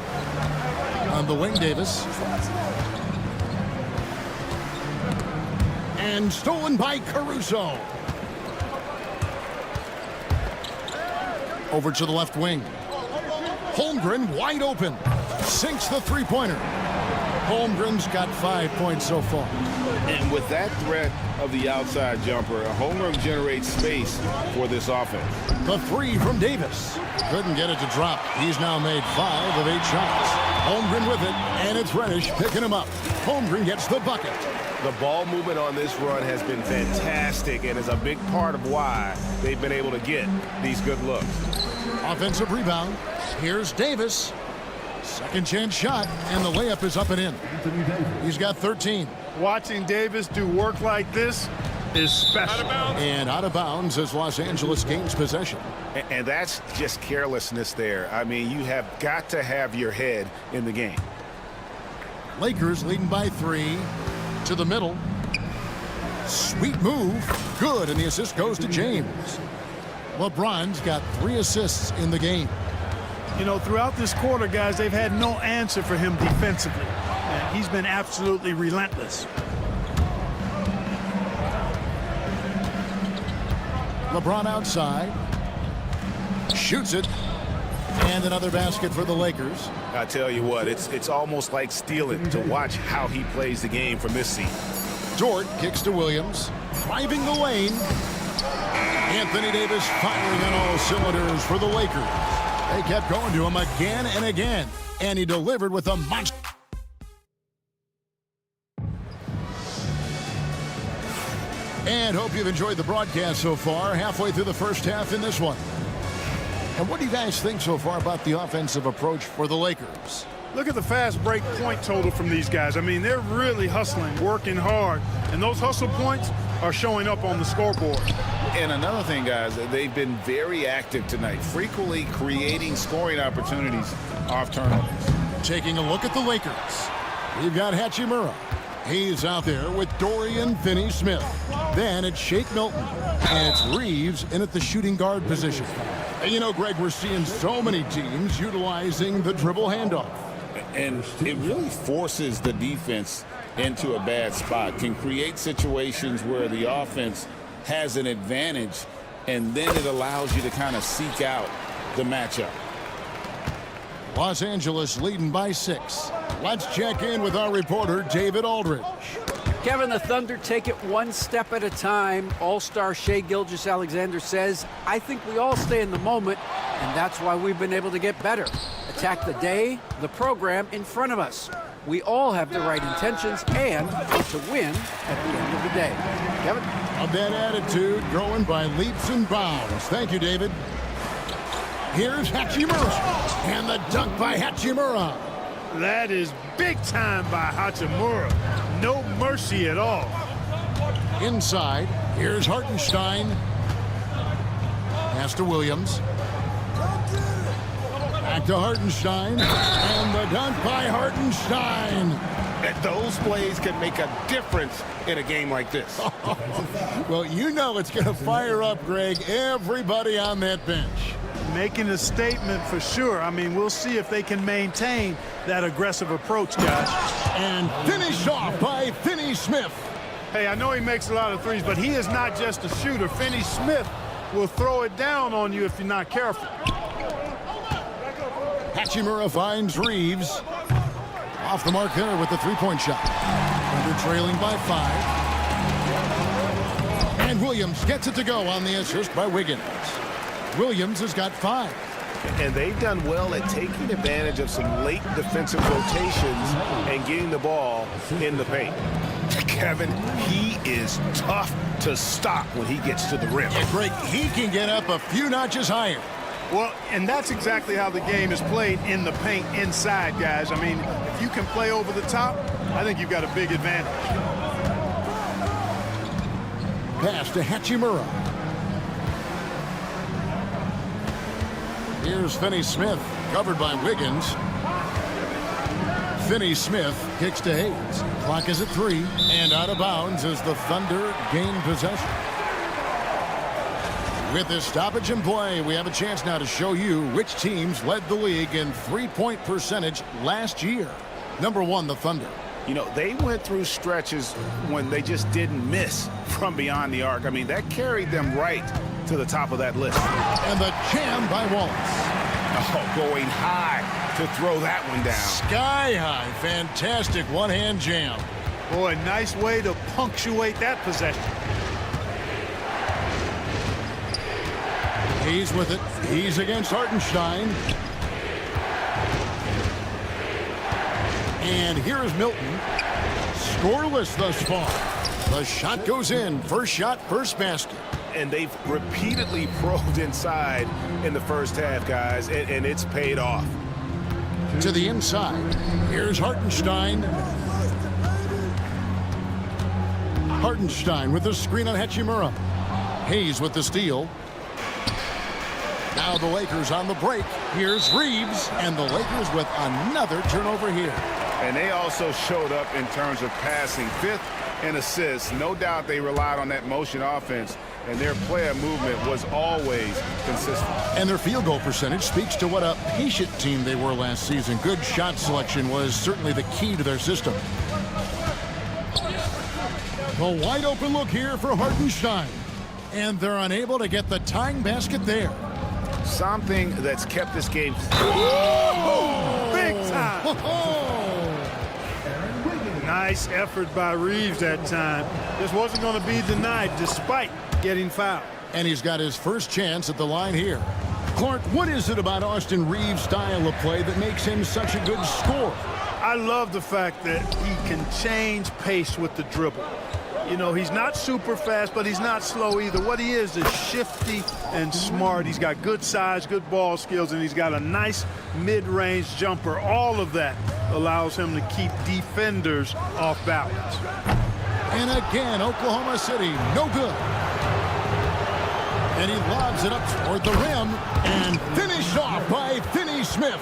On the wing, Davis. And stolen by Caruso. Over to the left wing. Holmgren wide open. Sinks the three-pointer. Holmgren's got 5 points so far. And with that threat of the outside jumper, Holmgren generates space for this offense. The three from Davis. Couldn't get it to drop. He's now made 5 of 8 shots. Holmgren with it, and it's Reddish picking him up. Holmgren gets the bucket. The ball movement on this run has been fantastic and is a big part of why they've been able to get these good looks. Offensive rebound. Here's Davis. Second chance shot, and the layup is up and in. He's got 13. Watching Davis do work like this is special. And out of bounds as Los Angeles gains possession. And that's just carelessness there. I mean, you have got to have your head in the game. Lakers leading by 3. To the middle. Sweet move. Good, and the assist goes to James. LeBron's got 3 assists in the game. You know, throughout this quarter, guys, they've had no answer for him defensively. And he's been absolutely relentless. LeBron outside. Shoots it. And another basket for the Lakers. I tell you what, it's almost like stealing to watch how he plays the game from this seat. Dort kicks to Williams. Driving the lane. Anthony Davis firing on all cylinders for the Lakers. They kept going to him again and again. And he delivered with a monster. And hope you've enjoyed the broadcast so far. Halfway through the first half in this one. And what do you guys think so far about the offensive approach for the Lakers? Look at the fast break point total from these guys. I mean, they're really hustling, working hard. And those hustle points are showing up on the scoreboard. And another thing, guys, they've been very active tonight, frequently creating scoring opportunities off turnovers. Taking a look at the Lakers. We've got Hachimura. He's out there with Dorian Finney-Smith. Then it's Shake Milton. And it's Reeves in at the shooting guard position. You know, Greg, we're seeing so many teams utilizing the dribble handoff. And it really forces the defense into a bad spot, can create situations where the offense has an advantage, and then it allows you to kind of seek out the matchup. Los Angeles leading by 6. Let's check in with our reporter, David Aldridge. Kevin, the Thunder take it one step at a time. All-star Shai Gilgeous-Alexander says, I think we all stay in the moment, and that's why we've been able to get better. Attack the day, the program in front of us. We all have the right intentions and to win at the end of the day. Kevin? Of that attitude growing by leaps and bounds. Thank you, David. Here's Hachimura. And the dunk by Hachimura. That is big time by Hachimura. No mercy at all. Inside, here's Hartenstein. Pass to Williams. Back to Hartenstein. And the dunk by Hartenstein. Those plays can make a difference in a game like this. Well, you know it's going to fire up, Greg, everybody on that bench. Making a statement for sure. I mean, we'll see if they can maintain that aggressive approach, guys. And finished off by Finney-Smith. Hey, I know he makes a lot of threes, but he is not just a shooter. Finney-Smith will throw it down on you if you're not careful. Hachimura finds Reeves. Off the mark there with the three-point shot. Under trailing by 5. And Williams gets it to go on the assist by Wiggins. Williams has got 5. And they've done well at taking advantage of some late defensive rotations and getting the ball in the paint. Kevin, he is tough to stop when he gets to the rim. Yeah, Greg, he can get up a few notches higher. Well, and that's exactly how the game is played, in the paint, inside, guys. I mean, if you can play over the top, I think you've got a big advantage. Pass to Hachimura. Here's Finney-Smith, covered by Wiggins. Finney Smith kicks to Hayes. Clock is at 3, and out of bounds as the Thunder gain possession. With this stoppage in play, we have a chance now to show you which teams led the league in three-point percentage last year. Number 1, the Thunder. You know, they went through stretches when they just didn't miss from beyond the arc. I mean, that carried them right to the top of that list. And the jam by Wallace. Oh, going high to throw that one down. Sky high. Fantastic one-hand jam. Boy, nice way to punctuate that possession. He's with it. He's against Hartenstein. And here is Milton. Scoreless thus far. The shot goes in. First shot, first basket. And they've repeatedly probed inside in the first half, guys, and it's paid off. To the inside. Here's Hartenstein. Hartenstein with the screen on Hachimura. Hayes with the steal. Now the Lakers on the break. Here's Reeves, and the Lakers with another turnover here. And they also showed up in terms of passing. 5th in assists. No doubt they relied on that motion offense, and their player movement was always consistent. And their field goal percentage speaks to what a patient team they were last season. Good shot selection was certainly the key to their system. The wide open look here for Hartenstein. And they're unable to get the tying basket there. Something that's kept this game. Oh, big time. Nice effort by Reeves that time. This wasn't going to be denied despite getting fouled. And he's got his first chance at the line here. Clark, what is it about Austin Reeves' style of play that makes him such a good scorer? I love the fact that he can change pace with the dribble. You know, he's not super fast, but he's not slow either. What he is shifty and smart. He's got good size, good ball skills, and he's got a nice mid-range jumper. All of that allows him to keep defenders off balance. And again, Oklahoma City, no good. And he lobs it up toward the rim and finished off by Finney Smith.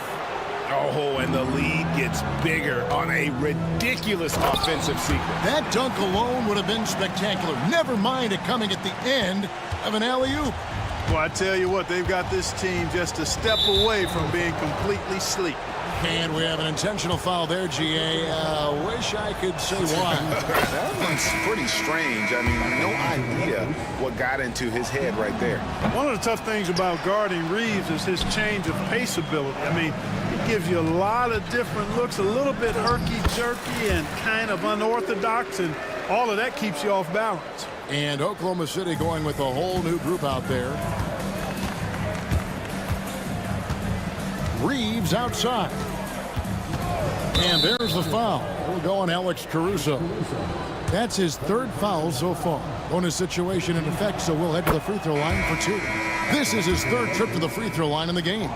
Oh, and the lead gets bigger on a ridiculous offensive sequence. That dunk alone would have been spectacular. Never mind it coming at the end of an alley-oop. Well, I tell you what, they've got this team just a step away from being completely sleep. And we have an intentional foul there, GA. Wish I could say why. That one's pretty strange. I mean, no idea what got into his head right there. One of the tough things about guarding Reeves is his change of pace ability. I mean, he gives you a lot of different looks, a little bit herky-jerky and kind of unorthodox, and all of that keeps you off balance. And Oklahoma City going with a whole new group out there. Reeves outside. And there's the foul. We'll go on Alex Caruso. That's his 3rd foul so far. Bonus situation in effect, so we'll head to the free throw line for 2. This is his 3rd trip to the free throw line in the game.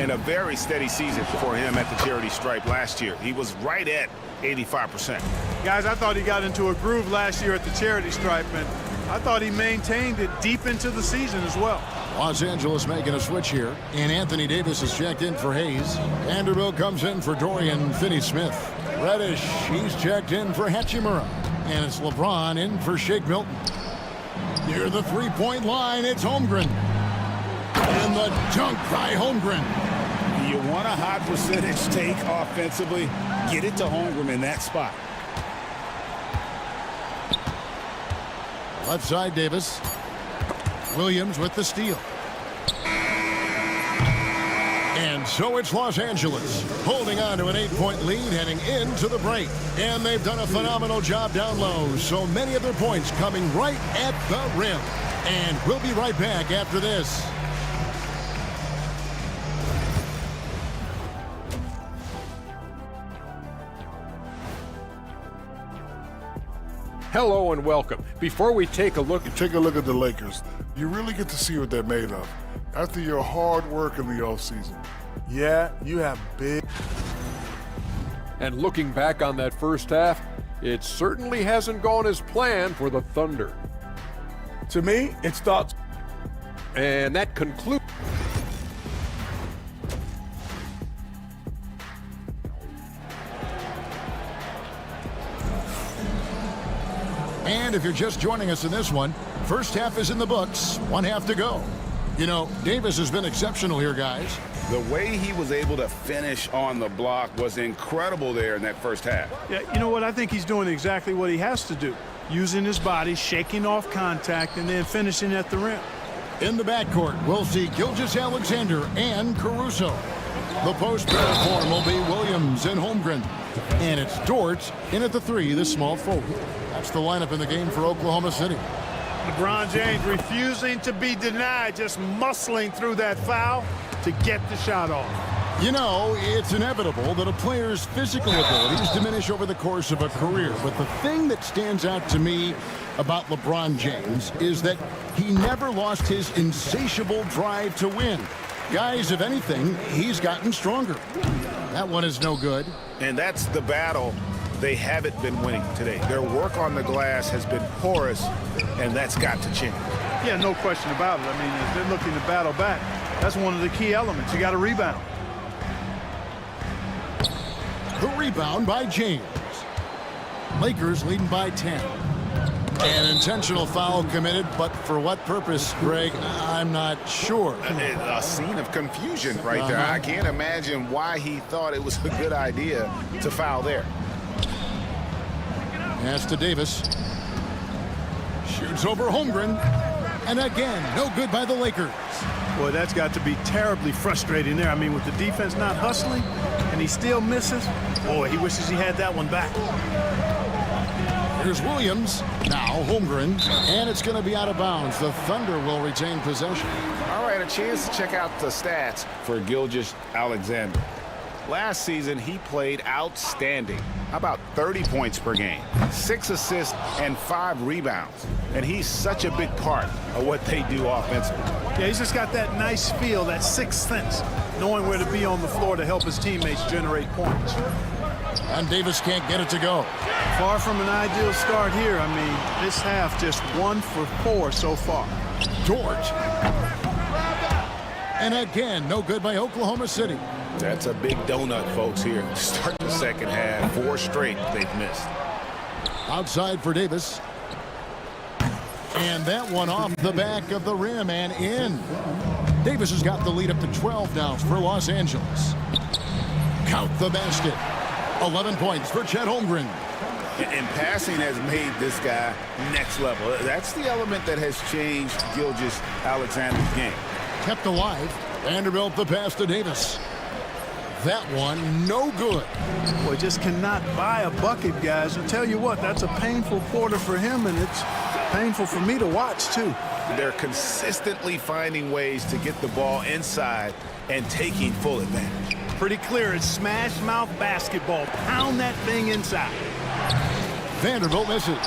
And a very steady season for him at the charity stripe last year. He was right at 85%. Guys, I thought he got into a groove last year at the charity stripe, and I thought he maintained it deep into the season as well. Los Angeles making a switch here, and Anthony Davis is checked in for Hayes. Vanderbilt comes in for Dorian Finney-Smith. Reddish, he's checked in for Hachimura. And it's LeBron in for Shake Milton. Near the three-point line, it's Holmgren. And the dunk by Holmgren. You want a high percentage take offensively, get it to Holmgren in that spot. Left side, Davis. Williams with the steal. And so it's Los Angeles holding on to an 8-point lead heading into the break. And they've done a phenomenal job down low. So many of their points coming right at the rim. And we'll be right back after this. Hello and welcome. Before we take a look at the Lakers, you really get to see what they're made of. After your hard work in the offseason. Yeah, you have big. And looking back on that first half, it certainly hasn't gone as planned for the Thunder. To me, it starts. And that concludes. And if you're just joining us in this one, first half is in the books, one half to go. You know, Davis has been exceptional here, guys. The way he was able to finish on the block was incredible there in that first half. Yeah, you know what? I think he's doing exactly what he has to do. Using his body, shaking off contact, and then finishing at the rim. In the backcourt, we'll see Gilgeous-Alexander and Caruso. The post platform will be Williams and Holmgren. And it's Dort in at the 3, the small forward. That's the lineup in the game for Oklahoma City. LeBron James refusing to be denied, just muscling through that foul to get the shot off. You know, it's inevitable that a player's physical abilities diminish over the course of a career. But the thing that stands out to me about LeBron James is that he never lost his insatiable drive to win. Guys, if anything, he's gotten stronger. That one is no good. And that's the battle they haven't been winning today. Their work on the glass has been porous, and that's got to change. Yeah, no question about it. I mean, if they're looking to battle back, that's one of the key elements. You got to rebound. The rebound by James. Lakers leading by 10. An intentional foul committed, but for what purpose, Greg? I'm not sure. A scene of confusion right there. I can't imagine why he thought it was a good idea to foul there. Pass to Davis. Shoots over Holmgren. And again, no good by the Lakers. Boy, that's got to be terribly frustrating there. I mean, with the defense not hustling and he still misses, boy, he wishes he had that one back. Here's Williams. Now Holmgren. And it's going to be out of bounds. The Thunder will retain possession. All right, a chance to check out the stats for Gilgeous-Alexander. Last season, he played outstanding. About 30 points per game, 6 assists, and 5 rebounds. And he's such a big part of what they do offensively. Yeah, he's just got that nice feel, that sixth sense, knowing where to be on the floor to help his teammates generate points. And Davis can't get it to go. Far from an ideal start here. I mean, this half just 1 for 4 so far. Dort. And again, no good by Oklahoma City. That's a big donut, folks, here. Start the second half. 4 straight they've missed. Outside for Davis. And that one off the back of the rim and in. Davis has got the lead up to 12 now for Los Angeles. Count the basket. 11 points for Chet Holmgren. And passing has made this guy next level. That's the element that has changed Gilgeous-Alexander's game. Kept alive. Vanderbilt the pass to Davis. That one, no good. Boy, just cannot buy a bucket, guys. I'll tell you what, that's a painful quarter for him, and it's painful for me to watch, too. They're consistently finding ways to get the ball inside and taking full advantage. Pretty clear, it's smash mouth basketball. Pound that thing inside. Vanderbilt misses.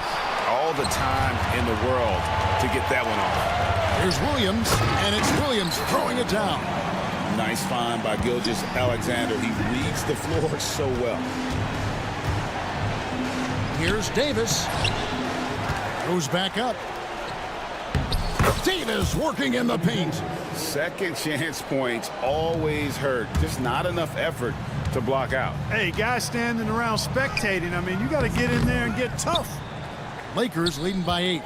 All the time in the world to get that one off. Here's Williams, and it's Williams throwing it down. Nice find by Gilgeous-Alexander. He reads the floor so well. Here's Davis. Goes back up. Davis working in the paint. Second chance points always hurt. Just not enough effort to block out. Hey, guys standing around spectating. I mean, you got to get in there and get tough. Lakers leading by 8.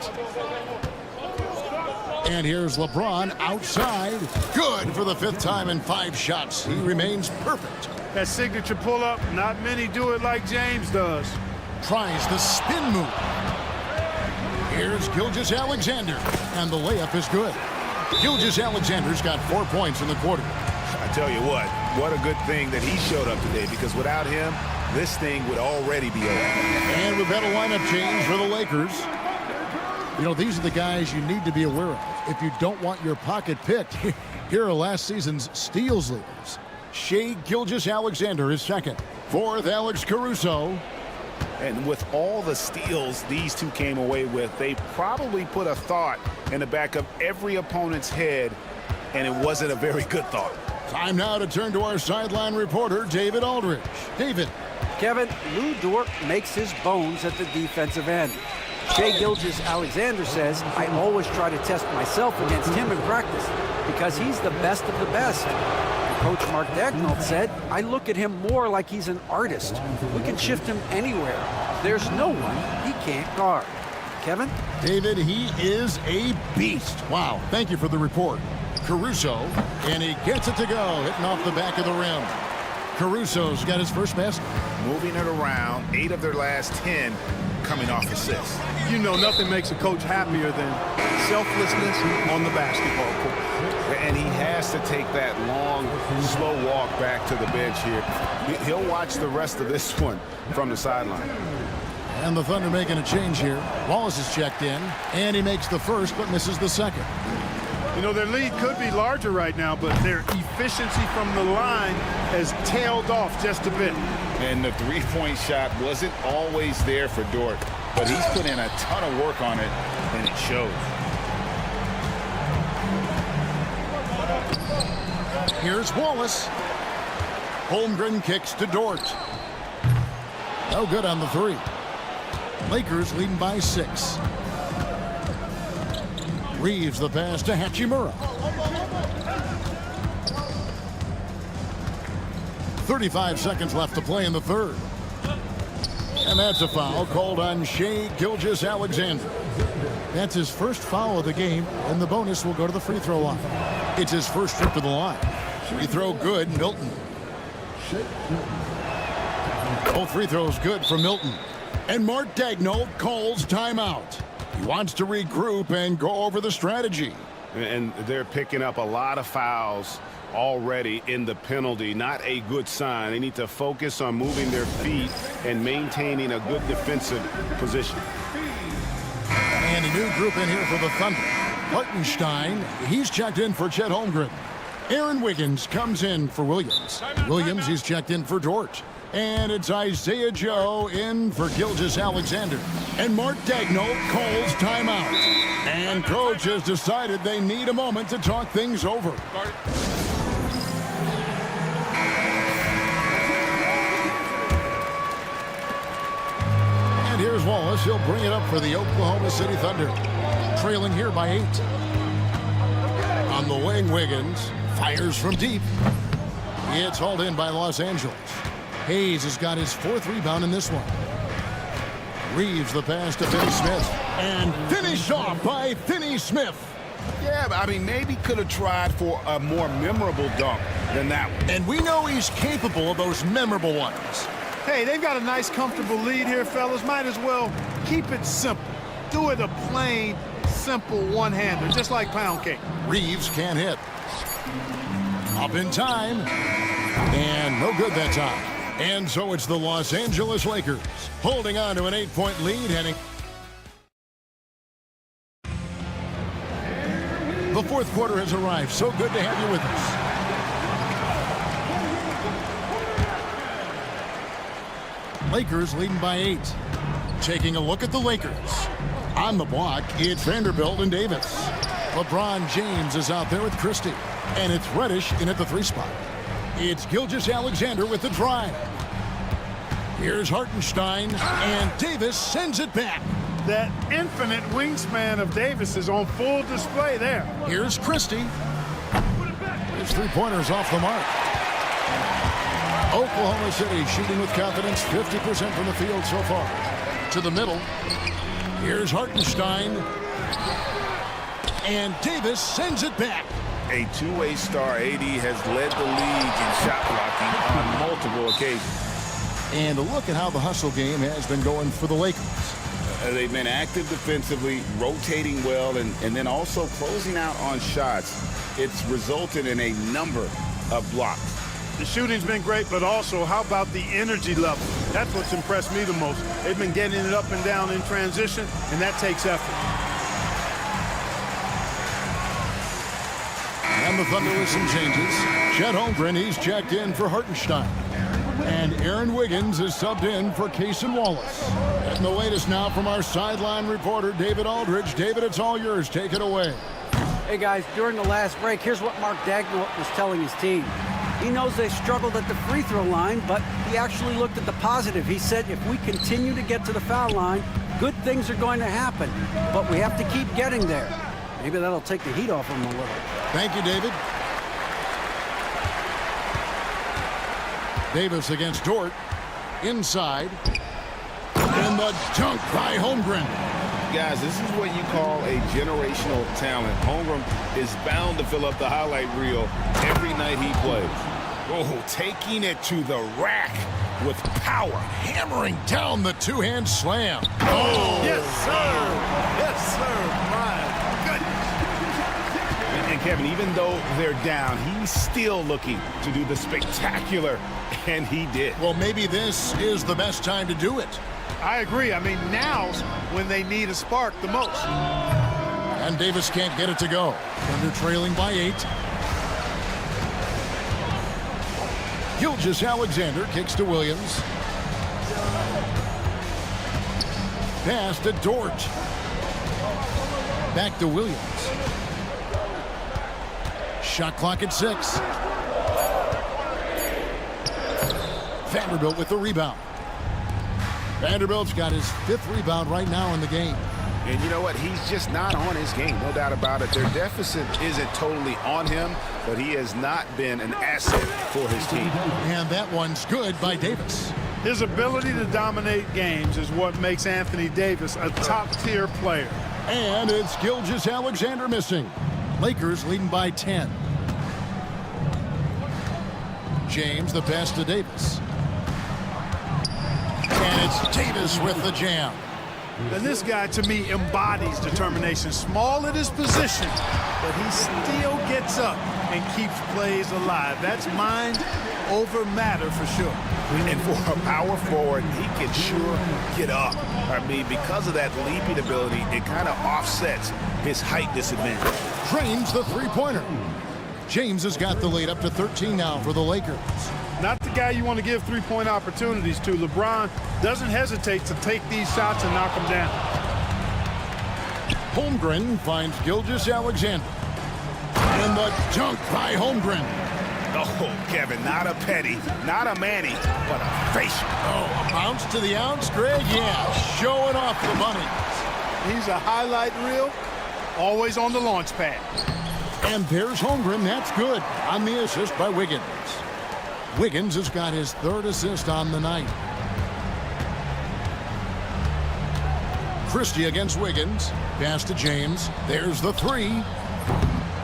And here's LeBron outside. Good for the 5th time in 5 shots. He remains perfect. That signature pull-up, not many do it like James does. Tries the spin move. Here's Gilgeous-Alexander. And the layup is good. Gilgeous-Alexander's got 4 points in the quarter. I tell you what a good thing that he showed up today, because without him, this thing would already be over. And we've got a lineup change for the Lakers. You know, these are the guys you need to be aware of if you don't want your pocket picked. Here are last season's steals leaders. Shai Gilgeous-Alexander is second. 4th, Alex Caruso. And with all the steals these two came away with, they probably put a thought in the back of every opponent's head, and it wasn't a very good thought. Time now to turn to our sideline reporter, David Aldridge. David. Kevin, Lou Dort makes his bones at the defensive end. Shai Gilgeous-Alexander says, I always try to test myself against him in practice because he's the best of the best. And Coach Mark Dagnall said, I look at him more like he's an artist. We can shift him anywhere. There's no one he can't guard. Kevin? David, he is a beast. Wow, thank you for the report. Caruso, and he gets it to go, hitting off the back of the rim. Caruso's got his first basket. Moving it around, 8 of their last 10 coming off assists. You know, nothing makes a coach happier than selflessness on the basketball court. And he has to take that long, slow walk back to the bench here. He'll watch the rest of this one from the sideline. And the Thunder making a change here. Wallace is checked in, and he makes the first but misses the second. You know, their lead could be larger right now, but their efficiency from the line has tailed off just a bit. And the three-point shot wasn't always there for Dort, but he's put in a ton of work on it, and it shows. Here's Wallace. Holmgren kicks to Dort. No good on the three. Lakers leading by 6. Reeves the pass to Hachimura. 35 seconds left to play in the third. And that's a foul called on Shai Gilgeous-Alexander. That's his first foul of the game, and the bonus will go to the free throw line. It's his first trip to the line. Free throw good, Milton. Both free throws good for Milton. And Mark Daigneault calls timeout. He wants to regroup and go over the strategy. And they're picking up a lot of fouls already in the penalty. Not a good sign. They need to focus on moving their feet and maintaining a good defensive position. And a new group in here for the Thunder. Hartenstein, he's checked in for Chet Holmgren. Aaron Wiggins comes in for Williams. Williams, he's checked in for Dort. And it's Isaiah Joe in for Gilgeous-Alexander. And Mark Daigneault calls timeout. And coach has decided they need a moment to talk things over. And here's Wallace. He'll bring it up for the Oklahoma City Thunder. Trailing here by 8. On the wing, Wiggins fires from deep. It's hauled in by Los Angeles. Hayes has got his 4th rebound in this one. Reeves the pass to Finney Smith. And finished off by Finney Smith. Yeah, I mean, maybe could have tried for a more memorable dunk than that one. And we know he's capable of those memorable ones. Hey, they've got a nice, comfortable lead here, fellas. Might as well keep it simple. Do it a plain, simple one-hander, just like pound cake. Reeves can't hit. Up in time. And no good that time. And so it's the Los Angeles Lakers holding on to an 8-point lead heading. The fourth quarter has arrived. So good to have you with us. Lakers leading by 8. Taking a look at the Lakers. On the block, it's Vanderbilt and Davis. LeBron James is out there with Christie. And it's Reddish in at the 3 spot. It's Gilgeous-Alexander with the drive. Here's Hartenstein, and Davis sends it back. That infinite wingspan of Davis is on full display there. Here's Christie. His 3-pointers off the mark. Oklahoma City shooting with confidence, 50% from the field so far. To the middle. Here's Hartenstein. And Davis sends it back. A two-way star, AD has led the league in shot blocking on multiple occasions. And a look at how the hustle game has been going for the Lakers. They've been active defensively, rotating well, and then also closing out on shots. It's resulted in a number of blocks. The shooting's been great, but also how about the energy level? That's what's impressed me the most. They've been getting it up and down in transition, and that takes effort. And the Thunder with some changes. Chet Holmgren, he's checked in for Hartenstein. And Aaron Wiggins is subbed in for Cason Wallace. And the latest now from our sideline reporter, David Aldridge. David, it's all yours. Take it away. Hey, guys, during the last break, here's what Mark Daigneault was telling his team. He knows they struggled at the free throw line, but he actually looked at the positive. He said, if we continue to get to the foul line, good things are going to happen. But we have to keep getting there. Maybe that'll take the heat off him a little. Thank you, David. Davis against Dort. Inside. And the dunk by Holmgren. guys, this is what you call a generational talent. Holmgren is bound to fill up the highlight reel every night he plays. Oh, taking it to the rack with power, hammering down the two-hand slam. Oh! Yes, sir. Yes, sir. My goodness. And Kevin, even though they're down, he's still looking to do the spectacular, and he did. Well, maybe this is the best time to do it. I agree. I mean, now's when they need a spark the most. And Davis can't get it to go. Thunder trailing by 8. Gilgeous-Alexander kicks to Williams. Pass to Dort. Back to Williams. Shot clock at 6. Vanderbilt with the rebound. Vanderbilt's got his 5th rebound right now in the game. And you know what? He's just not on his game, no doubt about it. Their deficit isn't totally on him, but he has not been an asset for his team. And that one's good by Davis. His ability to dominate games is what makes Anthony Davis a top-tier player. And it's Gilgeous-Alexander missing. Lakers leading by 10. James, the pass to Davis. And it's Davis with the jam. And this guy, to me, embodies determination. Small at his position, but he still gets up and keeps plays alive. That's mind over matter for sure. And for a power forward, he can sure get up. I mean, because of that leaping ability, it kind of offsets his height disadvantage. Drains the three-pointer. James has got the lead up to 13 now for the Lakers. Not the guy you want to give three-point opportunities to. LeBron doesn't hesitate to take these shots and knock them down. Holmgren finds Gilgeous-Alexander. And the dunk by Holmgren. Oh, Kevin, not a petty, not a Manny, but a facial. Oh, a bounce to the ounce, Greg? Yeah, showing off the bunny. He's a highlight reel, always on the launch pad. And there's Holmgren. That's good on the assist by Wiggins. Wiggins has got his 3rd assist on the night. Christie against Wiggins. Pass to James. There's the 3.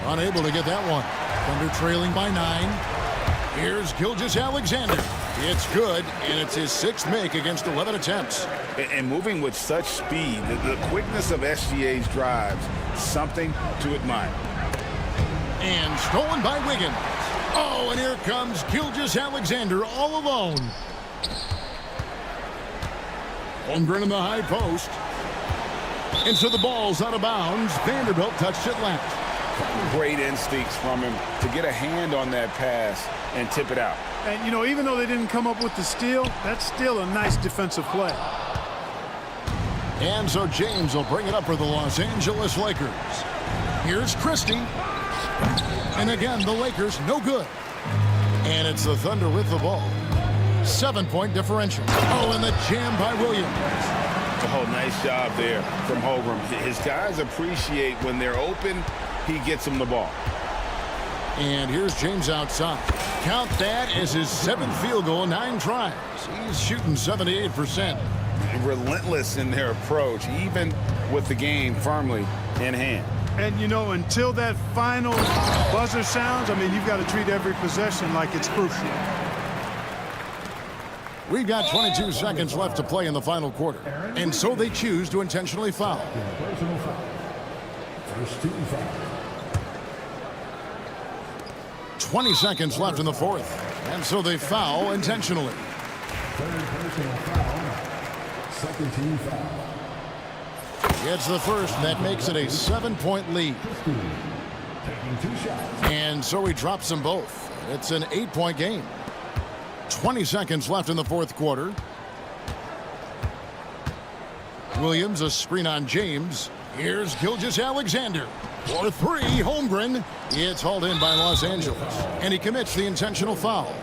Unable to get that one. Thunder trailing by 9. Here's Gilgeous-Alexander. It's good, and it's his 6th make against 11 attempts. And moving with such speed, the quickness of SGA's drives, something to admire. And stolen by Wiggins. Oh, and here comes Gilgeous-Alexander all alone. Holmgren in the high post. And so the ball's out of bounds. Vanderbilt touched it left. Great instincts from him to get a hand on that pass and tip it out. And, you know, even though they didn't come up with the steal, that's still a nice defensive play. And so James will bring it up for the Los Angeles Lakers. Here's Christie. And again, the Lakers no good. And it's the Thunder with the ball. 7-point differential. Oh, and the jam by Williams. Oh, nice job there from Holmgren. His guys appreciate when they're open, he gets them the ball. And here's James outside. Count that as his 7th field goal in 9 tries. He's shooting 78%. Relentless in their approach, even with the game firmly in hand. And, you know, until that final buzzer sounds, I mean, you've got to treat every possession like it's crucial. We've got 22 seconds left to play in the final quarter. And so they choose to intentionally foul. First team foul. 20 seconds left in the 4th. And so they foul intentionally. 3rd personal foul. 2nd team foul. It's the 1st. That makes it a 7-point lead. Taking 2 shots. And so he drops them both. It's an 8-point game. 20 seconds left in the 4th quarter. Williams, a screen on James. Here's Gilgeous-Alexander. For 3, Holmgren. It's hauled in by Los Angeles. And he commits the intentional foul.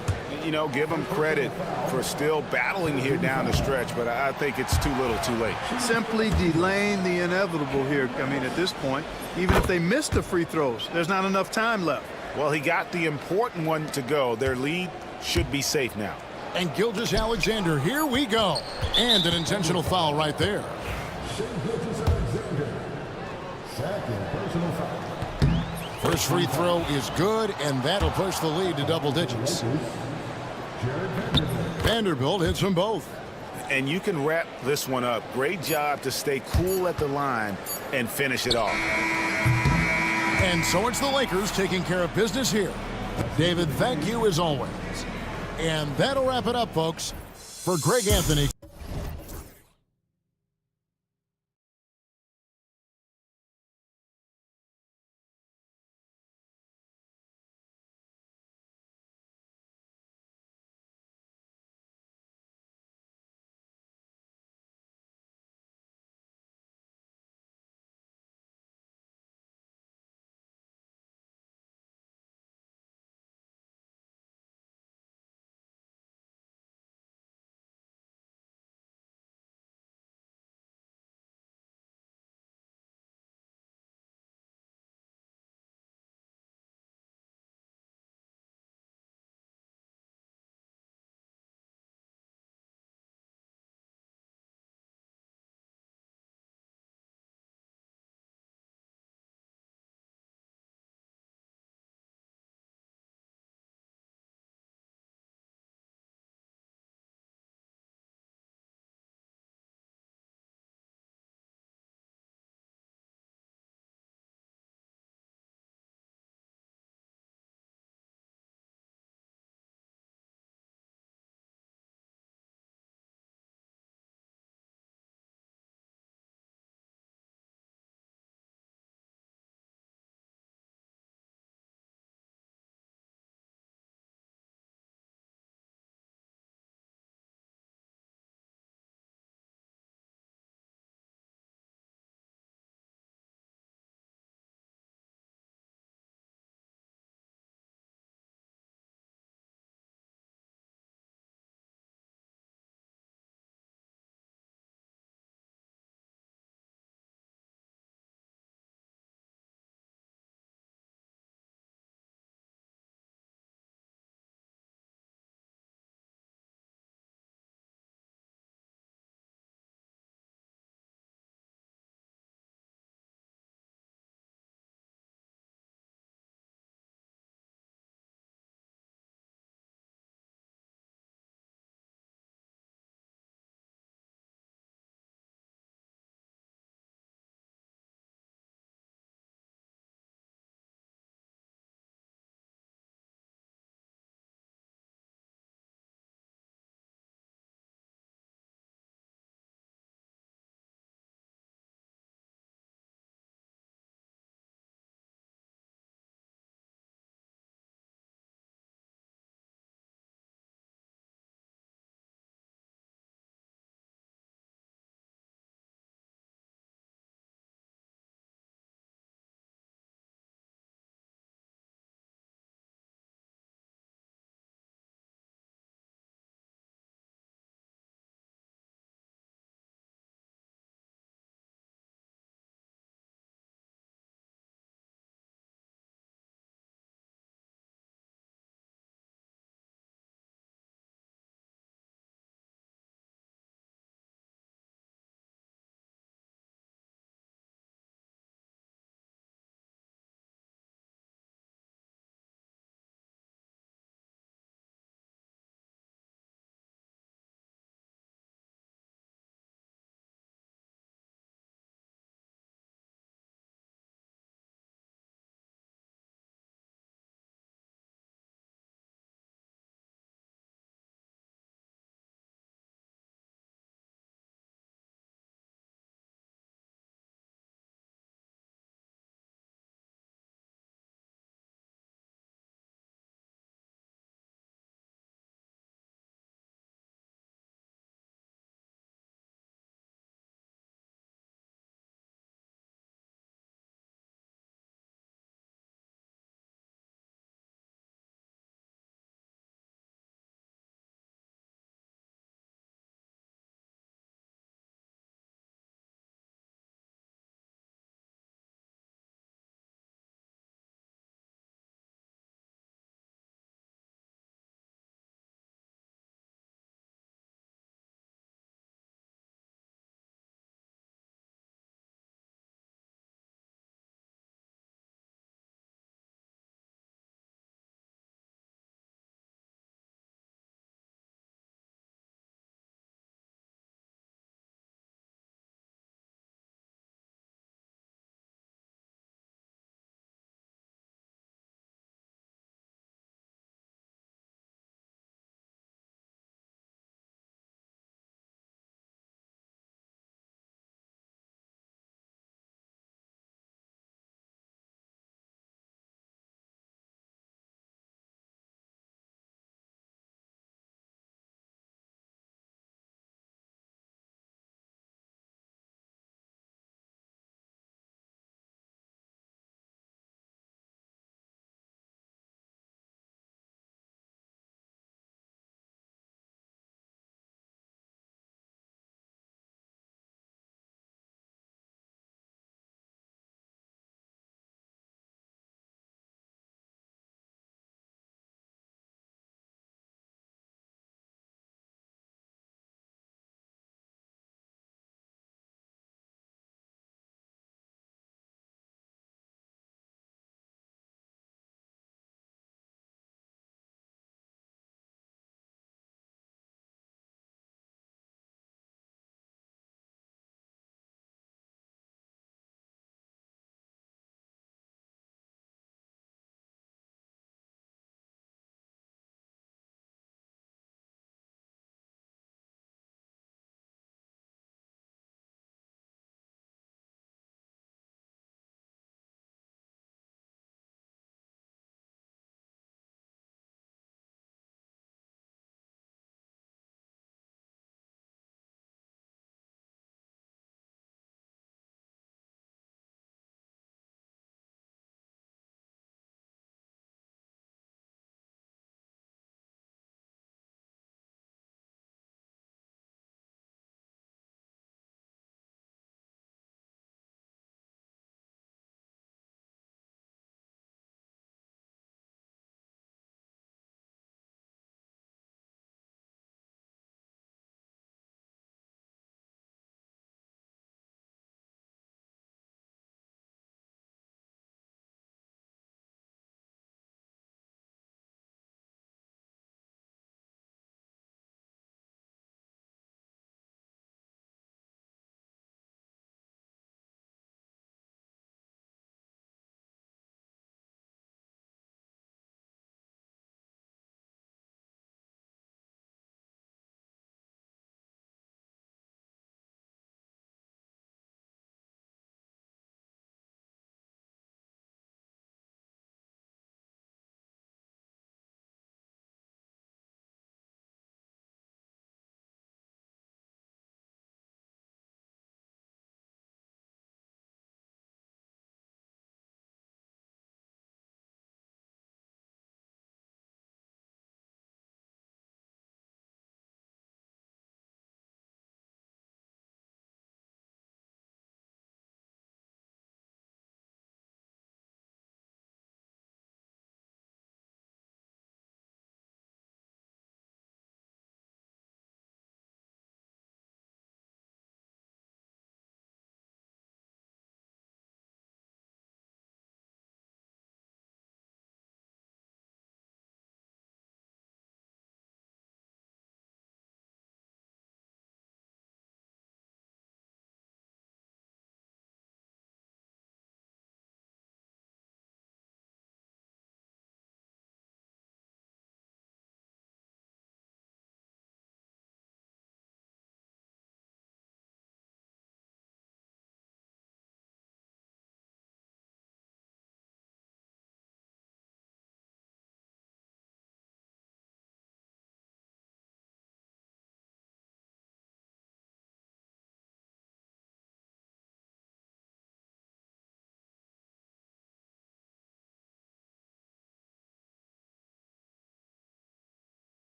You know, give him credit for still battling here down the stretch, but I think it's too little too late. Simply delaying the inevitable here. I mean, at this point, even if they miss the free throws, there's not enough time left. Well, he got the important one to go. Their lead should be safe now. And Gilgeous-Alexander, here we go. And an intentional foul right there. First free throw is good, and that'll push the lead to double digits. Vanderbilt hits them both. And you can wrap this one up. Great job to stay cool at the line and finish it off. And so it's the Lakers taking care of business here. David, thank you as always. And that'll wrap it up, folks. For Greg Anthony.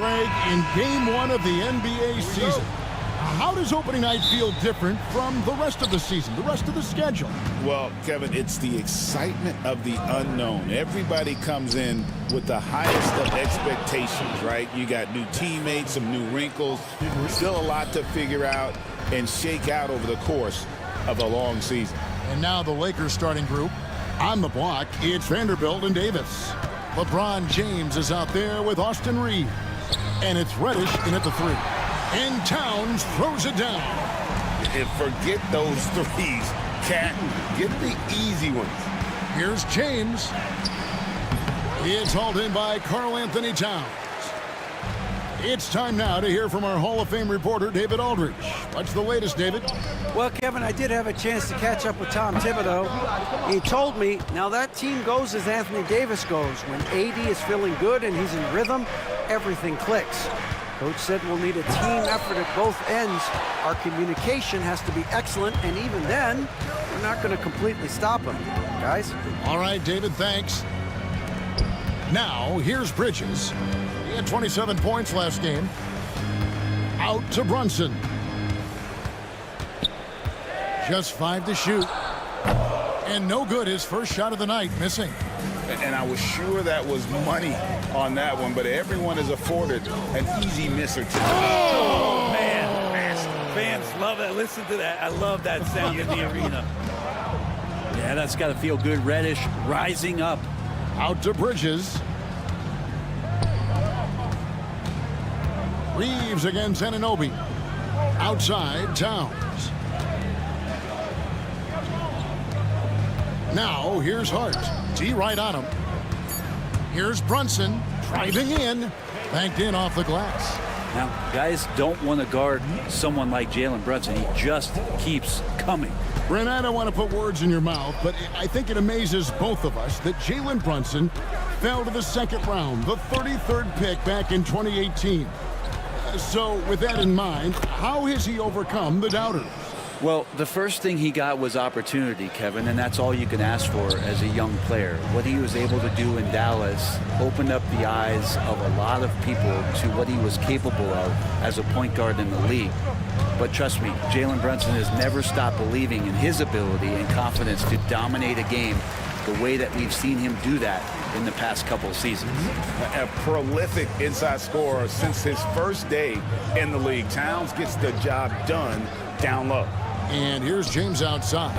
Greg, in game one of the NBA season, how does opening night feel different from the rest of the season, the rest of the schedule? Well, Kevin, it's the excitement of the unknown. Everybody comes in with the highest of expectations, right? You got new teammates, some new wrinkles, still a lot to figure out and shake out over the course of a long season. And now the Lakers starting group. On the block, it's Vanderbilt and Davis. LeBron James is out there with Austin Reeves. And it's Reddish in at the three. And Towns throws it down. And forget those threes, Cat. Get the easy ones. Here's James. It's hauled in by Karl Anthony Towns. It's time now to hear from our Hall of Fame reporter, David Aldridge. What's the latest, David? Well, Kevin, I did have a chance to catch up with Tom Thibodeau. He told me, now that team goes as Anthony Davis goes. When AD is feeling good and he's in rhythm, everything clicks. Coach said we'll need a team effort at both ends. Our communication has to be excellent, and even then, we're not going to completely stop him, guys. All right, David, thanks. Now, here's Bridges. He had 27 points last game. Out to Brunson. Just 5 to shoot. And no good, his first shot of the night, missing. And I was sure that was money on that one, but everyone is afforded an easy miss or two. Oh, man. Fans love that. Listen to that. I love that sound in the arena. Yeah, that's got to feel good. Reddish rising up. Out to Bridges. Reeves against Anunoby. Outside, Towns. Now, here's Hart. T right on him. Here's Brunson driving in. Banked in off the glass. Now, guys don't want to guard someone like Jalen Brunson. He just keeps coming. Brent, I don't want to put words in your mouth, but I think it amazes both of us that Jalen Brunson fell to the second round, the 33rd pick back in 2018. So, with that in mind, how has he overcome the doubters? Well, the first thing he got was opportunity, Kevin, and that's all you can ask for as a young player. What he was able to do in Dallas opened up the eyes of a lot of people to what he was capable of as a point guard in the league. But trust me, Jalen Brunson has never stopped believing in his ability and confidence to dominate a game the way that we've seen him do that in the past couple of seasons. A prolific inside scorer since his first day in the league. Towns gets the job done down low. And here's James outside.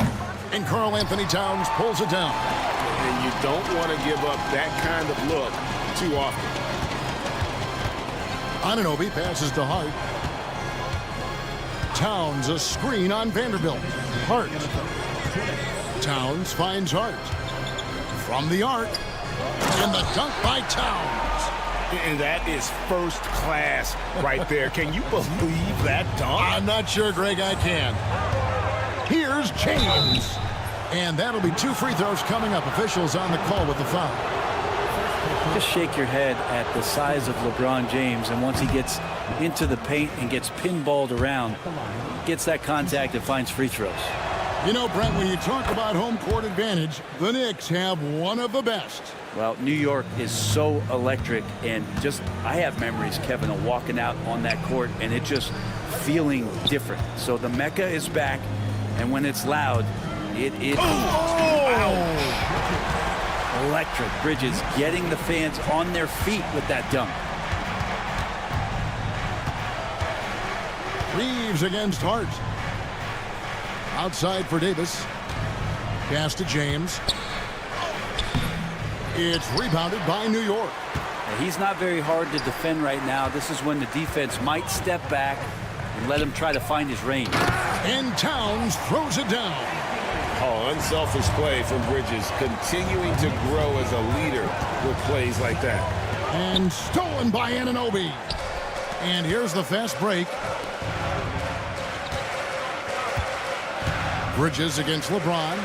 And Karl Anthony Towns pulls it down. And you don't want to give up that kind of look too often. Anunoby passes to Hart. Towns a screen on Vanderbilt. Hart. Towns finds Hart. From the arc. And the dunk by Towns. And that is first class right there. Can you believe that dunk? I'm not sure, Greg, I can. Here's James. And that'll be 2 free throws coming up. Officials on the call with the foul. Just shake your head at the size of LeBron James, and once he gets into the paint and gets pinballed around, gets that contact and finds free throws. You know, Brent, when you talk about home court advantage, the Knicks have one of the best. Well, New York is so electric, and just, I have memories, Kevin, of walking out on that court and it just feeling different. So the Mecca is back, and when it's loud, it electric. Bridges getting the fans on their feet with that dunk. Reeves against Hart. Outside for Davis. Pass to James. It's rebounded by New York. He's not very hard to defend right now. This is when the defense might step back and let him try to find his range. And Towns throws it down. Oh, unselfish play from Bridges, continuing to grow as a leader with plays like that. And stolen by Anunoby. And here's the fast break. Bridges against LeBron.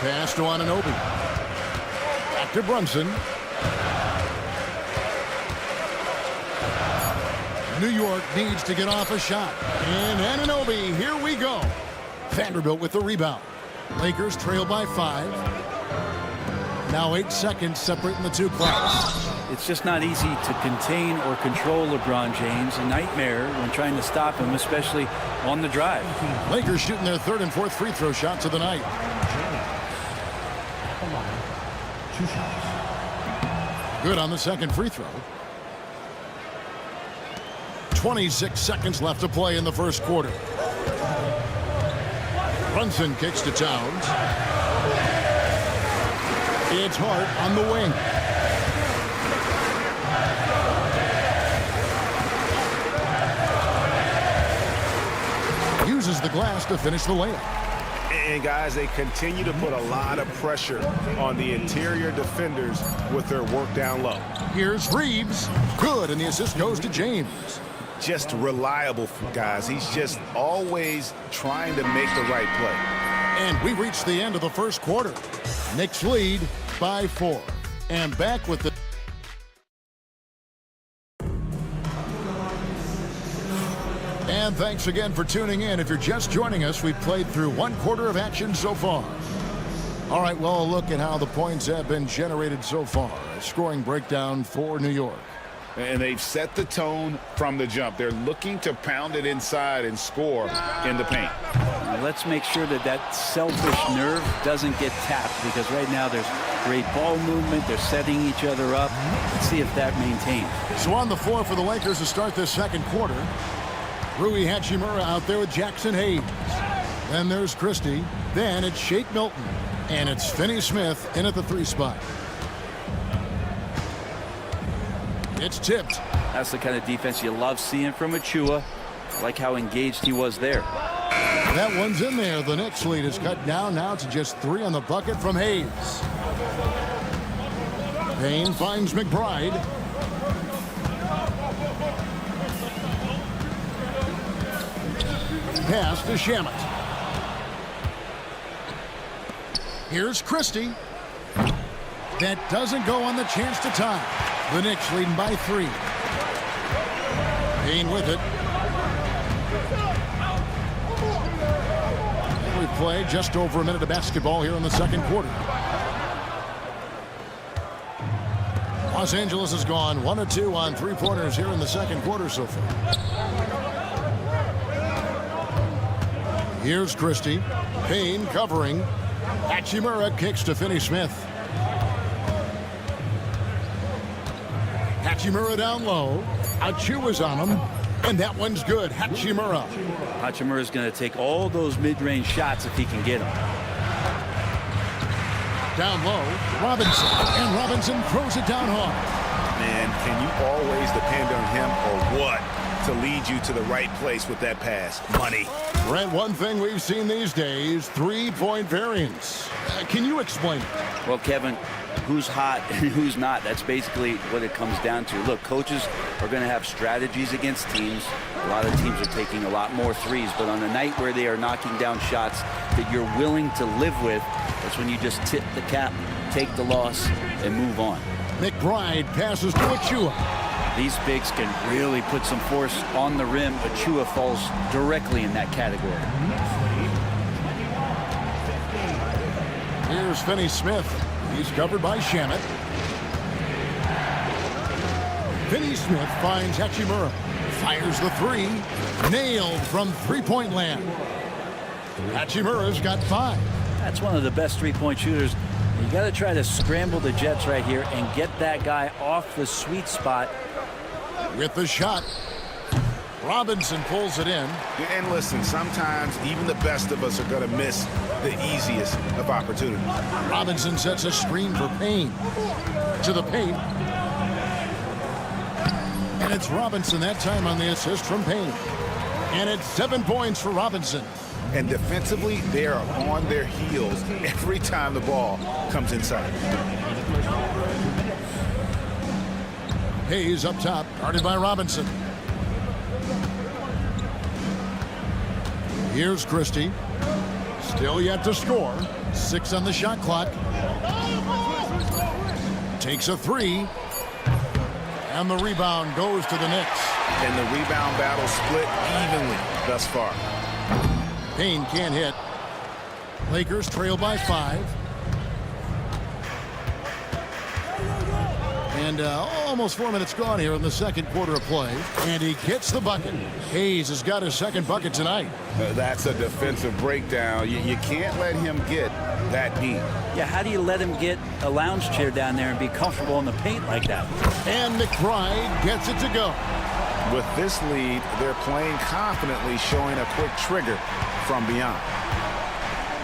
Pass to Anunoby. Back to Brunson. New York needs to get off a shot. And Anunoby, here we go. Vanderbilt with the rebound. Lakers trail by 5. Now 8 seconds separating the two clocks. It's just not easy to contain or control LeBron James. A nightmare when trying to stop him, especially on the drive. Lakers shooting their third and fourth free throw shots of the night. Good on the second free throw. 26 seconds left to play in the first quarter. Brunson kicks to Towns. It's Hart on the wing. Uses the glass to finish the layup. And guys, they continue to put a lot of pressure on the interior defenders with their work down low. Here's Reeves. Good, and the assist goes to James. Just reliable, guys. He's just always trying to make the right play. And we reached the end of the first quarter. Knicks lead by 4. And back with the... And thanks again for tuning in. If you're just joining us, we've played through one quarter of action so far. All right, well, a look at how the points have been generated so far. A scoring breakdown for New York. And they've set the tone from the jump. They're looking to pound it inside and score in the paint. Let's make sure that that selfish nerve doesn't get tapped, because right now there's great ball movement. They're setting each other up. Let's see if that maintains. So on the floor for the Lakers to start this second quarter, Rui Hachimura out there with Jackson Hayes. Then there's Christie. Then it's Shake Milton. And it's Finney Smith in at the 3 spot. It's tipped. That's the kind of defense you love seeing from Achua. I like how engaged he was there. That one's in there. The Knicks lead is cut down now to just 3 on the bucket from Hayes. Payne finds McBride. Pass to Shamet. Here's Christie. That doesn't go on the chance to tie. The Knicks leading by 3. Payne with it. We play just over a minute of basketball here in the second quarter. Los Angeles has gone 1 of 2 on 3-pointers here in the second quarter so far. Here's Christie. Payne covering. Hachimura kicks to Finney Smith. Hachimura down low. Achua's on him. And that one's good. Hachimura. Hachimura's going to take all those mid-range shots if he can get them. Down low. Robinson. And Robinson throws it down hard. Man, can you always depend on him or what to lead you to the right place with that pass? Money. Brent, one thing we've seen these days, 3-point variance. Can you explain it? Well, Kevin, who's hot and who's not, that's basically what it comes down to. Look, coaches are going to have strategies against teams. A lot of teams are taking a lot more threes, but on a night where they are knocking down shots that you're willing to live with, that's when you just tip the cap, take the loss, and move on. McBride passes to Achua. These bigs can really put some force on the rim. Achua falls directly in that category. Here's Finney Smith. He's covered by Shamet. Finney Smith finds Hachimura. Fires the 3. Nailed from 3-point land. Hachimura's got 5. That's one of the best 3-point shooters. You got to try to scramble the Jets right here and get that guy off the sweet spot. With the shot, Robinson pulls it in. And listen, sometimes even the best of us are going to miss the easiest of opportunities. Robinson sets a screen for Payne. To the paint. And it's Robinson that time on the assist from Payne. And it's 7 points for Robinson. And defensively, they are on their heels every time the ball comes inside. Hayes up top, guarded by Robinson. Here's Christie. Still yet to score. 6 on the shot clock. Takes a 3. And the rebound goes to the Knicks. And the rebound battle split evenly thus far. Payne can't hit. Lakers trail by 5. And almost 4 minutes gone here in the second quarter of play. And he gets the bucket. Hayes has got his second bucket tonight. That's a defensive breakdown. You can't let him get that deep. Yeah, how do you let him get a lounge chair down there and be comfortable in the paint like that? And McBride gets it to go. With this lead, they're playing confidently, showing a quick trigger from beyond.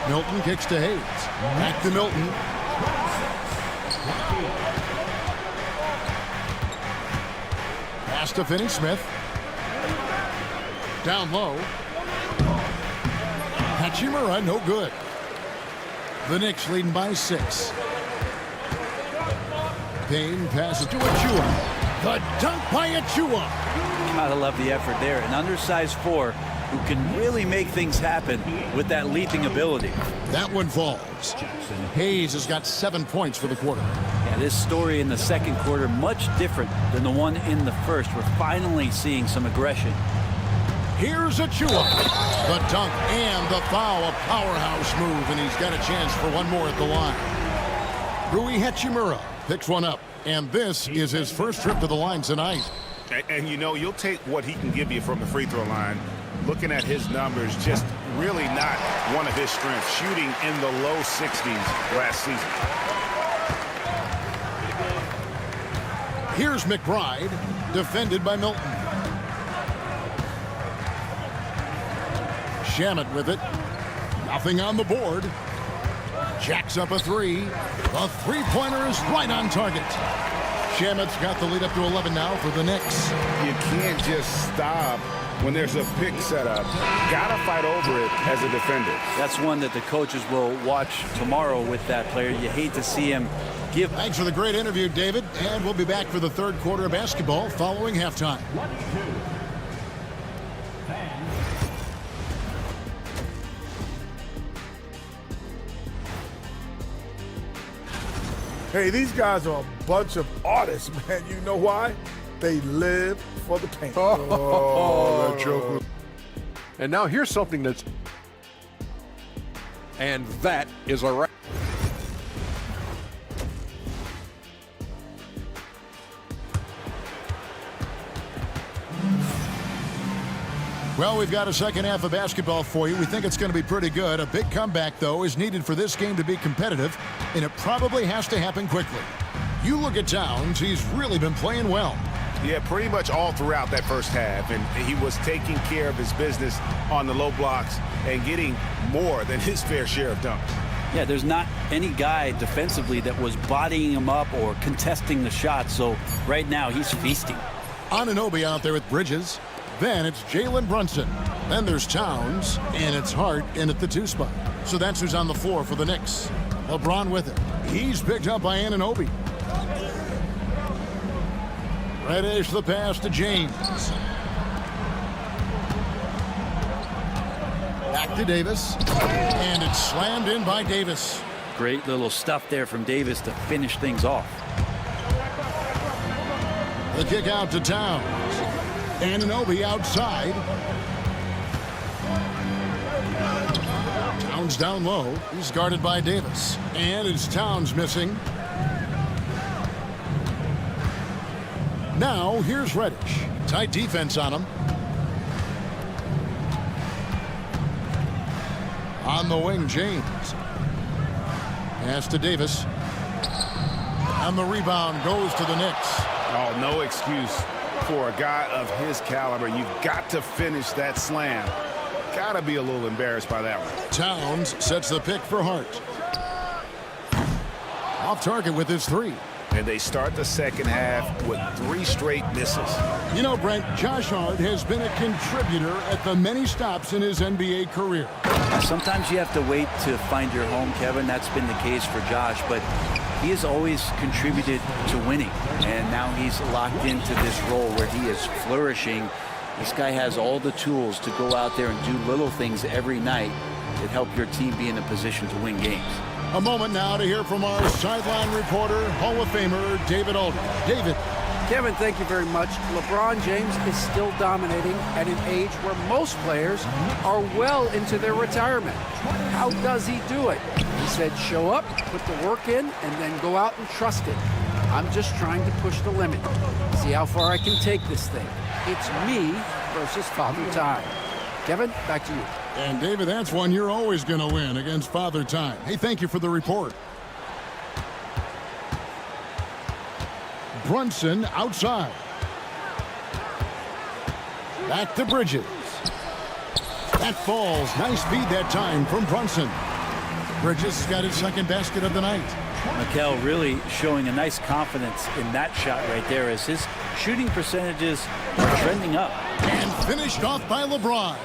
Milton kicks to Hayes. Back to Milton. Pass to Finney-Smith. Down low. Hachimura, no good. The Knicks leading by 6. Payne passes to Achua. The dunk by Achua. Gotta love the effort there. An undersized 4 who can really make things happen with that leaping ability. That one falls. Hayes has got 7 points for the quarter. Yeah, this story in the second quarter much different than the one in the first. We're finally seeing some aggression. Here's Achua. The dunk and the foul. A powerhouse move, and he's got a chance for one more at the line. Rui Hachimura picks one up, and this is his first trip to the line tonight. And you know, you'll take what he can give you from the free throw line. Looking at his numbers, just really not one of his strengths. Shooting in the low 60s last season. Here's McBride, defended by Milton. Shamet with it. Nothing on the board. Jacks up a 3. The three-pointer is right on target. Shamet's got the lead up to 11 now for the Knicks. You can't just stop when there's a pick set up. Gotta fight over it as a defender. That's one that the coaches will watch tomorrow with that player. You hate to see him give. Thanks for the great interview, David. And we'll be back for the third quarter of basketball following halftime. Hey, these guys are a bunch of artists, man. You know why? They live for the paint. Oh, that joke. And now here's something that's... And that is a wrap. Well, we've got a second half of basketball for you. We think it's going to be pretty good. A big comeback, though, is needed for this game to be competitive, and it probably has to happen quickly. You look at Towns, he's really been playing well. Yeah, pretty much all throughout that first half, and he was taking care of his business on the low blocks and getting more than his fair share of dunks. Yeah, there's not any guy defensively that was bodying him up or contesting the shot, so right now he's feasting. Anunoby out there with Bridges. Then it's Jalen Brunson. Then there's Towns, and it's Hart in at the 2 spot. So that's who's on the floor for the Knicks. LeBron with it. He's picked up by Anunoby. Reddish the pass to James. Back to Davis. And it's slammed in by Davis. Great little stuff there from Davis to finish things off. The kick out to Towns. Anunoby outside. Towns down low. He's guarded by Davis. And it's Towns missing. Now, here's Reddish. Tight defense on him. On the wing, James. Pass to Davis. And the rebound goes to the Knicks. Oh, no excuse for a guy of his caliber. You've got to finish that slam. Gotta be a little embarrassed by that one. Towns sets the pick for Hart. Off target with his 3. And they start the second half with 3 straight misses. You know, Brent, Josh Hart has been a contributor at the many stops in his NBA career. Sometimes you have to wait to find your home, Kevin. That's been the case for Josh, but he has always contributed to winning, and now he's locked into this role where he is flourishing. This guy has all the tools to go out there and do little things every night that help your team be in a position to win games. A moment now to hear from our sideline reporter, Hall of Famer David Aldridge. David. Kevin, thank you very much. LeBron James is still dominating at an age where most players are well into their retirement. How does he do it? He said show up, put the work in, and then go out and trust it. I'm just trying to push the limit. See how far I can take this thing. It's me versus Father Time. Kevin, back to you. And David, that's one you're always going to win against Father Time. Hey, thank you for the report. Brunson outside. Back to Bridges. That falls. Nice feed that time from Brunson. Bridges got his second basket of the night. Mikel really showing a nice confidence in that shot right there as his shooting percentages are trending up. And finished off by LeBron.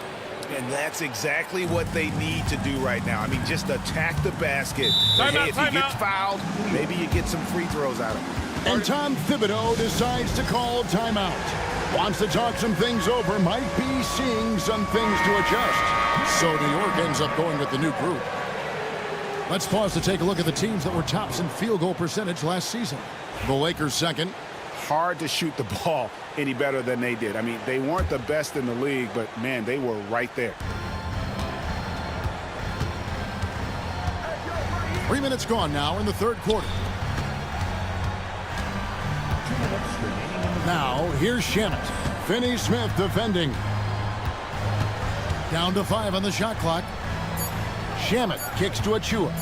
And that's exactly what they need to do right now. I mean, just attack the basket. Hey, if he gets fouled, maybe you get some free throws out of him. And Tom Thibodeau decides to call timeout. Wants to talk some things over, might be seeing some things to adjust. So New York ends up going with the new group. Let's pause to take a look at the teams that were tops in field goal percentage last season. The Lakers second. Hard to shoot the ball any better than they did. I mean, they weren't the best in the league, but man, they were right there. 3 minutes gone now in the third quarter. Now, here's Shamet. Finney Smith defending. Down to 5 on the shot clock. Shamet kicks to Achua.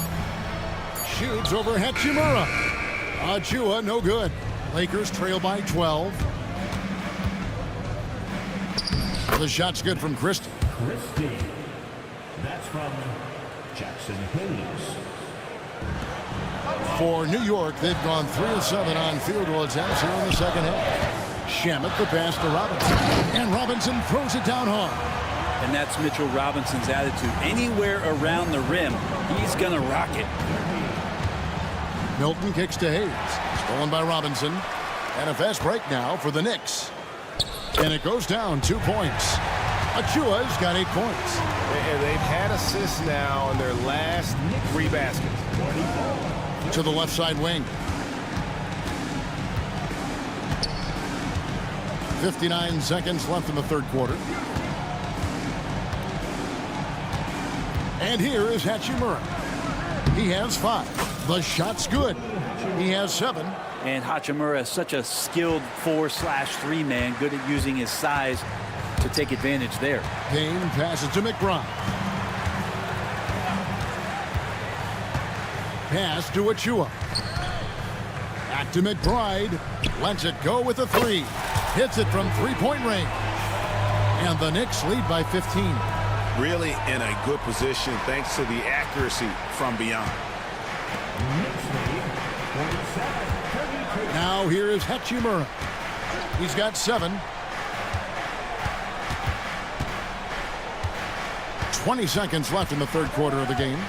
Shoots over Hachimura. Achua, no good. Lakers trail by 12. The shot's good from Christie. That's from Jackson Hayes. For New York, they've gone 3 of 7 on field goal attempts here in the second half. Shamet the pass to Robinson. And Robinson throws it down hard. And that's Mitchell Robinson's attitude. Anywhere around the rim, he's going to rock it. Milton kicks to Hayes. Stolen by Robinson. And a fast break now for the Knicks. And it goes down 2 points. Achua's got 8 points. They've had assists now in their last 3 baskets. To the left side wing. 59 seconds left in the third quarter. And here is Hachimura. He has 5. The shot's good. He has 7. And Hachimura is such a skilled 4/3 man, good at using his size to take advantage there. Payne passes to McBride. Pass to Achua. Back to McBride. Lets it go with a 3. Hits it from 3-point range. And the Knicks lead by 15. Really in a good position thanks to the accuracy from beyond. Now here is Hachimura. He's got 7. 20 seconds left in the third quarter of the game.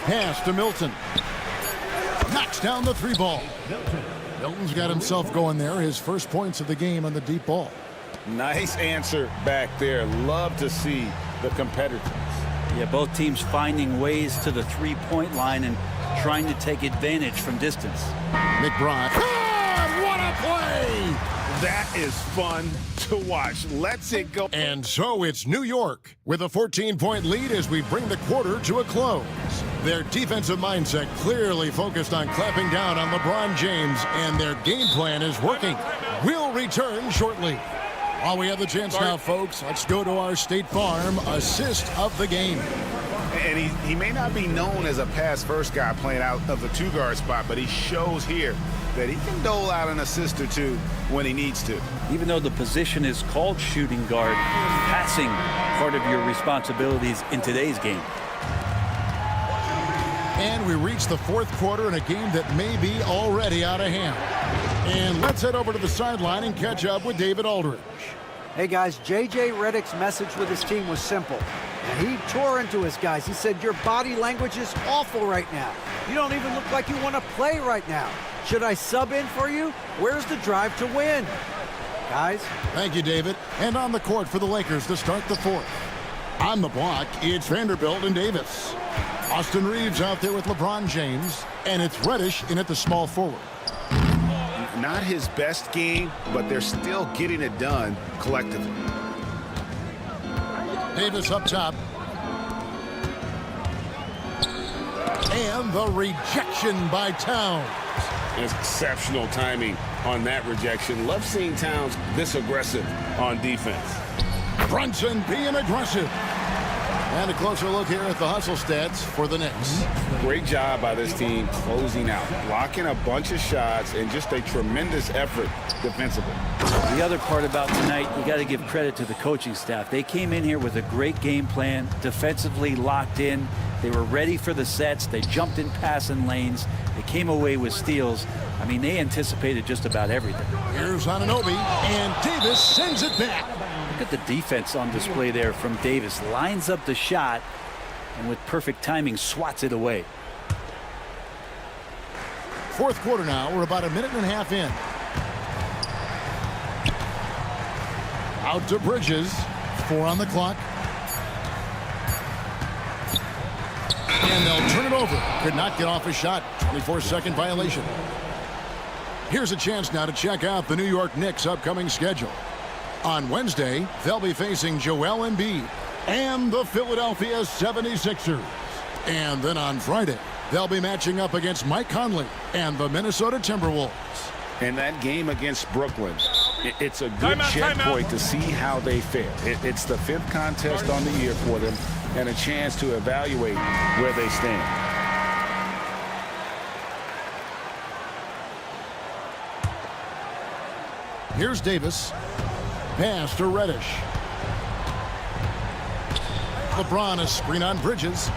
Pass to Milton. Knocks down the 3 ball. Milton's got himself going there. His first points of the game on the deep ball. Nice answer back there. Love to see the competitiveness. Yeah, both teams finding ways to the 3-point line and trying to take advantage from distance. McBride. God, what a play! That is fun to watch. Let's it go. And so it's New York with a 14-point lead as we bring the quarter to a close. Their defensive mindset clearly focused on clamping down on LeBron James, and their game plan is working. We'll return shortly. While we have the chance now, folks, let's go to our State Farm assist of the game. And he may not be known as a pass-first guy playing out of the 2-guard spot, but he shows here that he can dole out an assist or 2 when he needs to. Even though the position is called shooting guard, passing part of your responsibilities in today's game. And we reach the fourth quarter in a game that may be already out of hand. And let's head over to the sideline and catch up with David Aldridge. Hey guys, J.J. Redick's message with his team was simple. He tore into his guys. He said, your body language is awful right now. You don't even look like you want to play right now. Should I sub in for you? Where's the drive to win? Guys? Thank you, David. And on the court for the Lakers to start the fourth. On the block, it's Vanderbilt and Davis. Austin Reeves out there with LeBron James. And it's Reddish in at the small forward. Not his best game, but they're still getting it done collectively. Davis up top. And the rejection by Towns. Exceptional timing on that rejection. Love seeing Towns this aggressive on defense. Brunson being aggressive. And a closer look here at the hustle stats for the Knicks. Great job by this team closing out, blocking a bunch of shots, and just a tremendous effort defensively. The other part about tonight, you got to give credit to the coaching staff. They came in here with a great game plan, defensively locked in. They were ready for the sets. They jumped in passing lanes. They came away with steals. I mean, they anticipated just about everything. Here's Anunoby, and Davis sends it back. Look at the defense on display there from Davis. Lines up the shot, and with perfect timing, swats it away. Fourth quarter now. We're about a minute and a half in. Out to Bridges. 4 on the clock. And they'll turn it over. Could not get off a shot. 24-second violation. Here's a chance now to check out the New York Knicks' upcoming schedule. On Wednesday, they'll be facing Joel Embiid and the Philadelphia 76ers. And then on Friday, they'll be matching up against Mike Conley and the Minnesota Timberwolves. And that game against Brooklyn, it's a good checkpoint to see how they fare. It's the 5th contest on the year for them and a chance to evaluate where they stand. Here's Davis. Pass to Reddish. LeBron, a screen on Bridges.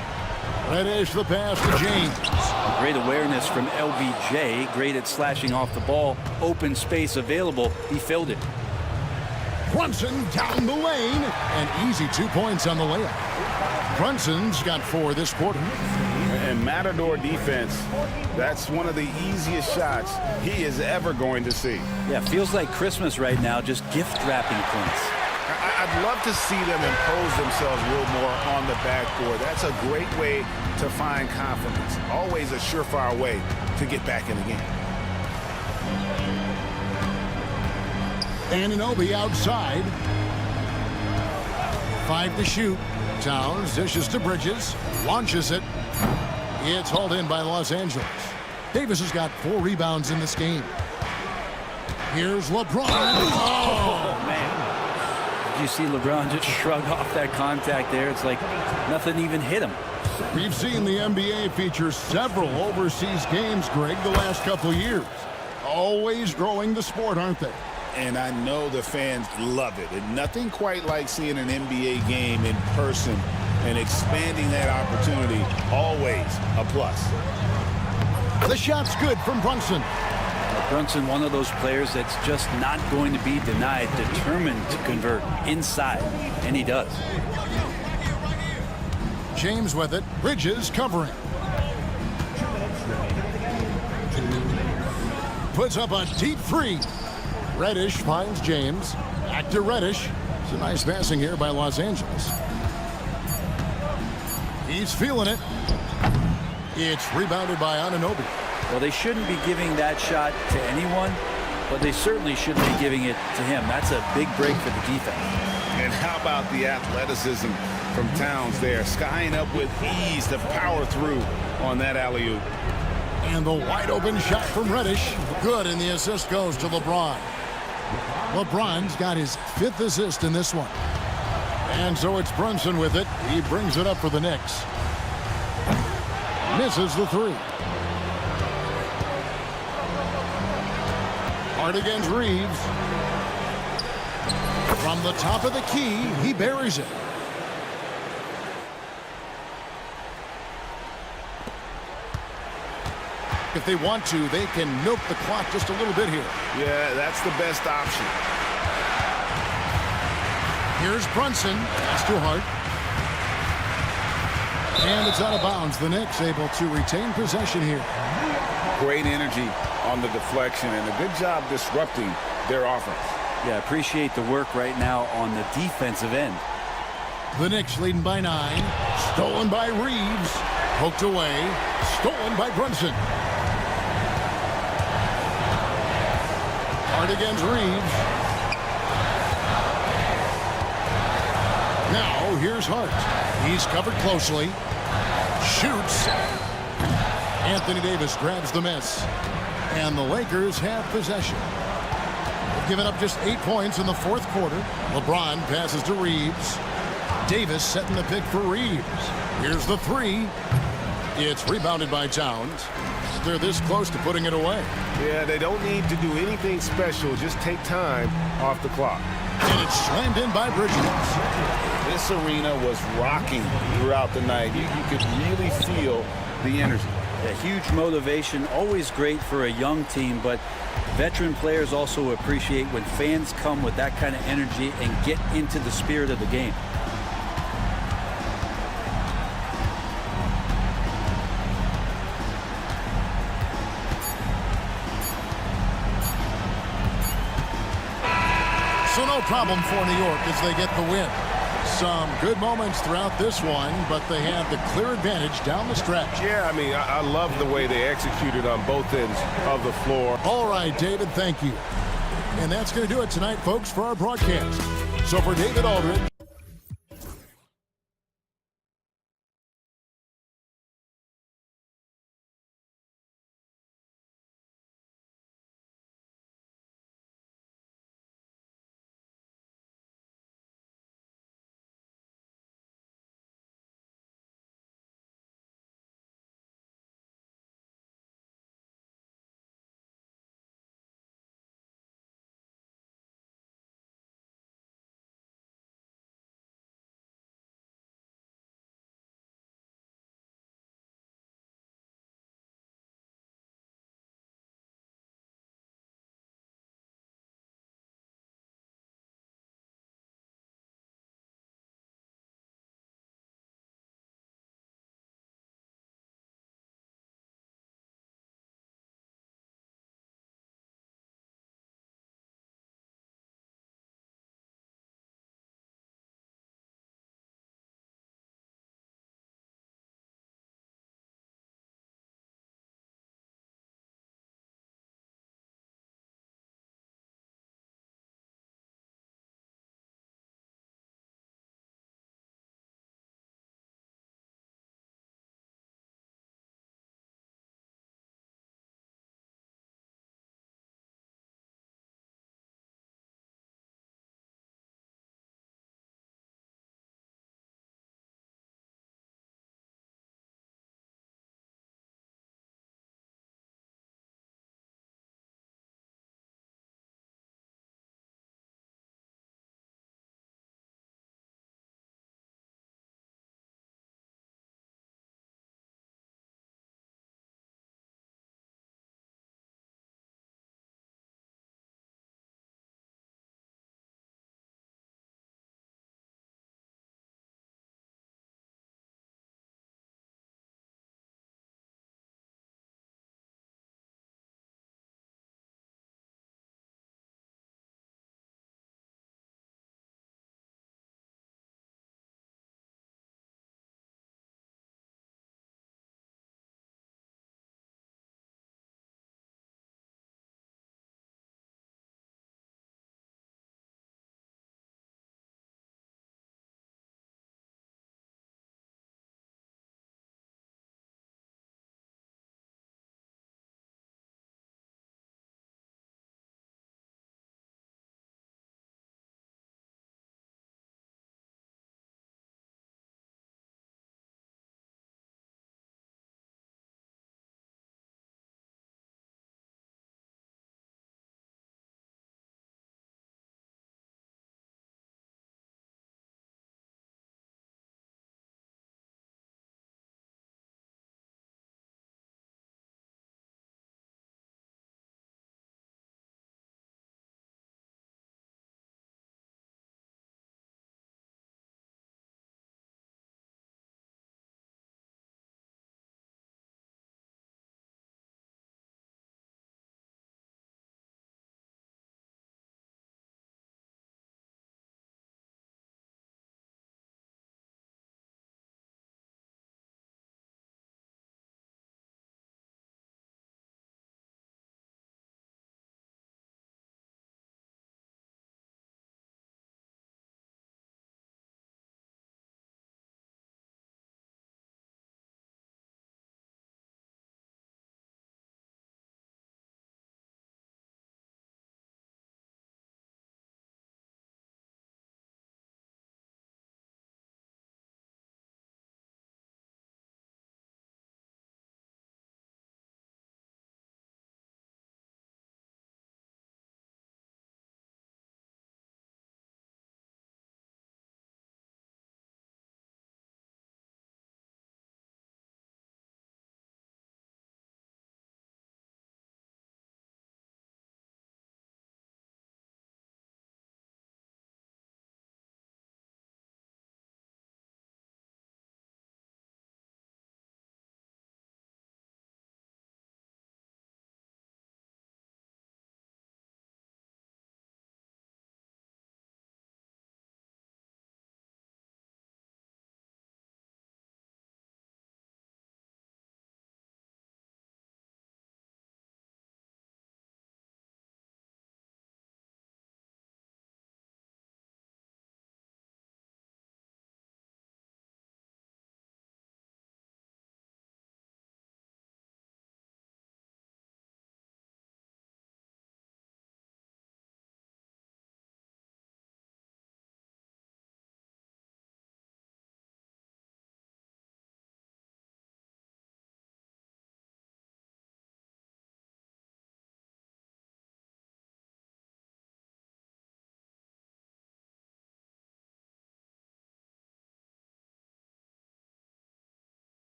Reddish, the pass to James. Great awareness from LBJ. Great at slashing off the ball. Open space available. He filled it. Brunson down the lane. And easy 2 points on the layup. Brunson's got 4 this quarter. And Matador defense, that's one of the easiest shots he is ever going to see. Yeah, feels like Christmas right now, just gift wrapping points. I'd love to see them impose themselves a little more on the backboard. That's a great way to find confidence. Always a surefire way to get back in the game. Anunoby outside. 5 to shoot. Towns dishes to Bridges. Launches it. It's hauled in by Los Angeles. Davis has got 4 rebounds in this game. Here's LeBron. Oh, man. Did you see LeBron just shrug off that contact there? It's like nothing even hit him. We've seen the NBA feature several overseas games, Greg, the last couple years. Always growing the sport, aren't they? And I know the fans love it. And nothing quite like seeing an NBA game in person and expanding that opportunity, always a plus. The shot's good from Brunson. Brunson, one of those players that's just not going to be denied, determined to convert inside, and he does. James with it. Bridges covering. Puts up a deep 3. Reddish finds James. Back to Reddish. It's a nice passing here by Los Angeles. He's feeling it. It's rebounded by Anunoby. Well, they shouldn't be giving that shot to anyone, but they certainly shouldn't be giving it to him. That's a big break for the defense. And how about the athleticism from Towns there, skying up with ease to power through on that alley-oop. And the wide open shot from Reddish. Good, and the assist goes to LeBron. LeBron's got his 5th assist in this one. And so it's Brunson with it. He brings it up for the Knicks. Misses the 3. Hard against Reeves. From the top of the key, he buries it. If they want to, they can milk the clock just a little bit here. Yeah, that's the best option. Here's Brunson. That's too hard. And it's out of bounds. The Knicks able to retain possession here. Great energy on the deflection and a good job disrupting their offense. Yeah, appreciate the work right now on the defensive end. The Knicks leading by 9. Stolen by Reeves. Poked away. Stolen by Brunson. Hard against Reeves. Now here's Hart. He's covered closely. Shoots. Anthony Davis grabs the miss. And the Lakers have possession. They've given up just 8 points in the fourth quarter. LeBron passes to Reeves. Davis setting the pick for Reeves. Here's the three. It's rebounded by Towns. They're this close to putting it away. Yeah, they don't need to do anything special. Just take time off the clock. And it's slammed in by Bridges. This arena was rocking throughout the night. You could really feel the energy. A huge motivation, always great for a young team, but veteran players also appreciate when fans come with that kind of energy and get into the spirit of the game. So no problem for New York as they get the win. Some good moments throughout this one, but they have the clear advantage down the stretch. Yeah, I mean, I love the way they executed on both ends of the floor. All right, David, thank you. And that's going to do it tonight, folks, for our broadcast. So for David Aldridge,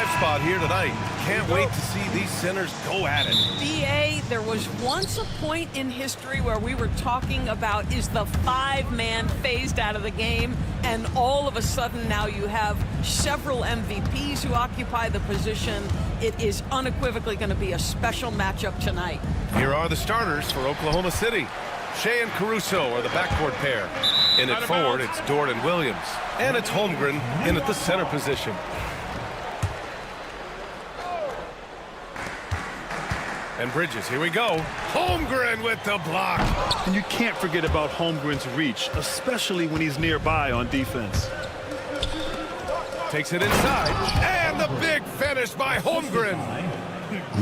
5 spot here tonight. Can't wait to see these centers go at it. BA, there was once a point in history where we were talking about, is the 5-man phased out of the game? And all of a sudden now you have several MVPs who occupy the position. It is unequivocally going to be a special matchup tonight. Here are the starters for Oklahoma City. Shea and Caruso are the backcourt pair. In at forward, it's Dort and Williams. And it's Holmgren in at the center position. And Bridges, here we go. Holmgren with the block. And you can't forget about Holmgren's reach, especially when he's nearby on defense. Takes it inside. And the big finish by Holmgren.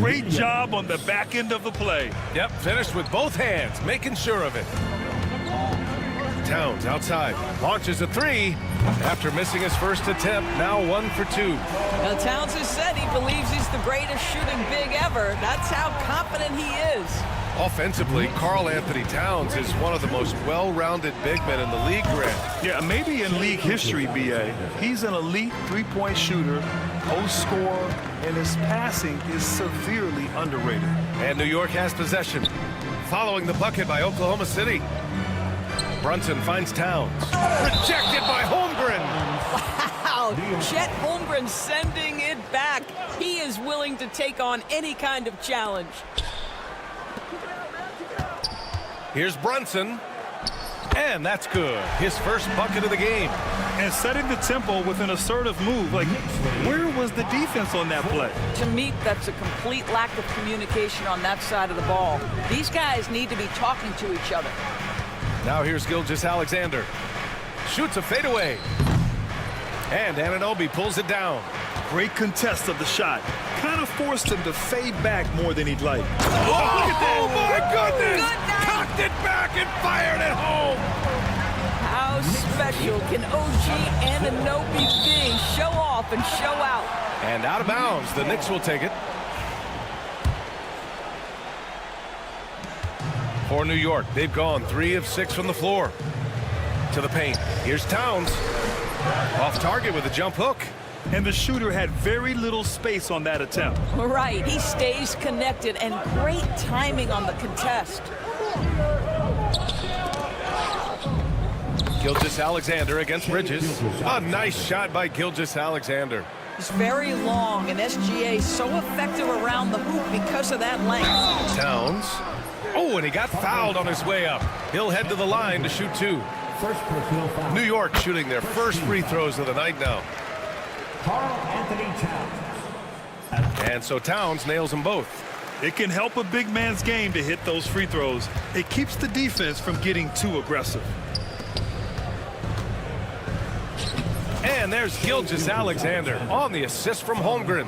Great job on the back end of the play. Yep, finished with both hands, making sure of it. Towns outside, launches a 3. After missing his first attempt, now 1 for 2. Now, Towns has said he believes he's the greatest shooting big ever. That's how confident he is. Offensively, Karl Anthony Towns is one of the most well-rounded big men in the league, Grant. Yeah, maybe in league history, BA. He's an elite three-point shooter, post scorer, and his passing is severely underrated. And New York has possession. Following the bucket by Oklahoma City. Brunson finds Towns. Rejected by Holmgren. Wow, Chet Holmgren sending it back. He is willing to take on any kind of challenge. Here's Brunson. And that's good. His first bucket of the game. And setting the tempo with an assertive move. Like, where was the defense on that play? To me, that's a complete lack of communication on that side of the ball. These guys need to be talking to each other. Now here's Gilgeous-Alexander. Shoots a fadeaway. And Anunoby pulls it down. Great contest of the shot. Kind of forced him to fade back more than he'd like. Oh my goodness! Cocked it back and fired it home! How special can OG Anunoby be? Show off and show out. And out of bounds. The Knicks will take it. For New York, they've gone 3 of 6 from the floor. To the paint. Here's Towns. Off target with a jump hook. And the shooter had very little space on that attempt. Right, he stays connected and great timing on the contest. Gilgeous-Alexander against Bridges. A nice shot by Gilgeous-Alexander. He's very long, and SGA so effective around the hoop because of that length. Towns. Oh, and he got fouled on his way up. He'll head to the line to shoot 2. New York shooting their first free throws of the night now. Karl Anthony Towns. And so Towns nails them both. It can help a big man's game to hit those free throws. It keeps the defense from getting too aggressive. And there's Gilgeous-Alexander on the assist from Holmgren.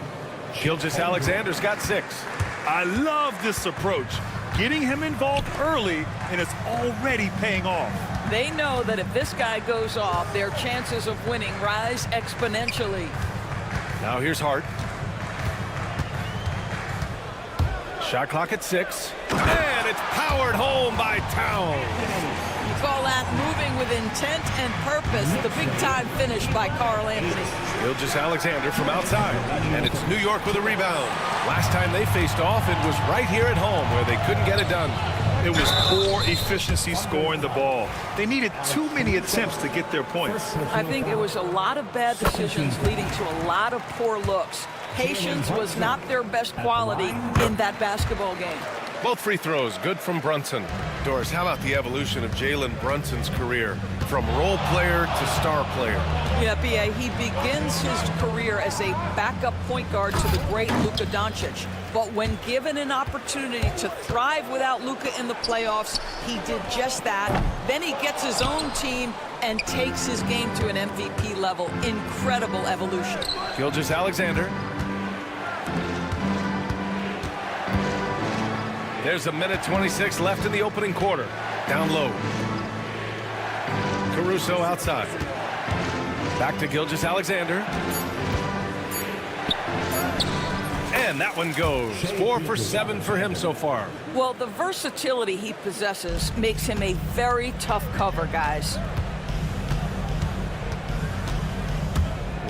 Gilgeous-Alexander's got 6. I love this approach. Getting him involved early, and it's already paying off. They know that if this guy goes off, their chances of winning rise exponentially. Now here's Hart. Shot clock at 6. And it's powered home by Towns. You call that moving with intent and purpose. The big-time finish by Karl Anthony. Gilgeous-Alexander from outside. And it's New York with a rebound. Last time they faced off, it was right here at home where they couldn't get it done. It was poor efficiency scoring the ball. They needed too many attempts to get their points. I think it was a lot of bad decisions leading to a lot of poor looks. Patience was not their best quality in that basketball game. Both free throws good from Brunson. Doris, how about the evolution of Jalen Brunson's career from role player to star player? Yeah, B.A., he begins his career as a backup point guard to the great Luka Doncic. But when given an opportunity to thrive without Luka in the playoffs, he did just that. Then he gets his own team and takes his game to an MVP level. Incredible evolution. Gilgeous-Alexander. There's a minute 26 left in the opening quarter. Down low. Caruso outside. Back to Gilgeous-Alexander. And that one goes. 4 for 7 for him so far. Well, the versatility he possesses makes him a very tough cover, guys.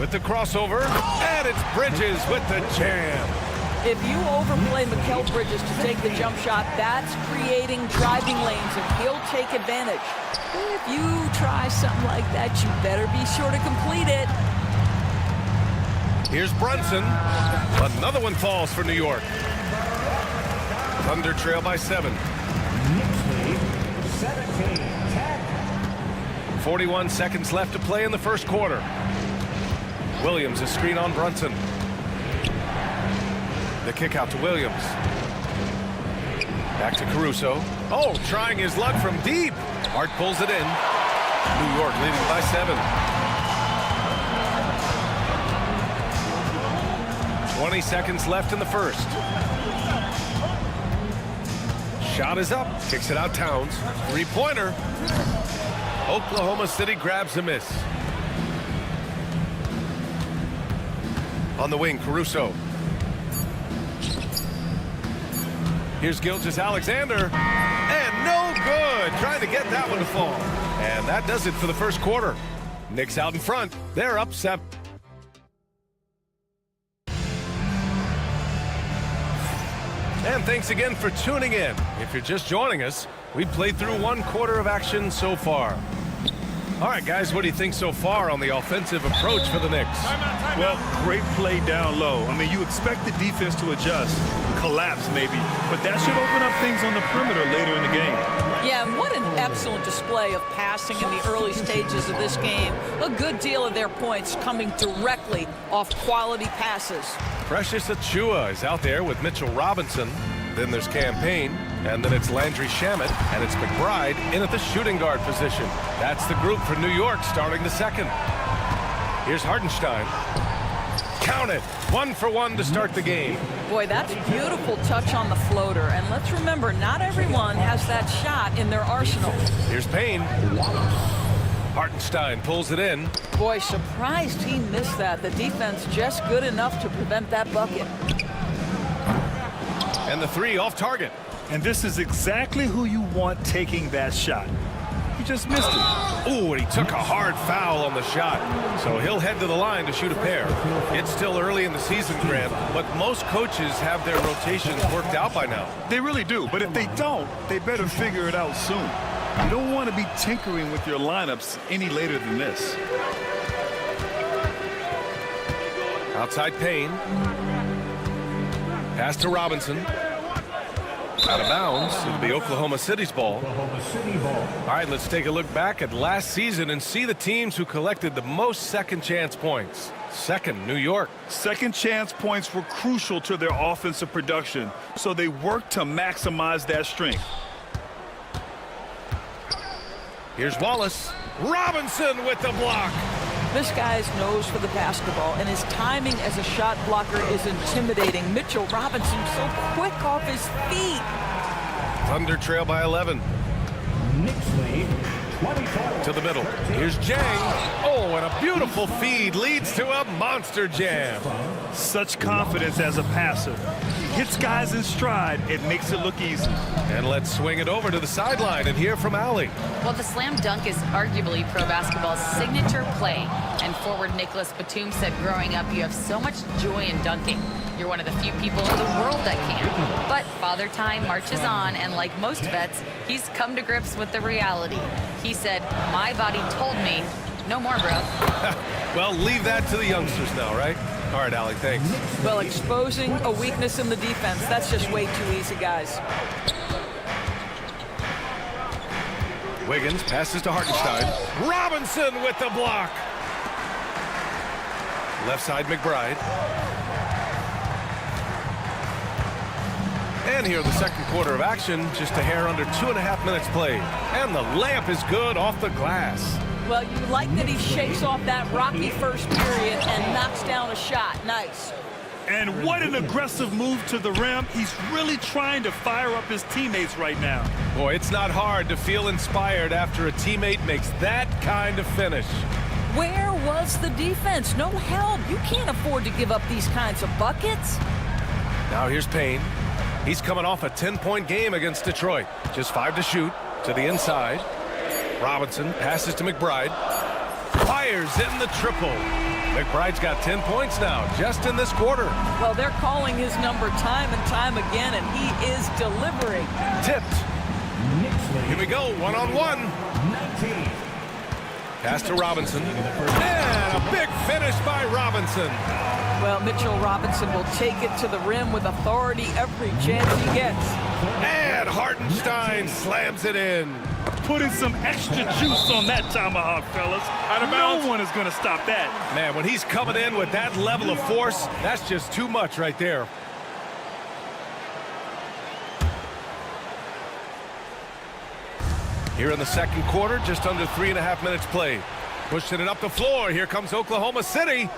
with the crossover, and it's Bridges with the jam. If you overplay Mikal Bridges to take the jump shot, that's creating driving lanes, and he'll take advantage. If you try something like that, you better be sure to complete it. Here's Brunson. Another one falls for New York. Thunder trail by 7. 41 seconds left to play in the first quarter. Williams, a screen on Brunson. The kick out to Williams. Back to Caruso. Oh, trying his luck from deep. Hart pulls it in. New York leading by 7. 20 seconds left in the first. Shot is up. Kicks it out Towns. Three-pointer. Oklahoma City grabs a miss. On the wing, Caruso. Here's Gilgeous-Alexander. And no good. Trying to get that one to fall. And that does it for the first quarter. Knicks out in front. They're up 7. And thanks again for tuning in. If you're just joining us, we've played through one quarter of action so far. All right, guys, what do you think so far on the offensive approach for the Knicks? Well, great play down low. I mean, you expect the defense to adjust, collapse maybe, but that should open up things on the perimeter later in the game. Yeah, and what an excellent display of passing in the early stages of this game. A good deal of their points coming directly off quality passes. Precious Achiuwa is out there with Mitchell Robinson. Then there's Campaign, and then it's Landry Shamet, and it's McBride in at the shooting guard position. That's the group for New York starting the second. Here's Hartenstein. Count it. 1 for 1 to start the game. Boy, that's beautiful touch on the floater. And let's remember, not everyone has that shot in their arsenal. Here's Payne. Hartenstein pulls it in. Boy, surprised he missed that. The defense just good enough to prevent that bucket. And the three off target. And this is exactly who you want taking that shot. He just missed it. Ooh, and he took a hard foul on the shot. So he'll head to the line to shoot a pair. It's still early in the season, Grant, but most coaches have their rotations worked out by now. They really do, but if they don't, they better figure it out soon. You don't want to be tinkering with your lineups any later than this. Outside Payne. Pass to Robinson. Out of bounds. It'll be Oklahoma City's ball. All right, let's take a look back at last season and see the teams who collected the most second chance points. Second, New York. Second chance points were crucial to their offensive production, so they worked to maximize that strength. Here's Wallace. Robinson with the block. This guy's nose for the basketball, and his timing as a shot blocker is intimidating. Mitchell Robinson so quick off his feet. Thunder trail by 11. Knicks lead 24. To the middle. Here's Jang. Oh, and a beautiful feed leads to a monster jam. Such confidence as a passer. He hits guys in stride. It makes it look easy. And let's swing it over to the sideline and hear from Allie. Well, the slam dunk is arguably pro basketball's signature play. And forward Nicholas Batum said growing up, you have so much joy in dunking. You're one of the few people in the world that can. But Father Time marches on, and like most vets, he's come to grips with the reality. He said, my body told me, no more, bro. Well, leave that to the youngsters now, right? All right, Allie, thanks. Well, exposing a weakness in the defense, that's just way too easy, guys. Wiggins passes to Hartenstein. Robinson with the block. Left side, McBride. And here the second quarter of action, just a hair under 2.5 minutes played. And the layup is good off the glass. Well, you like that he shakes off that rocky first period and knocks down a shot. Nice. And what an aggressive move to the rim. He's really trying to fire up his teammates right now. Boy, it's not hard to feel inspired after a teammate makes that kind of finish. Where was the defense? No help. You can't afford to give up these kinds of buckets. Now here's Payne. He's coming off a 10-point game against Detroit. Just 5 to shoot to the inside. Robinson passes to McBride. Fires in the triple. McBride's got 10 points now, just in this quarter. Well, they're calling his number time and time again, and he is delivering. Tipped. Here we go, one-on-one. Pass to Robinson. And a big finish by Robinson. Well, Mitchell Robinson will take it to the rim with authority every chance he gets. And Hartenstein slams it in. Putting some extra juice on that tomahawk, fellas. No one is going to stop that. Man, when he's coming in with that level of force, that's just too much right there. Here in the second quarter, just under 3.5 minutes played. Pushing it up the floor. Here comes Oklahoma City.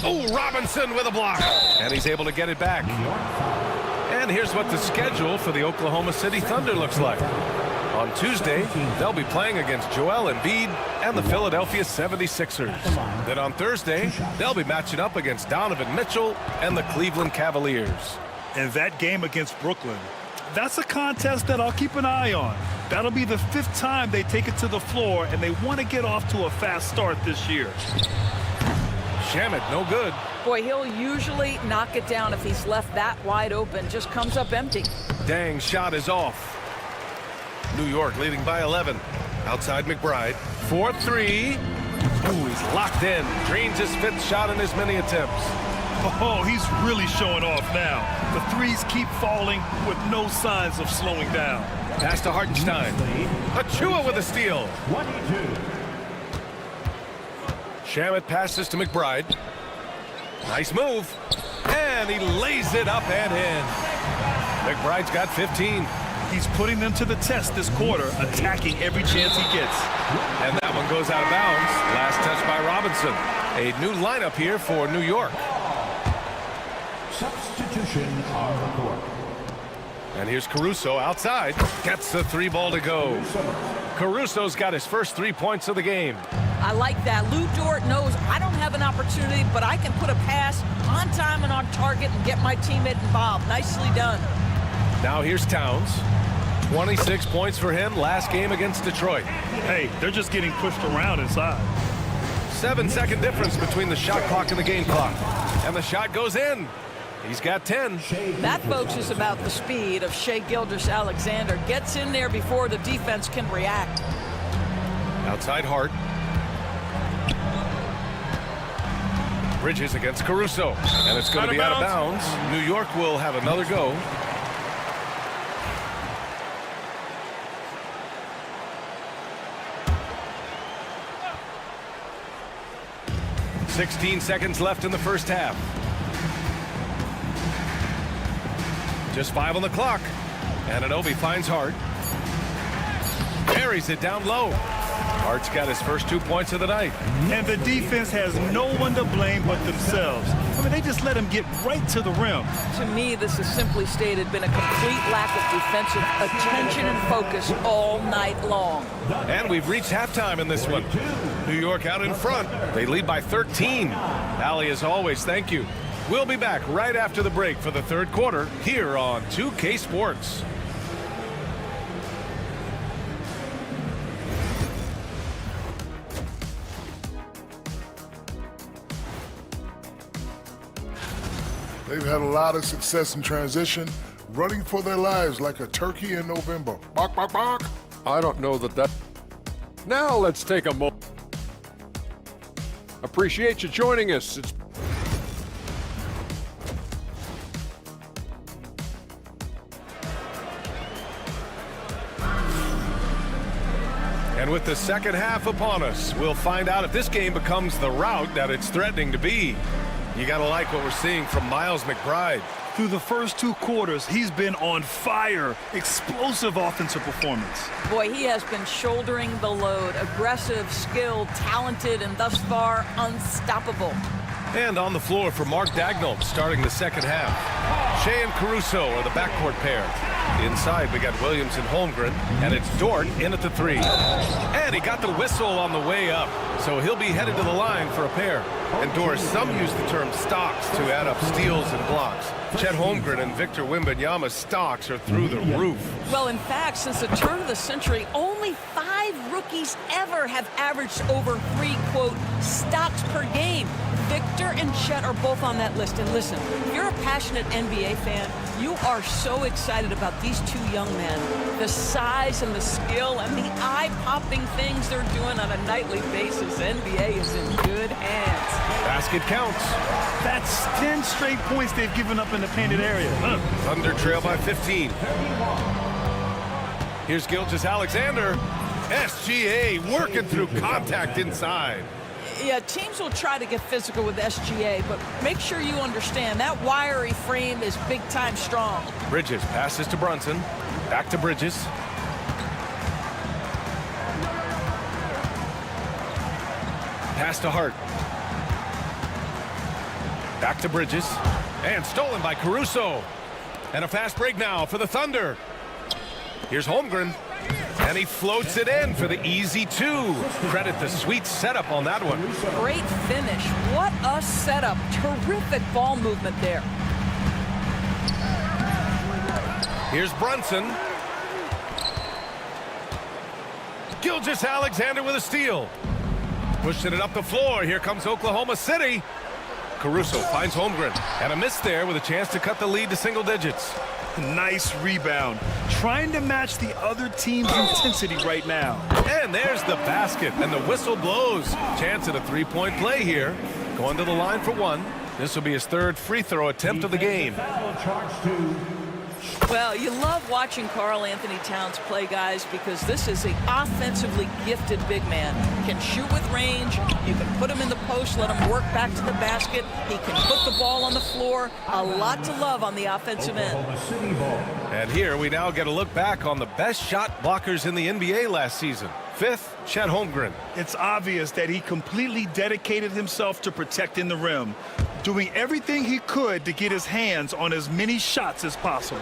Oh, Robinson with a block. And he's able to get it back. And here's what the schedule for the Oklahoma City Thunder looks like. On Tuesday, they'll be playing against Joel Embiid and the Philadelphia 76ers. Then on Thursday, they'll be matching up against Donovan Mitchell and the Cleveland Cavaliers. And that game against Brooklyn, that's a contest that I'll keep an eye on. That'll be the 5th time they take it to the floor, and they want to get off to a fast start this year. Shamet, no good. Boy, he'll usually knock it down if he's left that wide open. Just comes up empty. Dang, shot is off. New York leading by 11. Outside McBride. 4-3. Ooh, he's locked in. Drains his 5th shot in as many attempts. Oh, he's really showing off now. The threes keep falling with no signs of slowing down. Pass to Hartenstein. Achua with a steal. Shamet passes to McBride. Nice move. And he lays it up and in. McBride's got 15. He's putting them to the test this quarter, attacking every chance he gets. And that one goes out of bounds. Last touch by Robinson. A new lineup here for New York. Substitution on the court. And here's Caruso outside. Gets the 3 ball to go. Caruso's got his first 3 points of the game. I like that. Lou Dort knows I don't have an opportunity, but I can put a pass on time and on target and get my teammate involved. Nicely done. Now here's Towns. 26 points for him last game against Detroit. Hey, they're just getting pushed around inside. 7-second difference between the shot clock and the game clock. And the shot goes in. He's got 10. That, folks, is about the speed of Shai Gilgeous-Alexander. Gets in there before the defense can react. Outside Hart. Bridges against Caruso. And it's going to be out of bounds. New York will have another go. "16 seconds left in the first half. Just 5 on the clock. Anunoby finds Hart. Buries it down low. Hart's got his first 2 points of the night. And the defense has no one to blame but themselves. I mean, they just let him get right to the rim. To me, this has simply stated been a complete lack of defensive attention and focus all night long. And we've reached halftime in this one. New York out in front. They lead by 13. Allie, as always, thank you. We'll be back right after the break for the third quarter here on 2K Sports. They've had a lot of success in transition, running for their lives like a turkey in November. Bark, bark, bark. I don't know that. Now let's take a moment. Appreciate you joining us. And with the second half upon us, we'll find out if this game becomes the rout that it's threatening to be. You gotta like what we're seeing from Miles McBride. Through the first 2 quarters, he's been on fire. Explosive offensive performance. Boy, he has been shouldering the load. Aggressive, skilled, talented, and thus far, unstoppable. And on the floor for Mark Dagnall, starting the second half. Shai and Caruso are the backcourt pair. Inside, we got Williams and Holmgren, and it's Dort in at the 3. And he got the whistle on the way up, so he'll be headed to the line for a pair. And Doris, some use the term stocks to add up steals and blocks. Chet Holmgren and Victor Wembanyama's stocks are through the roof. Well, in fact, since the turn of the century, only 5 rookies ever have averaged over 3, quote, stocks per game. Victor and Chet are both on that list. And listen, if you're a passionate NBA fan, you are so excited about these 2 young men. The size and the skill and the eye-popping things they're doing on a nightly basis. NBA is in good hands. Basket counts. That's 10 straight points they've given up in the painted area. Thunder trail by 15. Here's Gilgeous-Alexander. SGA working through contact inside. Yeah, teams will try to get physical with SGA, but make sure you understand that wiry frame is big-time strong. Bridges passes to Brunson. Back to Bridges. Pass to Hart. Back to Bridges. And stolen by Caruso. And a fast break now for the Thunder. Here's Holmgren. And he floats it in for the easy 2. Credit the sweet setup on that one. Great finish. What a setup. Terrific ball movement there. Here's Brunson. Gilgeous-Alexander with a steal. Pushing it up the floor. Here comes Oklahoma City. Caruso finds Holmgren. And a miss there with a chance to cut the lead to single digits. Nice rebound. Trying to match the other team's intensity right now. And there's the basket, and the whistle blows. Chance at a 3-point play here. Going to the line for 1. This will be his 3rd free throw attempt of the game. Well, you love watching Karl Anthony Towns play, guys, because this is an offensively gifted big man. Can shoot with range. You can put him in the post, let him work back to the basket. He can put the ball on the floor. A lot to love on the offensive end. And here we now get a look back on the best shot blockers in the NBA last season. 5th, Chet Holmgren. It's obvious that he completely dedicated himself to protecting the rim, doing everything he could to get his hands on as many shots as possible.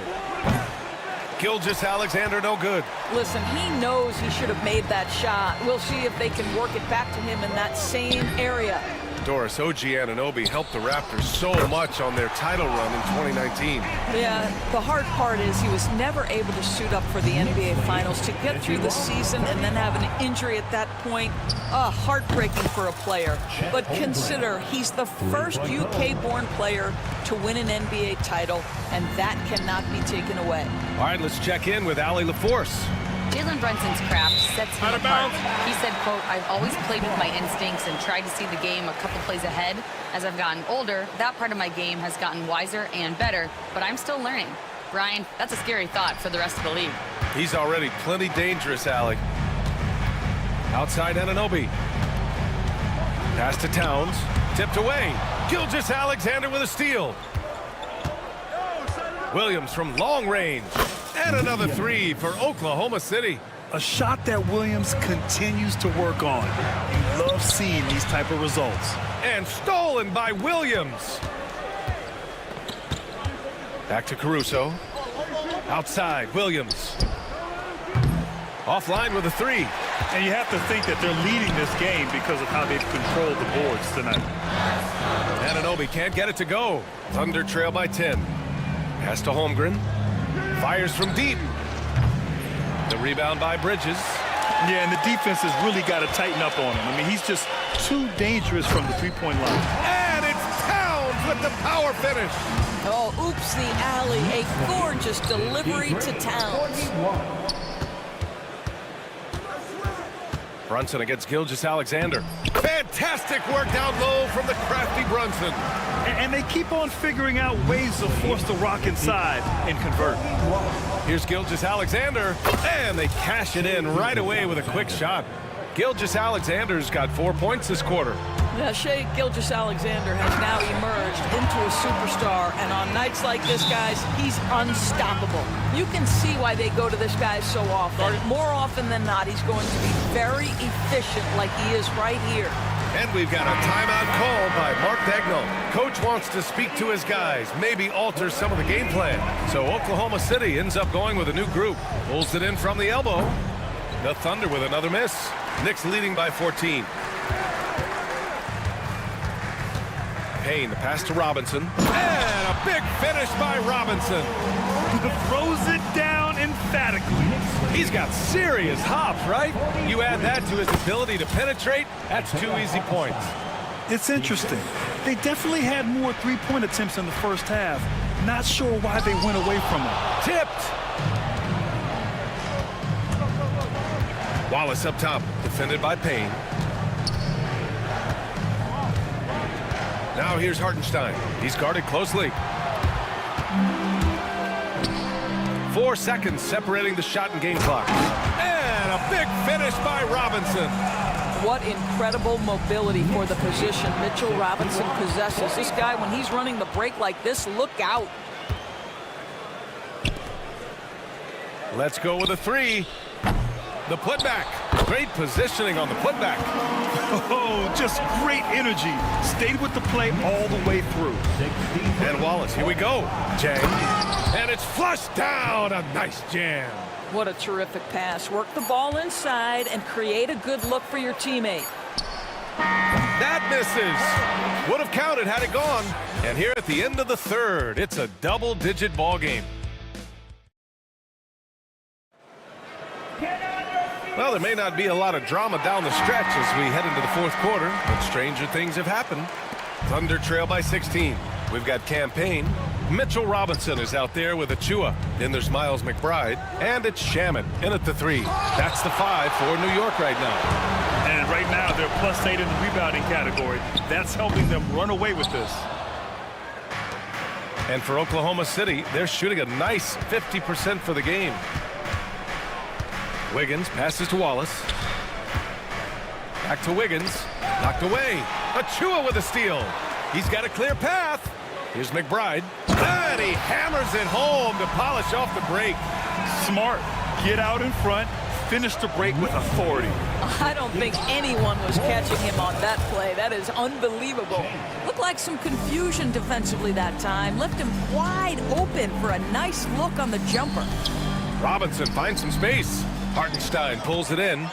Gilgeous-Alexander no good. Listen, he knows he should have made that shot. We'll see if they can work it back to him in that same area. Doris, OG Anunoby helped the Raptors so much on their title run in 2019. Yeah, the hard part is he was never able to suit up for the NBA Finals. To get through the season and then have an injury at that point, heartbreaking for a player. But consider, he's the first UK-born player to win an NBA title, and that cannot be taken away. All right, let's check in with Allie LaForce. Jalen Brunson's craft sets him apart. He said, quote, I've always played with my instincts and tried to see the game a couple plays ahead. As I've gotten older, that part of my game has gotten wiser and better, but I'm still learning. Brian, that's a scary thought for the rest of the league. He's already plenty dangerous, Allie. Outside Anunoby. Pass to Towns. Tipped away. Gilgeous-Alexander with a steal. Williams from long range. And another 3 for Oklahoma City. A shot that Williams continues to work on. You love seeing these type of results. And stolen by Williams. Back to Caruso. Outside, Williams. Offline with a 3. And you have to think that they're leading this game because of how they've controlled the boards tonight. Anunoby can't get it to go. Thunder trail by 10. Pass to Holmgren. Fires from deep. The rebound by Bridges. Yeah, and the defense has really got to tighten up on him. I mean, he's just too dangerous from the three-point line. And it's Towns with the power finish. Oh, oops, the alley. A gorgeous delivery to Towns. Brunson against Gilgeous-Alexander. Fantastic work down low from the crafty Brunson. And they keep on figuring out ways to force the rock inside and convert. Here's Gilgeous-Alexander, and they cash it in right away with a quick shot. Gilgeous-Alexander's got 4 points this quarter. Yeah, Shai Gilgeous-Alexander has now emerged into a superstar, and on nights like this, guys, he's unstoppable. You can see why they go to this guy so often. More often than not, he's going to be very efficient like he is right here. And we've got a timeout called by Mark Dagnall. Coach wants to speak to his guys, maybe alter some of the game plan. So Oklahoma City ends up going with a new group. Pulls it in from the elbow. The Thunder with another miss. Knicks leading by 14. Payne, the pass to Robinson. And a big finish by Robinson. Throws it down emphatically. He's got serious hops, right? You add that to his ability to penetrate, that's 2 easy points. It's interesting. They definitely had more three-point attempts in the first half. Not sure why they went away from it. Tipped. Wallace up top, defended by Payne. Now here's Hartenstein. He's guarded closely. 4 seconds separating the shot and game clock. And a big finish by Robinson. What incredible mobility for the position Mitchell Robinson possesses. This guy, when he's running the break like this, look out. Let's go with a 3. The putback. Great positioning on the putback. Oh, just great energy. Stayed with the play all the way through. And Wallace, here we go. Jang. And it's flushed down. A nice jam. What a terrific pass. Work the ball inside and create a good look for your teammate. That misses. Would have counted had it gone. And here at the end of the third, it's a double-digit ball game. Well, there may not be a lot of drama down the stretch as we head into the fourth quarter, but stranger things have happened. Thunder trail by 16. We've got Campaign. Mitchell Robinson is out there with Achua. Then there's Miles McBride. And it's Shaman in at the 3. That's the 5 for New York right now. And right now, they're +8 in the rebounding category. That's helping them run away with this. And for Oklahoma City, they're shooting a nice 50% for the game. Wiggins passes to Wallace. Back to Wiggins. Knocked away. Achua with a steal. He's got a clear path. Here's McBride. And he hammers it home to polish off the break. Smart. Get out in front. Finish the break with authority. I don't think anyone was catching him on that play. That is unbelievable. Looked like some confusion defensively that time. Left him wide open for a nice look on the jumper. Robinson finds some space. Hartenstein pulls it in.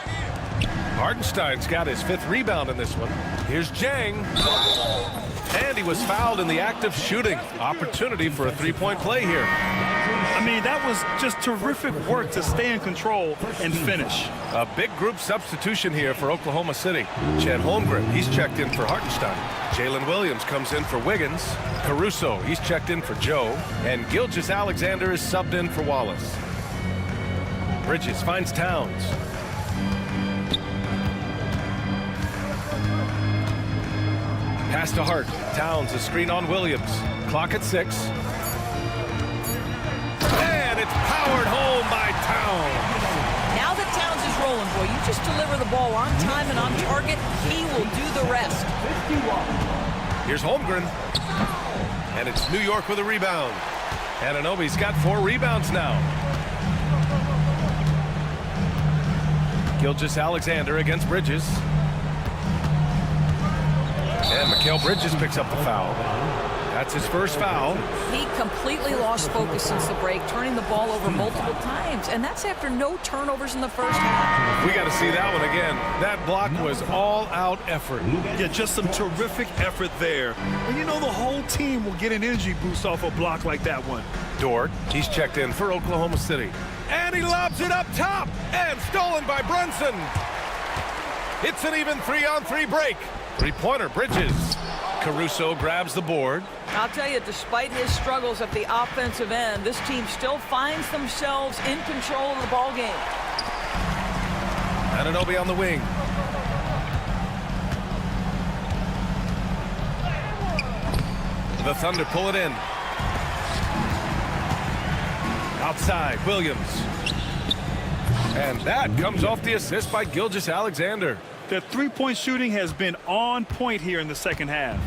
Hartenstein's got his 5th rebound in this one. Here's Jang. And he was fouled in the act of shooting. Opportunity for a 3-point play here. I mean, that was just terrific work to stay in control and finish. A big group substitution here for Oklahoma City. Chet Holmgren, he's checked in for Hartenstein. Jalen Williams comes in for Wiggins. Caruso, he's checked in for Joe. And Gilgeous-Alexander is subbed in for Wallace. Bridges finds Towns. Pass to Hart. Towns, a screen on Williams. Clock at 6. And it's powered home by Towns. Now that Towns is rolling, boy, you just deliver the ball on time and on target, he will do the rest. Here's Holmgren. And it's New York with a rebound. Anunoby's got 4 rebounds now. Gilgeous-Alexander against Bridges. And Mikal Bridges picks up the foul. That's his first foul. He completely lost focus since the break, turning the ball over multiple times, and that's after no turnovers in the first half. We got to see that one again. That block was all-out effort. Yeah, just some terrific effort there. And you know the whole team will get an energy boost off a block like that one. Dort, he's checked in for Oklahoma City. And he lobs it up top, and stolen by Brunson. It's an even 3-on-3 break. 3-pointer, Bridges. Caruso grabs the board. I'll tell you, despite his struggles at the offensive end, this team still finds themselves in control of the ball game. Anunoby on the wing. The Thunder pull it in. Outside, Williams. And that comes off the assist by Gilgeous-Alexander. Their 3-point shooting has been on point here in the second half.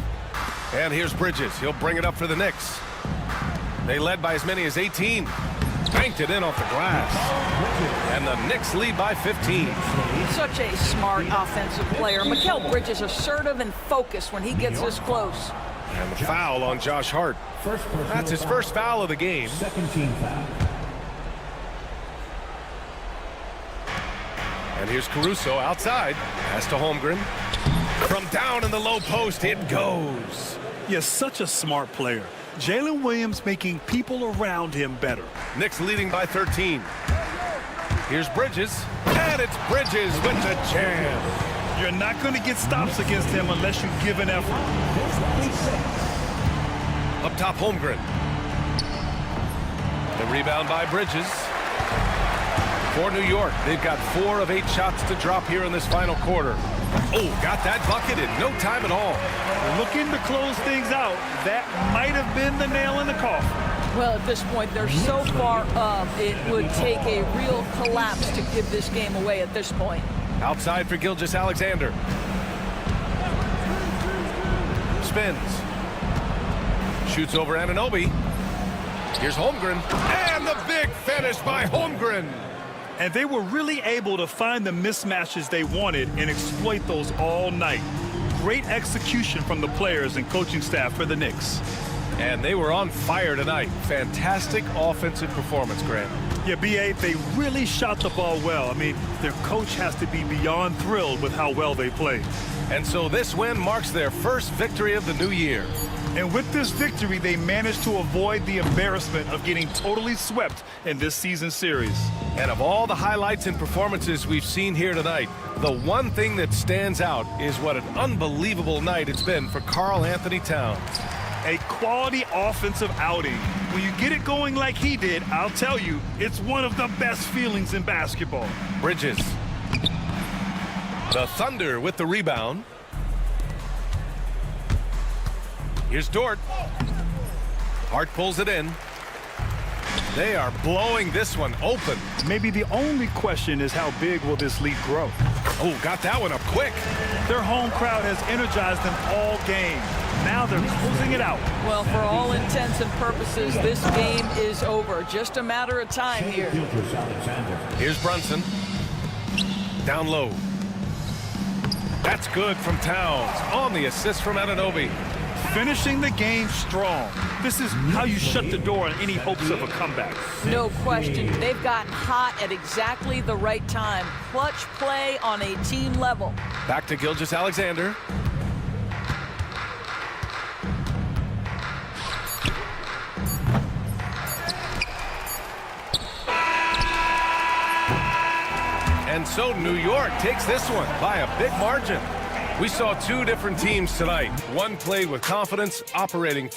And here's Bridges. He'll bring it up for the Knicks. They led by as many as 18. banked it in off the glass. And the Knicks lead by 15. Such a smart offensive player. Mikal Bridges assertive and focused when he gets this close. And the foul on Josh Hart. That's his first foul of the game. Second team foul. And here's Caruso outside. Pass to Holmgren. From down in the low post, it goes. Yes, such a smart player. Jalen Williams making people around him better. Knicks leading by 13. Here's Bridges. And it's Bridges with the jam. You're not going to get stops against him unless you give an effort. Up top, Holmgren. The rebound by Bridges. For New York, they've got 4 of 8 shots to drop here in this final quarter. Oh, got that bucket in no time at all. Looking to close things out. That might have been the nail in the coffin. Well, at this point, they're so far up, it would take a real collapse to give this game away at this point. Outside for Gilgeous-Alexander. Spins. Shoots over Anunoby. Here's Holmgren. And the big finish by Holmgren. And they were really able to find the mismatches they wanted and exploit those all night. Great execution from the players and coaching staff for the Knicks. And they were on fire tonight. Fantastic offensive performance, Grant. Yeah, B.A., they really shot the ball well. I mean, their coach has to be beyond thrilled with how well they played. And so this win marks their first victory of the new year. And with this victory, they managed to avoid the embarrassment of getting totally swept in this season series. And of all the highlights and performances we've seen here tonight, the one thing that stands out is what an unbelievable night it's been for Karl Anthony Towns. A quality offensive outing. When you get it going like he did, I'll tell you, it's one of the best feelings in basketball. Bridges. The Thunder with the rebound. Here's Dort. Hart pulls it in. They are blowing this one open. Maybe the only question is how big will this lead grow? Oh, got that one up quick. Their home crowd has energized them all game. Now they're closing it out. Well, for all intents and purposes, this game is over. Just a matter of time here. Here's Brunson. Down low. That's good from Towns on the assist from Anunoby. Finishing the game strong. This is how you shut the door on any hopes of a comeback. No question. They've gotten hot at exactly the right time. Clutch play on a team level. Back to Gilgeous-Alexander. And so New York takes this one by a big margin. We saw 2 different teams tonight. One played with confidence, operating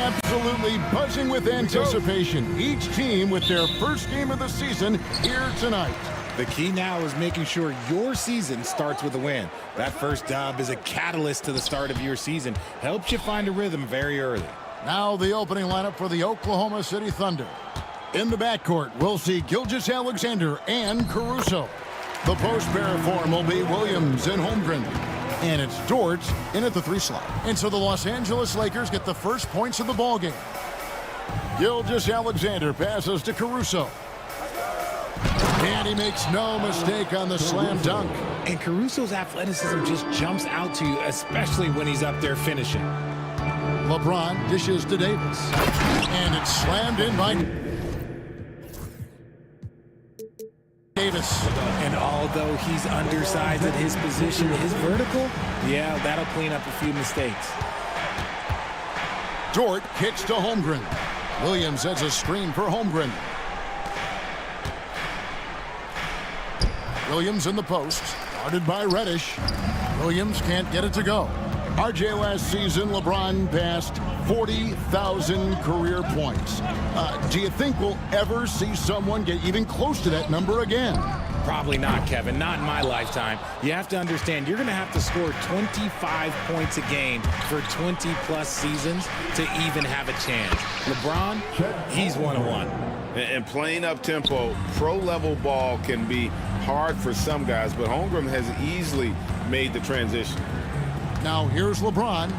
Absolutely buzzing with anticipation. Each team with their first game of the season here tonight. The key now is making sure your season starts with a win. That first dub is a catalyst to the start of your season. Helps you find a rhythm very early. Now the opening lineup for the Oklahoma City Thunder. In the backcourt, we'll see Gilgeous-Alexander and Caruso. The post pair form will be Williams and Holmgren. And it's Dort in at the 3 slot. And so the Los Angeles Lakers get the first points of the ballgame. Gilgeous-Alexander passes to Caruso. And he makes no mistake on the slam dunk. And Caruso's athleticism just jumps out to you, especially when he's up there finishing. LeBron dishes to Davis. And it's slammed in by Davis. And although he's undersized at his position, his vertical, yeah, that'll clean up a few mistakes. Dort kicks to Holmgren. Williams has a screen for Holmgren. Williams in the post, guarded by Reddish. Williams can't get it to go. RJ, last season, LeBron passed 40,000 career points. Do you think we'll ever see someone get even close to that number again? Probably not, Kevin. Not in my lifetime. You have to understand, you're going to have to score 25 points a game for 20-plus seasons to even have a chance. LeBron, he's 1-1. And playing up-tempo, pro-level ball can be hard for some guys, but Holmgren has easily made the transition. Now here's LeBron.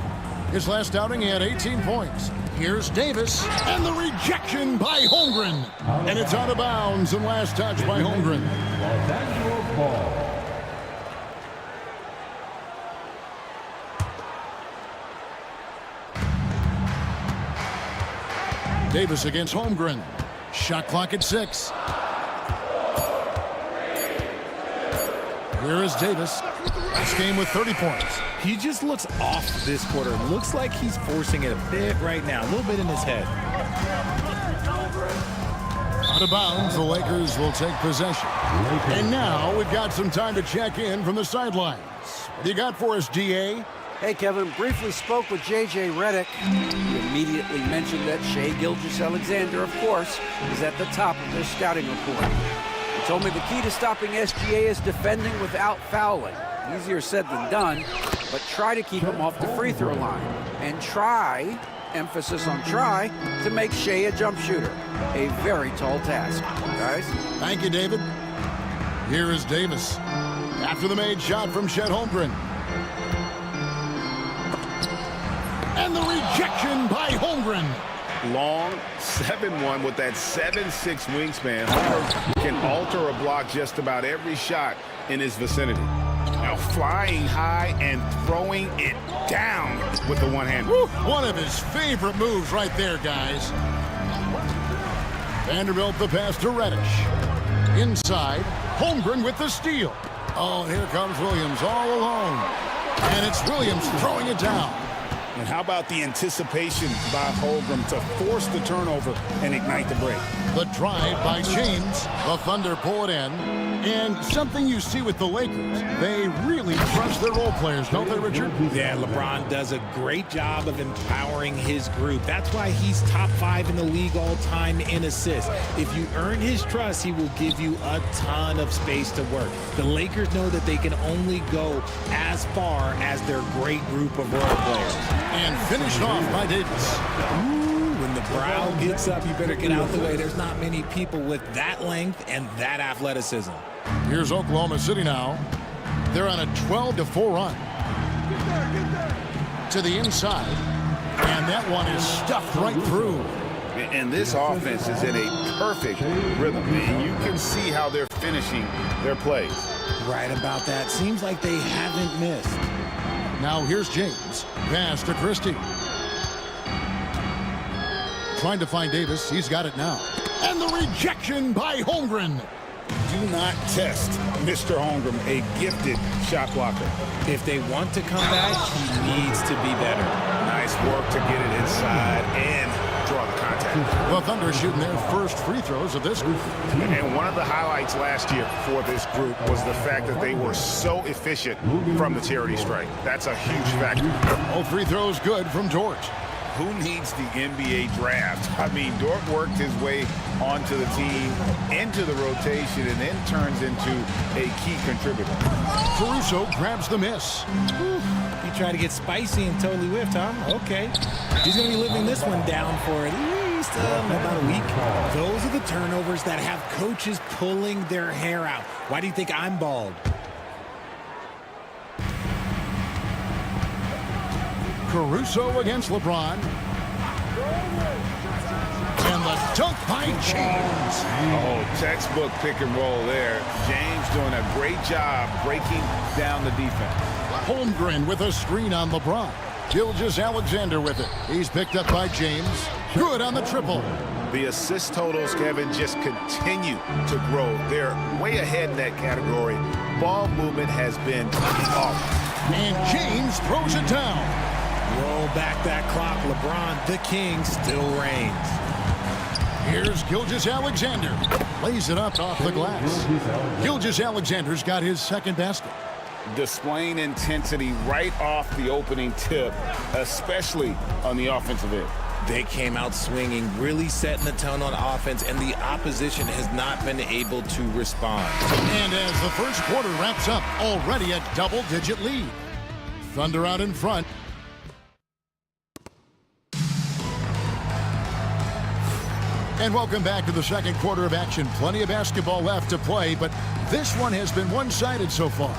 His last outing, he had 18 points. Here's Davis, and the rejection by Holmgren. And it's out of bounds, and last touch by Holmgren. Los Angeles ball. Davis against Holmgren. Shot clock at 6. Here is Davis. Last game with 30 points. He just looks off this quarter. Looks like he's forcing it a bit right now. A little bit in his head. Out of bounds, the Lakers will take possession. And now we've got some time to check in from the sidelines. What do you got for us, GA? Hey, Kevin, briefly spoke with J.J. Redick. He immediately mentioned that Shai Gilgeous-Alexander, of course, is at the top of their scouting report. He told me the key to stopping SGA is defending without fouling. Easier said than done, but try to keep him off the free throw line. And try, emphasis on try, to make Shai a jump shooter. A very tall task, guys. Thank you, David. Here is Davis. After the made shot from Chet Holmgren. And the rejection by Holmgren. Long 7-1 with that 7'6" wingspan. Holmgren can alter a block just about every shot in his vicinity. Now flying high and throwing it down with the one-hand. One of his favorite moves right there, guys. Vanderbilt the pass to Reddish. Inside, Holmgren with the steal. Oh, here comes Williams all alone. And it's Williams throwing it down. And how about the anticipation by Holmgren to force the turnover and ignite the break? The drive by James. The Thunder pull it in. And something you see with the Lakers, they really trust their role players, don't they, Richard? Yeah, LeBron does a great job of empowering his group. That's why he's top 5 in the league all time in assists. If you earn his trust, he will give you a ton of space to work. The Lakers know that they can only go as far as their great group of role players. And finished off by Davis. When the brow gets up, you better get out the way. There's not many people with that length and that athleticism. Here's Oklahoma City now. They're on a 12-4 run. To the inside. And that one is stuffed right through. And this offense is in a perfect rhythm. And you can see how they're finishing their plays. Right about that. Seems like they haven't missed. Now here's James. Pass to Christie. Trying to find Davis. He's got it now. And the rejection by Holmgren. Do not test Mr. Holmgren, a gifted shot blocker. If they want to come back, he needs to be better. Nice work to get it inside and draw the contact. The Thunder shooting their first free throws of this group. And one of the highlights last year for this group was the fact that they were so efficient from the charity stripe. That's a huge factor. All free throws good from George. who needs the NBA draft? I mean, Dort worked his way onto the team, into the rotation, and then turns into a key contributor. Caruso grabs the miss. He tried to get spicy and totally whiffed, huh? Okay. He's going to be living this one down for at least about a week. Those are the turnovers that have coaches pulling their hair out. Why do you think I'm bald? Caruso against LeBron. And the dunk by James. Oh, textbook pick and roll there. James doing a great job breaking down the defense. Holmgren with a screen on LeBron. Gilgeous-Alexander with it. He's picked up by James. Good on the triple. The assist totals, Kevin, just continue to grow. They're way ahead in that category. Ball movement has been off. And James throws it down. Roll back that clock. LeBron, the king, still reigns. Here's Gilgeous-Alexander. Lays it up off the glass. Gilgeous-Alexander's got his second basket. Displaying intensity right off the opening tip, especially on the offensive end. They came out swinging, really setting the tone on offense, and the opposition has not been able to respond. And as the first quarter wraps up, already a double-digit lead. Thunder out in front. And welcome back to the second quarter of action. Plenty of basketball left to play, but this one has been one-sided so far.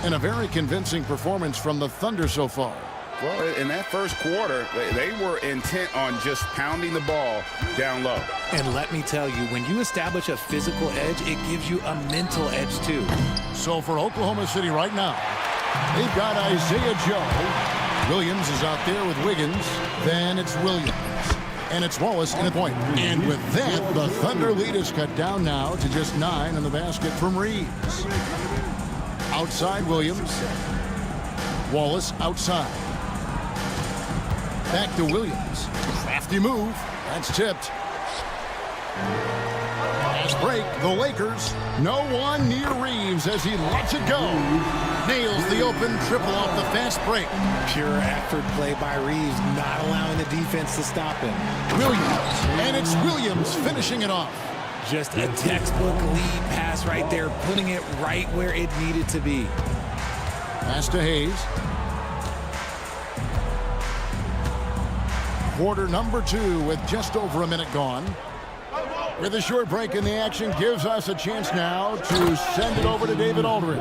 And a very convincing performance from the Thunder so far. Well, in that first quarter, they were intent on just pounding the ball down low. And let me tell you, when you establish a physical edge, it gives you a mental edge too. So for Oklahoma City right now, they've got Isaiah Joe. Williams is out there with Wiggins. Then it's Williams. And it's Wallace in a point. And with that, the Thunder lead is cut down now to just 9 on the basket from Reeves. Outside Williams. Wallace outside. Back to Williams. Crafty move. That's tipped. Fast break. The Lakers. No one near Reeves as he lets it go. Nails the open triple off the fast break. Pure effort play by Reeves, not allowing the defense to stop him. Williams. And it's Williams finishing it off. Just a textbook lead pass right there, putting it right where it needed to be. Pass to Hayes. Quarter number 2 with just over a minute gone. With a short break in the action gives us a chance now to send it over to David Aldridge.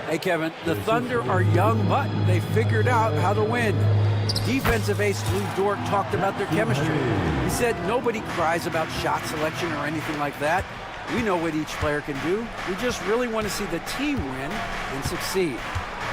Hey, Kevin, the Thunder are young, but they figured out how to win. Defensive ace Lou Dort talked about their chemistry. He said nobody cries about shot selection or anything like that. We know what each player can do. We just really want to see the team win and succeed.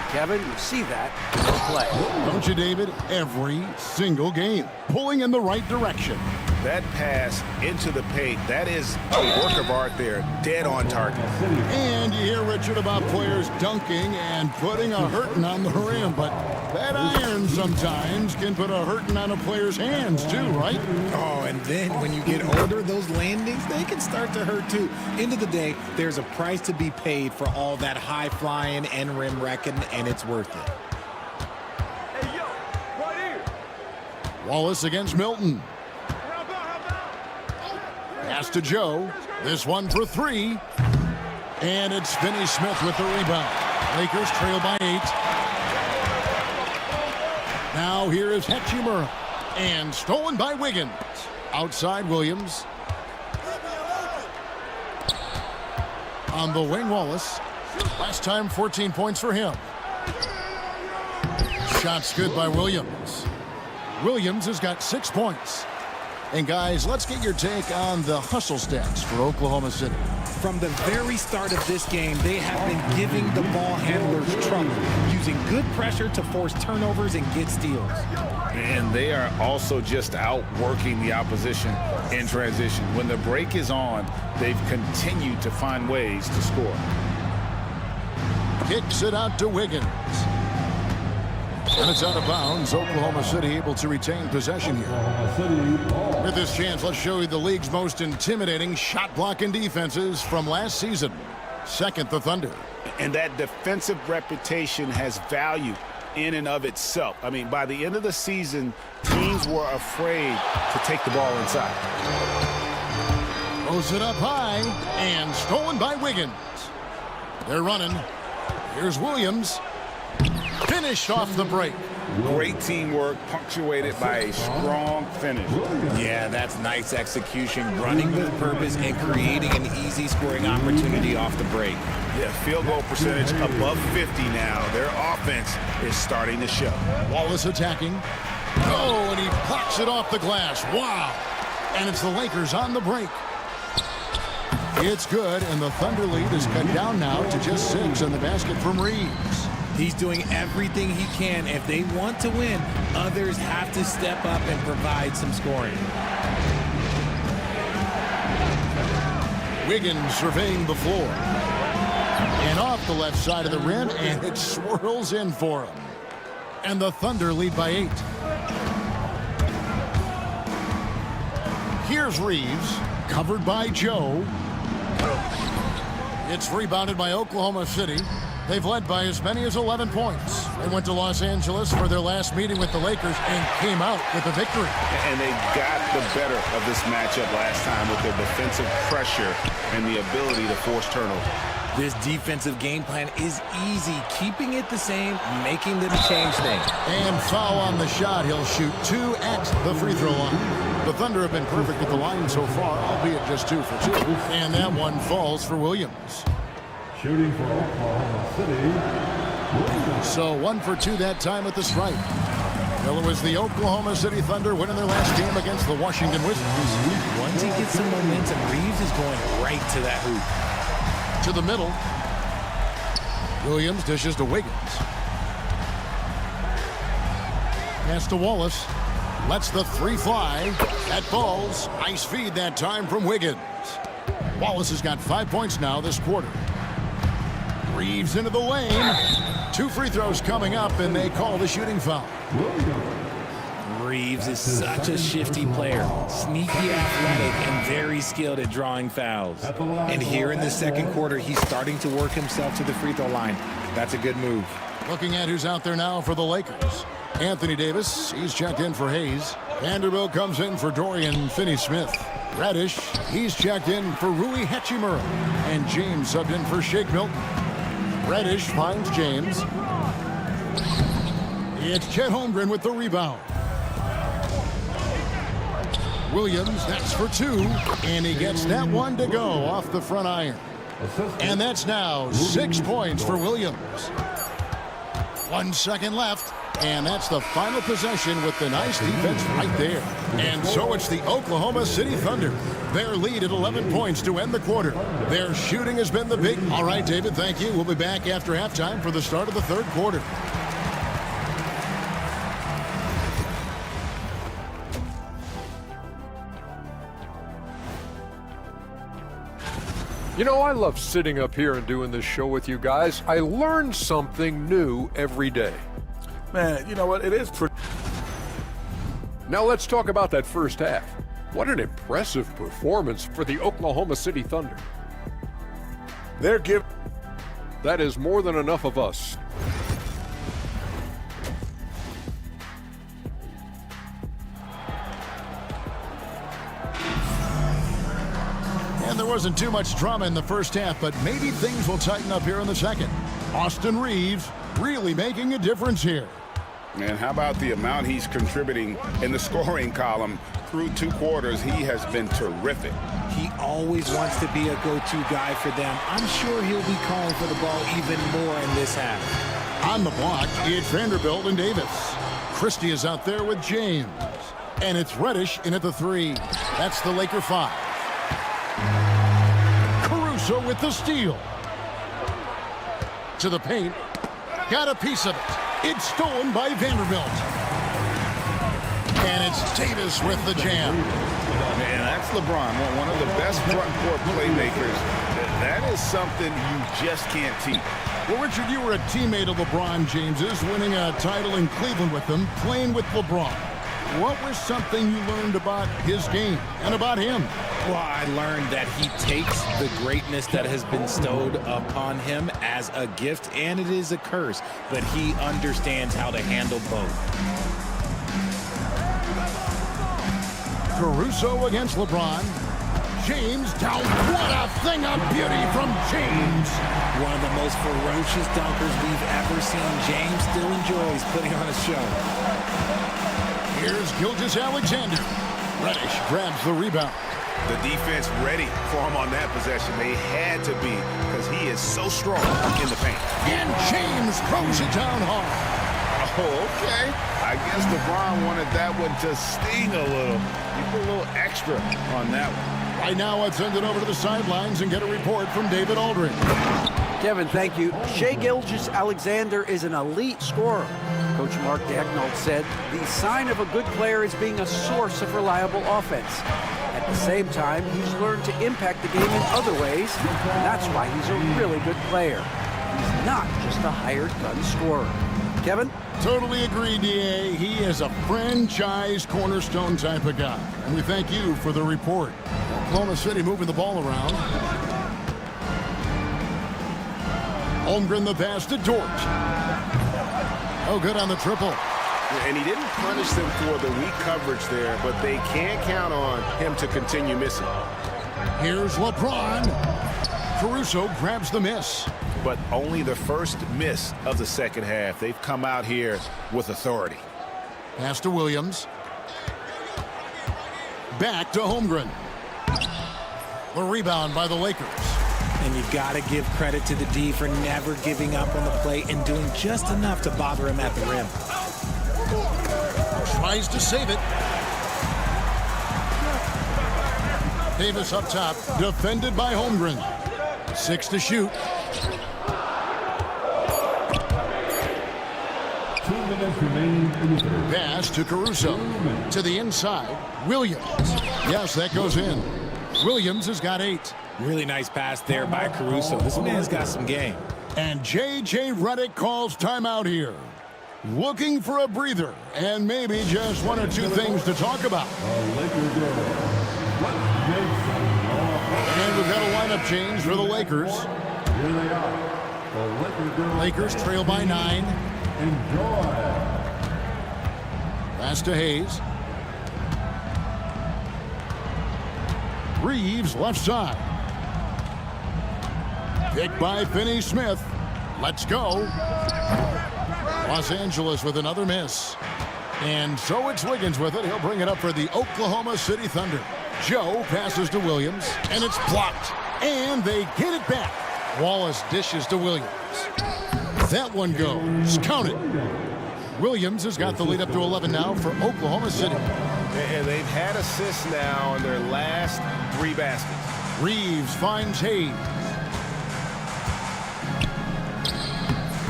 Kevin, you see that in the play. Don't you, David? Every single game. Pulling in the right direction. That pass into the paint, that is a work of art there, dead on target. And you hear Richard about players dunking and putting a hurting on the rim, but that iron sometimes can put a hurting on a player's hands too, right? Oh, and then when you get older, those landings, they can start to hurt too. End of the day, there's a price to be paid for all that high flying and rim wrecking, and it's worth it. Hey, yo, right here. Wallace against Milton. Pass to Joe. This one for 3. And it's Finney-Smith with the rebound. Lakers trail by 8. Now here is Hachimura. And stolen by Wiggins. Outside Williams. On the wing, Wallace. Last time, 14 points for him. Shots good by Williams. Williams has got 6 points. And guys, let's get your take on the hustle stats for Oklahoma City. From the very start of this game, they have been giving the ball handlers trouble, using good pressure to force turnovers and get steals. And they are also just outworking the opposition in transition. When the break is on, they've continued to find ways to score. Kicks it out to Wiggins. And it's out of bounds. Oklahoma City able to retain possession here. With this chance, let's show you the league's most intimidating shot blocking defenses from last season. Second, the Thunder. And that defensive reputation has value in and of itself. I mean, by the end of the season, teams were afraid to take the ball inside. Throws it up high and stolen by Wiggins. They're running. Here's Williams. Finished off the break. Great teamwork, punctuated by a strong finish. Yeah, that's nice execution, running with purpose and creating an easy scoring opportunity off the break. Yeah, field goal percentage above 50 now. Their offense is starting to show. Wallace attacking. Oh, and he blocks it off the glass. Wow. And it's the Lakers on the break. It's good, and the Thunder lead is cut down now to just 6 on the basket from Reeves. He's doing everything he can. If they want to win, others have to step up and provide some scoring. Wiggins surveying the floor. And off the left side of the rim, and it swirls in for him. And the Thunder lead by 8. Here's Reeves, covered by Joe. It's rebounded by Oklahoma City. They've led by as many as 11 points. They went to Los Angeles for their last meeting with the Lakers and came out with a victory. And they got the better of this matchup last time with their defensive pressure and the ability to force turnovers. This defensive game plan is easy, keeping it the same, making them change things. And foul on the shot. He'll shoot 2 at the free throw line. The Thunder have been perfect at the line so far, albeit just 2 for 2. And that one falls for Williams. Shooting for Oklahoma City. So 1 for 2 that time at the stripe. Well, it was the Oklahoma City Thunder winning their last game against the Washington Wizards. Once he gets some momentum, Reeves is going right to that hoop. To the middle. Williams dishes to Wiggins. Pass to Wallace. Lets the 3 fly. That falls. Nice feed that time from Wiggins. Wallace has got 5 points now this quarter. Reeves into the lane. 2 free throws coming up, and they call the shooting foul. Reeves is such a shifty player, sneaky athletic and very skilled at drawing fouls. And here in the second quarter, he's starting to work himself to the free throw line. That's a good move. Looking at who's out there now for the Lakers. Anthony Davis, he's checked in for Hayes. Vanderbilt comes in for Dorian Finney-Smith. Reddish, he's checked in for Rui Hachimura. And James subbed in for Shake Milton. Reddish finds James. It's Chet Holmgren with the rebound. Williams, that's for 2. And he gets that one to go off the front iron. And that's now 6 points for Williams. 1 second left. And that's the final possession with the nice defense right there. And so it's the Oklahoma City Thunder. Their lead at 11 points to end the quarter. Their shooting has been the big... All right, David, thank you. We'll be back after halftime for the start of the third quarter. You know, I love sitting up here and doing this show with you guys. I learn something new every day. Man, you know what? It is pretty. Now let's talk about that first half. What an impressive performance for the Oklahoma City Thunder. They're giving. That is more than enough of us. And there wasn't too much drama in the first half, but maybe things will tighten up here in the second. Austin Reeves really making a difference here. And how about the amount he's contributing in the scoring column through 2 quarters? He has been terrific. He always wants to be a go-to guy for them. I'm sure he'll be calling for the ball even more in this half. On the block, it's Vanderbilt and Davis. Christie is out there with James. And it's Reddish in at the 3. That's the Laker 5. Caruso with the steal. To the paint. Got a piece of it. It's stolen by Vanderbilt. And it's Davis with the jam. Man, that's LeBron, one of the best front court playmakers. That is something you just can't teach. Well, Richard, you were a teammate of LeBron James's, winning a title in Cleveland with him, playing with LeBron. what was something you learned about his game and about him? Well, I learned that he takes the greatness that has been bestowed upon him as a gift, and it is a curse, but he understands how to handle both. Caruso against LeBron. James down. What a thing of beauty from James. One of the most ferocious dunkers we've ever seen. James still enjoys putting on a show. Here's Gilgeous-Alexander. Reddish grabs the rebound. The defense ready for him on that possession. They had to be, because he is so strong in the paint. And James throws it down hard. Oh, okay. I guess LeBron wanted that one to sting a little. He put a little extra on that one. Right now, let's send it over to the sidelines and get a report from David Aldridge. Kevin, thank you. Shai Gilgeous-Alexander is an elite scorer. Coach Mark Daigneault said the sign of a good player is being a source of reliable offense. At the same time, he's learned to impact the game in other ways, and that's why he's a really good player. He's not just a hired gun scorer. Kevin? Totally agree, D.A. He is a franchise cornerstone type of guy. And we thank you for the report. Oklahoma City moving the ball around. Holmgren the pass to Dort. Oh, good on the triple. And he didn't punish them for the weak coverage there, but they can't count on him to continue missing. Here's LeBron. Caruso grabs the miss. But only the first miss of the second half. They've come out here with authority. Pass to Williams. Back to Holmgren. The rebound by the Lakers. And you've got to give credit to the D for never giving up on the play and doing just enough to bother him at the rim. Tries to save it. Davis up top, defended by Holmgren. 6 to shoot. 2 minutes remaining in the third. Pass to Caruso. To the inside. Williams. Yes, that goes in. Williams has got 8. Really nice pass there by Caruso. This man's got some game. And J.J. Redick calls timeout here. Looking for a breather and maybe just 1 or 2 things to talk about. And we've got a lineup change for the Lakers. Here they are. Lakers trail by 9. Enjoy. Pass to Hayes. Reeves left side. Picked by Finney-Smith. Let's go. Los Angeles with another miss. And so it's Wiggins with it. He'll bring it up for the Oklahoma City Thunder. Joe passes to Williams, and it's blocked. And they get it back. Wallace dishes to Williams. That one goes. Count it. Williams has got the lead up to 11 now for Oklahoma City. And they've had assists now in their last 3 baskets. Reeves finds Hayes.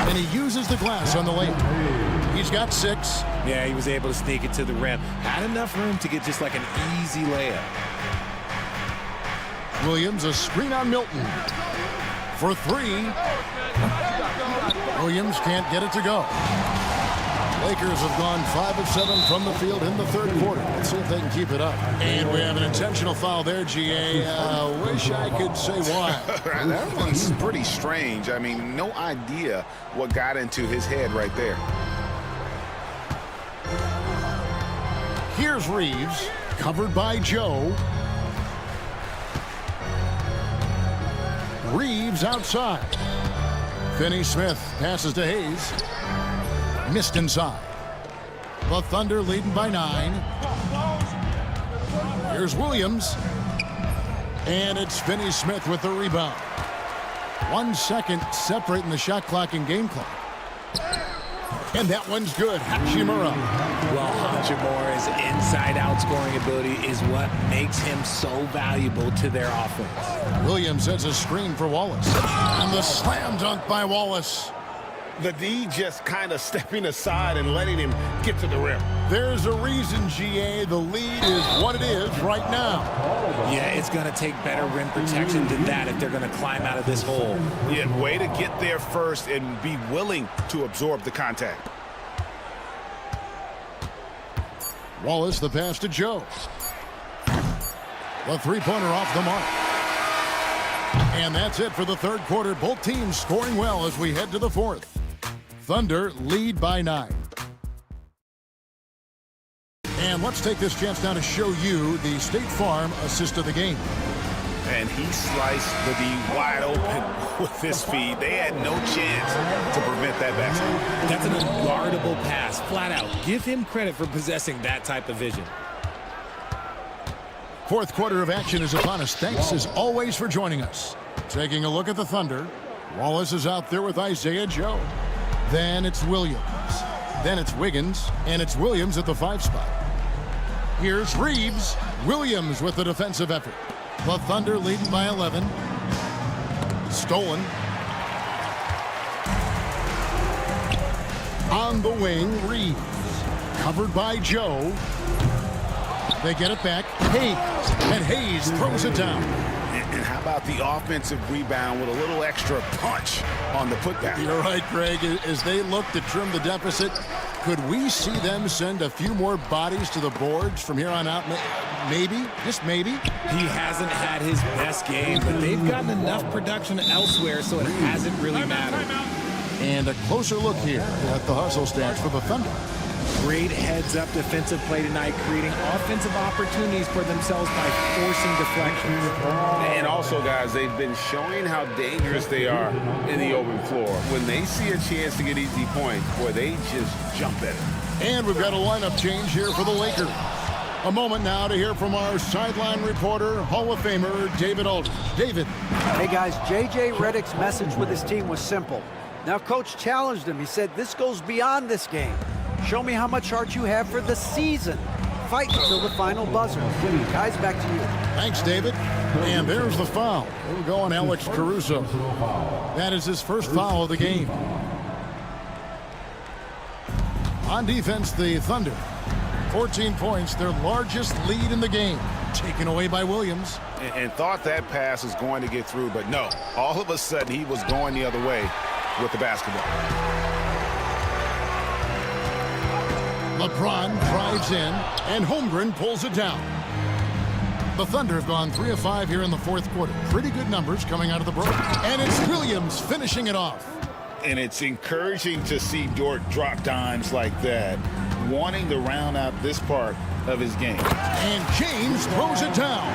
And he uses the glass on the lane. He's got 6. Yeah, he was able to sneak it to the rim. Had enough room to get just like an easy layup. Williams, a screen on Milton. For 3. Williams can't get it to go. Lakers have gone 5 of 7 from the field in the third quarter. Let's see if they can keep it up. And we have an intentional foul there, G.A. Wish I could say why. That one's pretty strange. I mean, no idea what got into his head right there. Here's Reeves, covered by Joe. Reeves outside. Finney-Smith passes to Hayes. Missed inside. The Thunder leading by 9. Here's Williams. And it's Finney-Smith with the rebound. 1 second separating the shot clock and game clock. And that one's good. Hachimura. Well, Hachimura's inside-out scoring ability is what makes him so valuable to their offense. Williams sets a screen for Wallace. And the slam dunk by Wallace. The D just kind of stepping aside and letting him get to the rim. There's a reason, G.A. The lead is what it is right now. Yeah, it's going to take better rim protection than that if they're going to climb out of this hole. Yeah, way to get there first and be willing to absorb the contact. Wallace, the pass to Joe. The three-pointer off the mark. And that's it for the third quarter. Both teams scoring well as we head to the fourth. Thunder lead by 9. And let's take this chance now to show you the State Farm assist of the game. And he sliced the D wide open with his feet. They had no chance to prevent that basket. That's an unguardable pass, flat out. Give him credit for possessing that type of vision. Fourth quarter of action is upon us. Thanks as always for joining us. Taking a look at the Thunder. Wallace is out there with Isaiah Joe. Then it's Williams. Then it's Wiggins. And it's Williams at the 5 spot. Here's Reeves. Williams with the defensive effort. The Thunder leading by 11. Stolen. On the wing, Reeves. Covered by Joe. They get it back. Hayes. And Hayes throws it down. And how about the offensive rebound with a little extra punch on the putback? You're right, Greg. As they look to trim the deficit, could we see them send a few more bodies to the boards from here on out? Maybe, just maybe. He hasn't had his best game, but they've gotten enough production elsewhere, so it hasn't really mattered. And a closer look here at the hustle stats for the Thunder. Great heads-up defensive play tonight, creating offensive opportunities for themselves by forcing deflections. And also, guys, they've been showing how dangerous they are in the open floor. When they see a chance to get easy points, boy, they just jump at it. And we've got a lineup change here for the Lakers. A moment now to hear from our sideline reporter, Hall of Famer David Aldridge. David. Hey, guys, J.J. Redick's message with his team was simple. Now, Coach challenged him. He said, this goes beyond this game. Show me how much heart you have for the season. Fight until the final buzzer. Guys, back to you. Thanks, David. And there's the foul. We'll go on Alex Caruso. That is his first foul of the game. On defense, the Thunder. 14 points, their largest lead in the game. Taken away by Williams. And thought that pass was going to get through, but no. All of a sudden, he was going the other way with the basketball. LeBron drives in, and Holmgren pulls it down. The Thunder have gone 3 of 5 here in the fourth quarter. Pretty good numbers coming out of the break. And it's Williams finishing it off. And it's encouraging to see Dort drop dimes like that, wanting to round out this part of his game. And James throws it down.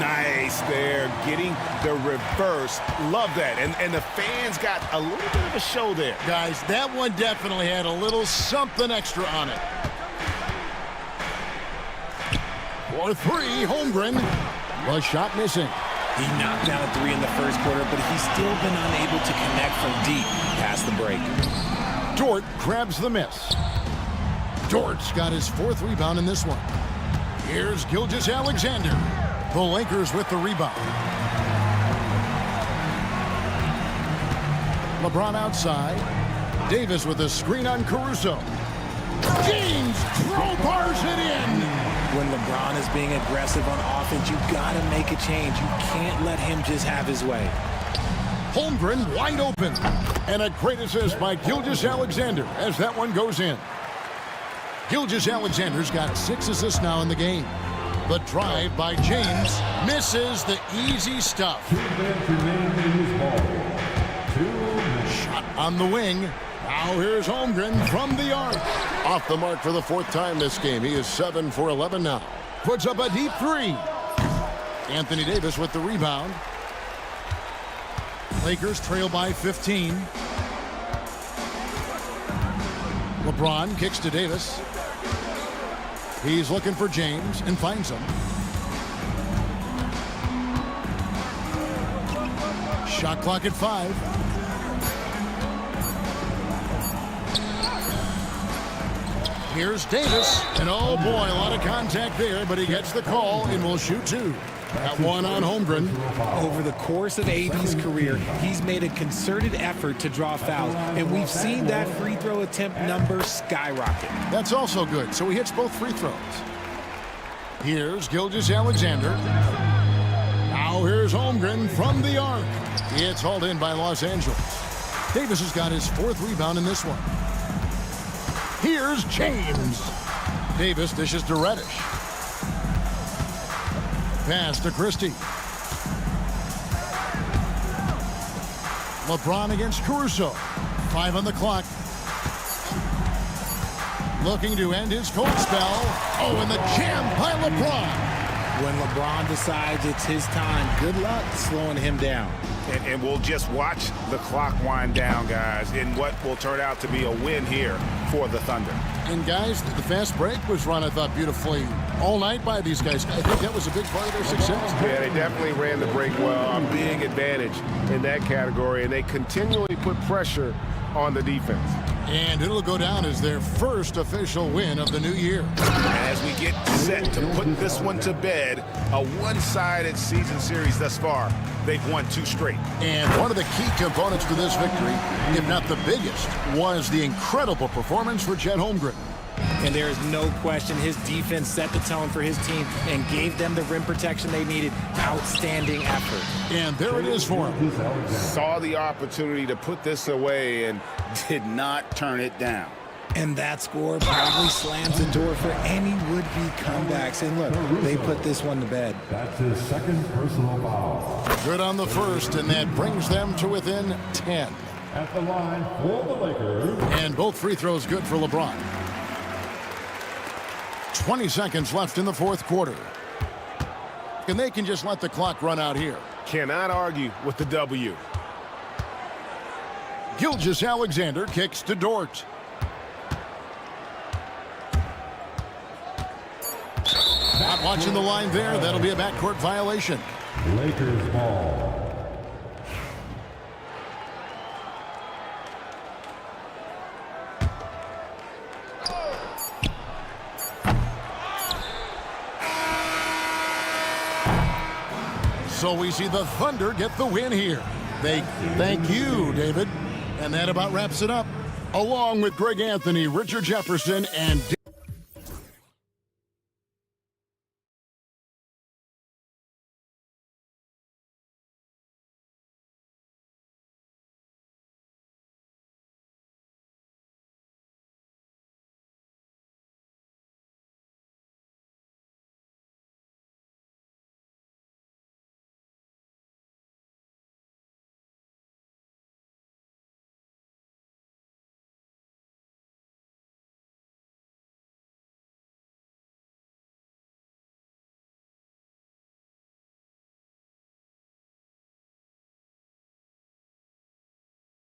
Nice there, getting the reverse. Love that. And the fans got a little bit of a show there. Guys, that one definitely had a little something extra on it. For 3, Holmgren. Was shot missing. He knocked down a 3 in the first quarter, but he's still been unable to connect from deep past the break. Dort grabs the miss. Dort's got his 4th rebound in this one. Here's Gilgeous-Alexander. The Lakers with the rebound. LeBron outside. Davis with a screen on Caruso. James crowbars it in. When LeBron is being aggressive on offense, you got to make a change. You can't let him just have his way. Holmgren wide open. And a great assist by Gilgeous-Alexander as that one goes in. Gilgeous-Alexander's got 6 assists now in the game. The drive by James misses the easy stuff. Shot on the wing. Now here's Holmgren from the arc. Off the mark for the 4th time this game. He is 7 for 11 now. Puts up a deep 3. Anthony Davis with the rebound. Lakers trail by 15. LeBron kicks to Davis. He's looking for James and finds him. Shot clock at 5. Here's Davis. And oh boy, a lot of contact there, but he gets the call and will shoot 2. That one on Holmgren. Over the course of AD's career, he's made a concerted effort to draw fouls, and we've seen that free throw attempt number skyrocket. That's also good, so he hits both free throws. Here's Gilgeous-Alexander. Now here's Holmgren from the arc. It's hauled in by Los Angeles. Davis has got his 4th rebound in this one. Here's James. Davis dishes to Reddish. Pass to Christie. LeBron against Caruso. 5 on the clock. Looking to end his cold spell. Oh, and the jam by LeBron. When LeBron decides it's his time, good luck slowing him down. And we'll just watch the clock wind down, guys, in what will turn out to be a win here for the Thunder. And guys, the fast break was run, I thought, beautifully all night by these guys. I think that was a big part of their success. Yeah, they definitely ran the break well. A big advantage in that category, and they continually put pressure on the defense. And it'll go down as their first official win of the new year. As we get set to put this one to bed, a one-sided season series thus far. They've won 2 straight. And one of the key components to this victory, if not the biggest, was the incredible performance for Chet Holmgren. And there is no question his defense set the tone for his team and gave them the rim protection they needed. Outstanding effort. And there it is for him. Saw the opportunity to put this away and did not turn it down. And that score probably slams the door for any would-be comebacks. And look, they put this one to bed. That's his second personal foul. Good on the first, and that brings them to within 10. At the line for the Lakers. And both free throws good for LeBron. 20 seconds left in the fourth quarter. And they can just let the clock run out here. Cannot argue with the W. Gilgeous-Alexander kicks to Dort. Not watching the line there. That'll be a backcourt violation. Lakers ball. So we see the Thunder get the win here. Thank you, David. And that about wraps it up. Along with Greg Anthony, Richard Jefferson, and